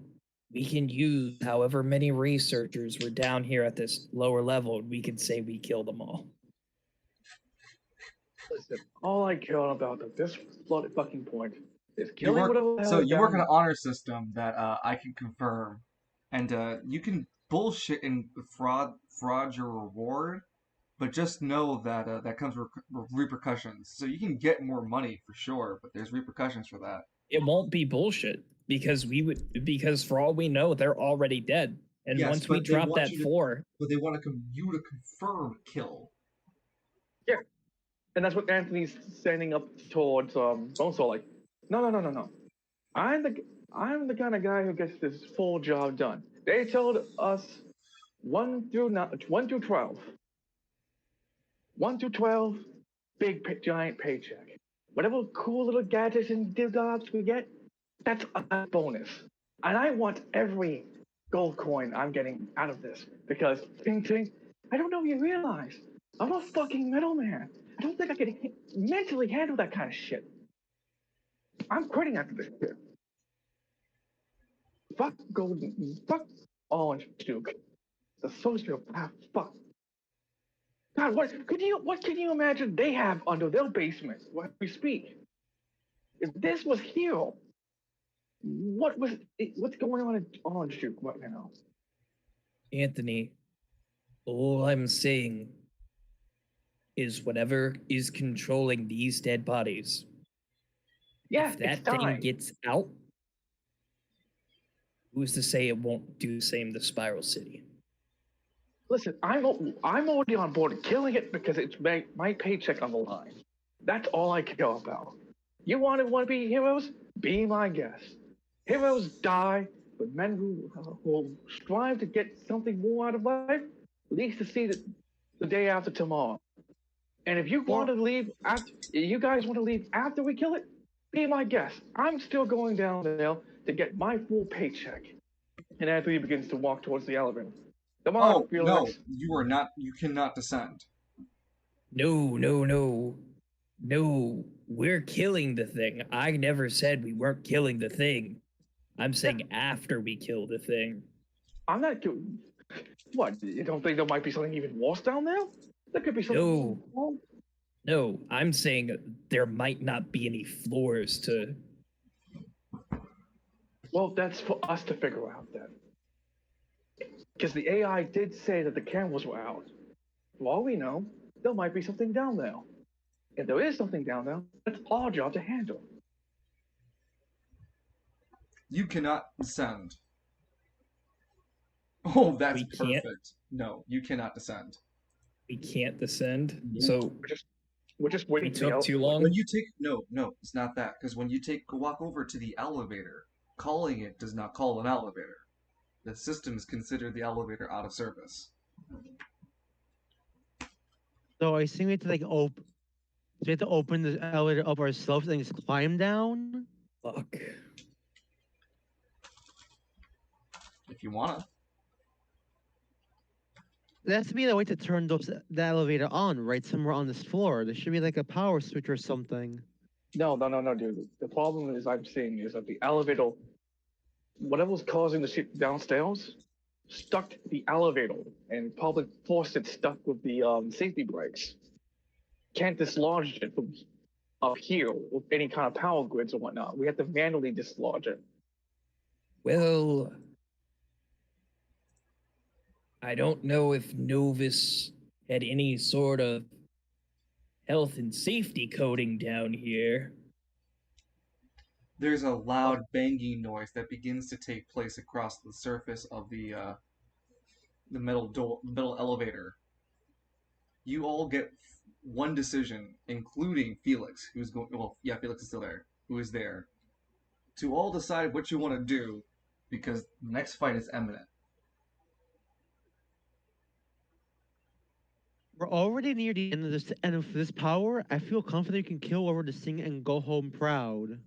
we can use however many researchers were down here at this lower level, and we can say we killed them all. Listen, all I care about at this bloody fucking point is You killing work, whatever the hell so is you work in down an honor system that I can confirm, and you can bullshit and fraud your reward, but just know that that comes with repercussions. So you can get more money for sure, but there's repercussions for that. It won't be bullshit because for all we know, they're already dead. And Yes, once we but they drop want that you to- 4, But they want you to confirm kill. And that's what Anthony's standing up towards Bonesaw like, no. I'm the kind of guy who gets this full job done. They told us 1 through 12. 1 through 12, giant paycheck. Whatever cool little gadgets and dibs we get, that's a bonus. And I want every gold coin I'm getting out of this because, ting, I don't know if you realize, I'm a fucking middleman. I don't think I can mentally handle that kind of shit. I'm quitting after this shit. Fuck Golden, fuck Orange Duke. The sociopath, fuck. God, what can you imagine they have under their basement when we speak? If this was here, what's going on in Orange Duke right now? Anthony, all I'm saying is whatever is controlling these dead bodies, Yeah, if that it's thing dying. gets out, who's to say it won't do the same to Spiral City? Listen, I'm already on board killing it because it's my paycheck on the line. That's all I care about. You want to be heroes? Be my guest. Heroes die, but men who strive to get something more out of life, at least to see the day after tomorrow. And if you want to leave after, you guys want to leave after we kill it, be my guest. I'm still going down there to get my full paycheck. And Anthony begins to walk towards the elevator. Come on, Oh, no, Felix. you are not, you cannot descend. No, no, no. No, we're killing the thing. I never said we weren't killing the thing. I'm saying after we kill the thing. I'm not doing. What? You don't think there might be something even worse down there? There could be something. No. No, I'm saying there might not be any floors to. Well, that's for us to figure out then. Because the AI did say that the cameras were out. For all we know, there might be something down there. If there is something down there, it's our job to handle. You cannot descend. Oh, that's We can't? perfect. No, you cannot descend. We can't descend. Nope. So We're just we waiting for took too long. When you take no, it's not that. Because when you walk over to the elevator, calling it does not call an elevator. The system is considered the elevator out of service. So I think we have to we have to open the elevator up ourselves and just climb down. Fuck. If you wanna. There has to be a way to turn the elevator on, right? Somewhere on this floor. There should be like a power switch or something. No, dude. The problem is I'm seeing is that the elevator, whatever was causing the shit downstairs, stuck the elevator and probably forced it stuck with the safety brakes. Can't dislodge it from up here with any kind of power grids or whatnot. We have to manually dislodge it. Well, I don't know if Novus had any sort of health and safety coding down here. There's a loud banging noise that begins to take place across the surface of the metal elevator. You all get one decision, including Felix, who's going. Well, yeah, Felix is still there. Who is there? To all decide what you want to do, because the next fight is imminent. We're already near the end of this, and with this power, I feel confident we can kill over this thing and go home proud.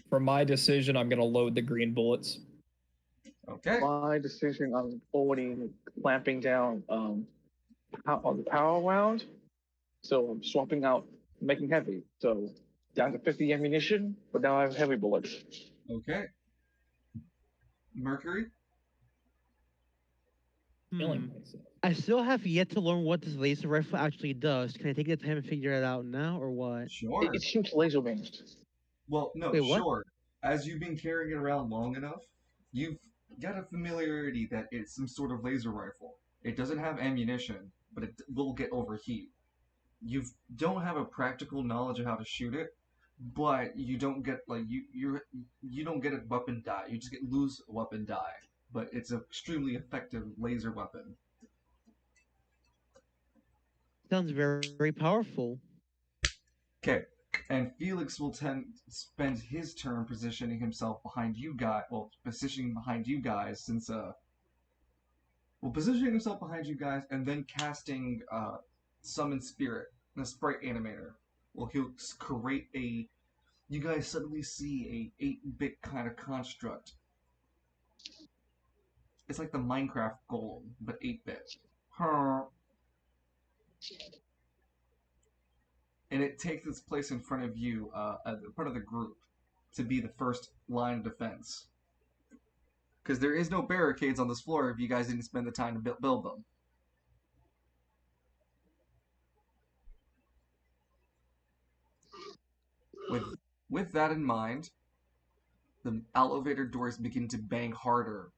For my decision, I'm gonna load the green bullets. Okay. My decision, I'm already clamping down on the power round, so I'm swapping out, making heavy. So down to 50 ammunition, but now I have heavy bullets. Okay. Mercury. Killing myself. I still have yet to learn what this laser rifle actually does. Can I take the time and figure it out now, or what? Sure. It shoots laser beams. Well, no, Wait, what? sure. As you've been carrying it around long enough, you've got a familiarity that it's some sort of laser rifle. It doesn't have ammunition, but it will get overheat. You don't have a practical knowledge of how to shoot it, but you don't get like you don't get a weapon die. You just lose a weapon die. But it's an extremely effective laser weapon. Sounds very, very powerful. Okay, and Felix will spend his turn positioning himself behind you guys. Well, positioning behind you guys since positioning himself behind you guys and then casting Summon Spirit, the Sprite Animator. Well, he'll create a. You guys suddenly see a 8-bit kind of construct. It's like the Minecraft Golem, but 8-bit. And it takes its place in front of you, in front of the group, to be the first line of defense. Because there is no barricades on this floor if you guys didn't spend the time to build them. With that in mind, the elevator doors begin to bang harder,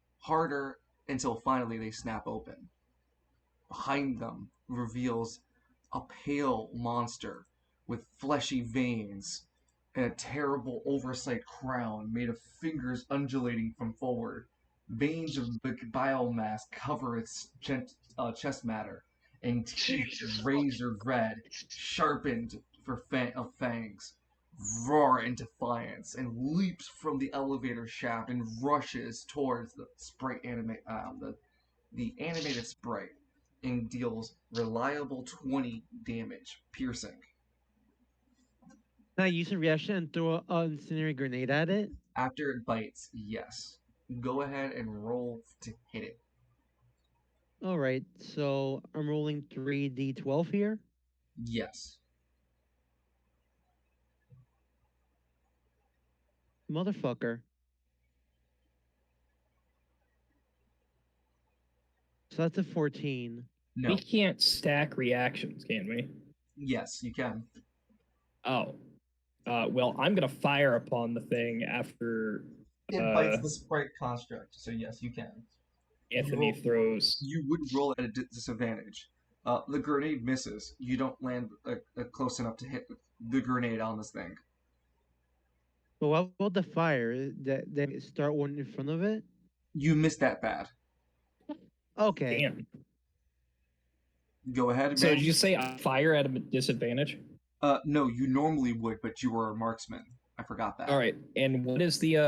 until finally they snap open. Behind them reveals a pale monster with fleshy veins and a terrible oversight crown made of fingers undulating from forward. Veins of biomass cover its chest matter, and teeth Jesus razor red, sharpened of fangs, roar in defiance and leaps from the elevator shaft and rushes towards the the animated sprite and deals reliable 20 damage, piercing. Can I use a reaction and throw an incendiary grenade at it? After it bites, yes. Go ahead and roll to hit it. All right, so I'm rolling 3d12 here. Yes. Motherfucker. So that's a 14. No. We can't stack reactions, can we? Yes, you can. Oh. Well, I'm gonna fire upon the thing after It bites the sprite construct, so yes, you can. Anthony throws. You would roll at a disadvantage. The grenade misses. You don't land close enough to hit the grenade on this thing. But what about the fire? That start one in front of it? You missed that bad. Okay. Damn. Go ahead, So man. did you say I fire at a disadvantage? No, you normally would, but you were a marksman. I forgot that. All right. And what is the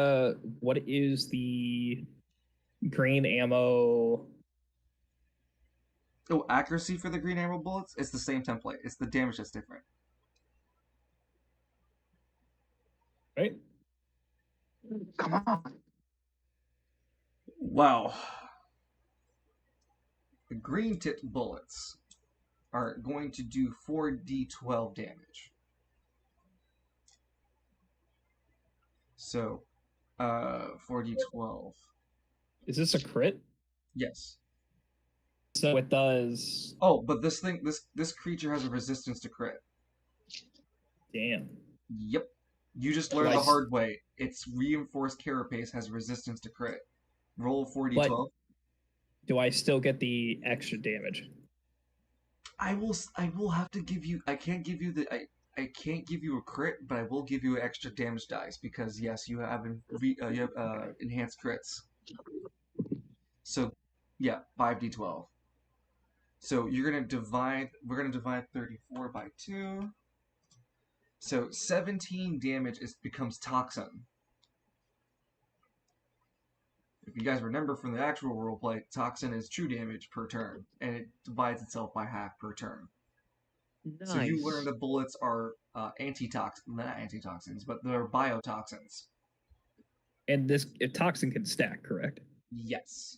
green ammo? Oh, accuracy for the green arrow bullets? It's the same template. It's the damage that's different. Right? Come on. Wow. The green tipped bullets are going to do 4d12 damage. So, 4d12. Is this a crit? Yes. So it does. Oh, but this creature has a resistance to crit. Damn. Yep. You just learned the hard way. Its reinforced carapace has resistance to crit. Roll 4d12. But do I still get the extra damage? I will have to give you. I can't give you a crit, but I will give you an extra damage dice because yes, you have enhanced crits. So, yeah, 5d12. So you're gonna divide. We're gonna divide 34 by 2. So 17 damage becomes toxin. If you guys remember from the actual roleplay, toxin is true damage per turn, and it divides itself by half per turn. Nice. So you learn that bullets are not antitoxins, but they're biotoxins. And this toxin can stack, correct? Yes.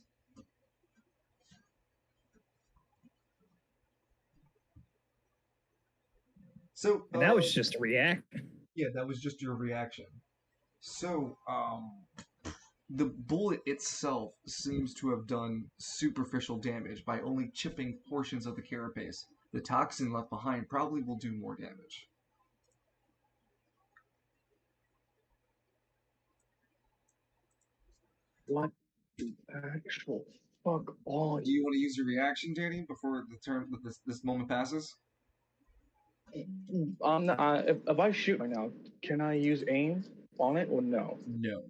So And that was just a react. Yeah, that was just your reaction. So, the bullet itself seems to have done superficial damage by only chipping portions of the carapace. The toxin left behind probably will do more damage. What the actual fuck are Do you want to use your reaction, Danny, before the turn this moment passes? If I shoot right now, can I use aim on it or no? No.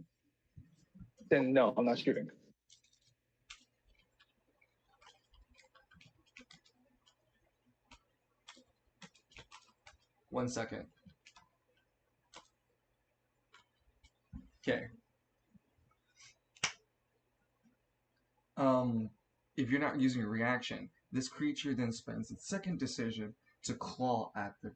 Then no, I'm not shooting. One second. Okay. If you're not using a reaction, this creature then spends its second decision to claw at the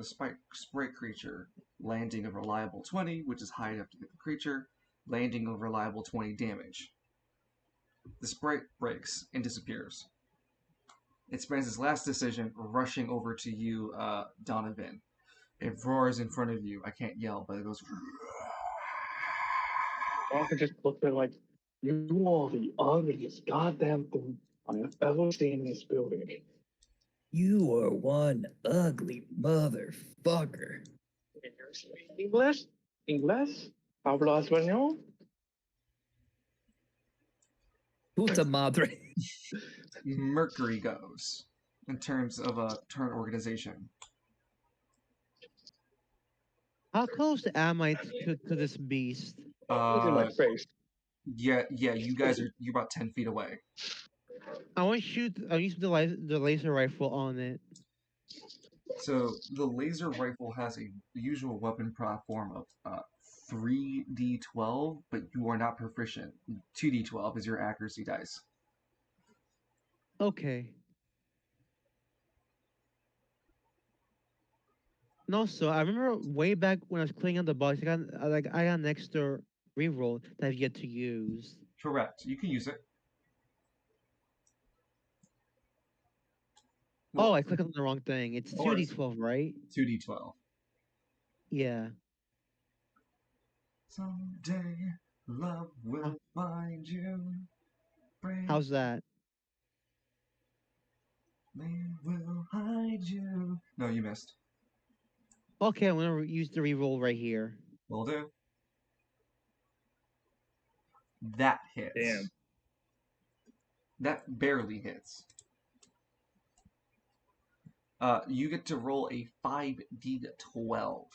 sprite creature, landing a reliable 20, which is high enough to hit the creature, landing a reliable 20 damage. The sprite breaks and disappears. It spends its last decision rushing over to you, Donovan. It roars in front of you. I can't yell, but it goes. Donovan just looked at it like, you are the ugliest goddamn thing I have ever seen in this building. You are one ugly motherfucker. English? English? Hablo español? Puta madre. Mercury goes in terms of a turn organization. How close am I to this beast? Look in my face. Yeah, you guys you're about 10 feet away. I want to shoot. I use the laser rifle on it. So the laser rifle has a usual weapon platform of 3d12, but you are not proficient. 2d12 is your accuracy dice. Okay. And also, I remember way back when I was cleaning out the box, I got an extra reroll that I've yet to use. Correct. You can use it. Oh, I clicked on the wrong thing. It's No worries. 2d12, right? 2d12. Yeah. Someday love will find you. How's that? They will hide you. No, you missed. Okay, I'm gonna use the reroll right here. Will do. That hits. Damn. That barely hits. You get to roll a 5d12.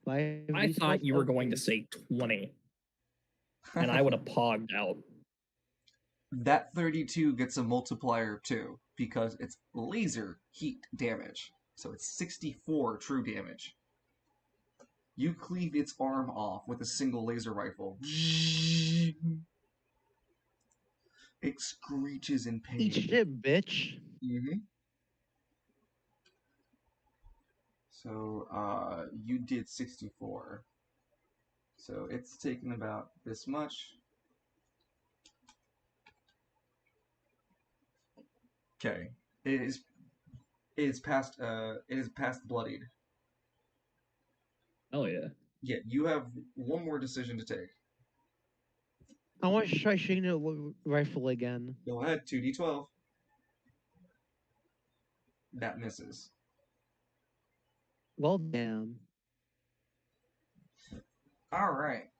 I thought you were going to say 20, and I would have pogged out. That 32 gets a multiplier of 2 because it's laser heat damage. So it's 64 true damage. You cleave its arm off with a single laser rifle. It screeches in pain. Eat shit, bitch. Mm-hmm. So, you did 64. So it's taken about this much. Okay. It is past bloodied. Oh yeah. Yeah, you have one more decision to take. I want to try shooting the rifle again. Go ahead, 2d12. That misses. Well, damn. All right.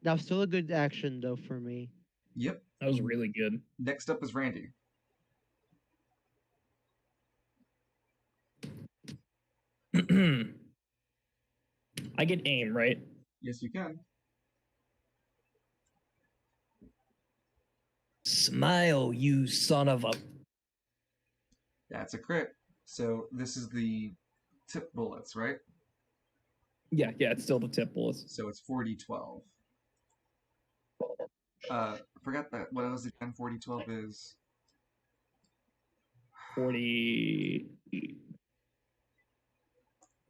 That was still a good action, though, for me. Yep. That was really good. Next up is Randy. I get aim, right? Yes, you can. Smile, you son of a... That's a crit. So this is the tip bullets, right? Yeah, it's still the tip bullets. So it's 4d12. I forgot that. What else again? 4d12 is 40...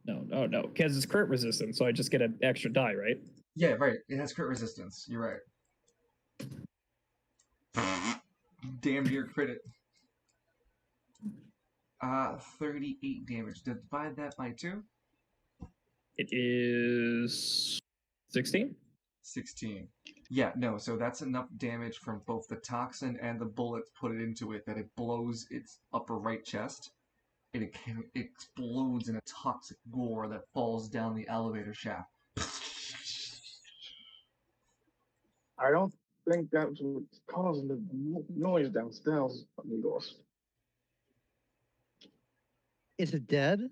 No, because it's crit resistant, so I just get an extra die, right? Yeah, right. It has crit resistance. You're right. Damn near crit it. 38 damage. Divide that by 2. It is 16? 16. Yeah, no, so that's enough damage from both the toxin and the bullets put it into it that it blows its upper right chest, and it explodes in a toxic gore that falls down the elevator shaft. I don't think that's what's causing the noise downstairs, amigos. Is it dead?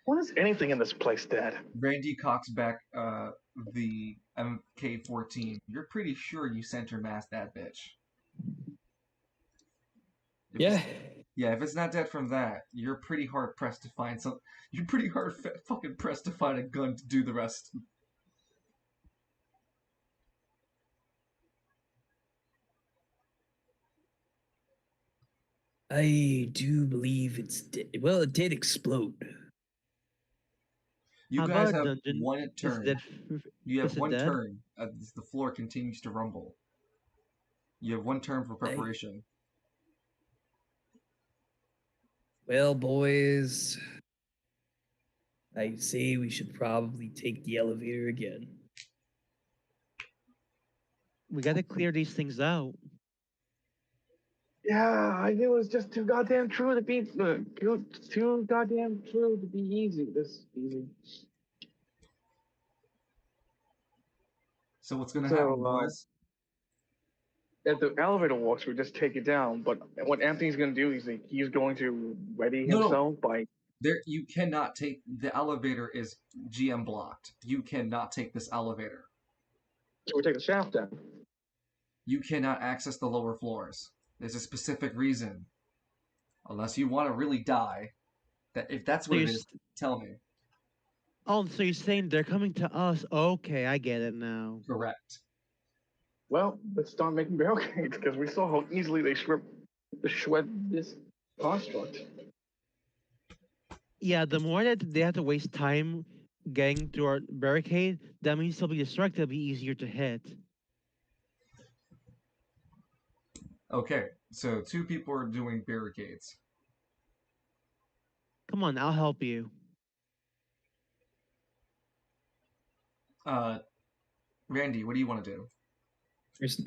What is anything in this place dead? Randy cocks back the MK-14. You're pretty sure you center massed that bitch. Yeah. Yeah, if it's not dead from that, you're pretty hard pressed to find some. You're pretty hard fucking pressed to find a gun to do the rest. I do believe it's dead. Well, it did explode. You How guys about have dungeon? one Is turn. it You have is it one dead? turn as the floor continues to rumble. You have one turn for preparation. Well, boys, I say we should probably take the elevator again. We gotta clear these things out. Yeah, I knew it was just too goddamn true to be too goddamn true to be easy. This easy. So what's gonna So, happen, boys? If the elevator works, we just take it down. But what Anthony's gonna do is he's going to ready No. himself by You cannot take the elevator is GM blocked. You cannot take this elevator. Can we take the shaft down? You cannot access the lower floors. There's a specific reason. Unless you want to really die. That if that's So what you're, it is, tell me. so you're saying they're coming to us? Okay, I get it now. Correct. Well, let's start making barricades because we saw how easily they shred this construct. Yeah, the more that they have to waste time getting through our barricade, that means they'll be distracted. It'll be easier to hit. Okay, so 2 people are doing barricades. Come on, I'll help you. Randy, what do you want to do?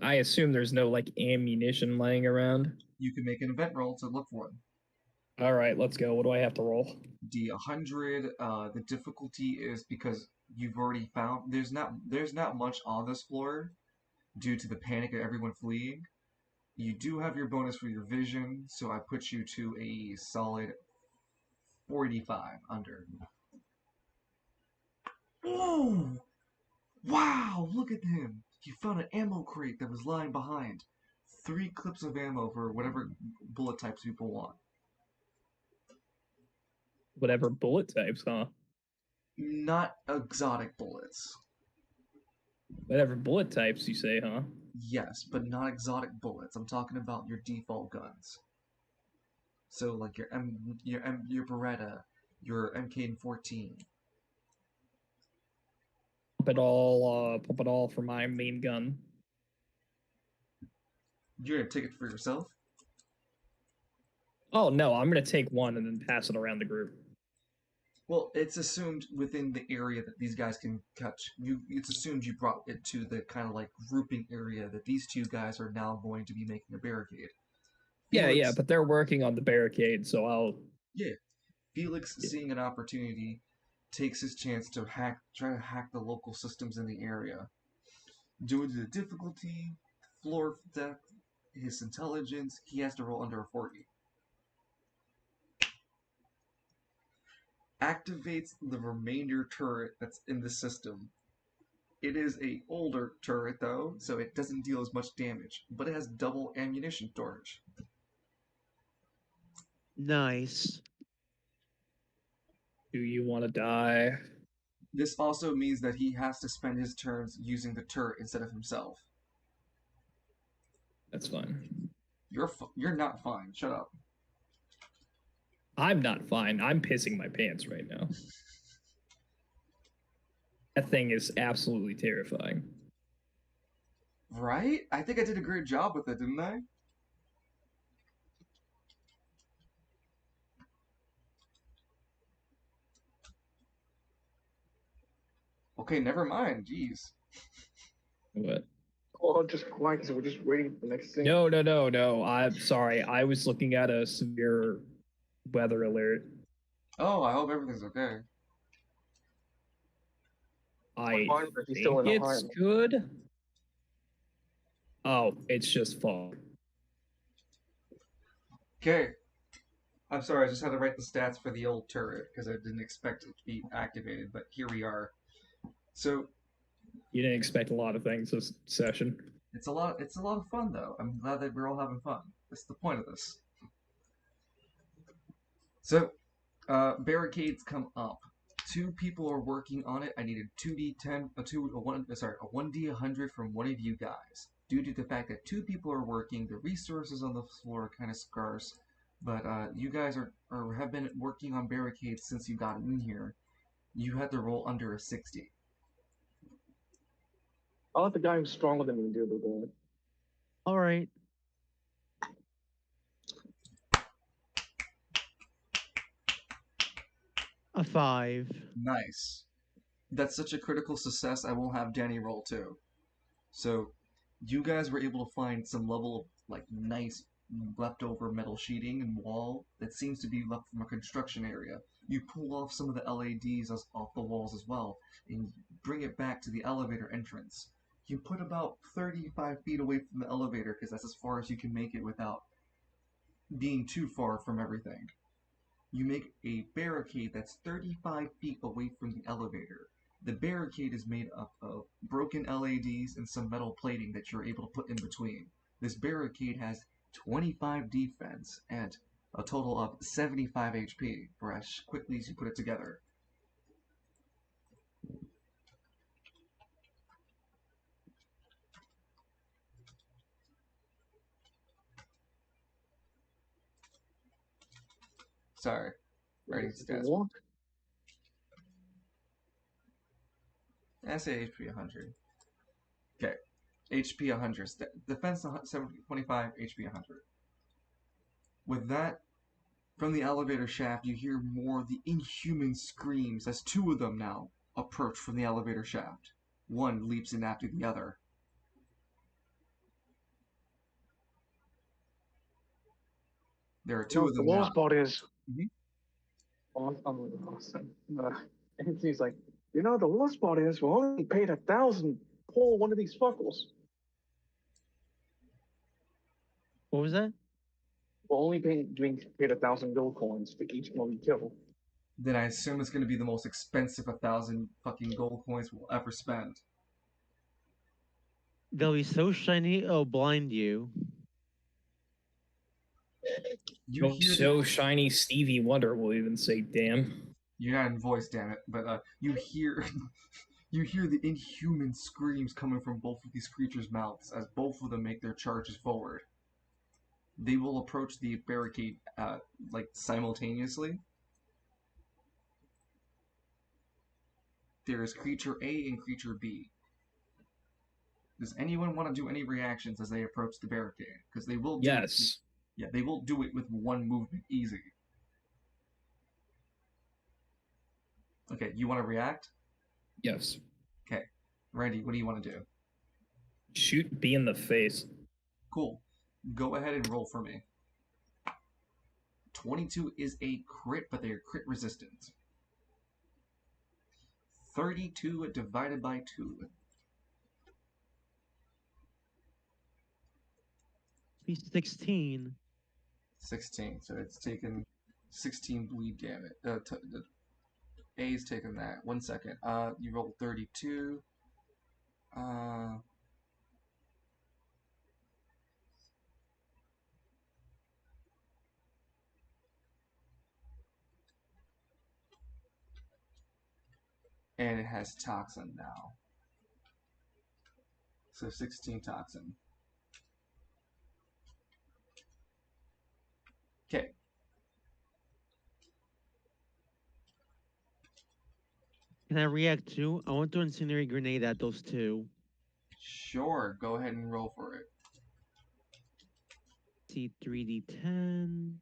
I assume there's no like ammunition laying around. You can make an event roll to look for them. All right, let's go. What do I have to roll? D100. The difficulty is because you've already found there's not much on this floor due to the panic of everyone fleeing. You do have your bonus for your vision, so I put you to a solid 45 under. Oh! Wow! Look at him! You found an ammo crate that was lying behind. 3 clips of ammo for whatever bullet types people want. Whatever bullet types, huh? Not exotic bullets. Whatever bullet types you say, huh? Yes, but not exotic bullets. I'm talking about your default guns. So like your Beretta, your MK14. Pump it all for my main gun. You're gonna take it for yourself? Oh no, I'm gonna take one and then pass it around the group. Well, it's assumed within the area that these guys can catch. It's assumed you brought it to the kind of like grouping area that these 2 guys are now going to be making a barricade. Yeah, but they're working on the barricade, so I'll. Yeah, Felix, seeing an opportunity, takes his chance to try to hack the local systems in the area. Due to the difficulty, floor depth, his intelligence, he has to roll under a 40. Activates the remainder turret that's in the system. It is a older turret though, so it doesn't deal as much damage, but it has double ammunition storage. Nice. Do you want to die? This also means that he has to spend his turns using the turret instead of himself. That's fine. You're not fine. Shut up. I'm not fine. I'm pissing my pants right now. That thing is absolutely terrifying. Right? I think I did a great job with it, didn't I? Okay, never mind. Jeez. What? Oh, just quiet because we're just waiting for the next thing. No. I'm sorry. I was looking at a severe weather alert. Oh, I hope everything's okay. I He's still think in it's Ohio. good. Oh, it's just fog. Okay. I'm sorry, I just had to write the stats for the old turret because I didn't expect it to be activated, but here we are. So You didn't expect a lot of things this session. it's a lot of fun though. I'm glad that we're all having fun. That's the point of this. So barricades come up. 2 people are working on it. I needed 2d10, a 1d100 from one of you guys. Due to the fact that 2 people are working, the resources on the floor are kind of scarce. But you guys have been working on barricades since you got in here. You had to roll under a 60. I'll let the guy who's stronger than me do the going. All right. A 5. Nice. That's such a critical success, I will have Danny roll too. So, you guys were able to find some level of like nice leftover metal sheeting and wall that seems to be left from a construction area. You pull off some of the LEDs off the walls as well, and bring it back to the elevator entrance. You put about 35 feet away from the elevator because that's as far as you can make it without being too far from everything. You make a barricade that's 35 feet away from the elevator. The barricade is made up of broken LADs and some metal plating that you're able to put in between. This barricade has 25 defense and a total of 75 HP for as quickly as you put it together. Sorry, writing stats. What? I say HP 100. Okay, HP 100. Defense 25, HP 100. With that, from the elevator shaft, you hear more of the inhuman screams as two of them now approach from the elevator shaft. One leaps in after the other. There are two of them The now. worst part is, Mhm. Anthony's like, the worst part is we only paid 1,000 for one of these fuckers. What was that? We're only paid 1,000 gold coins for each one we kill. Then I assume it's going to be the most expensive 1,000 fucking gold coins we'll ever spend. They'll be so shiny it'll blind you. You hear So shiny, Stevie Wonder will even say, "Damn." You're not in voice, damn it. But you hear you hear the inhuman screams coming from both of these creatures' mouths as both of them make their charges forward. They will approach the barricade like simultaneously. There is creature A and creature B. Does anyone want to do any reactions as they approach the barricade? Because they will do Yes. Yeah, they will do it with one movement easy. Okay, you want to react? Yes. Okay. Randy, what do you want to do? Shoot B in the face. Cool. Go ahead and roll for me. 22 is a crit, but they are crit resistant. 32 divided by 2. Be 16. 16. So it's taken 16 bleed damage. A's taken that. 1 second. You rolled 32. And it has toxin now. So 16 toxin. Okay. Can I react too? I want to incinerate grenade at those two. Sure, go ahead and roll for it. See 3d10.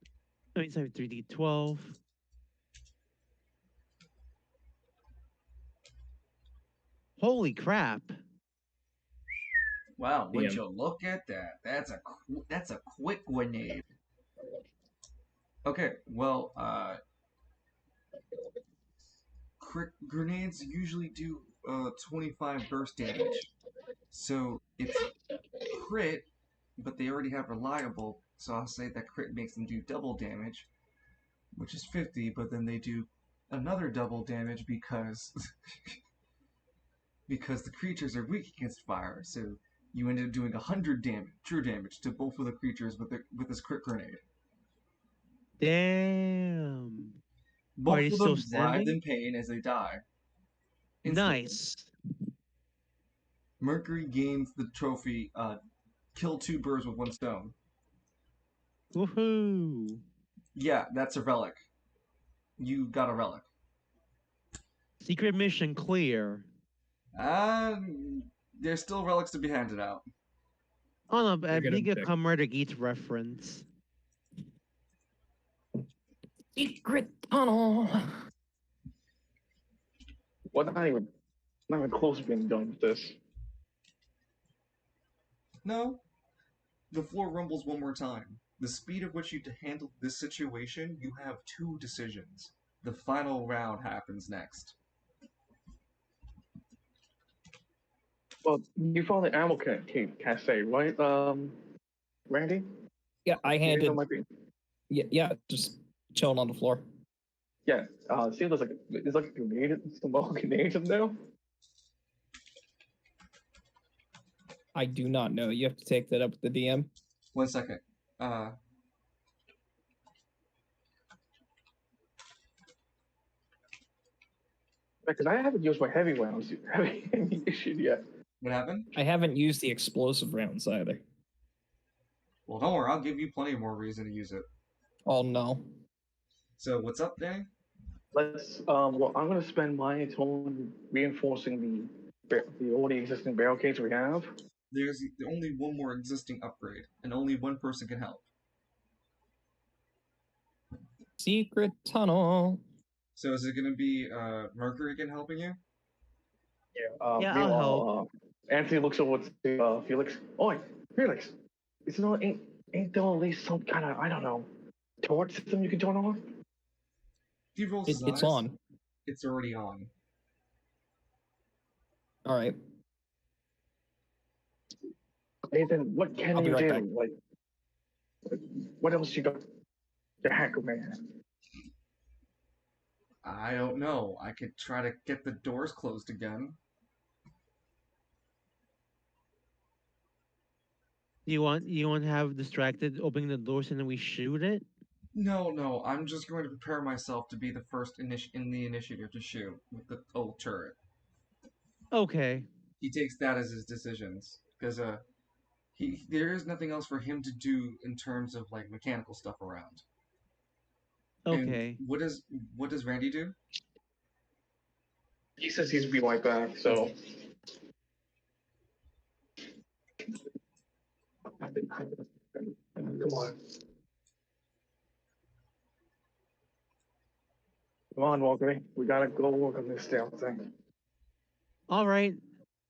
I mean, sorry, 3d12. Holy crap. Wow, would Damn. you look at that? That's a quick grenade. Okay, well, grenades usually do 25 burst damage. So it's crit, but they already have reliable, so I'll say that crit makes them do double damage, which is 50, but then they do another double damage because because the creatures are weak against fire, so you end up doing 100 damage, true damage, to both of the creatures with this crit grenade. Damn. Both Are they of still them writhe standing? in pain as they die. Nice. Mercury gains the trophy, kill 2 birds with 1 stone. Woohoo. Yeah, that's a relic. You got a relic. Secret mission clear. There's still relics to be handed out. Oh no, but I You're gonna think a pick. Comrade Eats reference. Secret tunnel. We're not even close to being done with this. No. The floor rumbles one more time. The speed at which you handle this situation, you have 2 decisions. The final round happens next. Well, you found the ammo cache, right, Randy? Yeah, I You think handed. that might be- Yeah, just chilling on the floor. Yeah. See, there's like a grenade, some more grenades in there. I do not know. You have to take that up with the DM. 1 second. Because I haven't used my heavy rounds, heavy ammunition yet. What happened? I haven't used the explosive rounds either. Well, don't worry. I'll give you plenty more reason to use it. Oh no. So, what's up, Danny? Let's. Well, I'm gonna spend my time reinforcing the already existing barricades we have. There's only one more existing upgrade, and only one person can help. Secret tunnel. So, is it going to be Mercury again helping you? Yeah, I'll meanwhile, Anthony looks over to Felix. Oi, Felix, ain't there at least some kind of, I don't know, torch system you can turn on? He rolls his It's eyes. on. It's already on. All right. Nathan, what can I'll be you right do? back. Like, what else you got? The hacker man. I don't know. I could try to get the doors closed again. You want to have distracted opening the doors and then we shoot it? No. I'm just going to prepare myself to be the first in the initiative to shoot with the old turret. Okay. He takes that as his decisions because there is nothing else for him to do in terms of like mechanical stuff around. Okay. And what does Randy do? He says he's be right back, so. Come on. Come on, Walker. We gotta go work on this damn thing. All right.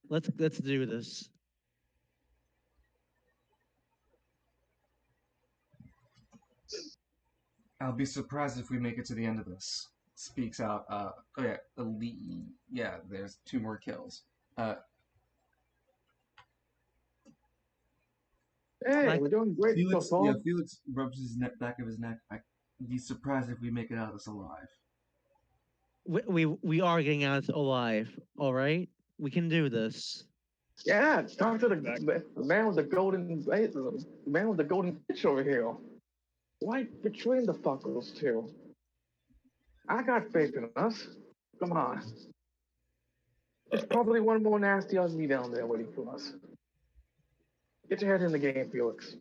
Let's do this. I'll be surprised if we make it to the end of this. Speaks out. Yeah, there's 2 more kills. Hey, Like- we're doing great Felix, so far. Felix rubs his back of his neck. I'd be surprised if we make it out of this alive. We are getting out alive. All right. We can do this. Yeah, talk to the man with the golden bitch over here. Why betraying the fuckers too? I got faith in us. Come on. It's probably one more nasty ugly down there waiting for us. Get your head in the game, Felix.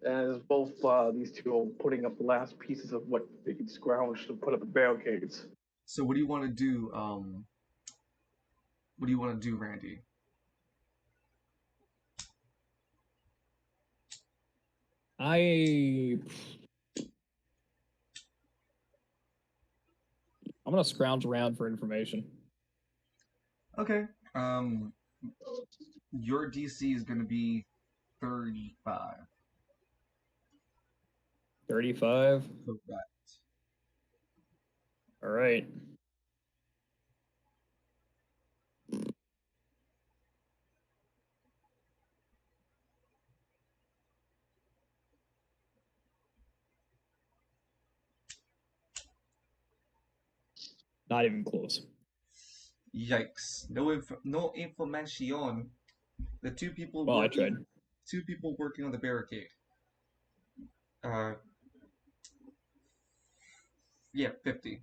As both these two are putting up the last pieces of what they could scrounge to put up the barricades. So what do you want to do? What do you want to do, Randy? I'm gonna scrounge around for information. Okay. Your DC is going to be 35. 35. Correct. All right. Not even close. Yikes! No information. The 2 people Well, I working. tried. 2 people working on the barricade. Yeah, 50.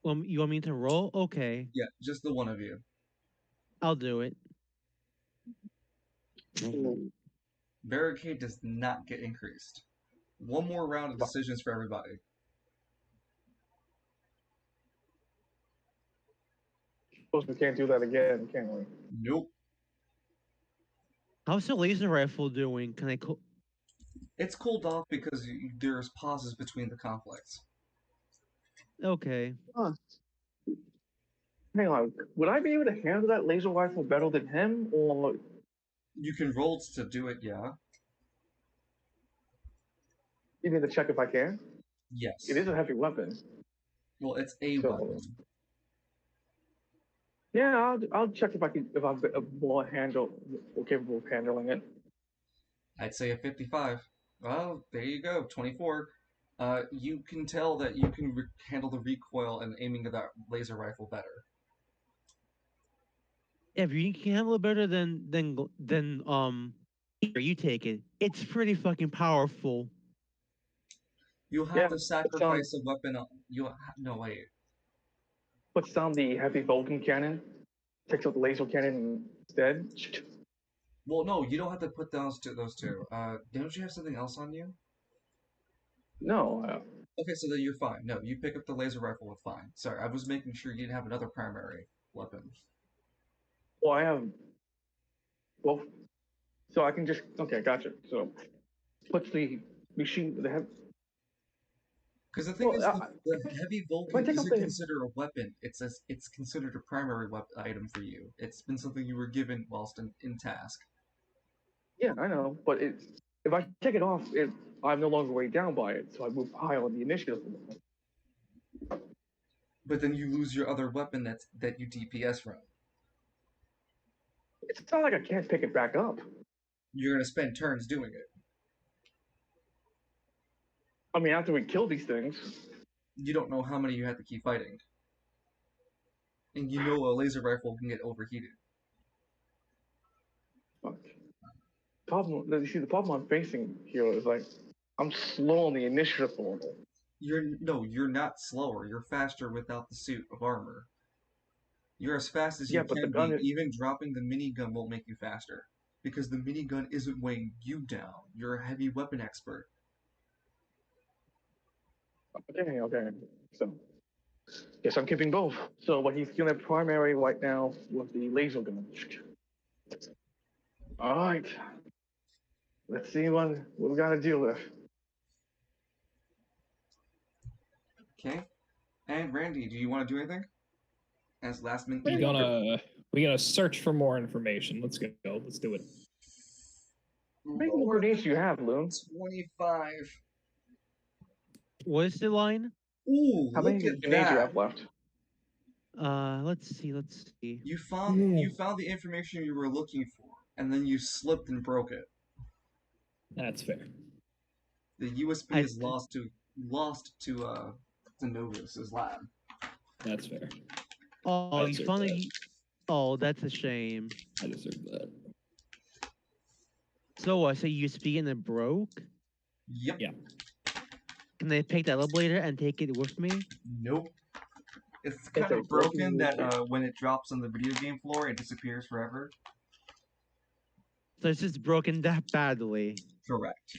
You want me to roll? Okay. Yeah, just the one of you. I'll do it. Barricade does not get increased. One more round of decisions for everybody. Suppose we can't do that again, can we? Nope. How's the laser rifle doing? Can I? It's cooled off because there's pauses between the conflicts. Okay. Hang on. Would I be able to handle that laser rifle better than him, or You can roll to do it, yeah. you need to check if I can? Yes. It is a heavy weapon. Well, it's a So- weapon. Yeah, I'll check if I'm more capable of handling it. I'd say a 55. Well, there you go, 24. You can tell that you can handle the recoil and aiming of that laser rifle better. If you can handle it better than here, you take it. It's pretty fucking powerful. You'll have Yeah, to puts on sacrifice a weapon. No, wait. puts down the heavy Vulcan cannon, takes out the laser cannon instead. Well, no, you don't have to put those two. Don't you have something else on you? No, Okay, so then you're fine. No, you pick up the laser rifle with fine. Sorry, I was making sure you didn't have another primary weapon. well, I have both, so I can just okay, gotcha. So puts the machine the heavy. Because the thing Well, is, the heavy if I Vulcan take out isn't the considered a weapon. It's considered a primary item for you. It's been something you were given whilst in task. yeah, I know, but it's if I take it off, I'm no longer weighed down by it, so I move higher on the initiative. But then you lose your other weapon that you DPS from. It's not like I can't pick it back up. You're gonna spend turns doing it. I mean, after we kill these things, You don't know how many you have to keep fighting. And you know a laser rifle can get overheated. fuck. You see, the problem I'm facing here is like I'm slow on the initiative order. You're not slower. You're faster without the suit of armor. You're as fast as Yeah, you but the can gun be. is Even dropping the minigun won't make you faster. Because the minigun isn't weighing you down. You're a heavy weapon expert. okay. So, guess I'm keeping both. So, but he's gonna primary right now with the laser gun. All right. Let's see what we gotta deal with. Okay? And Randy, do you want to do anything? As last minute. We're gonna search for more information. Let's go. Let's do it. How many more grenades do you have, Loon? 25. What is the line? Ooh, How look many at grenades do you that. have left? Let's see. You found the information you were looking for, and then you slipped and broke it. That's fair. The USB is lost to Novis's lab. That's fair. Oh, I you deserve found that. it. Oh, that's a shame. I deserve that. So I say USB and it broke. Yep. Yeah. Can I pick the elevator and take it with me? Nope. It's kind of broken that when it drops on the video game floor, it disappears forever. So it's just broken that badly. Correct.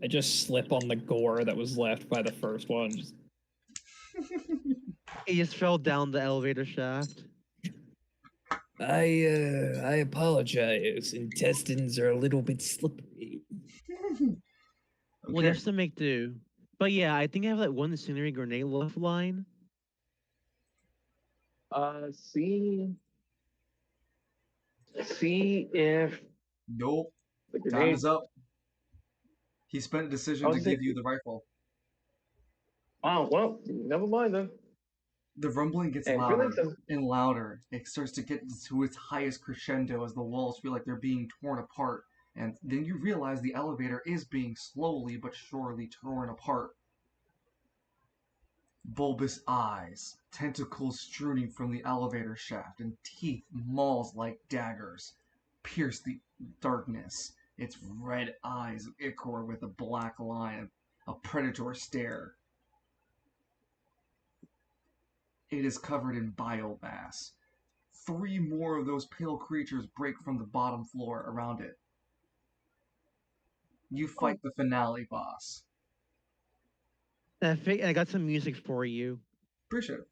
I just slip on the gore that was left by the first one. Just... It just fell down the elevator shaft. I apologize. Intestines are a little bit slippery. Well, Okay. just to make do. But yeah, I think I have like one incendiary grenade left line. See if Nope. the Time grenade. is up. He spent a decision to give you the rifle. Oh well, never mind then. The rumbling gets Hey, louder Felix, and louder. It starts to get to its highest crescendo as the walls feel like they're being torn apart. And then you realize the elevator is being slowly but surely torn apart. Bulbous eyes, tentacles protruding from the elevator shaft, and teeth mauled like daggers pierce the darkness. Its red eyes ichor with a black line, a predator stare. It is covered in biomass. 3 more of those pale creatures break from the bottom floor around it. You fight the finale boss. And I got some music for you. Appreciate it.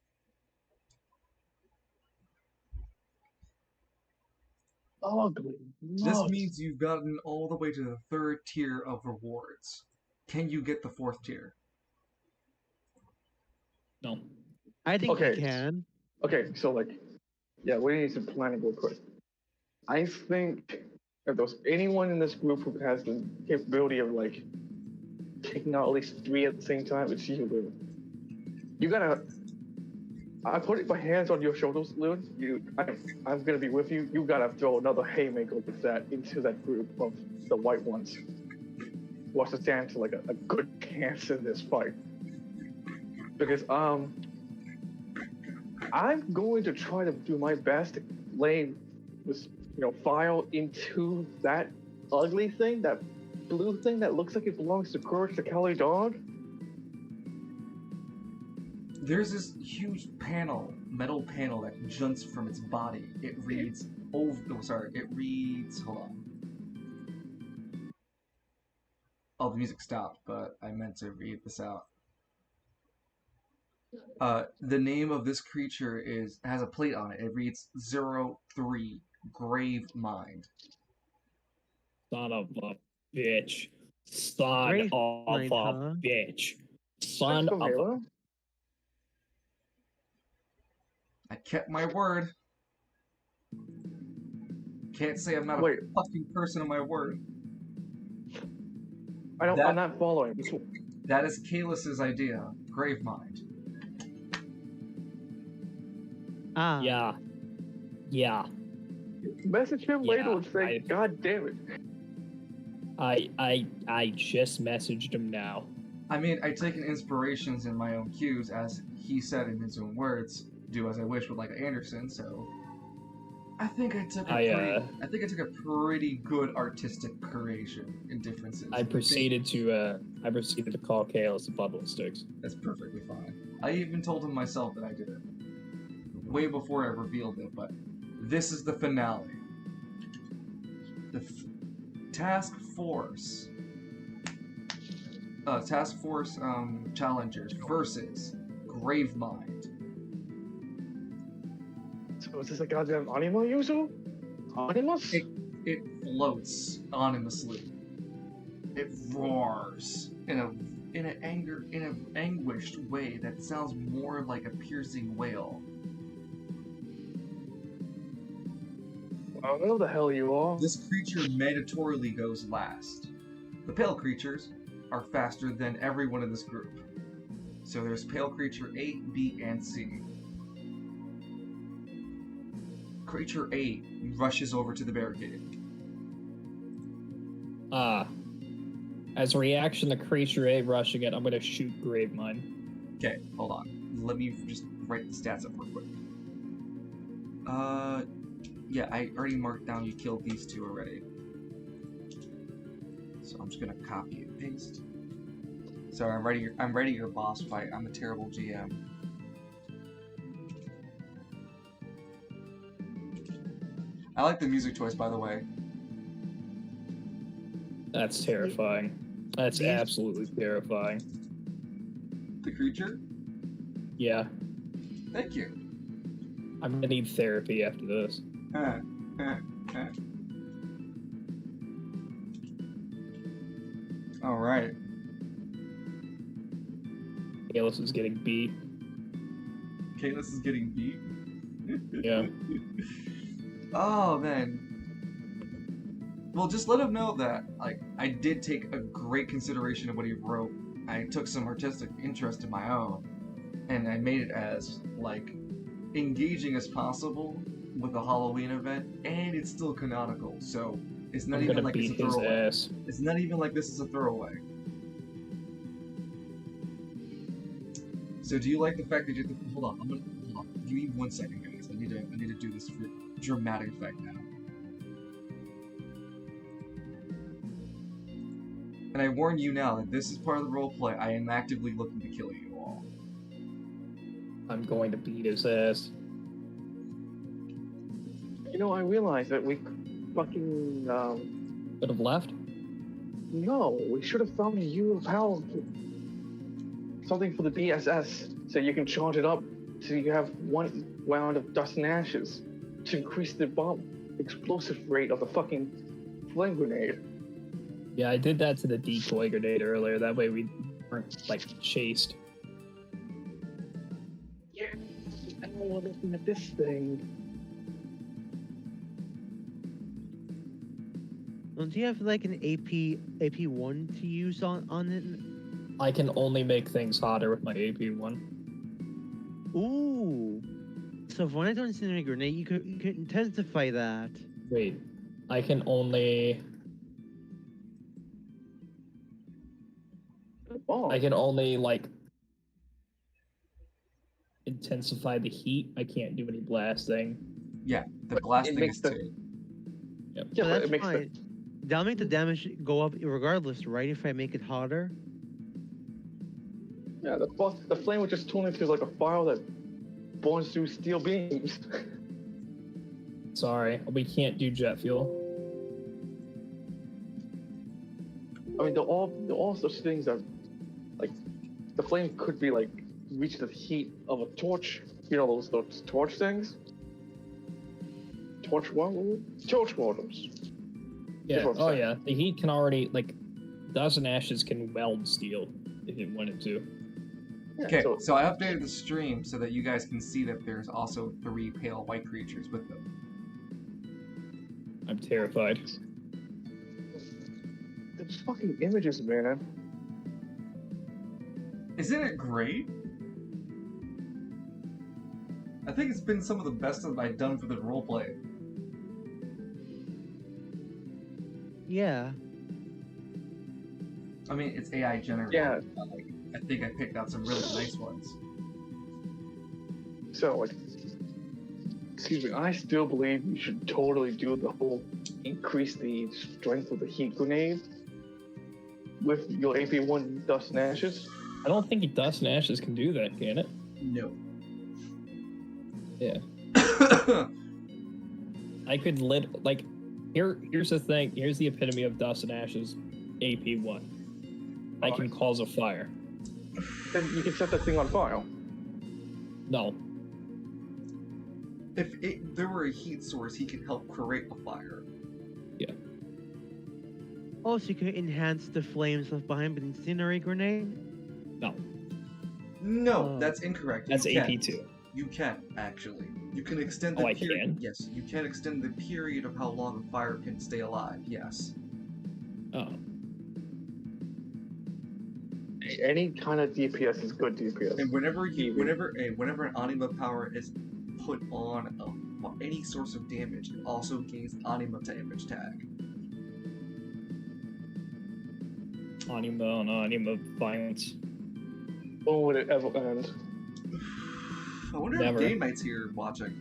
ugly. This means you've gotten all the way to the 3rd tier of rewards. Can you get the 4th tier? No. I think you Okay. can. Okay, so like, yeah, we need some planning real quick. I think if there's anyone in this group who has the capability of like taking out at least 3 at the same time, it's you, Loon. You gotta. I put my hands on your shoulders, Loon. I'm gonna be with you. You gotta throw another haymaker with that into that group of the white ones. was to stand to like a good chance in this fight. Because I'm going to try to do my best to lay this, file into that ugly thing, that blue thing that looks like it belongs to Courage the Cowardly Dog. There's this huge metal panel that jumps from its body. It reads, hold on. Oh, the music stopped, but I meant to read this out. The name of this creature has a plate on it. It reads 03 Grave Mind. Son of a bitch. Son Grave of Mind, a huh? bitch. That's Son from of a... Halo. I kept my word. Can't say I'm not Wait. a fucking person of my word. I'm not following. That is Kalis's idea. Grave Mind. Ah. Yeah. Message him later Yeah, and say, God damn it. I just messaged him now. I mean, I take inspirations in my own cues, as he said in his own words, do as I wish with like Anderson, so I think I took a pretty good artistic creation in differences. I proceeded to call Chaos the bubble sticks. That's perfectly fine. I even told him myself that I did it. Way before I revealed it, but this is the finale. The Task Force challengers versus Gravemind. So is this a goddamn anima user? Animus? It floats anonymously. It roars in an anguished way that sounds more like a piercing wail. I don't know who the hell you are. This creature mandatorily goes last. The pale creatures are faster than everyone in this group. So there's pale creature A, B, and C. Creature A rushes over to the barricade. As a reaction to creature A rushing it, I'm gonna shoot Gravemind. Okay, hold on. Let me just write the stats up real quick. Yeah, I already marked down you killed these two already. So I'm just gonna copy and paste. Sorry, I'm writing your boss fight. I'm a terrible GM. I like the music choice, by the way. That's terrifying. That's absolutely terrifying. The creature? Yeah. Thank you. I'm gonna need therapy after this. All right. Kalis is getting beat. Kalis is getting beat? Yeah. Oh, man. Well, just let him know that, like, I did take a great consideration of what he wrote. I took some artistic interest in my own, and I made it as, like, engaging as possible with the Halloween event, and it's still canonical, so it's not even like it's a throwaway. Ass. It's not even like this is a throwaway. So do you like the fact that you have to, hold on, give me 1 second, guys. I need to do this for dramatic effect now. And I warn you now that this is part of the roleplay. I am actively looking to kill you all. I'm going to beat his ass. You know, I realized that we fucking, Could have left? no, we should have found you how something for the BSS so you can charge it up so you have 1 round of dust and ashes to increase the bomb explosive rate of the fucking flame grenade. Yeah, I did that to the decoy grenade earlier. That way we weren't, like, chased. Yeah, I don't know, looking at this thing. Don't you have like an AP1 to use on it? I can only make things hotter with my AP1. Ooh. So if when I don't incendiary grenade, you could intensify that. Wait, I can only... Oh, I can only like intensify the heat. I can't do any blasting. Yeah, the But blasting it makes is the 2. Yep. yeah, So but that's it makes fine. That'll make the damage go up regardless, right? If I make it hotter. the flame would just turn into like a fire that burns through steel beams. Sorry, we can't do jet fuel. I mean, they're all such things that, like, the flame could be like reach the heat of a torch. You know those torch things. Torch waters. Yeah. what I'm Oh saying. yeah. The heat can already like dust and ashes can weld steel if it wanted to. Yeah, Okay, so I updated the stream so that you guys can see that there's also 3 pale white creatures with them. I'm terrified. they're just fucking images, man. Isn't it great? I think it's been some of the best that I've done for the roleplay. Yeah. I mean, it's AI generated. Yeah. I think I picked out some really nice ones. So, like, excuse me, I still believe you should totally do the whole increase the strength of the heat grenade with your AP1 dust and ashes. I don't think dust and ashes can do that, can it? No. Yeah. I could here's the thing. Here's the epitome of dust and ashes. AP1. I can cause a fire. Then you can set that thing on fire. No. If there were a heat source, he could help create a fire. Also, you can enhance the flames left behind with incinerate grenade. No. No, Oh. that's incorrect. That's You can. AP2. You can, actually. You can extend the Oh, I period. can? Yes, you can extend the period of how long a fire can stay alive. Yes. Oh. Any kind of DPS is good DPS. And whenever Even. whenever an anima power is put on any source of damage, it also gains anima damage tag. Anima violence. When would it ever end? I wonder Never. if Game Night's here watching.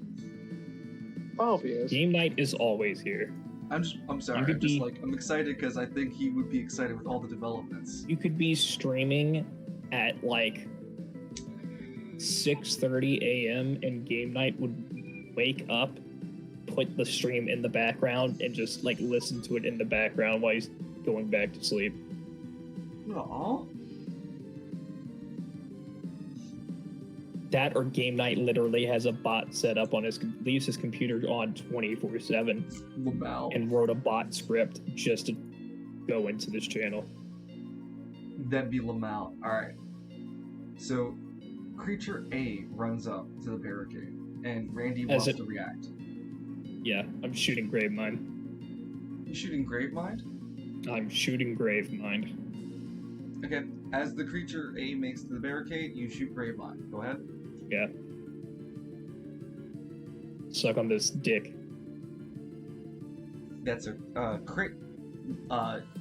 I hope he is. Game night is always here. I'm sorry. You could I'm excited because I think he would be excited with all the developments. You could be streaming at like 6:30 a.m. and game night would wake up, put the stream in the background, and just like listen to it in the background while he's going back to sleep. Aww. That or game night literally has a bot set up on leaves his computer on 24/7 Lamau. and wrote a bot script just to go into this channel. That'd be Lamau. Alright. So, creature A runs up to the barricade, and Randy wants to react. Yeah, I'm shooting Gravemind. You shooting Gravemind? I'm shooting Gravemind. Okay. As the creature A makes to the barricade, you shoot Gravemind. Go ahead. Yeah. Suck on this dick. That's a crit.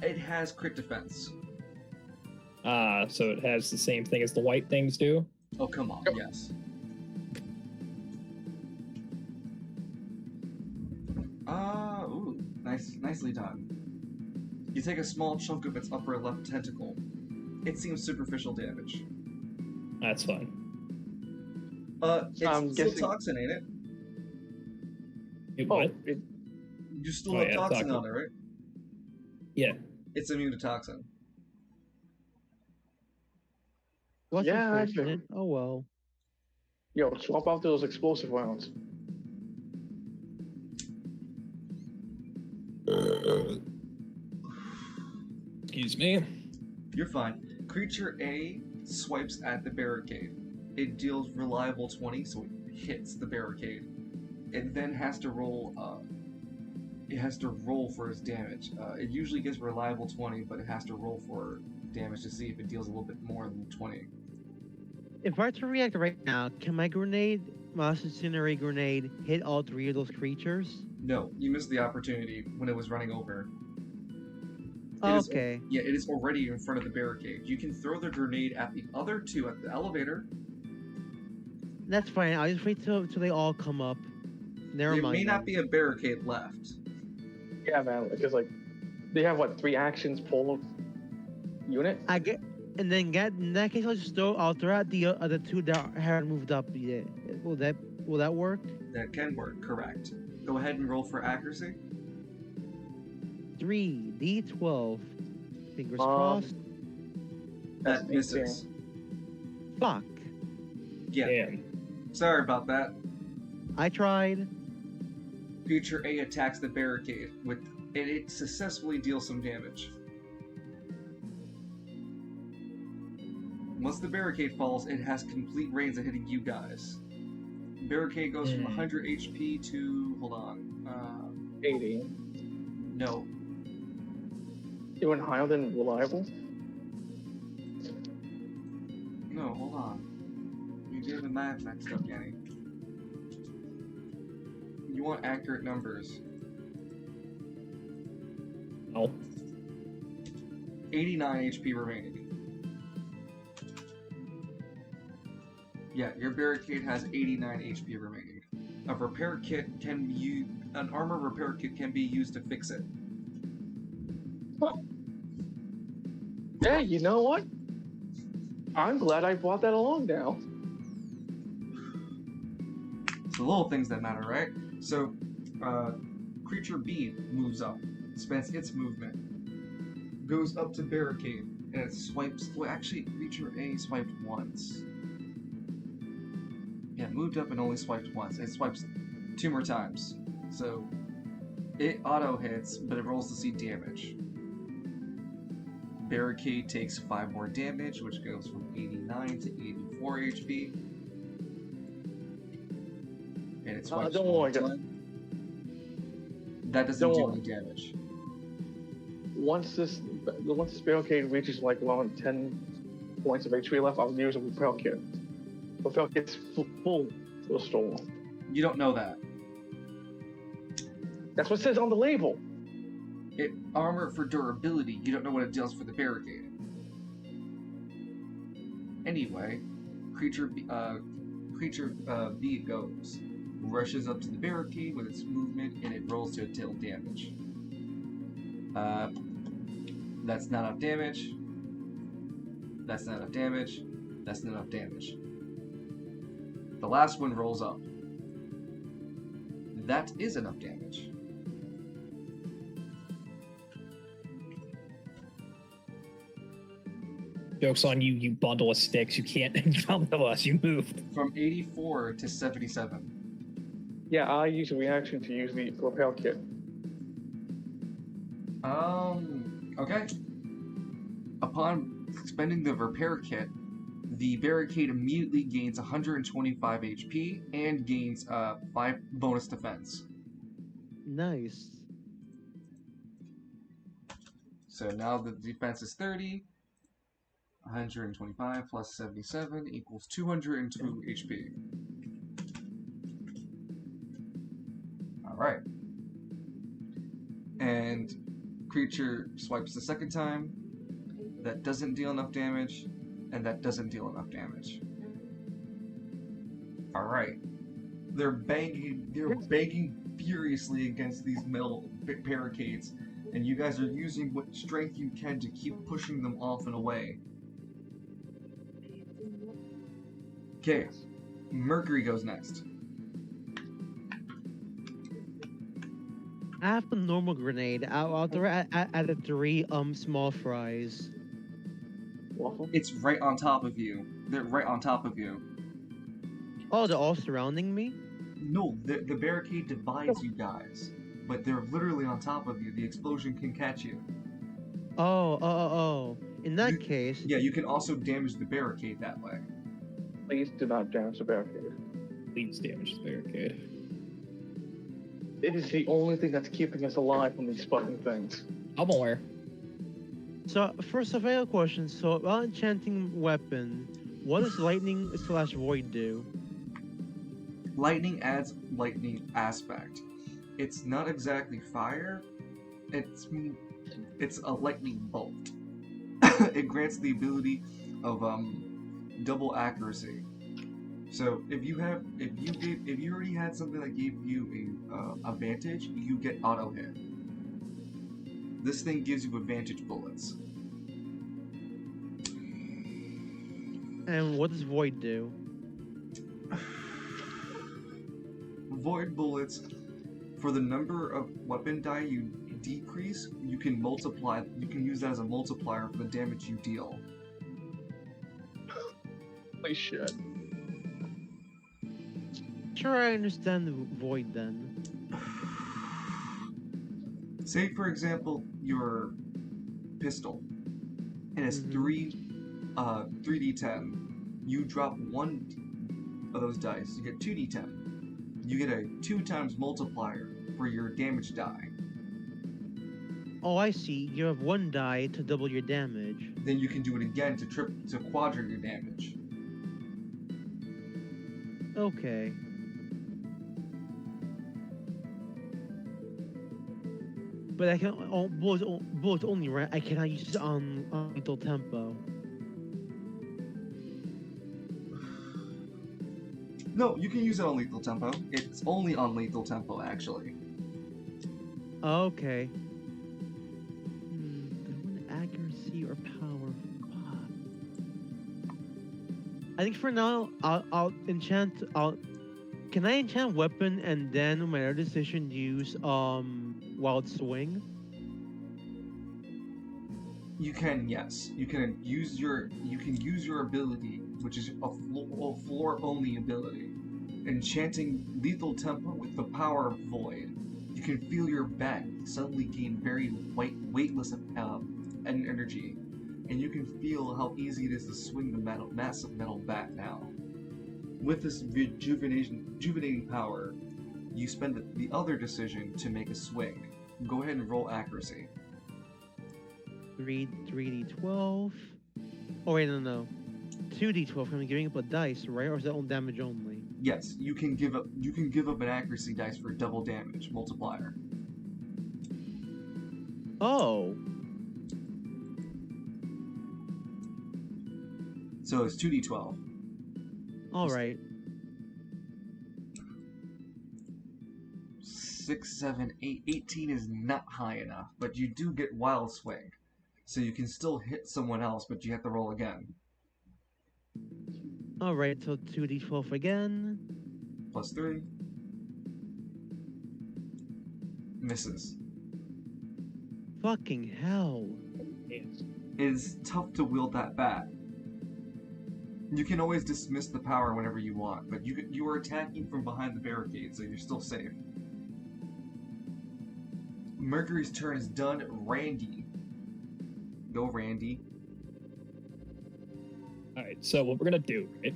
It has crit defense. So it has the same thing as the white things do? Oh, come on. Yes. Ooh. Nicely done. You take a small chunk of its upper left tentacle. It seems superficial damage. That's fine. It's I'm still guessing- toxin, ain't it? What? You still Oh, have yeah, toxin toxin. on it, right? Yeah. It's immune to toxin. What's Yeah, unfortunate? Oh well. Yo, swap out those explosive rounds. Excuse me. You're fine. Creature A swipes at the barricade. It deals reliable 20, so it hits the barricade. It then has to roll. It has to roll for its damage. It usually gets reliable 20, but it has to roll for damage to see if it deals a little bit more than 20. If I were to react right now, can my grenade, Mouse Incinerate grenade, hit all three of those creatures? No, you missed the opportunity when it was running over. Okay, It is already in front of the barricade. You can throw the grenade at the other two at the elevator. that's fine. I'll just wait till they all come up. Never There mind. may not then. be a barricade left. Yeah, man. Because like, they have what 3 actions per unit. I get, and then in that case, I'll throw out the other two that haven't moved up yet. Will that work? That can work, correct. Go ahead and roll for accuracy. 3d12. Fingers crossed. That That's misses. Fuck. Yeah, Damn. sorry about that. I tried. Creature A attacks the barricade, and it successfully deals some damage. Once the barricade falls, it has complete range of hitting you guys. Barricade goes from 100 HP to... hold on. 80. No. Even higher than reliable. No, hold on. You did the math mixed up, Kenny. You want accurate numbers. No. 89 HP remaining. Yeah, your barricade has 89 HP remaining. A repair kit can be used, an armor repair kit can be used to fix it. Yeah, you know what? I'm glad I brought that along now. It's the little things that matter, right? So, creature B moves up, spends its movement, goes up to barricade, and it swipes. Well, actually, creature A swiped once. Yeah, moved up and only swiped once. It swipes 2 more times. So, it auto hits, but it rolls to see damage. Barricade takes 5 more damage, which goes from 89 to 84 HP. And it swipes don't one worry, time. That doesn't Don't do worry. any damage. Once this barricade reaches like around 10 points of HP left, I'll use a repair kit. Repair kit's full restore. You don't know that. That's what it says on the label. It armor for durability. You don't know what it does for the barricade. Anyway, creature B goes, rushes up to the barricade with its movement, and it rolls to deal damage. That's not enough damage. That's not enough damage. That's not enough damage. The last one rolls up. That is enough damage. Joke's on you, you bundle of sticks. You can't bundle us, you moved. From 84 to 77. Yeah, I use a reaction to use the repair kit. Okay. Upon spending the repair kit, the barricade immediately gains 125 HP and gains 5 bonus defense. Nice. So now the defense is 30. 125 plus 77 equals 202 HP. Alright. And creature swipes the second time. That doesn't deal enough damage, and that doesn't deal enough damage. Alright. They're banging furiously against these metal barricades, and you guys are using what strength you can to keep pushing them off and away. Okay, Mercury goes next. I have a normal grenade. I'll throw it at the 3 small fries. Waffle? It's right on top of you. They're right on top of you. Oh, they're all surrounding me? No, the barricade divides you guys, but they're literally on top of you. The explosion can catch you. Oh. In that case, Yeah, you can also damage the barricade that way. Please do not damage the barricade. Please damage the barricade. It is the only thing that's keeping us alive from these fucking things. I'm aware. so first off, I have a question. So, while enchanting weapon, what does lightning/void do? Lightning adds lightning aspect. It's not exactly fire. It's a lightning bolt. It grants the ability of double accuracy. So if you already had something that gave you a advantage, you get auto hit. This thing gives you advantage bullets. And what does Void do? Void bullets, for the number of weapon die you decrease, you can multiply. You can use that as a multiplier for the damage you deal. Holy shit. Sure, I understand the Void then. Say, for example, your pistol, and it's Mhm. 3d10. You drop one of those dice, you get 2d10. You get a 2 times multiplier for your damage die. Oh, I see. You have one die to double your damage. Then you can do it again to quadra your damage. Okay. But I can bullets only, right? I cannot use it on lethal tempo. No, you can use it on lethal tempo. It's only on lethal tempo, actually. Okay. I want accuracy or power. Fuck. I think for now, I'll enchant. Can I enchant weapon and then with my other decision use wild swing? You can, yes. You can use your ability, which is a floor only ability. Enchanting lethal tempo with the power of void. You can feel your back suddenly gain very weightless energy, and you can feel how easy it is to swing the massive metal bat now. With this rejuvenating power, you spend the other decision to make a swing. Go ahead and roll accuracy. 3d12. Oh wait, no. 2d12. I'm giving up a dice, right? Or is that on damage only? Yes, you can give up an accuracy dice for double damage multiplier. Oh. So it's 2d12. All right. 6, 7, 8, 18 is not high enough, but you do get wild swing. So you can still hit someone else, but you have to roll again. All right. So 2d12 again. Plus 3. Misses. Fucking hell. Yes. It is tough to wield that bat. You can always dismiss the power whenever you want, but you are attacking from behind the barricade, so you're still safe. Mercury's turn is done. Randy. Go, Randy. Alright, so what we're gonna do, right?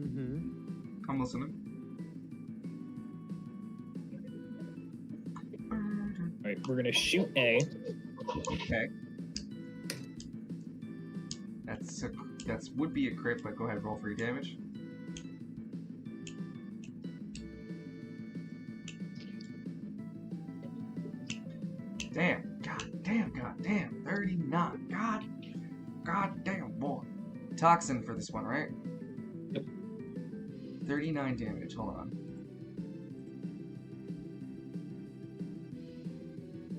Mm-hmm. I'm listening. Alright, we're gonna shoot A. Okay. That's would be a crit, but go ahead and roll for your damage. Damn. God damn. 39. God damn, boy. Toxin for this one, right? Yep. 39 damage. Hold on.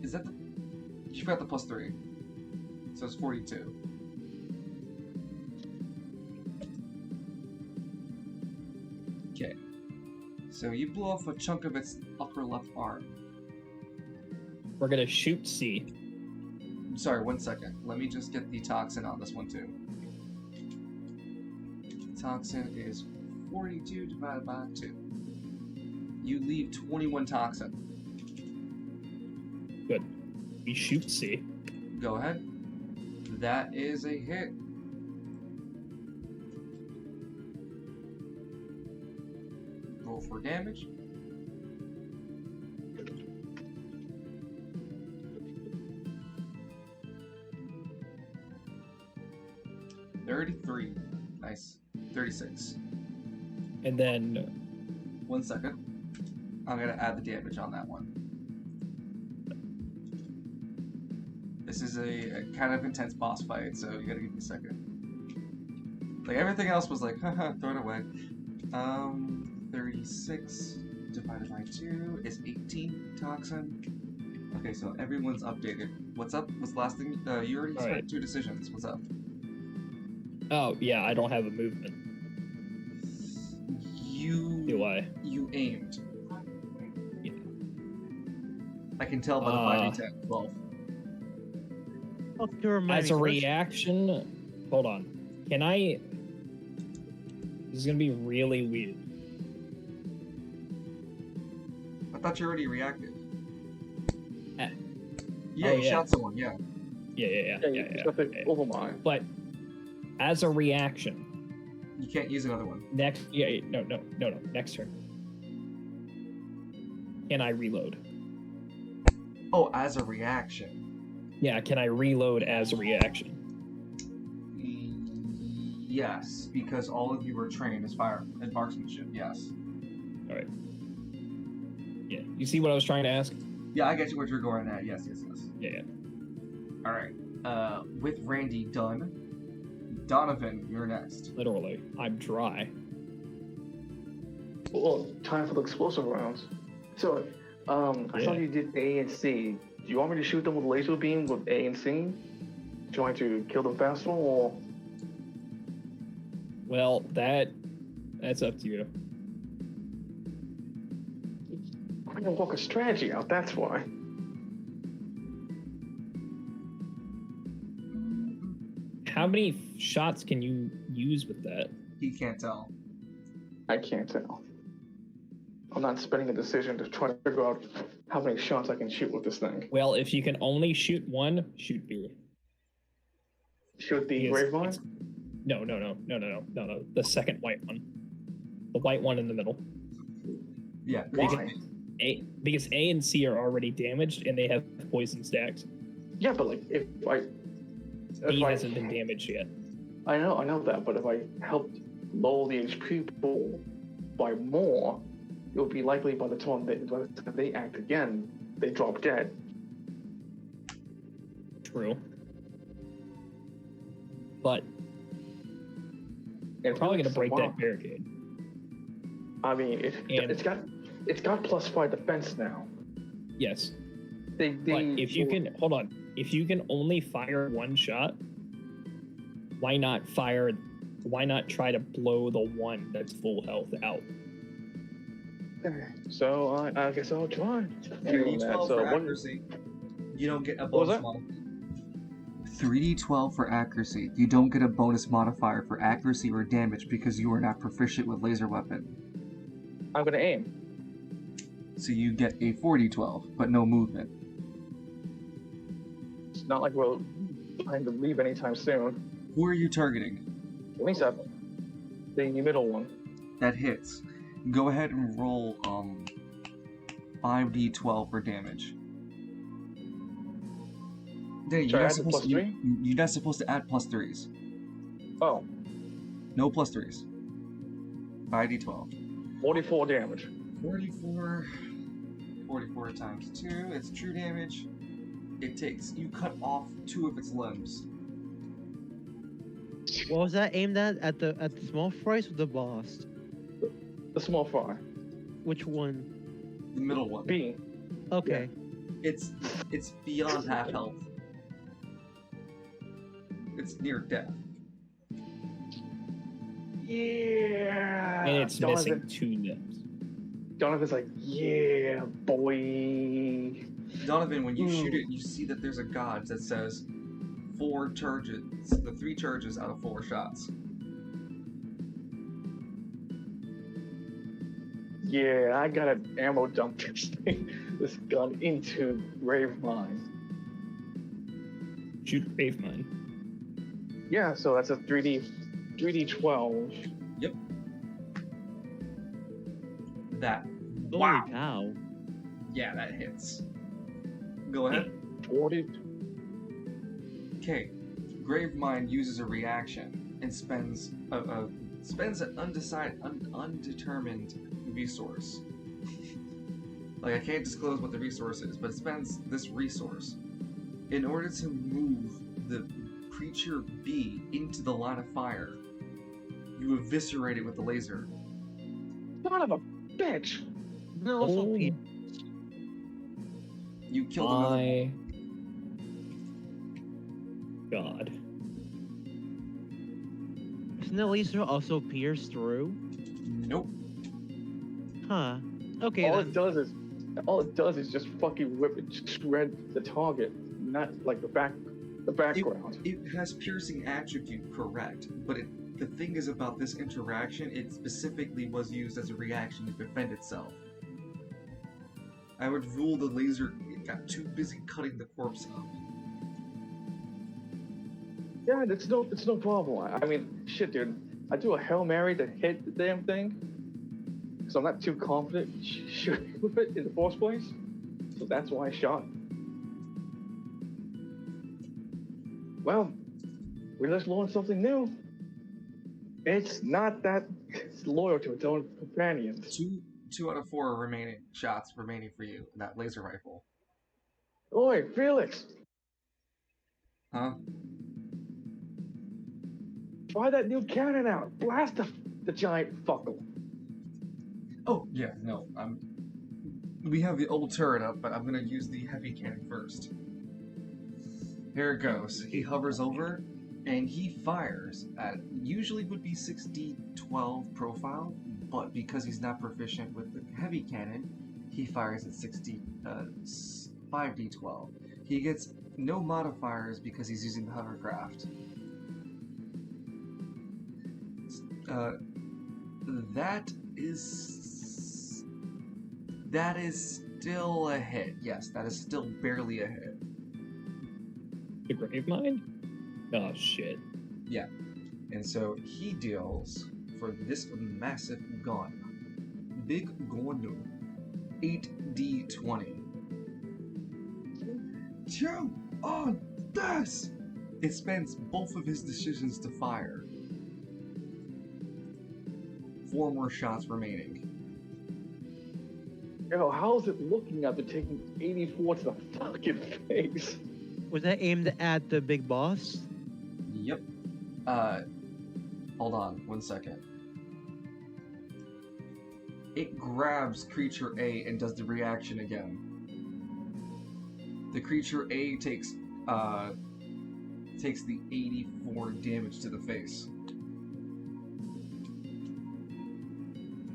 Is that the... You forgot the plus 3. So it's 42. Okay. So you blow off a chunk of its upper left arm. We're gonna shoot C. Sorry, 1 second. Let me just get the toxin on this one too. Toxin is 42 divided by 2. You leave 21 toxin. Good. We shoot C. Go ahead. That is a hit. Roll for damage. $33. Nice. 36. And then 1 second. I'm gonna add the damage on that one. This is a kind of intense boss fight, so you gotta give me a second. Like, everything else was like, haha, throw it away. 36 divided by 2 is 18 toxin. Okay, so everyone's updated. What's up? What's the last thing? You already spent right. 2 decisions. What's up? Oh, yeah, I don't have a movement. Do I? You aimed. Yeah. I can tell by the 5d10. 12. Oh, you remind As me a first. reaction, hold on. Can I? This is gonna be really weird. I thought you already reacted. Eh. Yeah, Oh, you yeah. shot someone, yeah. Yeah. you got the overmind. But as a reaction, You can't use another one. next. No. Next turn. Can I reload? Oh, as a reaction. Yeah, can I reload as a reaction? Yes, because all of you were trained as fire and marksmanship, yes. All right. Yeah, you see what I was trying to ask? Yeah, I get you what you're going at, yes. Yeah. Alright, with Randy done, Donovan, you're next. Literally, I'm dry. Well, time for the explosive rounds. So, I saw you did A and C. Do you want me to shoot them with laser beam with A and C? Trying to kill them faster, or? Well, that's up to you. I'm gonna work a strategy out. That's why. How many shots can you use with that? He can't tell. I can't tell. I'm not spending a decision to try to figure out how many shots I can shoot with this thing. Well, if you can only shoot one, shoot B. Shoot the Because Gravevine? it's- No. The second white one. The white one in the middle. Yeah. Why? Because A and C are already damaged and they have poison stacks. Yeah, but like if B I hasn't been damaged yet. I know that, but if I helped lower the HP pool by more, it would be likely by the time they act again, they drop dead. True. But And we're probably if gonna break somehow- that barricade. I mean, it's got +5 defense now. Yes. They But if you can if you can only fire one shot, why not try to blow the one that's full health out? So I guess I'll try. 3d12 So for one- accuracy. You don't get a What was bonus that? modifier. 3d12 for accuracy. You don't get a bonus modifier for accuracy or damage because you are not proficient with laser weapon. I'm gonna aim. So you get a 4d12, but no movement. It's not like we're trying to leave anytime soon. Who are you targeting? 27. The middle one. That hits. Go ahead and roll 5d12 for damage. Dang, Should I add the plus three? You're not supposed to add plus 3s. Oh, No plus 3s. 5d12. 44 damage. 44 times 2, it's true damage. You cut off 2 of its limbs. What was that aimed at the small fries or the boss? The small fry. Which one? The middle one. B. Okay. It's beyond half health. It's near death. Yeah. And it's missing 2 limbs. Donovan's like, yeah, boy. Donovan, when you shoot it, you see that there's a gauge that says 4 charges, the 3 charges out of 4 shots. Yeah, I gotta ammo dump this thing, this gun into Gravemind. Shoot Brave Mine. Yeah, so that's a 3d12. Yep. That. Holy Wow. cow. Yeah, that hits. Go ahead. 40. Okay. Gravemind uses a reaction and spends an undetermined resource. Like, I can't disclose what the resource is, but it spends this resource In order to move the creature B into the line of fire, you eviscerate it with the laser. Son of a bitch! And also, Oh Peter, You killed another. my god. isn't the laser also pierced through? Nope. Huh. Okay All then. it does is just fucking whip it, shred the target, not like the background. It has piercing attribute, correct, but the thing is about this interaction, it specifically was used as a reaction to defend itself. I would rule the laser it got too busy cutting the corpse up. Yeah, it's no problem. I mean, shit, dude. I do a Hail Mary to hit the damn thing, so I'm not too confident shooting with it in the first place. So that's why I shot. Well, we just learned something new. It's not that loyal to its own companions. Two out of 4 remaining shots remaining for you, that laser rifle. Oi, Felix! Huh? Try that new cannon out. Blast the giant fucker. Oh, yeah, no, we have the old turret up, but I'm gonna use the heavy cannon first. Here it goes. He hovers over, and he fires at, usually would be 6d12 profile, but because he's not proficient with the heavy cannon, he fires at 5d12. He gets no modifiers because he's using the hovercraft. That is still a hit. Yes, that is still barely a hit. The grave mine? Oh shit. Yeah. And so he deals, for this massive gun, big gun, 8d20. Chew on this! It spends both of his decisions to fire. 4 more shots remaining. Yo, how's it looking after taking 84 to the fucking face? Was that aimed at the big boss? Yep. Hold on 1 second. It grabs creature A and does the reaction again. The creature A takes the 84 damage to the face.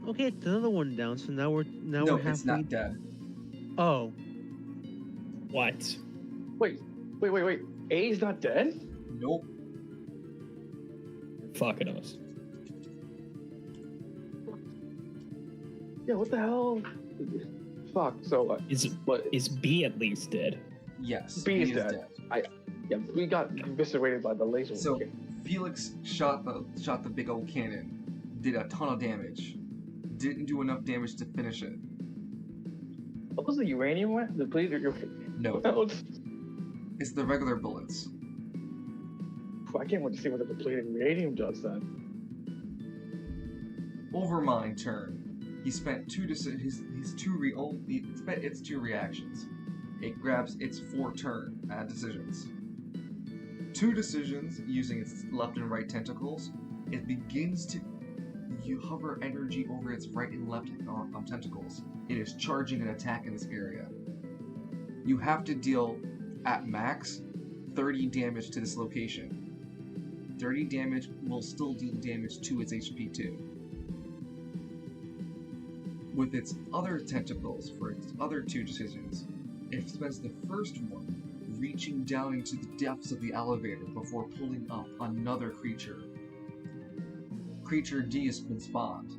Okay, it's another one down. So now we're No, halfway. it's not dead. Oh, What? Wait. A's not dead? Nope. You're fucking us. Yeah, what the hell? Fuck, so, but Is B at least dead? Yes. B is he dead. Yeah, we got eviscerated by the laser. So Okay. Felix shot the big old cannon, did a ton of damage, didn't do enough damage to finish it. What was the uranium one? The bleed your No, I it's the regular bullets. can't wait to see what the depleted uranium does then. Overmind turn. He spent its 2 reactions. It grabs its 4 decisions. 2 decisions using its left and right tentacles. It begins to hover energy over its right and left tentacles. It is charging an attack in this area. You have to deal, at max, 30 damage to this location. 30 damage will still deal damage to its HP too. With its other tentacles, for its other 2 decisions, it spends the first one reaching down into the depths of the elevator before pulling up another creature. Creature D has been spawned.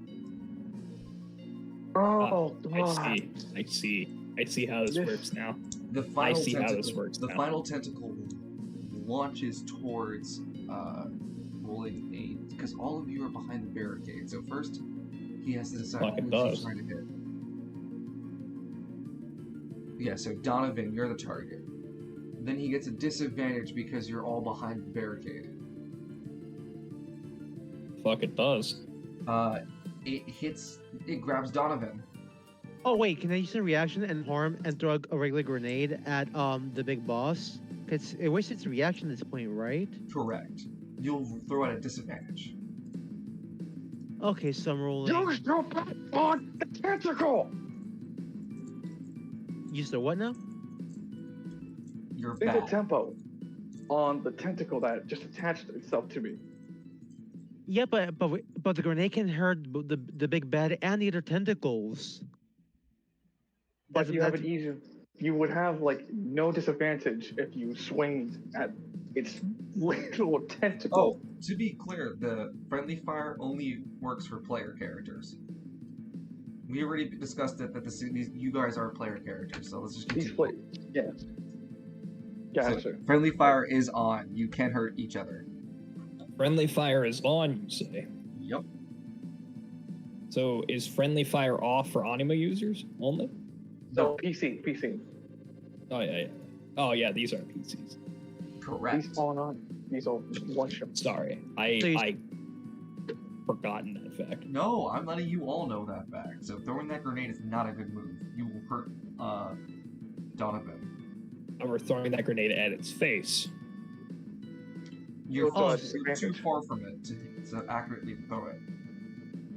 Oh, I see how this works now. The final see how tentacle, this works the now. final tentacle launches towards rolling a, because all of you are behind the barricade. So first, he has to decide Fucking who does. he's trying to hit. Yeah, so Donovan, you're the target. Then he gets a disadvantage because you're all behind the barricade. Fuck, it does. It grabs Donovan. oh wait, can I use a reaction and harm and throw a regular grenade at the big boss? It wastes its reaction at this point, right? Correct. You'll throw at a disadvantage. Okay, so I'm rolling. Use your back on the tentacle! Use the what now? Your Use a bat. tempo on the tentacle that just attached itself to me. Yeah, but the grenade can hurt the big bad and the other tentacles. But That's- you have that's- an easy. You would have like no disadvantage if you swing at its little tentacle. Oh, to be clear, the friendly fire only works for player characters. We already discussed it that you guys are player characters, so let's just These continue. yeah. Gotcha. So, friendly fire is on. You can hurt each other. Friendly fire is on, you say. Yep. So is friendly fire off for anima users only? So PC. Oh yeah. Oh yeah, these are PCs. Correct. These falling on. These are one shot. Sorry, So you- I forgotten that fact. No, I'm letting you all know that fact. So throwing that grenade is not a good move. You will hurt Donovan. And we're throwing that grenade at its face. You're, Oh, you're too far from it to accurately throw it.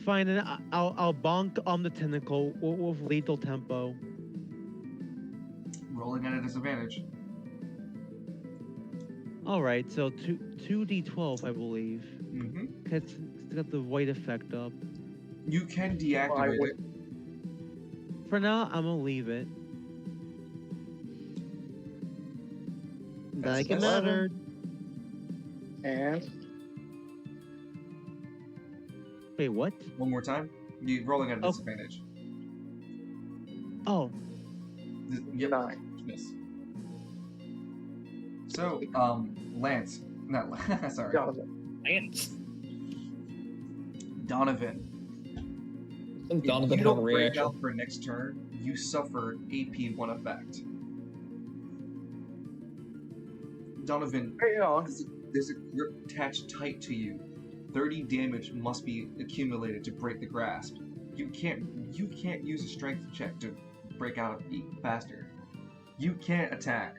Fine, and I'll bonk on the tentacle with lethal tempo. Rolling at a disadvantage. All right, so 2d12, I believe. Mm-hmm. It's got the white effect up. You can I deactivate would- it. For now, I'm gonna leave it. That's Like it 11. mattered. And Wait, what? One more time. You're rolling at a Oh. disadvantage. Oh, Yep. 9. Miss. So, Lance. Not Lance. Sorry. Lance. Donovan. If Donovan you had a don't break reaction. out for next turn, you suffer AP1 effect. Donovan, Hang on. there's a grip attached tight to you. 30 damage must be accumulated to break the grasp. You can't use a strength check to break out faster. You can't attack.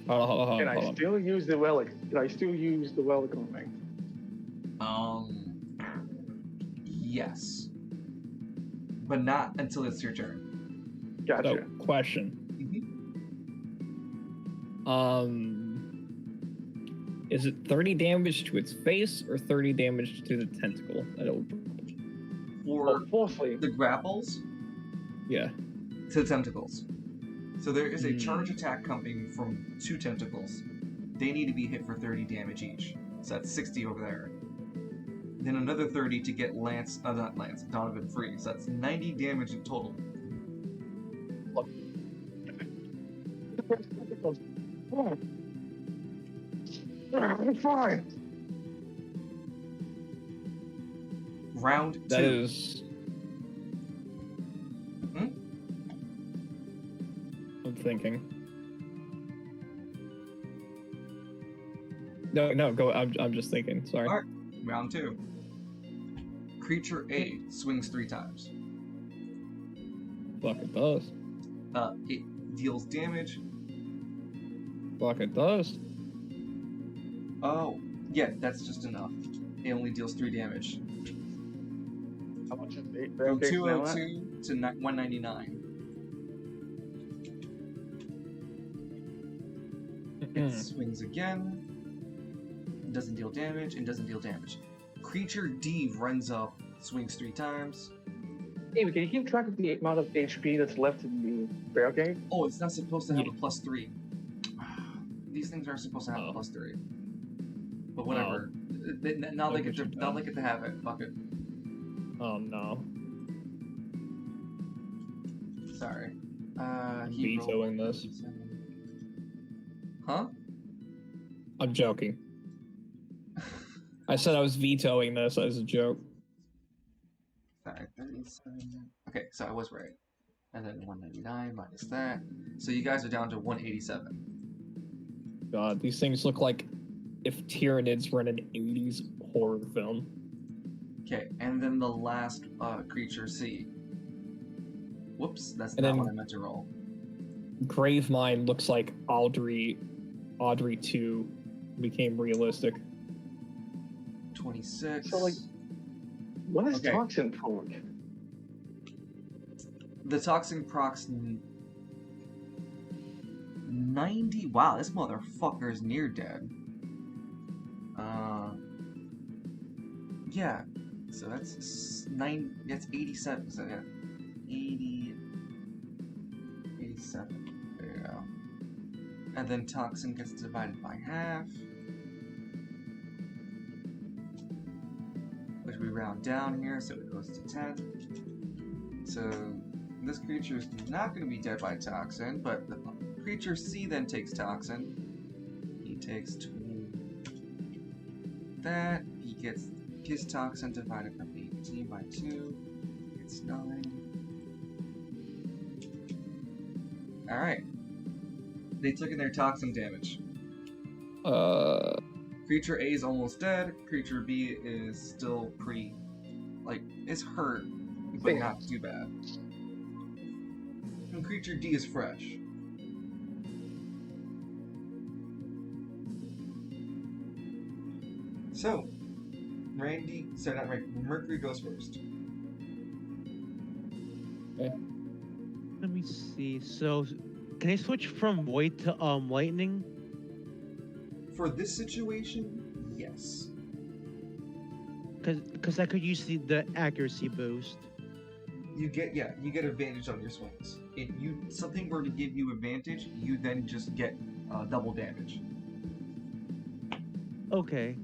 Hold Can on. I still use the relic? Can I still use the relic on me? Yes. But not until it's your turn. Gotcha. So, question. Is it 30 damage to its face or 30 damage to the tentacle? I don't. For Fourthly, the grapples, Yeah. to the tentacles. So there is a Hmm. charge attack coming from 2 tentacles. They need to be hit for 30 damage each. So that's 60 over there. Then another 30 to get Donovan free. So that's 90 damage in total. I'm fine. Round 2. That is. Hmm? I'm thinking. No, go. I'm just thinking. Sorry. Alright. Round 2. Creature A swings 3 times. Fuck it does. It deals damage. Fuck it does. Oh, yeah, that's just enough. It only deals 3 damage. How much is it? From Okay, now what? 202 to 199. It swings again. Doesn't deal damage and doesn't deal damage. Creature D runs up, swings 3 times. Hey, can you keep track of the amount of HP that's left in the barricade? Oh, it's not supposed to have a +3. These things aren't supposed to have a Oh. +3. But whatever. Now they get to have it. Fuck it. Oh no. Sorry. I'm He rolled vetoing this. 37. Huh? I'm joking. I said I was vetoing this as a joke. Sorry, 37. Okay, so I was right. And then 199 minus that. So you guys are down to 187. God, these things look like if Tyranids were in an 80s horror film. Okay, and then the last creature C. Whoops, that's And not then- what I meant to roll. Gravemind looks like Audrey 2 became realistic. 26. So, like, when is Okay. toxin proc? The toxin procs 90. Wow, this motherfucker is near dead. Yeah. So that's 87. So yeah, 80, 87. There you go. And then toxin gets divided by half, which we round down here, so it goes to 10. So this creature is not going to be dead by toxin, but the creature C then takes toxin. He takes 2. That he gets his toxin divided by 18 by 2. It's 9. All right. They took in their toxin damage. Creature A is almost dead. Creature B is still pretty, it's hurt, but not too bad. And creature D is fresh. So, Mercury goes first. Let me see. So, can I switch from void to lightning? For this situation, yes. Because I could use the accuracy boost. You get advantage on your swings. If something were to give you advantage, you then just get double damage. Okay.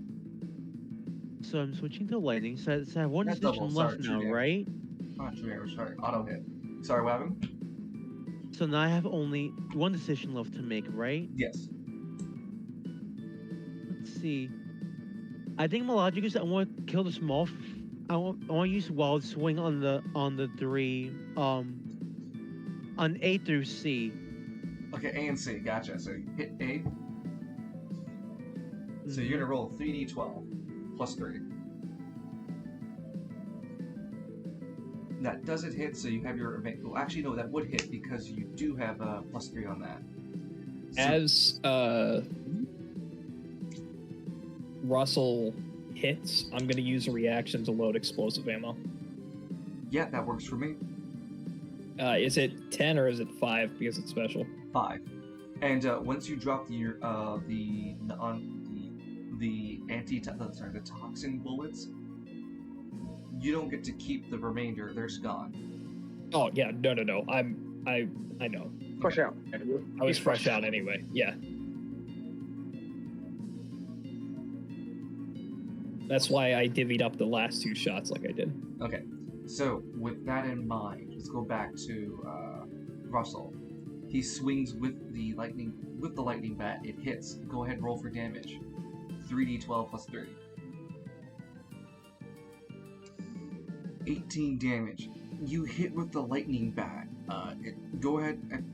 So I'm switching to lightning. So I have one That's decision double, left sorry, true now, damage. right? Not true damage, sorry. Auto hit. Sorry, what happened? So now I have only one decision left to make, right? Yes. Let's see. I think my logic is I want to kill the small. I want to use wild swing on the 3 on A through C. Okay, A and C, gotcha. So you hit A. So you're gonna roll 3d12 plus 3. That doesn't hit, so you have your event. Well, actually, no, that would hit because you do have a plus 3 on that. So, As Russell hits, I'm going to use a reaction to load explosive ammo. yeah, that works for me. Is it 10 or is it 5 because it's special? 5. And once you drop the toxin bullets, you don't get to keep the remainder. They're just gone. Oh yeah, no. I know. Fresh out. I was fresh out anyway. Yeah. That's why I divvied up the last 2 shots like I did. Okay. So with that in mind, let's go back to Russell. He swings with the lightning bat. It hits. Go ahead and roll for damage. 3d12 plus 3. 18 damage. You hit with the lightning bat. Go ahead.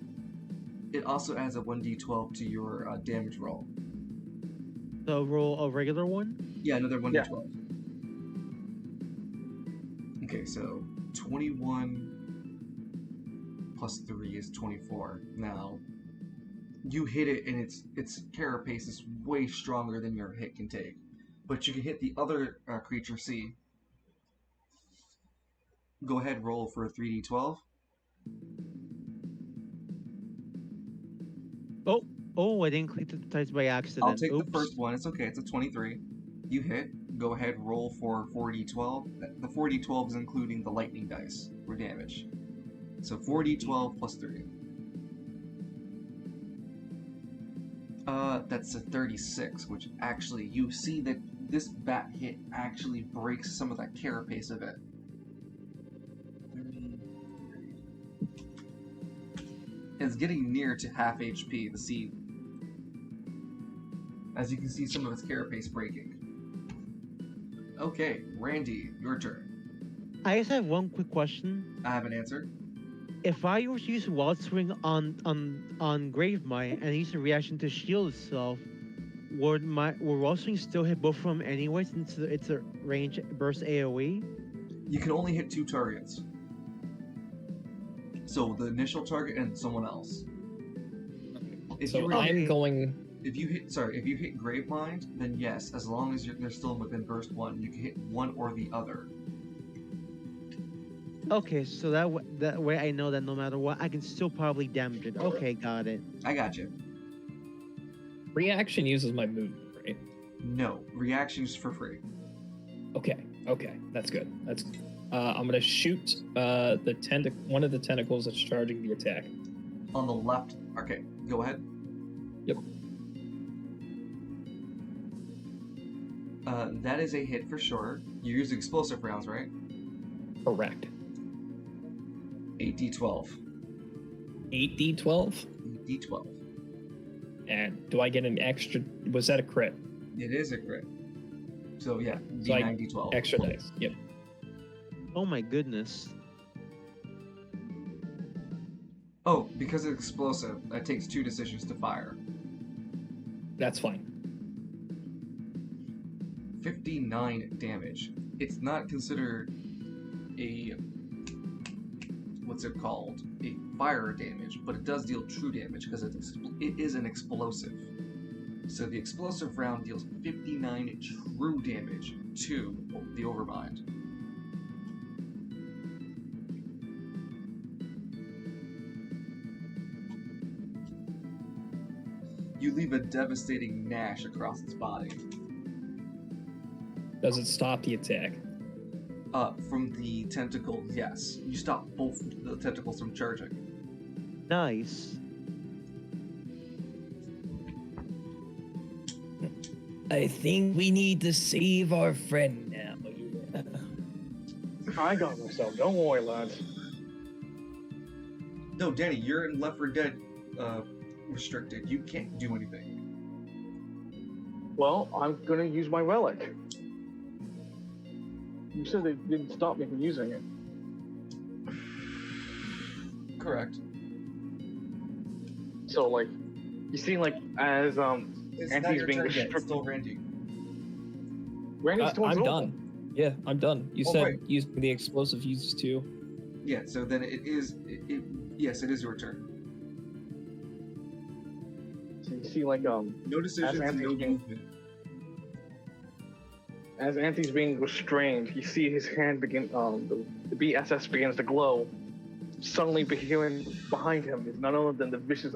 It also adds a 1d12 to your damage roll. So roll a regular one. Yeah, another 1d12. Okay, so 21 plus 3 is 24. Now, you hit it, and its carapace is way stronger than your hit can take. But you can hit the other creature C. Go ahead, roll for a 3d12. Oh, I didn't click the dice by accident. I'll take Oops. the first one. It's okay. It's a 23. You hit. Go ahead, roll for 4d12. The 4d12 is including the lightning dice for damage. So 4d12 plus 3. That's a 36, which actually, you see that this bat hit actually breaks some of that carapace of it. 30. It's getting near to half HP, the seed. As you can see some of its carapace breaking. Okay, Randy, your turn. I just have one quick question. I have an answer. If I were to use Wild Swing on Gravemind and use a reaction to shield itself, would Wild Swing still hit both of them anyway since it's a range burst AoE? You can only hit 2 targets. So the initial target and someone else. If So you I'm hit, going. if you hit Gravemind, then yes, as long as they're still within burst 1, you can hit one or the other. Okay, so that way I know that no matter what, I can still probably damage it. Okay, got it. I got you. Reaction uses my movement, right? No, reactions for free. Okay, that's good. That's. I'm gonna shoot one of the tentacles that's charging the attack. On the left. Okay, go ahead. Yep. That is a hit for sure. You use explosive rounds, right? Correct. 8d12. 8d12. 8d12. And do I get an extra? Was that a crit? It is a crit. So yeah, So I- d9, d12. Extra dice. Yep. Oh my goodness. Oh, because it's explosive, it takes 2 decisions to fire. That's fine. 59 damage. It's not considered a... what's it called? A fire damage, but it does deal true damage because it is an explosive. So the explosive round deals 59 true damage to the Overmind. You leave a devastating gnash across its body. Does it stop the attack? From the tentacle, yes. You stop both the tentacles from charging. Nice. I think we need to save our friend now. I got myself. Don't worry, lads. No, Danny, you're in Left 4 Dead restricted. You can't do anything. Well, I'm gonna use my relic. You said they didn't stop me from using it. Correct. So, like, you see, like, as It's And not he's your being turn yet. It's restricted. still Randy. Randy's towards I'm over. done. Yeah, I'm done. You Oh, said right. using the explosive uses too. Yeah, so then yes, it is your turn. So you see, like, No decisions, Anthony's no being- movement. as Anthony's being restrained, you see his hand begin, the BSS begins to glow. Suddenly, behind him is none other than the visage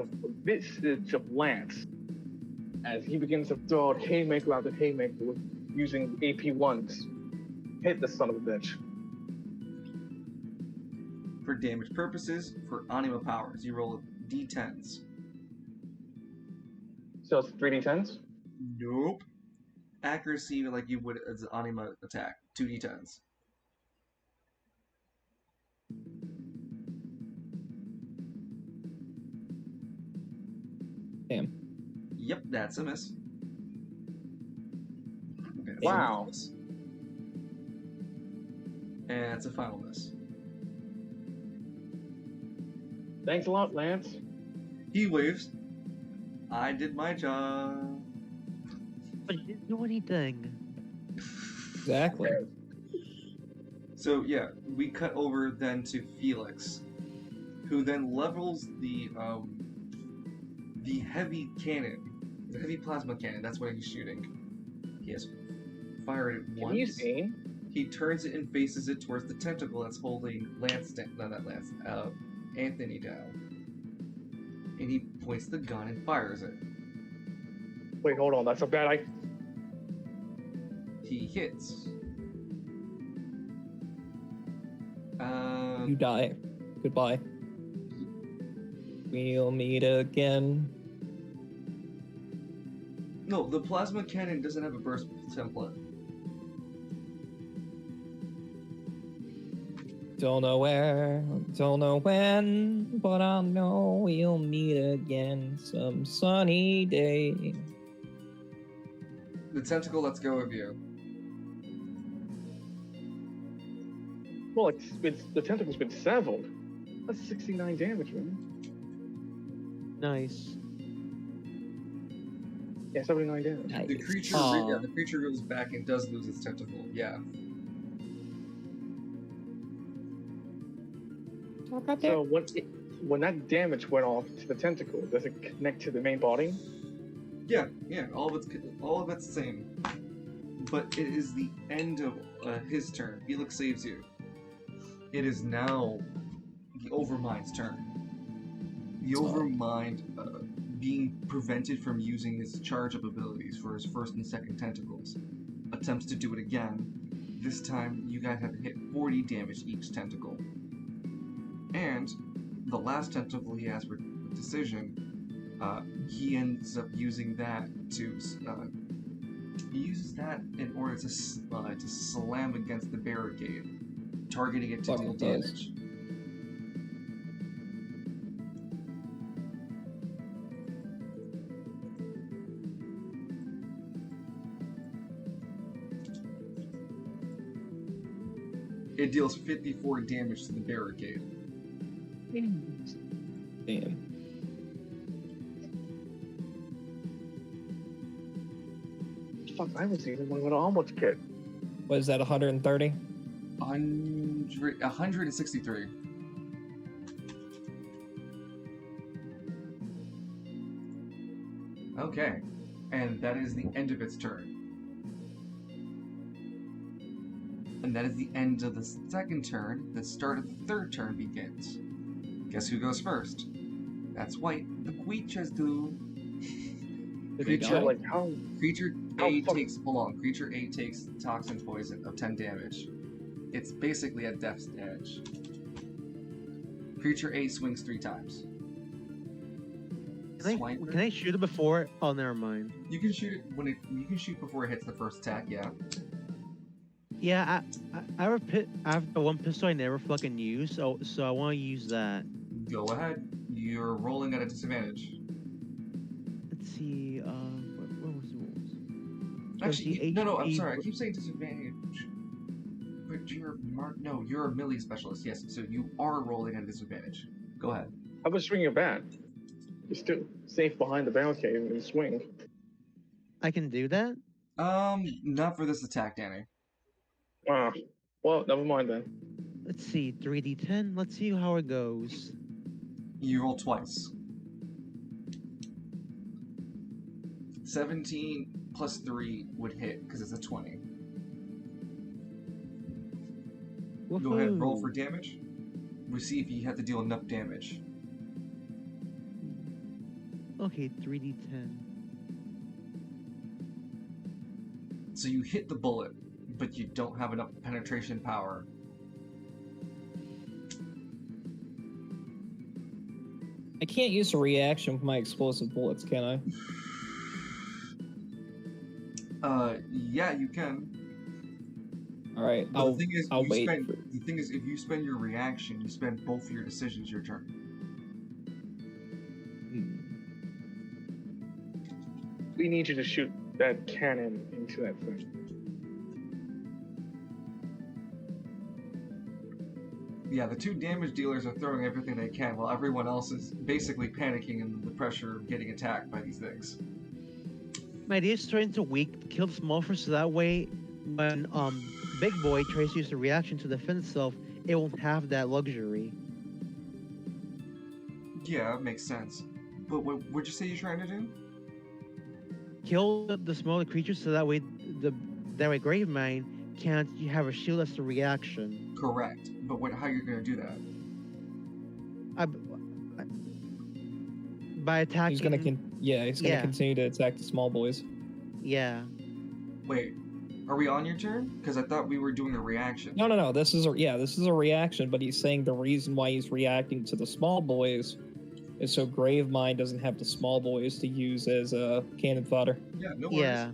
of Lance, as he begins to throw out haymaker after haymaker with using AP1s. Hit the son of a bitch. For damage purposes, for anima powers, you roll d10s. So it's 3d10s. Nope. Accuracy like you would as an anima attack. 2d10s. Damn. Yep, that's a miss. Okay, that's Wow. a miss. And it's a final miss. Thanks a lot, Lance. He waves. I did my job. But you didn't do anything. Exactly. So yeah, we cut over then to Felix, who then levels the heavy cannon, the heavy plasma cannon. That's what he's shooting. He has fired it Can once. you use aim? He turns it and faces it towards the tentacle that's holding Anthony down. And he points the gun and fires it. Wait, hold on. That's a bad idea. He hits. You die. Goodbye. We'll meet again. No, the plasma cannon doesn't have a burst template. Don't know where, don't know when, but I know we'll meet again some sunny day. The tentacle lets go of you. Well, the tentacle's been severed. That's 69 damage, man. Nice. Yeah, 79 damage. Nice. The creature, Aw. the creature reels back and does lose its tentacle. Yeah. So what? when that damage went off to the tentacle, does it connect to the main body? Yeah, all of it's the same. But it is the end of his turn. Felix saves you. It is now the Overmind's turn. The Overmind, being prevented from using his charge-up abilities for his first and second tentacles, attempts to do it again. This time, you guys have hit 40 damage each tentacle. And the last tentacle he has for decision, he ends up using that to he uses that in order to slam against the barricade, targeting it to deal damage. It deals 54 damage to the barricade. Damn. Fuck, I haven't seen anyone with an almost kit. What is that, 130? 163. Okay, and that is the end of its turn. And that is the end of the second turn. The start of the third turn begins. Guess who goes first? That's White. The creatures do. Creature like how? Creature A takes toxin poison of 10 damage. It's basically at death's edge. Creature A swings 3 times. Can I shoot it before? Oh, never mind. You can shoot it you can shoot before it hits the first attack. Yeah. Yeah, I have the one pistol I never fucking use, so I want to use that. Go ahead. You're rolling at a disadvantage. Let's see. What was the rules? Actually, no. I'm sorry. I keep saying disadvantage. But you're a melee specialist. Yes, so you are rolling at a disadvantage. Go ahead. How about swinging a bat? You're still safe behind the barricade and swing. I can do that? Not for this attack, Danny. Ah, well, never mind then. Let's see, 3d10. Let's see how it goes. You roll twice. 17 plus 3 would hit because it's a 20. Woohoo. Go ahead, roll for damage. We'll see if you have to deal enough damage. Okay, 3d10. So you hit the bullet, but you don't have enough penetration power. I can't use a reaction with my explosive bullets, can I? Yeah, you can. All right, But I'll wait. The thing is, if you spend your reaction, you spend both your decisions your turn. We need you to shoot that cannon into that thing. Yeah, the 2 damage dealers are throwing everything they can, while everyone else is basically panicking in the pressure of getting attacked by these things. My idea is trying to kill the small first, so that way, when Big Boy tries to use the reaction to defend itself, it won't have that luxury. Yeah, that makes sense. But what'd you say you're trying to do? Kill the smaller creatures, so that way Gravemind can't have a shield as a reaction. Correct. But how you're gonna do that? By attacking. He's gonna continue to attack the small boys. Yeah. Wait, are we on your turn? Because I thought we were doing a reaction. No. This is a reaction, but he's saying the reason why he's reacting to the small boys is so Gravemind doesn't have the small boys to use as cannon fodder. Yeah, no worries. Yeah.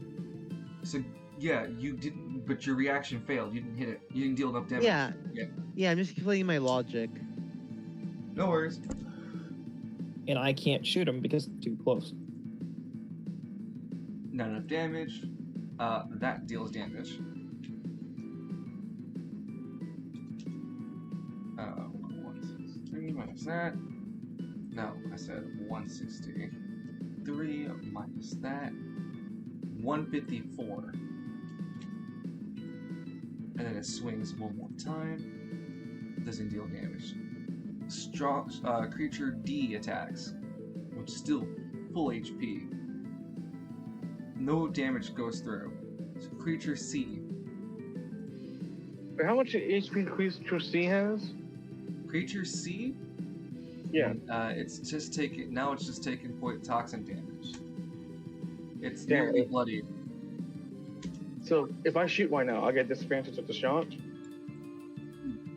So yeah, you didn't, but your reaction failed. You didn't hit it. You didn't deal enough damage. Yeah. Yeah, I'm just explaining my logic. No worries. And I can't shoot him because it's too close. Not enough damage. That deals damage. 163 minus that. No, I said 163 minus that. 154. And then it swings one more time. Doesn't deal damage. strong creature D attacks, which is still full HP. No damage goes through. So creature C. Wait, how much HP Creature C has? Creature C? Yeah. It's just taking point toxin damage. It's Damn nearly it. bloodied. So if I shoot right now, I'll get disadvantage of the shot.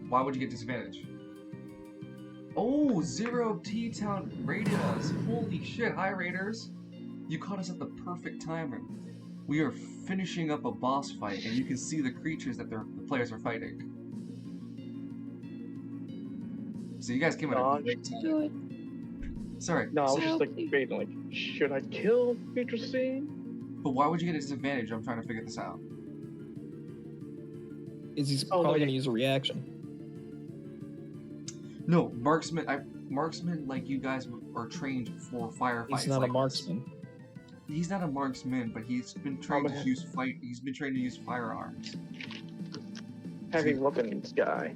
Why would you get disadvantage? Oh, Zero T-Town raided us. Holy shit, hi Raiders. You caught us at the perfect timing. We are finishing up a boss fight, and you can see the creatures that the players are fighting. So you guys came at a great time. Do it. Sorry. No, I was so- just like debating, like, should I kill Creature C? But why would you get a disadvantage? I'm trying to figure this out. He's Oh, probably okay. gonna use a reaction. No, marksman like you guys are trained for firefights. He's not like a this. marksman. He's not a marksman, but he's been trained to man. He's been trained to use firearms. Heavy weapons guy.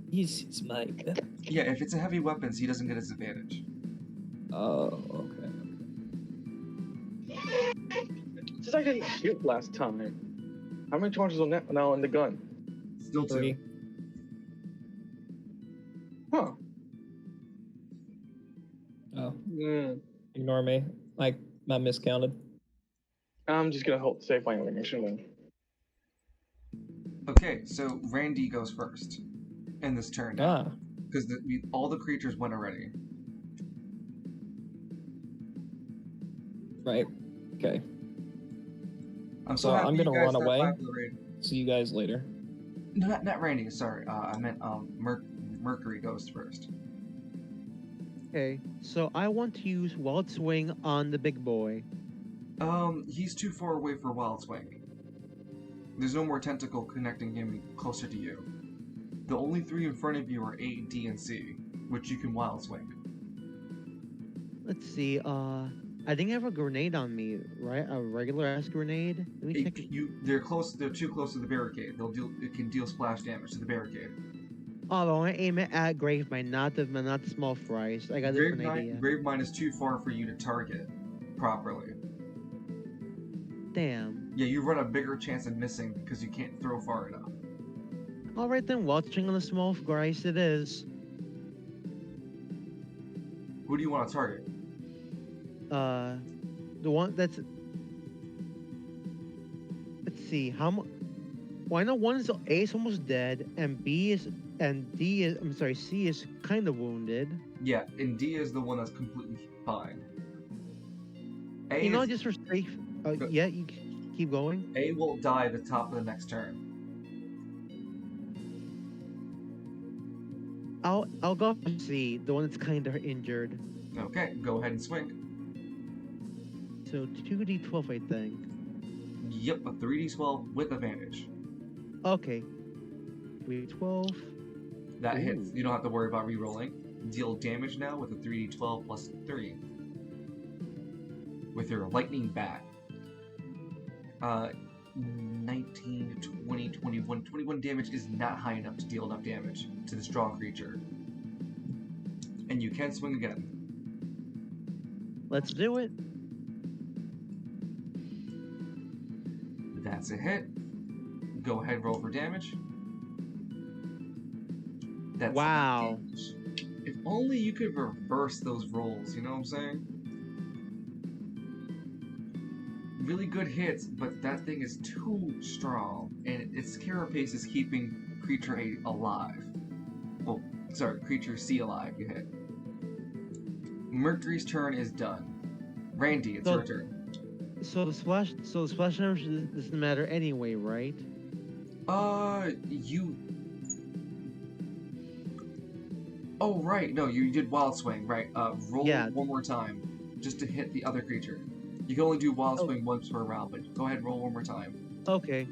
He's my. Yeah, if it's a heavy weapons, he doesn't get a disadvantage. Oh, okay. Since I didn't shoot last time, how many charges on that now in the gun? Still 3. two. Huh. Oh, Mm. ignore me. I miscounted. I'm just gonna hope save my ammunition then. Okay, so Randy goes first in this turn now, Ah, because all the creatures went already. right. Okay. I'm So happy I'm you gonna guys run away. survived the raid. See you guys later. No, not Randy. Sorry, I meant Mercury goes first. Okay, so I want to use Wild Swing on the big boy. He's too far away for Wild Swing. There's no more tentacle connecting him closer to you. The only three in front of you are A, D, and C, which you can Wild Swing. Let's see, I think I have a grenade on me, right? A regular ass grenade. Let me check. They're close. They're too close to the barricade. It can deal splash damage to the barricade. Oh, but I want to aim it at Gravemind, not the small fries. I got a different idea. Gravemind is too far for you to target properly. Damn. Yeah, you run a bigger chance of missing because you can't throw far enough. All right then, Wild Swing on the small fries it is. Who do you want to target? The one that's. Let's see how much. Well, I know one is A is almost dead, and B is D is. I'm sorry, C is kind of wounded. Yeah, and D is the one that's completely fine. A You know, is- just for safe. Go- Yeah, you keep going. A will die at the top of the next turn. I'll go for C, the one that's kind of injured. Okay, go ahead and swing. So 2d12, I think. Yep, a 3d12 with advantage. Okay. 3d12. That hits. Ooh. You don't have to worry about re-rolling. Deal damage now with a 3d12 plus 3. With your lightning bat. 19, 20, 21. 21 damage is not high enough to deal enough damage to the strong creature. And you can swing again. Let's do it. That's a hit. Go ahead, roll for damage. That's Wow. damage. If only you could reverse those rolls, you know what I'm saying? Really good hits, but that thing is too strong, and its carapace is keeping creature A alive. Oh, sorry, creature C alive. You hit. Mercury's turn is done. Randy, it's So- your turn. So the splash damage doesn't matter anyway, right? You. Oh, right. No, you did Wild Swing, right? Roll Yeah. one more time, just to hit the other creature. You can only do Wild Oh. Swing once per round, but go ahead, roll one more time. Okay.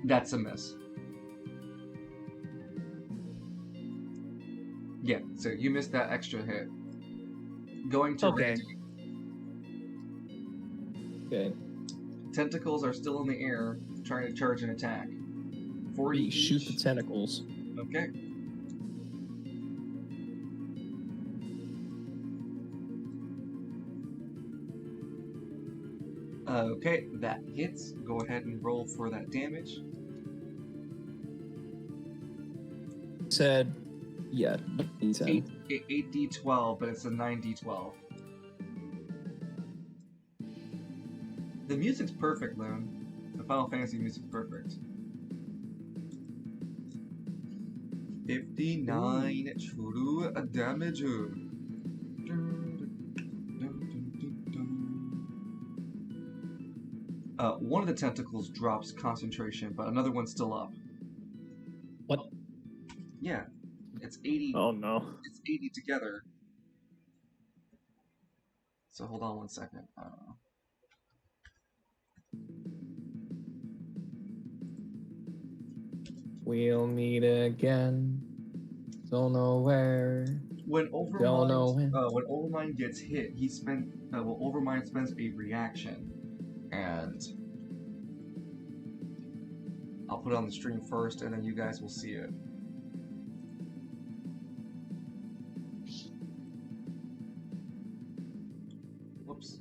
That's a miss. Yeah, so you missed that extra hit. Going to Okay. Randy. Okay. Tentacles are still in the air, trying to charge an attack. 40 We shoot the each. tentacles. Okay. Okay, that hits. Go ahead and roll for that damage. Said, yeah, 10. 8d12, but it's a 9d12. The music's perfect, Loon. The Final Fantasy music's perfect. 59 true damage. One of the tentacles drops concentration, but another one's still up. What? Yeah, it's 80. Oh no. It's 80 together. So hold on 1 second. We'll meet again. Don't know where. When Don't know Overmind gets hit, Overmind spends a reaction, and I'll put it on the stream first, and then you guys will see it. Whoops.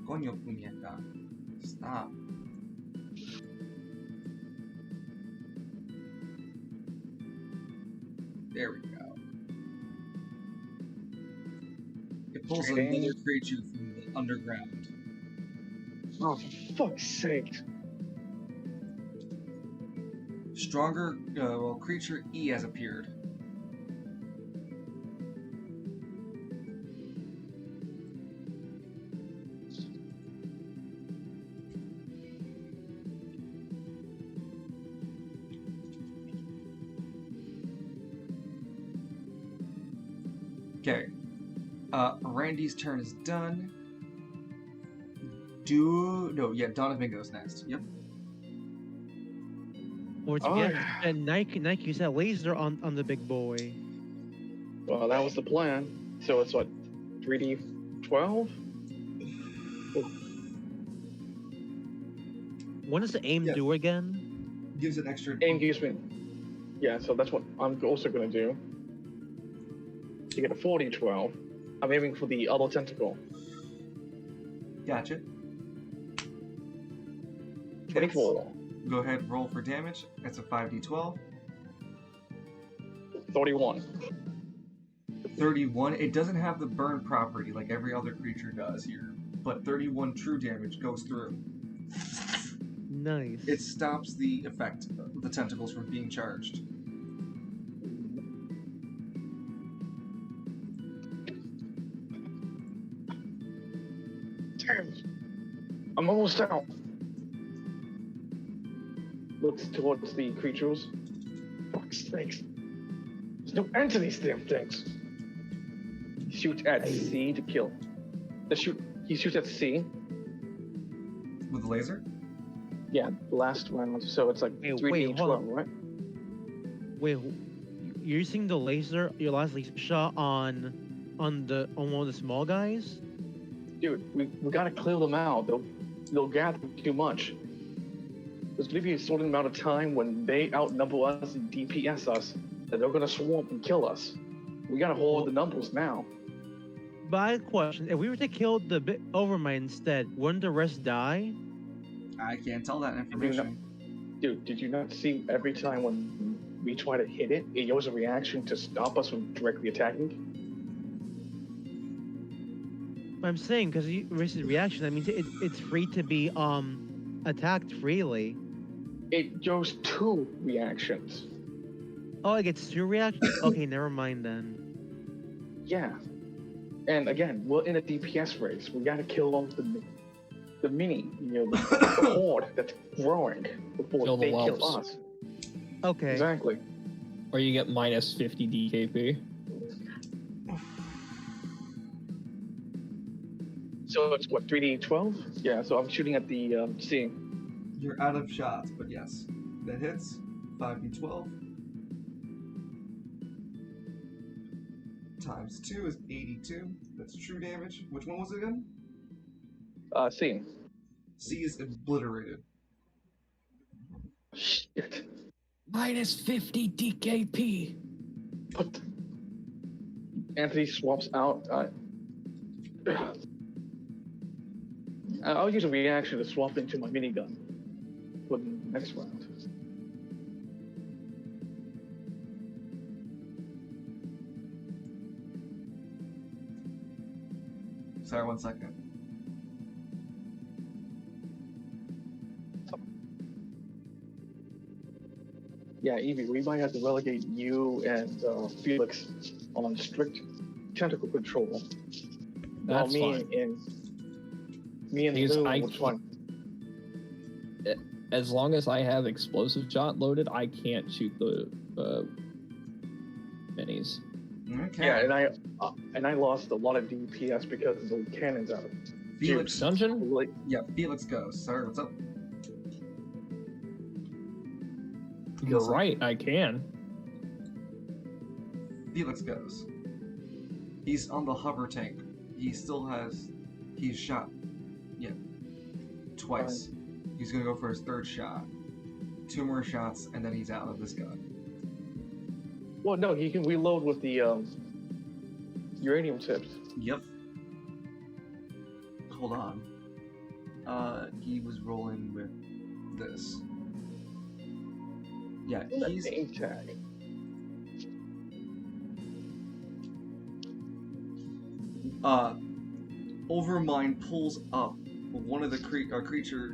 Coño, puñeta. Stop. There we go. It pulls another creature from the underground. Oh, for fuck's sake. Stronger, creature E has appeared. Okay. Randy's turn is done. Donovan goes next. Yep. Or to be honest, Nike used that laser on the big boy. Well, that was the plan. So it's what, 3d12? What does the aim do again? Gives an extra. Aim gives me. Yeah, so that's what I'm also going to do. You get a 4d12. I'm aiming for the other tentacle. Gotcha. 24. Go ahead and roll for damage. That's a 5d12. 31. 31. It doesn't have the burn property like every other creature does here, but 31 true damage goes through. Nice. It stops the effect of the tentacles from being charged. Damn. I'm almost out. Looks towards the creatures. Fuck's sakes. There's no end to these damn things. Shoot at C to kill. He shoots at C. With the laser? Yeah, the last one. So it's like 3d12, right? Wait, you're using the laser, your last laser shot on one of the small guys? Dude, we gotta clear them out. They'll gather too much. There's gonna be a certain amount of time when they outnumber us and DPS us that they're gonna swarm and kill us. We gotta hold the numbers now. But I have a question. If we were to kill the Overmind instead, wouldn't the rest die? I can't tell that information. Dude, did you not see every time when we try to hit it, it was a reaction to stop us from directly attacking? But I'm saying, because versus reaction, that means it's free to be attacked freely. It goes 2 reactions. Oh, it gets 2 reactions? Okay, never mind then. Yeah. And again, we're in a DPS race. We gotta kill off the mini, the horde that's growing before they kill us. Okay. Exactly. Or you get minus 50 DKP. So it's what, 3d12? Yeah, so I'm shooting at the C. You're out of shots, but yes. That hits. 5d12. Times 2 is 82. That's true damage. Which one was it again? C. C is obliterated. Shit. Minus 50 DKP. Put. Anthony swaps out. I'll use a reaction to swap into my minigun for the next round. Sorry, 1 second. Yeah, Evie, we might have to relegate you and Felix on strict tentacle control. While That's fine. me and Because Lou I will try. As long as I have explosive shot loaded, I can't shoot the minis. Okay. Yeah, and I lost a lot of DPS because of the cannons out of Felix. Dungeon? Like, Yeah, Felix goes. Sorry, what's up? You're right, I can. Felix goes. He's on the hover tank. He still has. He's shot. Yeah. Twice. He's gonna go for his third shot. 2 more shots, and then he's out of this gun. well, no, he can reload with the uranium tips. Yep. Hold on. He was rolling with this. Yeah, he's. Name tag. Overmind pulls up one of the creature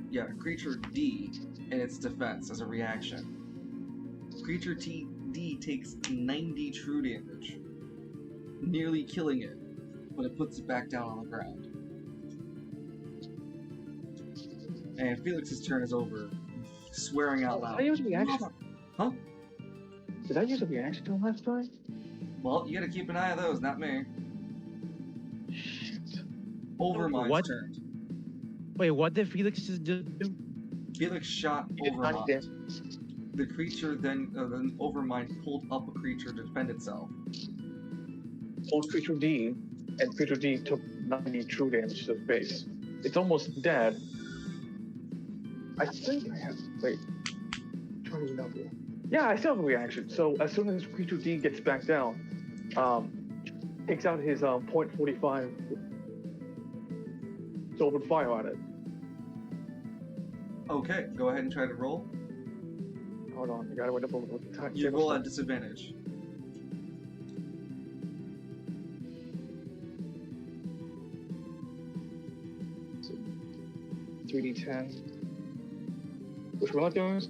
D in its defense as a reaction. Creature D takes 90 true damage, nearly killing it, but it puts it back down on the ground. And Felix's turn is over, swearing out loud. Did I use a reaction? Huh? Did I use a reaction to him last time? Well, you gotta keep an eye on those, not me. Shit. Overmind's What? turn. Wait, what did Felix just do? Felix shot He did 90 Overmind. damage. The creature then Overmind pulled up a creature to defend itself. Old creature D, and creature D took 90 true damage to the face. It's almost dead. I think I have. Wait. Try to remember. Yeah, I still have a reaction. So as soon as creature D gets back down, takes out his .45 to open fire on it. Okay, go ahead and try to roll. Hold on, I gotta wait up with the time. You roll at disadvantage. So, 3d10. Which one goes?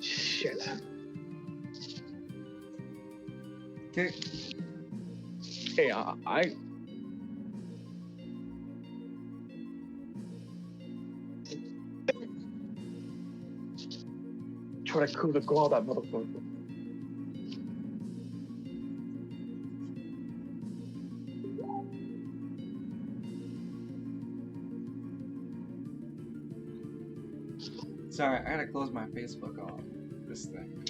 Shit. Okay. Hey, I try to coup the claw that motherfucker. Sorry, I gotta close my Facebook on this thing.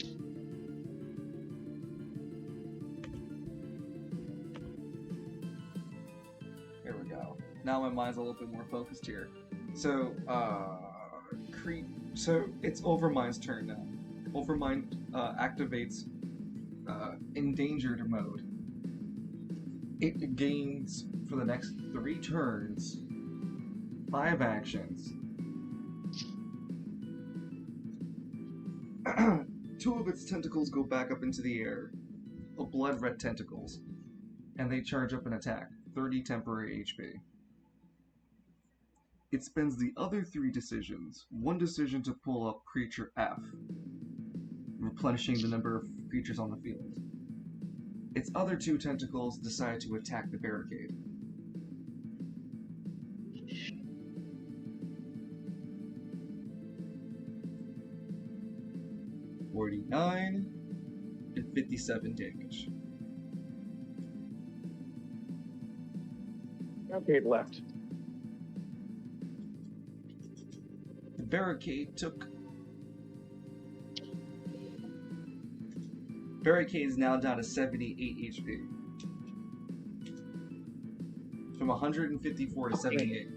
There we go. Now my mind's a little bit more focused here. So, so it's Overmind's turn now. Overmind activates endangered mode. It gains, for the next 3 turns, 5 actions. 2 of its tentacles go back up into the air, blood red tentacles, and they charge up an attack, 30 temporary HP. It spends the other 3 decisions, 1 decision to pull up creature F, replenishing the number of creatures on the field. Its other 2 tentacles decide to attack the barricade. $49 and 57 damage. Okay, left. The barricade is now down to 78 HP. From 154 to 78.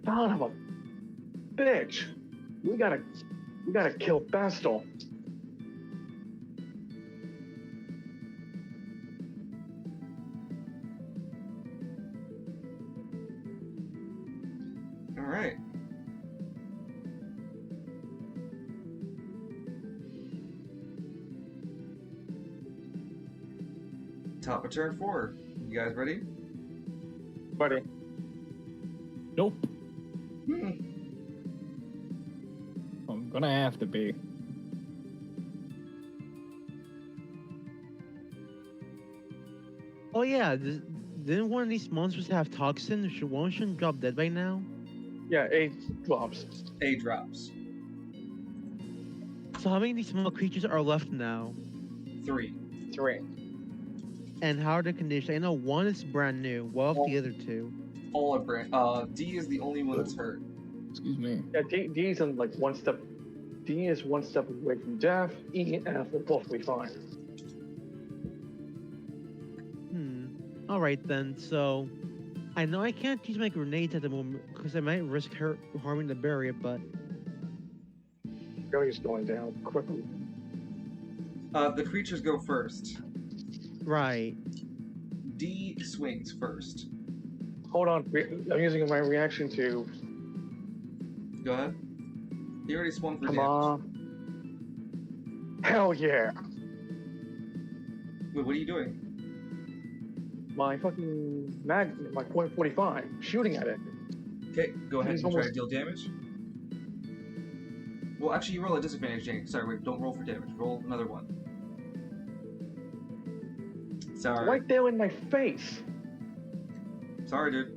Son of a bitch. We We gotta kill Bastel. All right. Top of turn 4. You guys ready? Buddy. Nope. Hmm. I'm gonna have to be. Oh yeah, didn't one of these monsters have toxin? One shouldn't drop dead by now. Yeah, 8 drops. A drops. So how many of these small creatures are left now? 3. 3. And how are the conditions? I know one is brand new. What of the other two? All are brand. D is the only one that's hurt. Excuse me. Yeah, D is on like one step. D is one step away from death. E and F will both be fine. All right then. So, I know I can't use my grenades at the moment because I might risk harming the barrier, but Barrier's going down quickly. The creatures go first. right. D swings first. Hold on, I'm using my reaction to. Go ahead. He already swung for Come damage. on. Hell yeah! Wait, what are you doing? My fucking my .45, shooting at it. Okay, go ahead He's and try to almost- deal damage. Well, actually, you roll a disadvantage, Jane. Sorry, wait, don't roll for damage. Roll another one. Sorry. Right there in my face. Sorry, dude.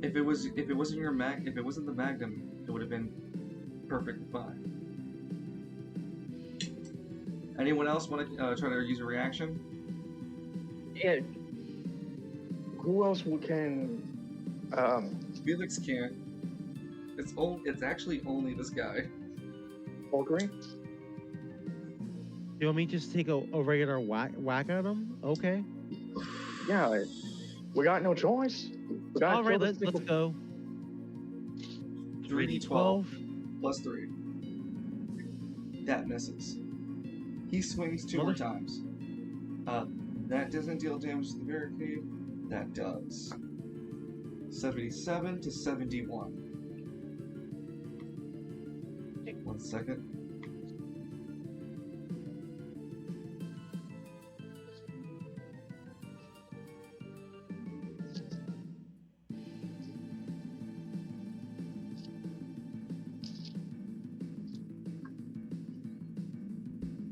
If it wasn't the Magnum, it would have been perfect fine. Anyone else want to try to use a reaction? Yeah. Who else can? Felix can't. It's actually only this guy. Valkyrie? You want me to just take a regular whack at him? Okay. Yeah. We got no choice. We got. All right, let's go. 3d12 plus 3. That misses. He swings 2 more times. That doesn't deal damage to the barricade. That does. 77 to 71. 1 second.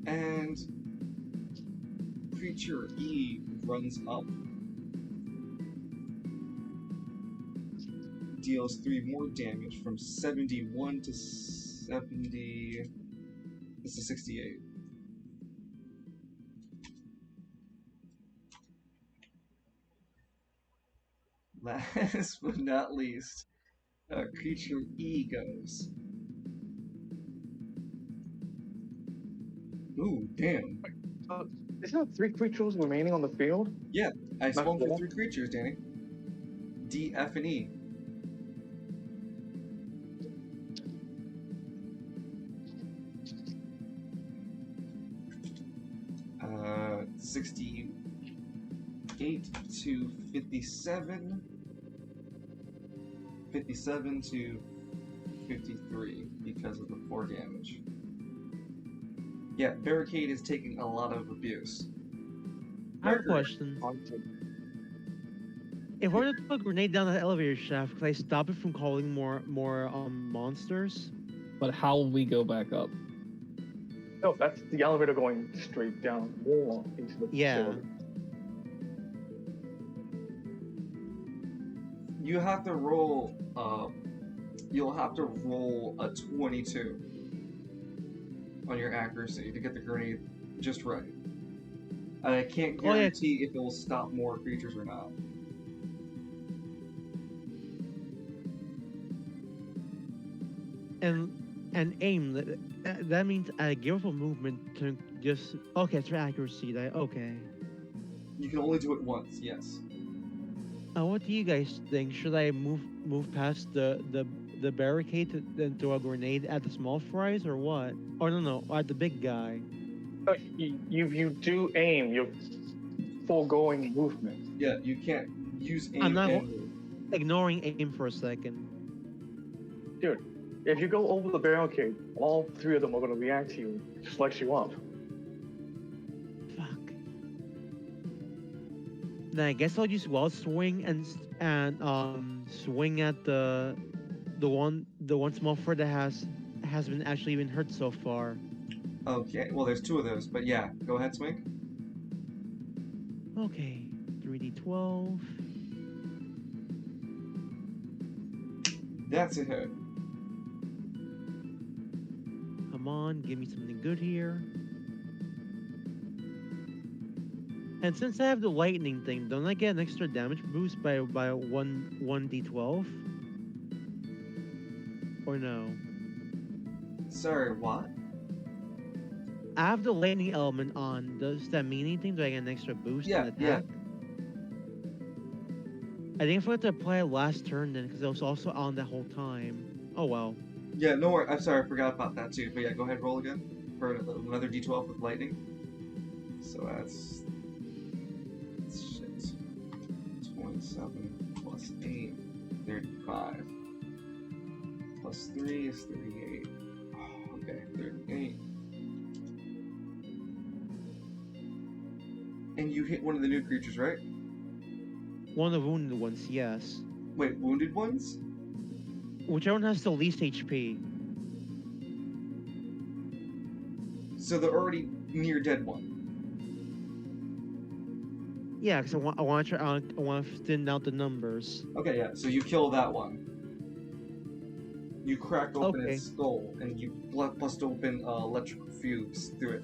And creature E runs up, deals 3 more damage from 71 to 70. This is 68. Last but not least, creature E goes. Ooh, damn. Isn't there 3 creatures remaining on the field? I swung for four? 3 creatures, Danny. D, F, and E. Uh, 68 to 57. 57 to 53 because of the 4 damage. Yeah, Barricade is taking a lot of abuse. I have a Mercury. question. If I were to put a grenade down the elevator shaft, could I stop it from calling more monsters? But how will we go back up? No, that's the elevator going straight down more into the Yeah. facility. You have to roll. You'll have to roll a 22 on your accuracy to get the grenade just right. I can't Oh, yeah. guarantee if it will stop more creatures or not. And aim. That means a giveable movement can just it's for accuracy. Okay. You can only do it once. Yes. What do you guys think? Should I move past the the barricade to throw a grenade at the small fries or what? Oh no, at the big guy. You do aim. You're foregoing movement. Yeah, you can't use aim I'm not and move. ignoring aim for a second. Dude, if you go over the barricade, all three of them are going to react to you, slice you up. Fuck. Then I guess I'll use wild swing and swing at the one small fry that has been actually been hurt so far. Okay, well, there's two of those, but yeah, go ahead, swing. Okay, 3d12. That's a hit. Come on, give me something good here. And since I have the lightning thing, don't I get an extra damage boost by 1d12? Or no? Sorry, what? I have the lightning element on. Does that mean anything? Do I get an extra boost in attack? Yeah. I think I forgot to apply it last turn then, because I was also on the whole time. Oh well. Yeah, no worries. I'm sorry, I forgot about that too. But yeah, go ahead, roll again for another d12 with lightning. So that's shit. 27 plus 8, 35. Plus 3 is 38. Oh, okay, 38. And you hit one of the new creatures, right? One of the wounded ones, yes. Wait, wounded ones? Whichever one has the least HP. So the already near dead one. Yeah, because I want to thin out the numbers. Okay, yeah. So you kill that one. You crack open Okay. its skull and you bust open electrical fumes through it.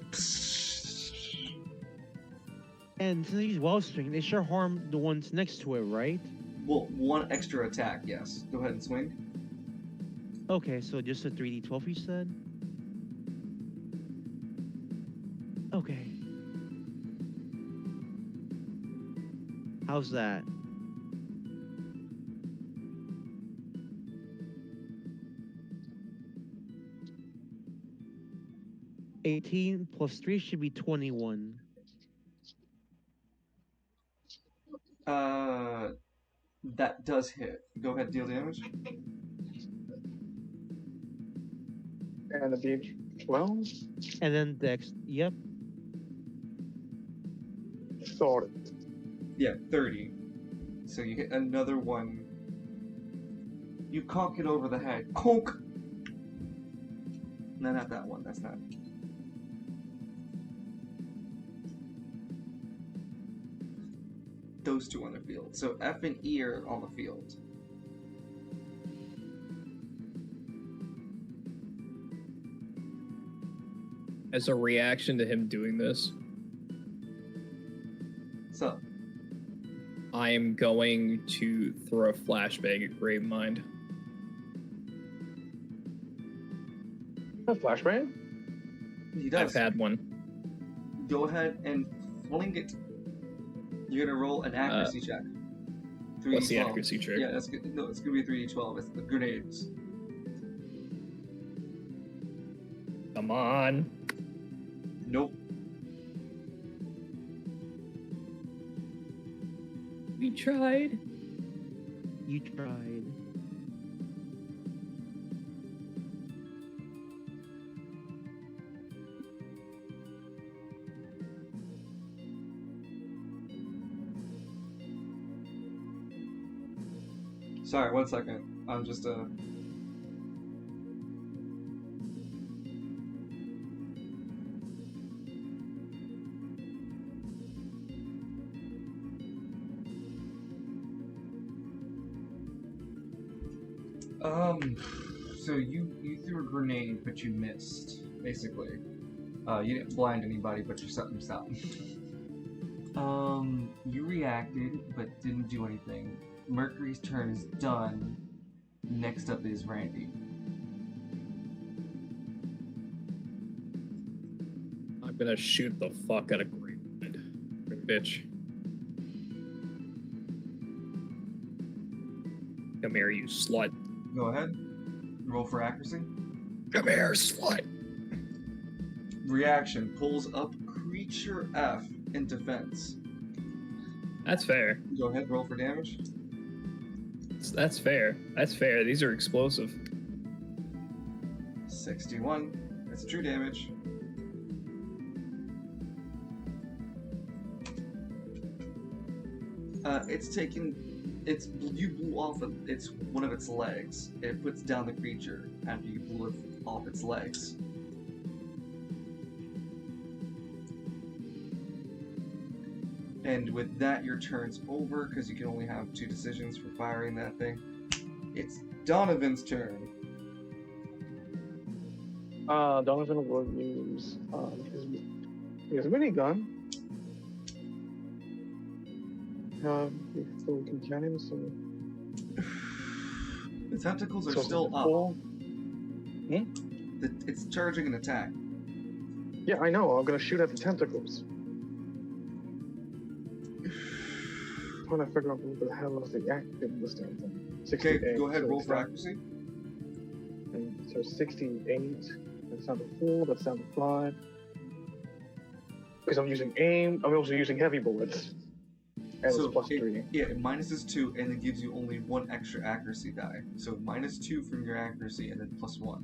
And since he's well string, they sure harm the ones next to it, right? Well, one extra attack, yes. Go ahead and swing. Okay, so just a 3d12 you said? Okay. How's that? $18 plus 3 should be 21. That does hit. Go ahead, deal damage. And the beach. Well, And then Dex, yep. sort of. Yeah, 30. So you hit another one. You conk it over the head. Conk! No, not that one. That's not. Those two on the field. So F and E are on the field. As a reaction to him doing this, So, I am going to throw a flashbang at Gravemind. A flashbang? he does. I've had one. Go ahead and fling it. You're gonna roll an accuracy check. 3d12. What's the accuracy check? Yeah, that's good. No, it's gonna be 3d12. It's the grenades. Come on. Nope. We tried. You tried. Sorry, 1 second. I'm just So you threw a grenade, but you missed, basically. You didn't blind anybody, but you set yourself. You reacted, but didn't do anything. Mercury's turn is done. Next up is Randy. I'm gonna shoot the fuck out of Gravemind. Bitch. Come here, you slut. Go ahead. Roll for accuracy. Come here, slut. Reaction pulls up creature F in defense. That's fair. Go ahead, roll for damage. That's fair. That's fair. These are explosive. 61. That's true damage. You blew off one of its legs. It puts down the creature after you blew off its legs. And with that, your turn's over because you can only have 2 decisions for firing that thing. It's Donovan's turn. Donovan will use his minigun. Full container, so The tentacles are so still up. full. It's charging an attack. Yeah, I know. I'm gonna shoot at the tentacles. I'm trying to figure out what the hell is the active of this damn thing. Okay, 68, go ahead, so roll it's for not- accuracy. and so 68. That's down to 4. That's down to 5. Because I'm using aim. I'm also using heavy bullets. And So it's plus it- 3. Yeah, it minuses 2 and it gives you only 1 extra accuracy die. So -2 from your accuracy and then +1.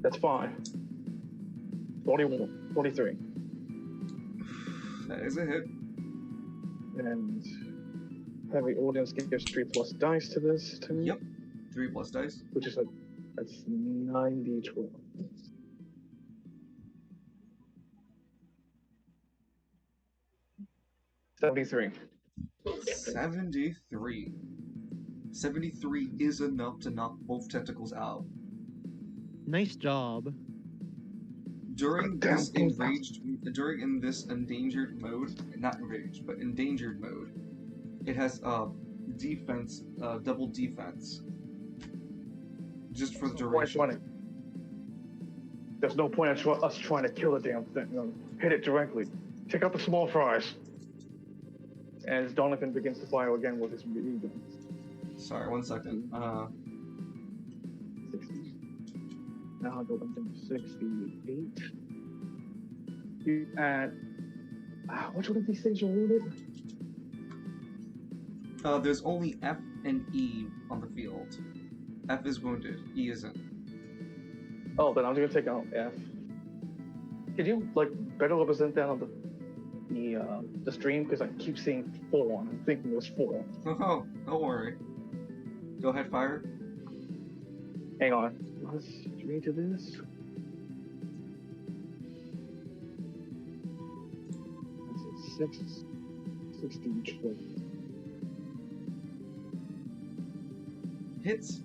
That's fine. 41, 43. That is a hit. And heavy audience gives 3 plus dice to this to me. Yep. 3 plus dice. Which is that's 90-12. $73. 73. 73 is enough to knock both tentacles out. Nice job. During Damn, this damn. in this endangered mode, not enraged, but endangered mode, it has defense, double defense. Just for the duration. There's no point in us trying to kill the damn thing. No, hit it directly. Take out the small fries. As Donovan begins to fire again with his minigun. Sorry, 1 second. 60. Now I'll go back to 68. You add. Which one of these things are wounded? There's only F and E on the field. F is wounded, E isn't. Oh, then I'm gonna take out F. Could you better represent that on the stream? Because I keep seeing 4 and I'm thinking it was 4. Oh, don't worry. Go ahead, fire. Hang on. Let's read to this. That's 16, 12. Hits.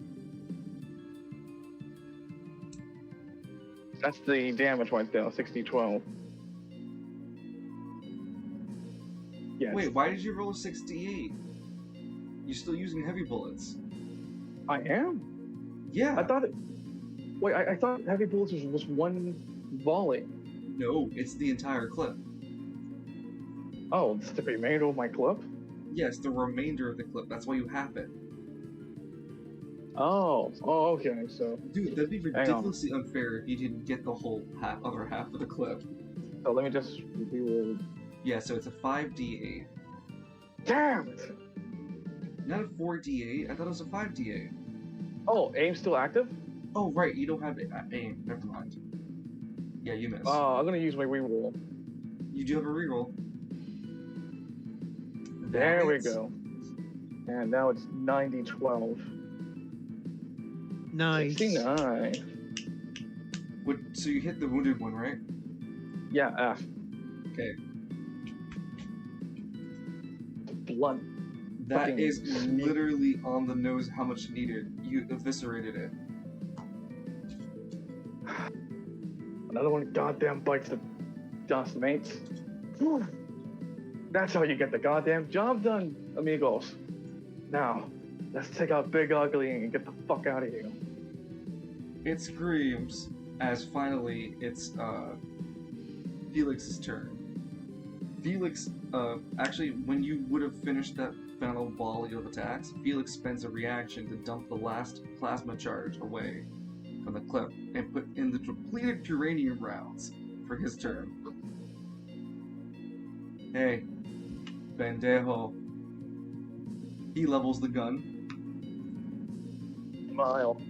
That's the damage right there, 60, 12. Yes. Wait, why did you roll a 68? You're still using heavy bullets. I am? Yeah. I thought it. Wait, I thought heavy bullets was one volley. No, it's the entire clip. Oh, it's the remainder of my clip? Yes, the remainder of the clip. That's why you have it. Oh, okay, so. Dude, that'd be Hang on. ridiculously unfair if you didn't get the whole other half of the clip. So let me just reroll. Yeah, so it's a 5d8. Damn it! Not a 4d8, I thought it was a 5d8. Oh, aim's still active? Oh, right, you don't have aim. Never mind. Yeah, you missed. I'm gonna use my reroll. You do have a reroll. There we hits. go. And now it's 90-12. Nice. 69. So you hit the wounded one, right? Yeah, F. Okay. Blunt. That Fucking is snake. literally on the nose how much needed. You eviscerated it. Another one goddamn bites the dust, mates. Whew. That's how you get the goddamn job done, amigos. Now, let's take out Big Ugly and get the fuck out of here. It screams as finally it's Felix's turn. Felix, actually, when you would have finished that final volley of attacks, Felix spends a reaction to dump the last plasma charge away from the clip and put in the depleted uranium rounds for his turn. Hey, Bandejo. He levels the gun. Smile.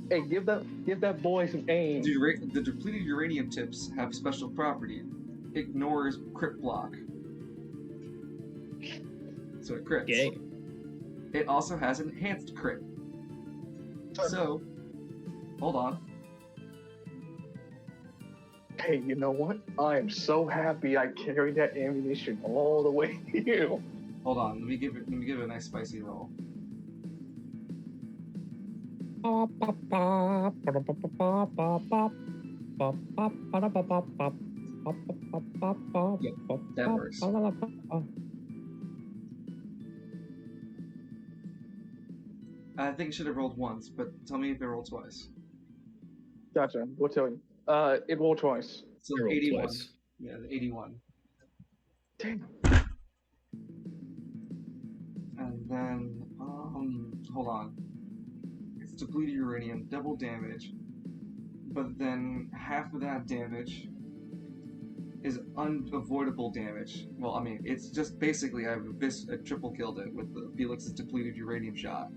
Hey, give that boy some aim. The depleted uranium tips have special property. Ignores crit block. So it crits. Okay. It also has enhanced crit. So, hold on. Hey, you know what? I am so happy I carried that ammunition all the way here. Hold on. Let me give it a nice spicy roll. That works. I think it should have rolled once, but tell me if it rolled twice. Gotcha. We'll tell you. It rolled twice. So I rolled 81. twice. Yeah, the 81. Damn. And then, hold on. It's depleted uranium, double damage, but then half of that damage is unavoidable damage. Well, I mean, it's just basically I triple killed it with the Felix's depleted uranium shot.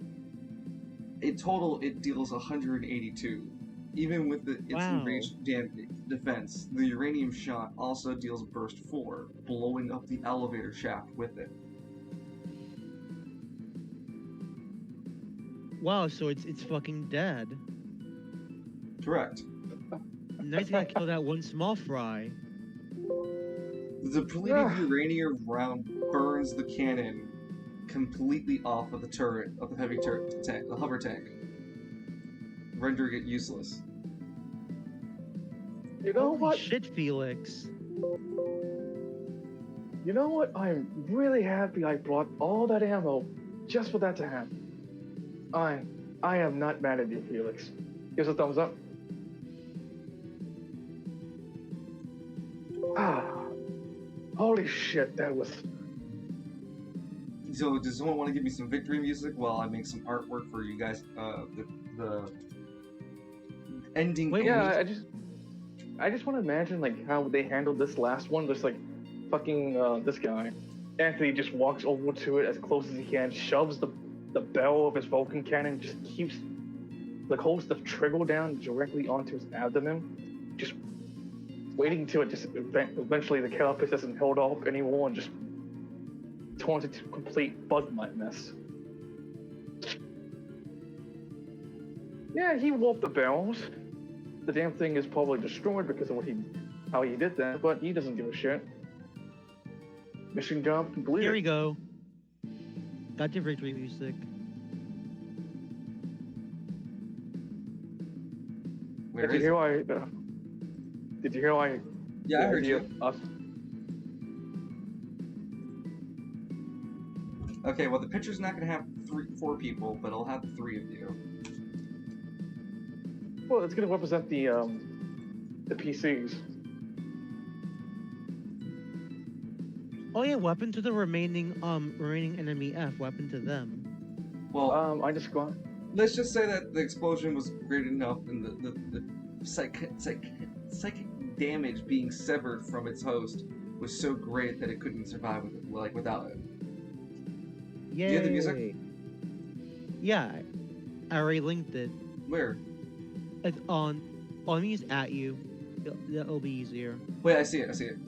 In total, it deals 182. Even with its enraged defense, the uranium shot also deals burst 4, blowing up the elevator shaft with it. Wow, so it's fucking dead. Correct. Nice gonna kill that one small fry. The depleted uranium round burns the cannon completely off of the turret of the heavy tank, the hover tank, rendering it useless. You know Holy what? shit, Felix. You know what? I'm really happy I brought all that ammo just for that to happen. I am not mad at you, Felix. Here's a thumbs up. Holy shit, that was... So, does someone want to give me some victory music while I make some artwork for you guys? The ending. Wait, Yeah, I just want to imagine like how they handled this last one. Just like fucking this guy, Anthony just walks over to it as close as he can, shoves the barrel of his Vulcan cannon, just keeps like holds the trigger down directly onto his abdomen, just waiting till it just eventually the carapace doesn't hold off anymore and just turns into a complete bug mess. Yeah, he warped the barrels. The damn thing is probably destroyed because of how he did that, but he doesn't give a shit. Mission job completed. Here we go. Got your victory music. Where Did you hear I? Yeah, I heard you. Okay, well, the picture's not going to have 4 people, but it'll have the 3 of you. Well, it's going to represent the PCs. Oh yeah, weapon to the remaining enemy F. Weapon to them. Well, I just got. let's just say that the explosion was great enough and the psychic damage being severed from its host was so great that it couldn't survive without it. Yay. Do you have the music? Yeah, I already linked it. Where? It's on. Oh, let me use at you. That'll be easier. Wait, I see it.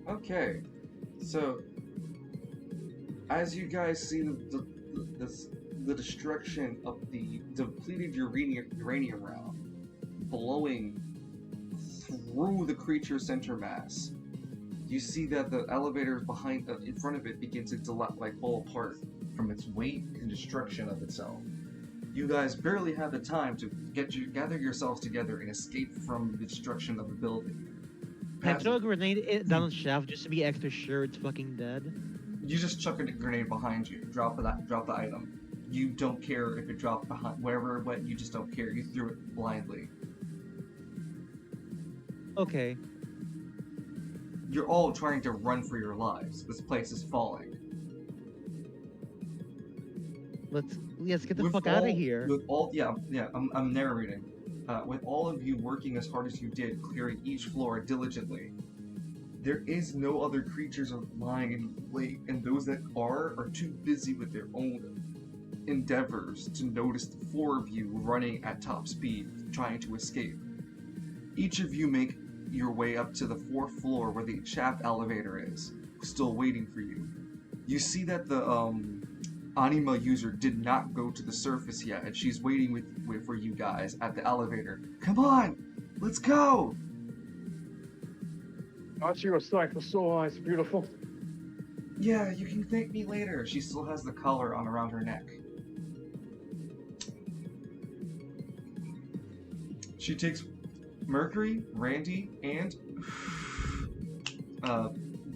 Okay, so as you guys see the destruction of the depleted uranium round blowing through the creature's center mass, you see that the elevator in front of it begins to fall apart from its weight and destruction of itself. You guys barely have the time to gather yourselves together and escape from the destruction of the building. Can I pass, throw a grenade down the shaft just to be extra sure it's fucking dead? you just chuck a grenade behind you. Drop the item. You don't care if it dropped behind wherever it went. You just don't care. You threw it blindly. Okay. You're all trying to run for your lives. This place is falling. Let's get the With fuck out of all- here. With all, yeah, I'm narrating. With all of you working as hard as you did, clearing each floor diligently, there is no other creatures lying in wait, and those that are too busy with their own endeavors to notice the four of you running at top speed, trying to escape. Each of you make your way up to the fourth floor where the shaft elevator is, still waiting for you. You see that the Anima user did not go to the surface yet, and she's waiting for you guys at the elevator. Come on, let's go! Aren't you a sight for sore eyes, beautiful? Yeah, you can thank me later. She still has the collar on around her neck. She takes Mercury, Randy, and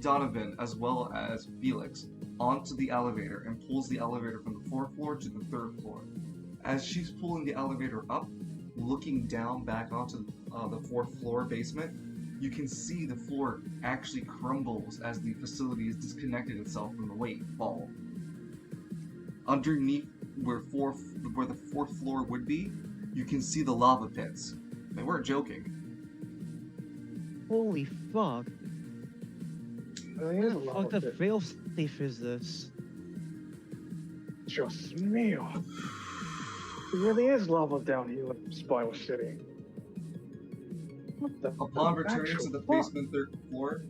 Donovan, as well as Felix, onto the elevator and pulls the elevator from the fourth floor to the third floor. As she's pulling the elevator up, looking down back onto the fourth floor basement, you can see the floor actually crumbles as the facility has disconnected itself from the weight fall. Underneath where the fourth floor would be, you can see the lava pits. They weren't joking. Holy fuck. There What is the a fuck lava the pit. failsafe is this? Just mío. There really is lava down here in Spiral City. What the Upon returning actual to the fuck? basement third floor,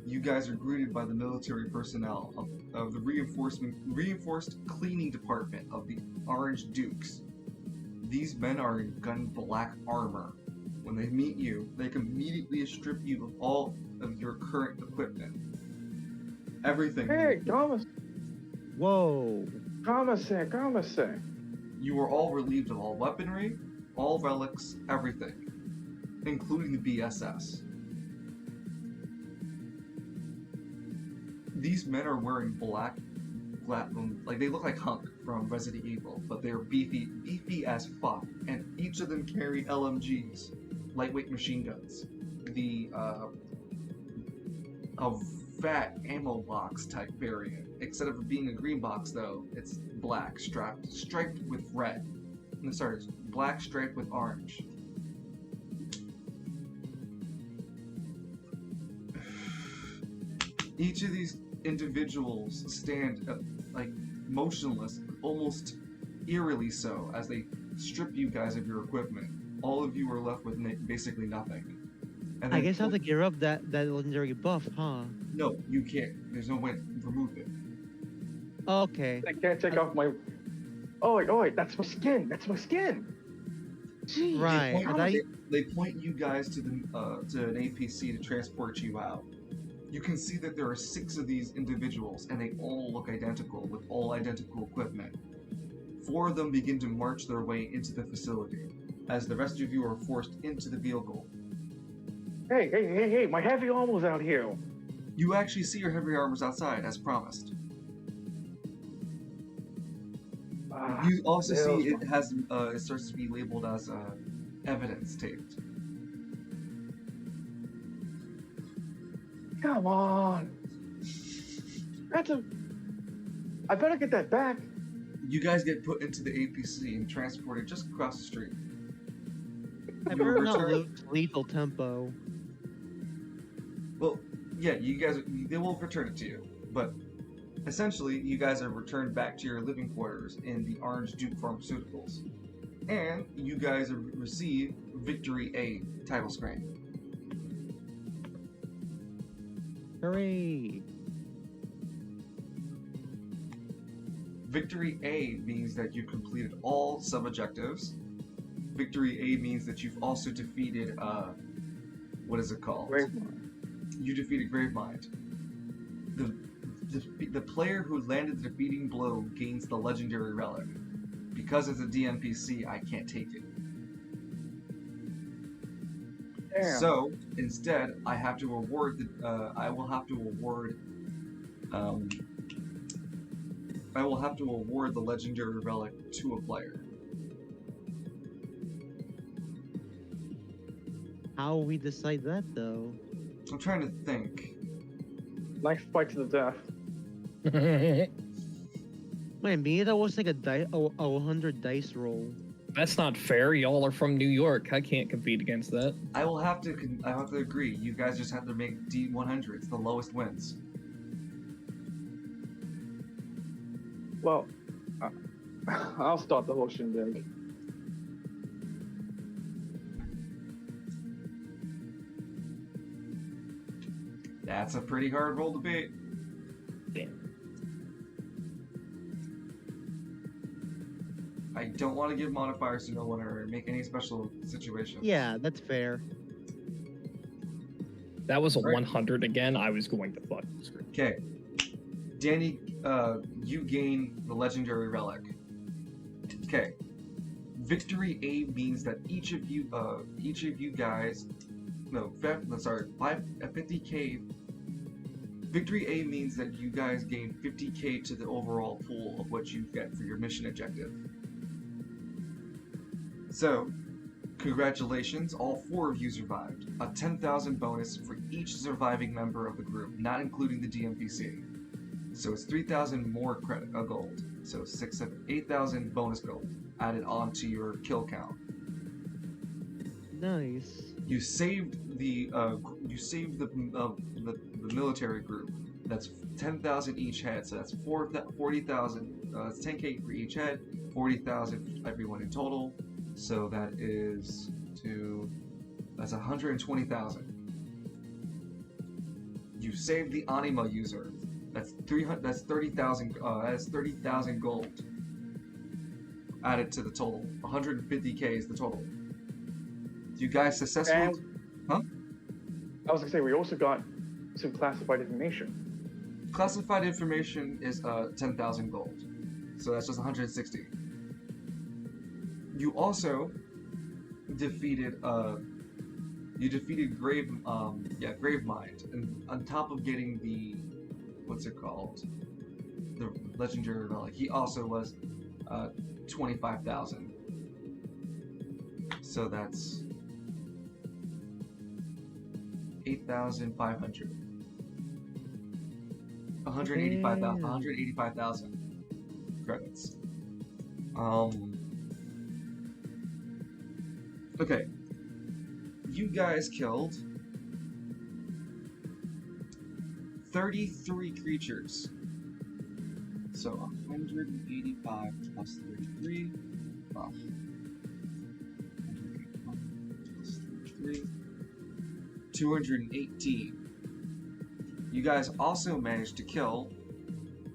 you guys are greeted by the military personnel of the reinforced cleaning department of the Orange Dukes. These men are in gun black armor. When they meet you, they can immediately strip you of all of your current equipment. Everything. Hey, Whoa. Commissar. You are all relieved of all weaponry, all relics, everything, including the BSS. These men are wearing black, like they look like Hunk from Resident Evil, but they're beefy as fuck, and each of them carry LMGs, lightweight machine guns. A fat ammo box type variant. Instead of being a green box though, it's black, striped with red. No, sorry, it's black striped with orange. Each of these individuals stand like motionless, almost eerily so, as they strip you guys of your equipment. All of you are left with basically nothing. And I then guess I have to gear up that legendary buff, huh? No, you can't. There's no way to remove it. Okay. I can't take off my. Oh wait, that's my skin. Jeez. Right. They point you guys to an APC to transport you out. You can see that there are 6 of these individuals, and they all look identical, with all identical equipment. 4 of them begin to march their way into the facility, as the rest of you are forced into the vehicle. Hey, my heavy armor's out here. You actually see your heavy armors outside, as promised. You also see it has it starts to be labeled as evidence taped. Come on. I better get that back. You guys get put into the APC and transported just across the street. I Your better not return- lose lethal tempo. Well, yeah, they will return it to you, but essentially, you guys are returned back to your living quarters in the Orange Duke Pharmaceuticals, and you guys receive Victory A title screen. Hooray. Victory A means that you completed all sub-objectives. Victory A means that you've also defeated, what is it called? Gravemind. You defeated Gravemind. The player who landed the defeating blow gains the legendary relic. Because it's a DMPC, I can't take it. Damn. So instead, I have to award the. I will have to award. I will have to award the legendary relic to a player. How will we decide that though? I'm trying to think. Knife fight to the death. Wait, maybe that was like a 100 dice roll. That's not fair. Y'all are from New York. I can't compete against that. I will have to. I have to agree. You guys just have to make D100s. The lowest wins. Well, I'll start the whole shindig. That's a pretty hard roll to beat. Damn. I don't want to give modifiers to no one or make any special situations. Yeah, that's fair. That was a Right. 100 again. I was going to fucking scream. Okay. Danny, you gain the legendary relic. Okay. Victory A means that each of you guys, no, sorry, 50k. Victory A means that you guys gain 50k to the overall pool of what you get for your mission objective. So, congratulations, all 4 of you survived. A 10,000 bonus for each surviving member of the group, not including the DMPC. So it's 3,000 more gold. So 8,000 bonus gold added on to your kill count. Nice. You saved the military group. That's 10,000 each head. So that's 40,000. That's 10k for each head. 40,000 for everyone in total. So that is that's 120,000. You saved the Anima user. That's 300. That's 30,000. That's 30,000 gold added to the total. 150k is the total. You guys successfully. Huh? I was gonna say we also got some classified information. Classified information is 10,000 gold. So that's just 160. You also defeated Gravemind, and on top of getting the what's it called? The legendary relic, he also was 25,000. So that's 8,500. 185,000 credits. Okay. You guys killed 33 creatures. So 185 plus 33. 185 plus 33. 218. You guys also managed to kill,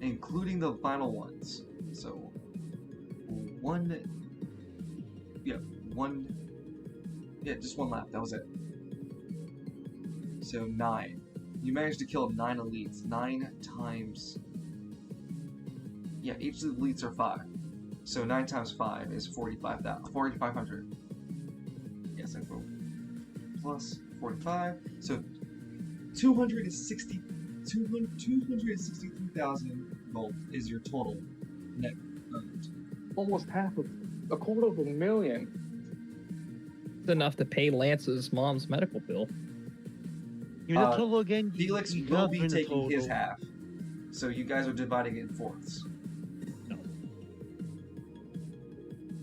including the final ones. So just one lap. That was it. So 9. You managed to kill 9 elites. 9 times. Yeah, each of the elites are 5. So 9 times 5 is 4,500. Yes, I will. Plus 45. So 263,000 gold is your total net earned. Almost a quarter of a million. It's enough to pay Lance's mom's medical bill. Give me the total again. Felix You will cannot be bring the taking his total. half. So you guys are dividing it in fourths.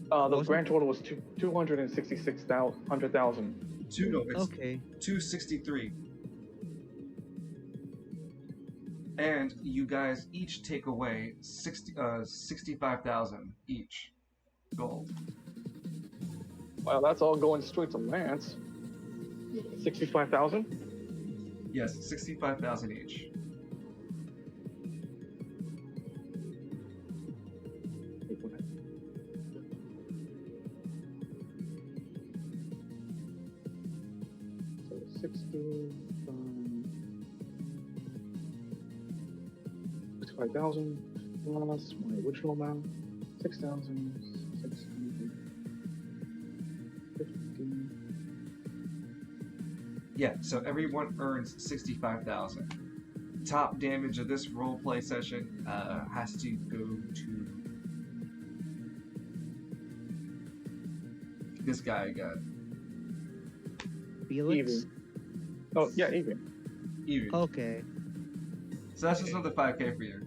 The grand total was 266,000. It's Okay. 263. And you guys each take away 65,000 each gold. Wow, that's all going straight to Lance. 65,000? Yes, 65,000 each. So 65,000 plus my original amount, 6,650. Yeah, so everyone earns 65,000. Top damage of this roleplay session has to go to this guy again. Felix. Evie. Oh yeah, Evie. Evie. Okay. So that's just another 5k for you.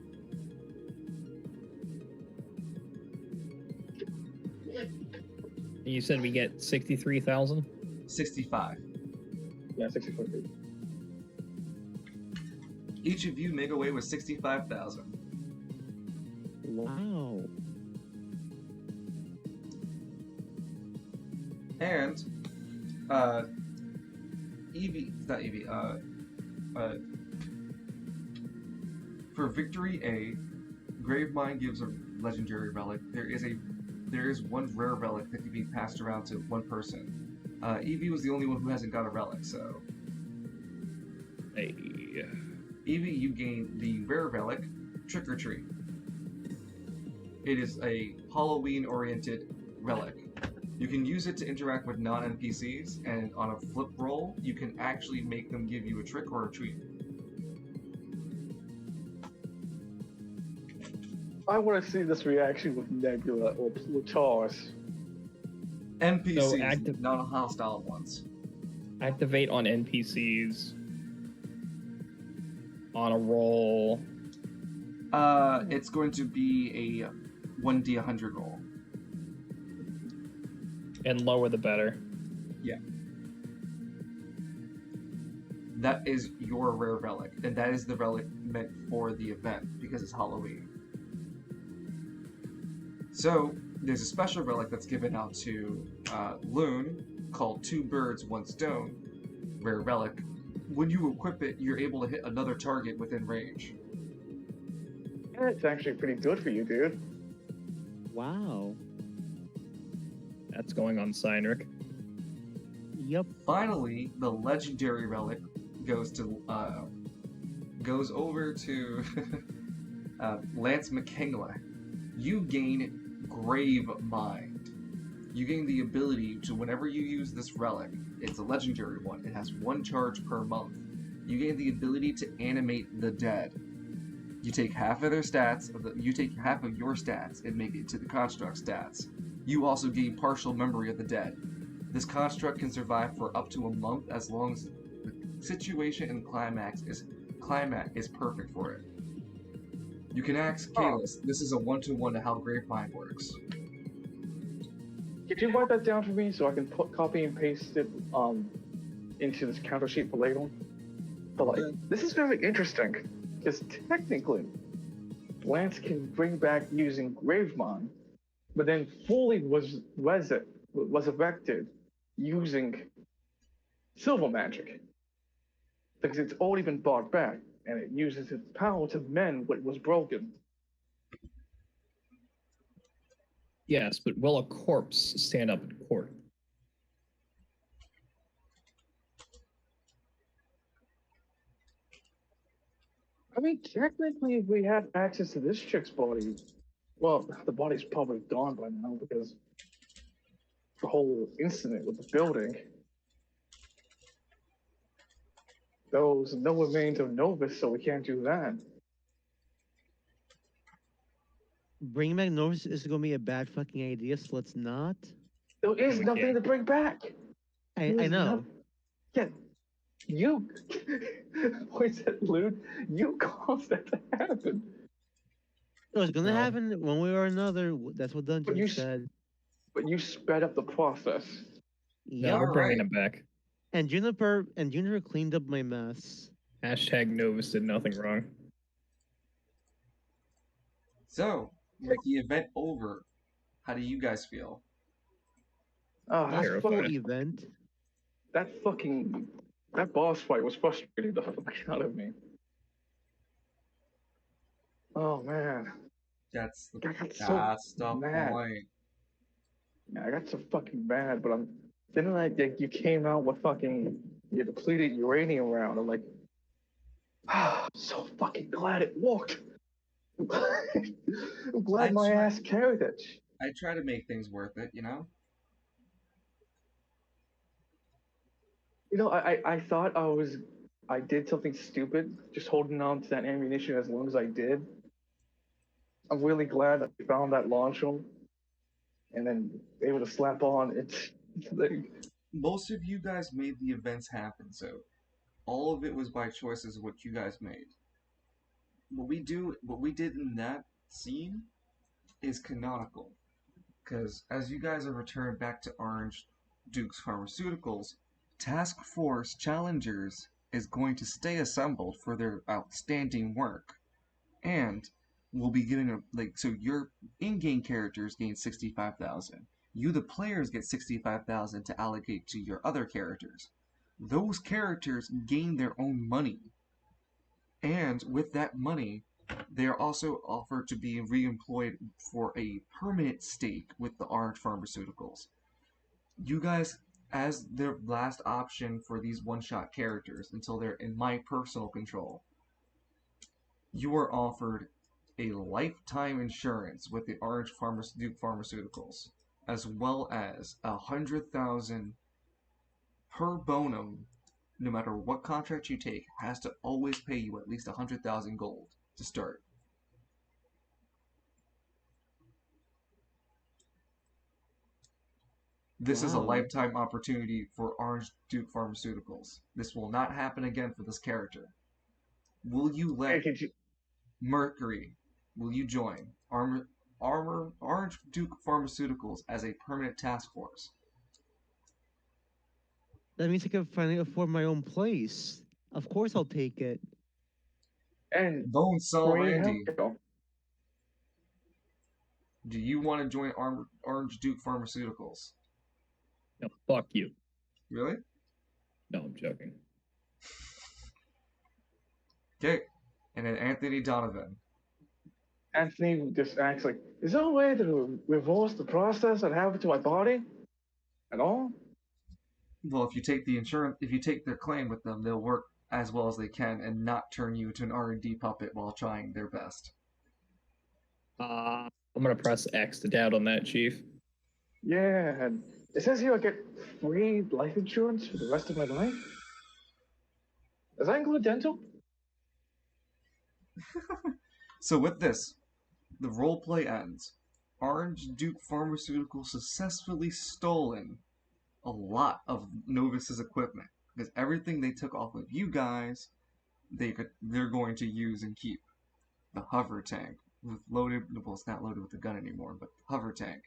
You said we get 63,000? 65. Yeah, 64 feet. Each of you make away with 65,000. Wow. And Evie, not Evie, for victory A, Gravemind gives a legendary relic. There is one rare relic that can be passed around to one person. Evie was the only one who hasn't got a relic, so Hey. Evie, you gain the rare relic, Trick or Treat. It is a Halloween-oriented relic. You can use it to interact with non-NPCs, and on a flip roll, you can actually make them give you a trick or a treat. I want to see this reaction with Nebula or Plutarchus. NPCs, So active- non-hostile ones. Activate on NPCs on a roll. It's going to be a 1d100 roll. And lower the better. That is your rare relic, and that is the relic meant for the event because it's Halloween. So there's a special relic that's given out to Loon called Two Birds, One Stone, rare relic. When you equip it, you're able to hit another target within range. That's actually pretty good for you, dude. Wow. That's going on Cynric. Yep. Finally, the legendary relic goes over to Lance McKinley. You gain Grave Mind. You gain the ability to, whenever you use this relic, it's a legendary one. It has 1 charge per month. You gain the ability to animate the dead. You take half of their stats, you take half of your stats and make it to the construct stats. You also gain partial memory of the dead. This construct can survive for up to a month as long as the situation and climax is perfect for it. You can ask Kalis. This is a 1-to-1 to how Gravemind works. Could you write that down for me so I can copy and paste it into this counter sheet for later on? But like, this is very interesting because technically, Lance can bring back using Gravemind, but then fully was affected using Silver Magic because it's already been bought back and it uses its power to mend what was broken. Yes, but will a corpse stand up in court? I mean, technically, if we have access to this chick's body, well, the body's probably gone by now because the whole incident with the building. Those no remains of Novus, so we can't do that. Bringing back Norris is going to be a bad fucking idea, so let's not. There is We nothing can't. to bring back. I know. Yeah, you points at Lude. You caused that to happen. No, it's going to No. happen one way or another. That's what Dungeon you said. But you sped up the process. No, Yep. we're bringing Alright. it back. And Juniper cleaned up my mess. Hashtag Novus did nothing wrong. So, with the event over, how do you guys feel? Oh, that's Terrified. Full fucking, event. that boss fight was frustrating the fuck out of me. Oh man, That's the, I got so that's the mad. point. Yeah, I got so fucking mad, but then like you came out with fucking your depleted uranium round. I'm like, I'm so fucking glad it worked. I'm glad my ass carried it. I try to make things worth it, you know? I thought I did something stupid, just holding on to that ammunition as long as I did. I'm really glad that we found that launch room and then able to slap on it. Like, Most of you guys made the events happen, so all of it was by choices what you guys made. What we did in that scene is canonical. Because as you guys are returned back to Orange Duke's Pharmaceuticals, Task Force Challengers is going to stay assembled for their outstanding work. And we'll be getting so your in-game characters gain 65,000. You the players get 65,000 to allocate to your other characters. Those characters gain their own money. And with that money, they are also offered to be re-employed for a permanent stake with the Orange Pharmaceuticals. You guys, as their last option for these one-shot characters until they're in my personal control, you are offered a lifetime insurance with the Orange Duke Pharmaceuticals, as well as 100,000 per bonum. No matter what contract you take, has to always pay you at least 100,000 gold to start. This is a Wow. lifetime opportunity for Orange Duke Pharmaceuticals. This will not happen again for this character. Will you hey, let could you? Mercury, will you join Orange Duke Pharmaceuticals as a permanent task force? That means I can finally afford my own place. Of course, I'll take it. And Bonesaw free Randy, healthcare. do you want to join Orange Duke Pharmaceuticals? No, fuck you. Really? No, I'm joking. Okay. And then Anthony Donovan. Anthony just acts like, is there a way to reverse the process that happened to my body? At all? Well, if you take their claim with them, they'll work as well as they can and not turn you into an R&D puppet while trying their best. I'm gonna press X to doubt on that, Chief. Yeah, and it says here I get free life insurance for the rest of my life. Does that include dental? So with this, the roleplay ends. Orange Duke Pharmaceuticals successfully stolen a lot of Novus's equipment because everything they took off of you guys, they're going to use and keep. The hover tank with loaded, well, it's not loaded with the gun anymore, but the hover tank,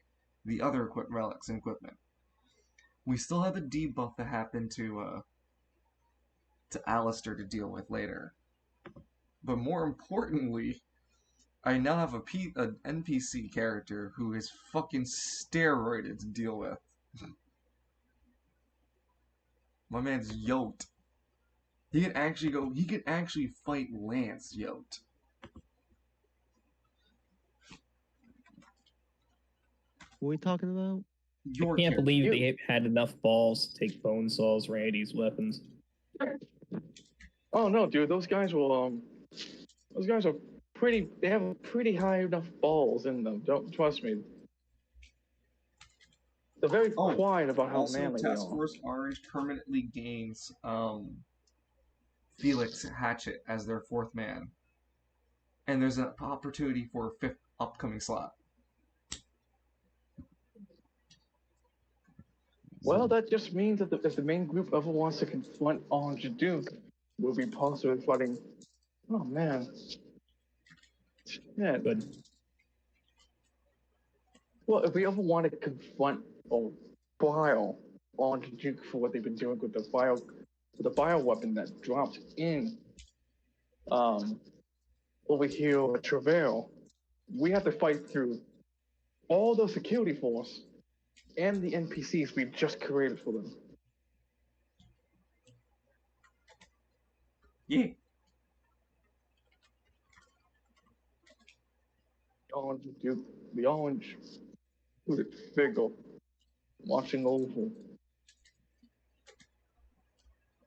the other relics and equipment. We still have the debuff that happened to Alistair to deal with later. But more importantly, I now have an NPC character who is fucking steroided to deal with. My man's yoked. He can actually fight Lance yoked. What are we talking about? Your I can't character. believe they had enough balls to take Bonesaw's Randy's weapons. Oh no, dude, those guys will those guys are pretty. They have pretty high enough balls in them. Don't trust me. They're very quiet about how Also, manly they Task are. Force Orange permanently gains Felix Hatchet as their fourth man. And there's an opportunity for a fifth upcoming slot. Well, that just means that if the main group ever wants to confront Orange Duke, we'll be possibly fighting. Oh man. Yeah. Good. Well, if we ever want to confront or file Orange Duke for what they've been doing with the bio weapon that dropped in over here at Travail, we have to fight through all the security force and the NPCs we just created for them. Yeah. Orange Duke, the orange hooded figure watching over.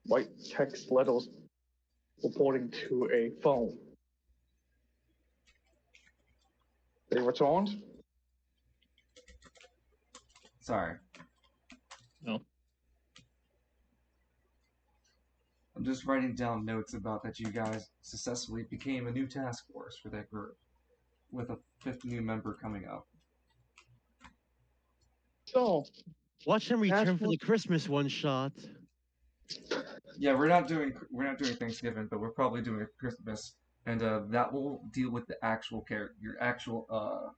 White text letters reporting to a phone. They returned? Sorry. No. just writing down notes about that you guys successfully became a new task force for that group, with a fifth new member coming up. So, Watch him Task return for the Force- Christmas one shot. Yeah, we're not doing Thanksgiving, but we're probably doing a Christmas, and that will deal with the actual your actual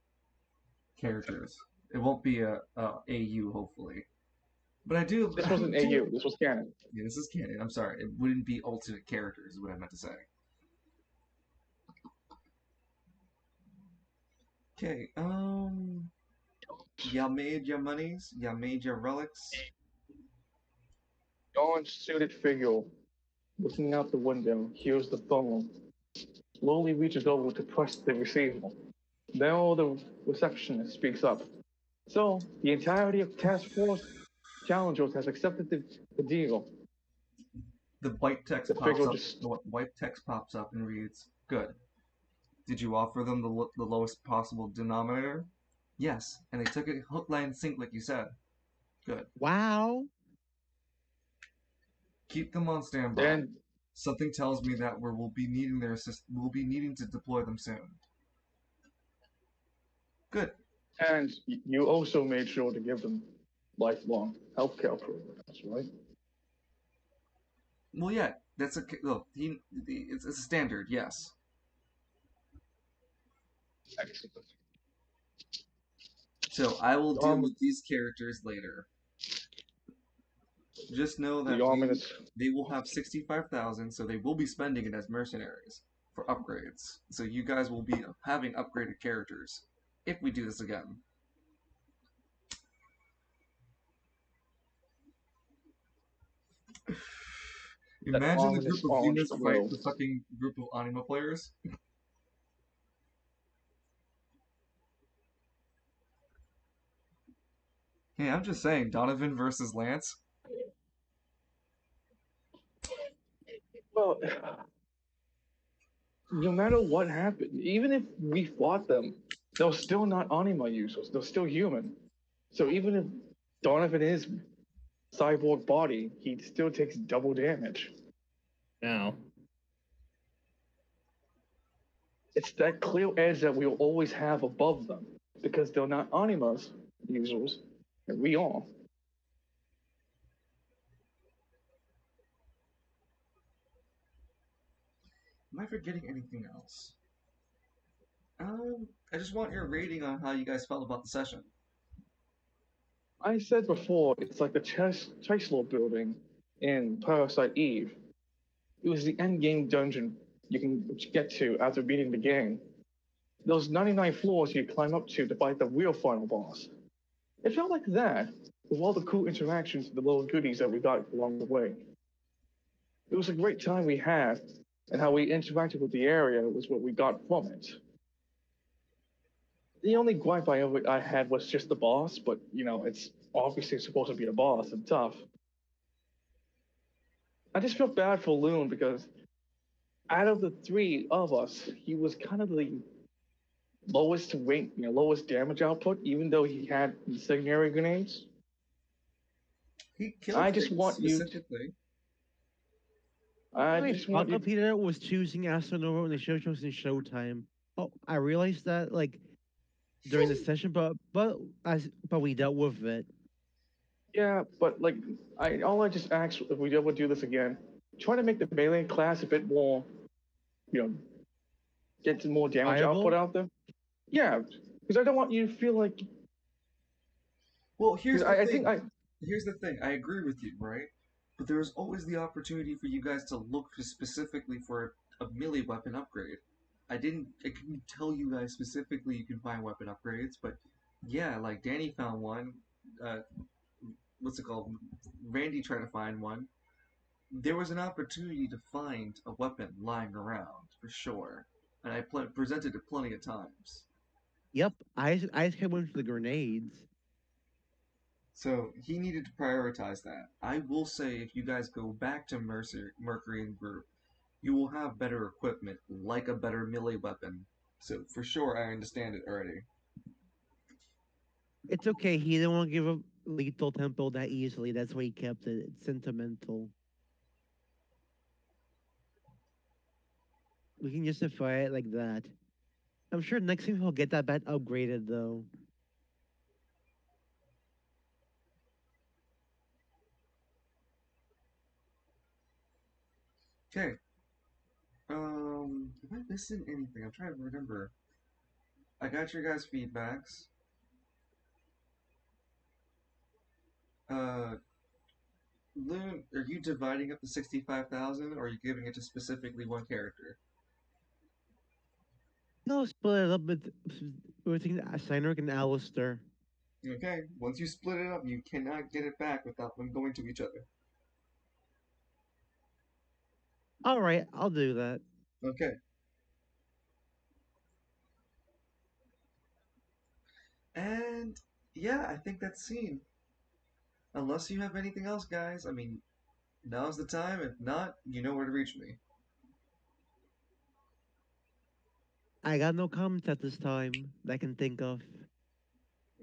characters. It won't be a AU, hopefully. But I do. this wasn't AU. This was canon. Yeah, this is canon. I'm sorry. It wouldn't be alternate characters, is what I meant to say. Okay, y'all made your monies? Y'all made your relics? Dawn's suited figure, looking out the window, hears the phone, slowly reaches over to press the receiver. Now the receptionist speaks up. So, the entirety of Task Force Challengers has accepted the deal. The white text The pops figure up. just The white text pops up and reads, "Good. Did you offer them the lowest possible denominator?" "Yes, and they took it hook, line, and sink like you said." "Good. Wow. Keep them on standby. and Something tells me that we'll be needing their we'll be needing to deploy them soon." "Good. and you also made sure to give them lifelong healthcare programs, right? Well, yeah, that's a look. It's a standard, yes." Excellent. So I will deal Um, with these characters later. Just know that the ominous. they will have 65,000, so they will be spending it as mercenaries for upgrades. So you guys will be having upgraded characters if we do this again. Imagine the group ominous of orange Venus glow. fight the fucking group of Anima players. Hey, I'm just saying, Donovan versus Lance. Well, no matter what happened, even if we fought them, they're still not anima users. They're still human. So even if Donovan is cyborg body, he still takes double damage. Now, It's that clear edge that we'll always have above them because they're not animas users, and we are. Am I forgetting anything else? I just want your rating on how you guys felt about the session. I said before, it's like the Chrysler building in Parasite Eve. It was the end game dungeon you can get to after beating the game. Those 99 floors you climb up to fight the real final boss. It felt like that, with all the cool interactions and the little goodies that we got along the way. It was a great time we had, and how we interacted with the area was what we got from it. The only gripe I had was just the boss, but it's obviously supposed to be a boss and tough. I just felt bad for Loon because out of the three of us, he was kind of the lowest rank, lowest damage output, even though he had incendiary grenades. He killed I just things want you. specifically. I My just want you. Peter was choosing Astronova when the show was in Showtime. Oh, I realized that during the session, but we dealt with it. Yeah, but all I just ask if we ever do this again, try to make the melee class a bit more, get some more damage Viable? output out there. Yeah, because I don't want you to feel like. Well, here's the 'cause I thing. think Here's the thing. I agree with you, right? But there's always the opportunity for you guys to look specifically for a melee weapon upgrade. I couldn't tell you guys specifically you can find weapon upgrades, but yeah, like Danny found one. What's it called? Randy tried to find one. There was an opportunity to find a weapon lying around for sure, and I presented it plenty of times. Yep, I just went for the grenades. So he needed to prioritize that. I will say, if you guys go back to Mercury and Group, you will have better equipment, like a better melee weapon. So for sure, I understand it already. It's okay. He didn't want to give up Lethal Temple that easily. That's why he kept it. It's sentimental. We can justify it like that. I'm sure next time he'll get that bat upgraded though. Okay. Am I missing anything? I'm trying to remember. I got your guys' feedbacks. Uh, Loon, are you dividing up the 65,000, or are you giving it to specifically one character? He'll split it up between Steinrich and Alistair. Okay, once you split it up, you cannot get it back without them going to each other. All right, I'll do that. Okay. And yeah, I think that's scene. Unless you have anything else, guys. I mean, now's the time. If not, you know where to reach me. I got no comments at this time that I can think of.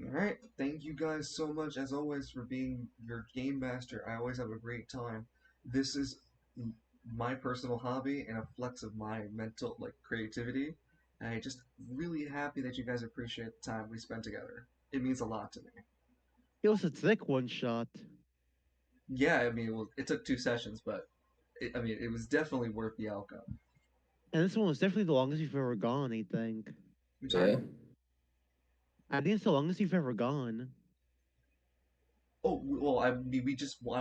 Alright, thank you guys so much, as always, for being your game master. I always have a great time. This is my personal hobby and a flex of my mental, creativity. And I'm just really happy that you guys appreciate the time we spent together. It means a lot to me. It was a thick one shot. Yeah, I mean, it took 2 sessions, but it was definitely worth the outcome. And this one was definitely the longest you've ever gone, I think. I'm sorry? Yeah. I think it's the longest you've ever gone. Oh, well, I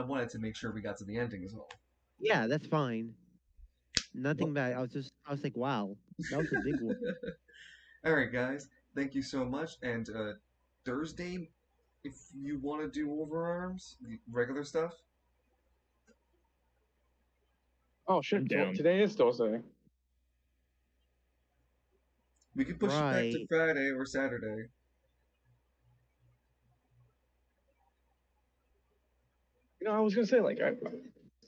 wanted to make sure we got to the ending as well. Yeah, that's fine. Nothing Well, bad. I was like, wow, that was a big one. Alright, guys, thank you so much. And Thursday, if you want to do overarms, the regular stuff, Oh shit! I'm down. Today is Thursday. we could push it back to Right. Friday or Saturday. I was gonna say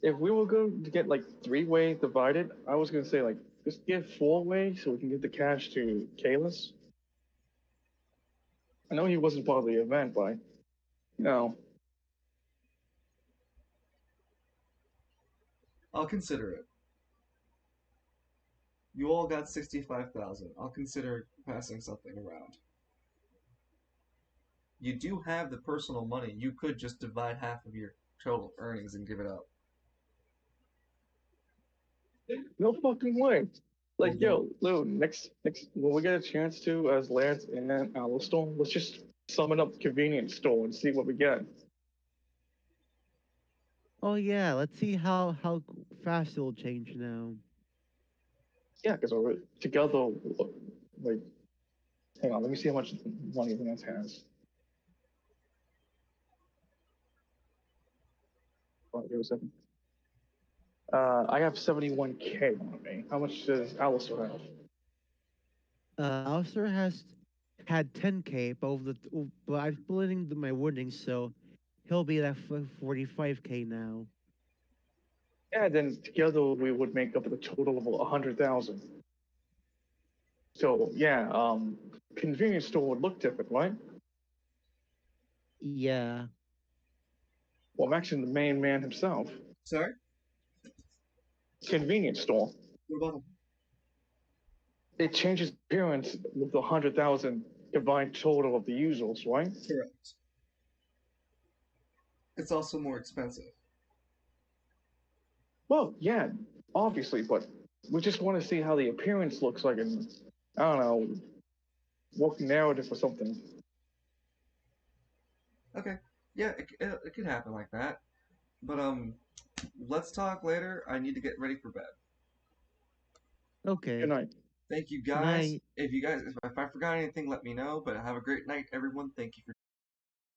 if we were going to get like three-way divided, I was gonna say like just get four-way so we can get the cash to Kalis. I know he wasn't part of the event, but I'll consider it. You all got 65,000. I'll consider passing something around. You do have the personal money. You could just divide half of your total earnings and give it up. no fucking way. Well, Like, yo, Lou, next when we get a chance to as Lance and Alistair, let's just summon up convenience store and see what we get. Oh yeah, let's see how fast it'll change now. Yeah, because we're together. Like, hang on, let me see how much money Lance has. Give a second. I have 71K on me. How much does Alistair have? Alistair has had 10K, but I'm splitting my winnings, so he'll be at 45K now. Yeah, then together we would make up the total of 100,000. So yeah, convenience store would look different, right? Yeah. Well, I'm actually the main man himself. sorry? Convenience store. What about It changes appearance with the 100,000 combined total of the usuals, right? correct? It's also more expensive. Well, yeah, obviously, but we just want to see how the appearance looks like, and I don't know, working narrative or something. Okay. Yeah, it could happen like that. But let's talk later. I need to get ready for bed. Okay. Good night. Thank you Good guys. night. If I forgot anything, let me know. But have a great night, everyone. Thank you for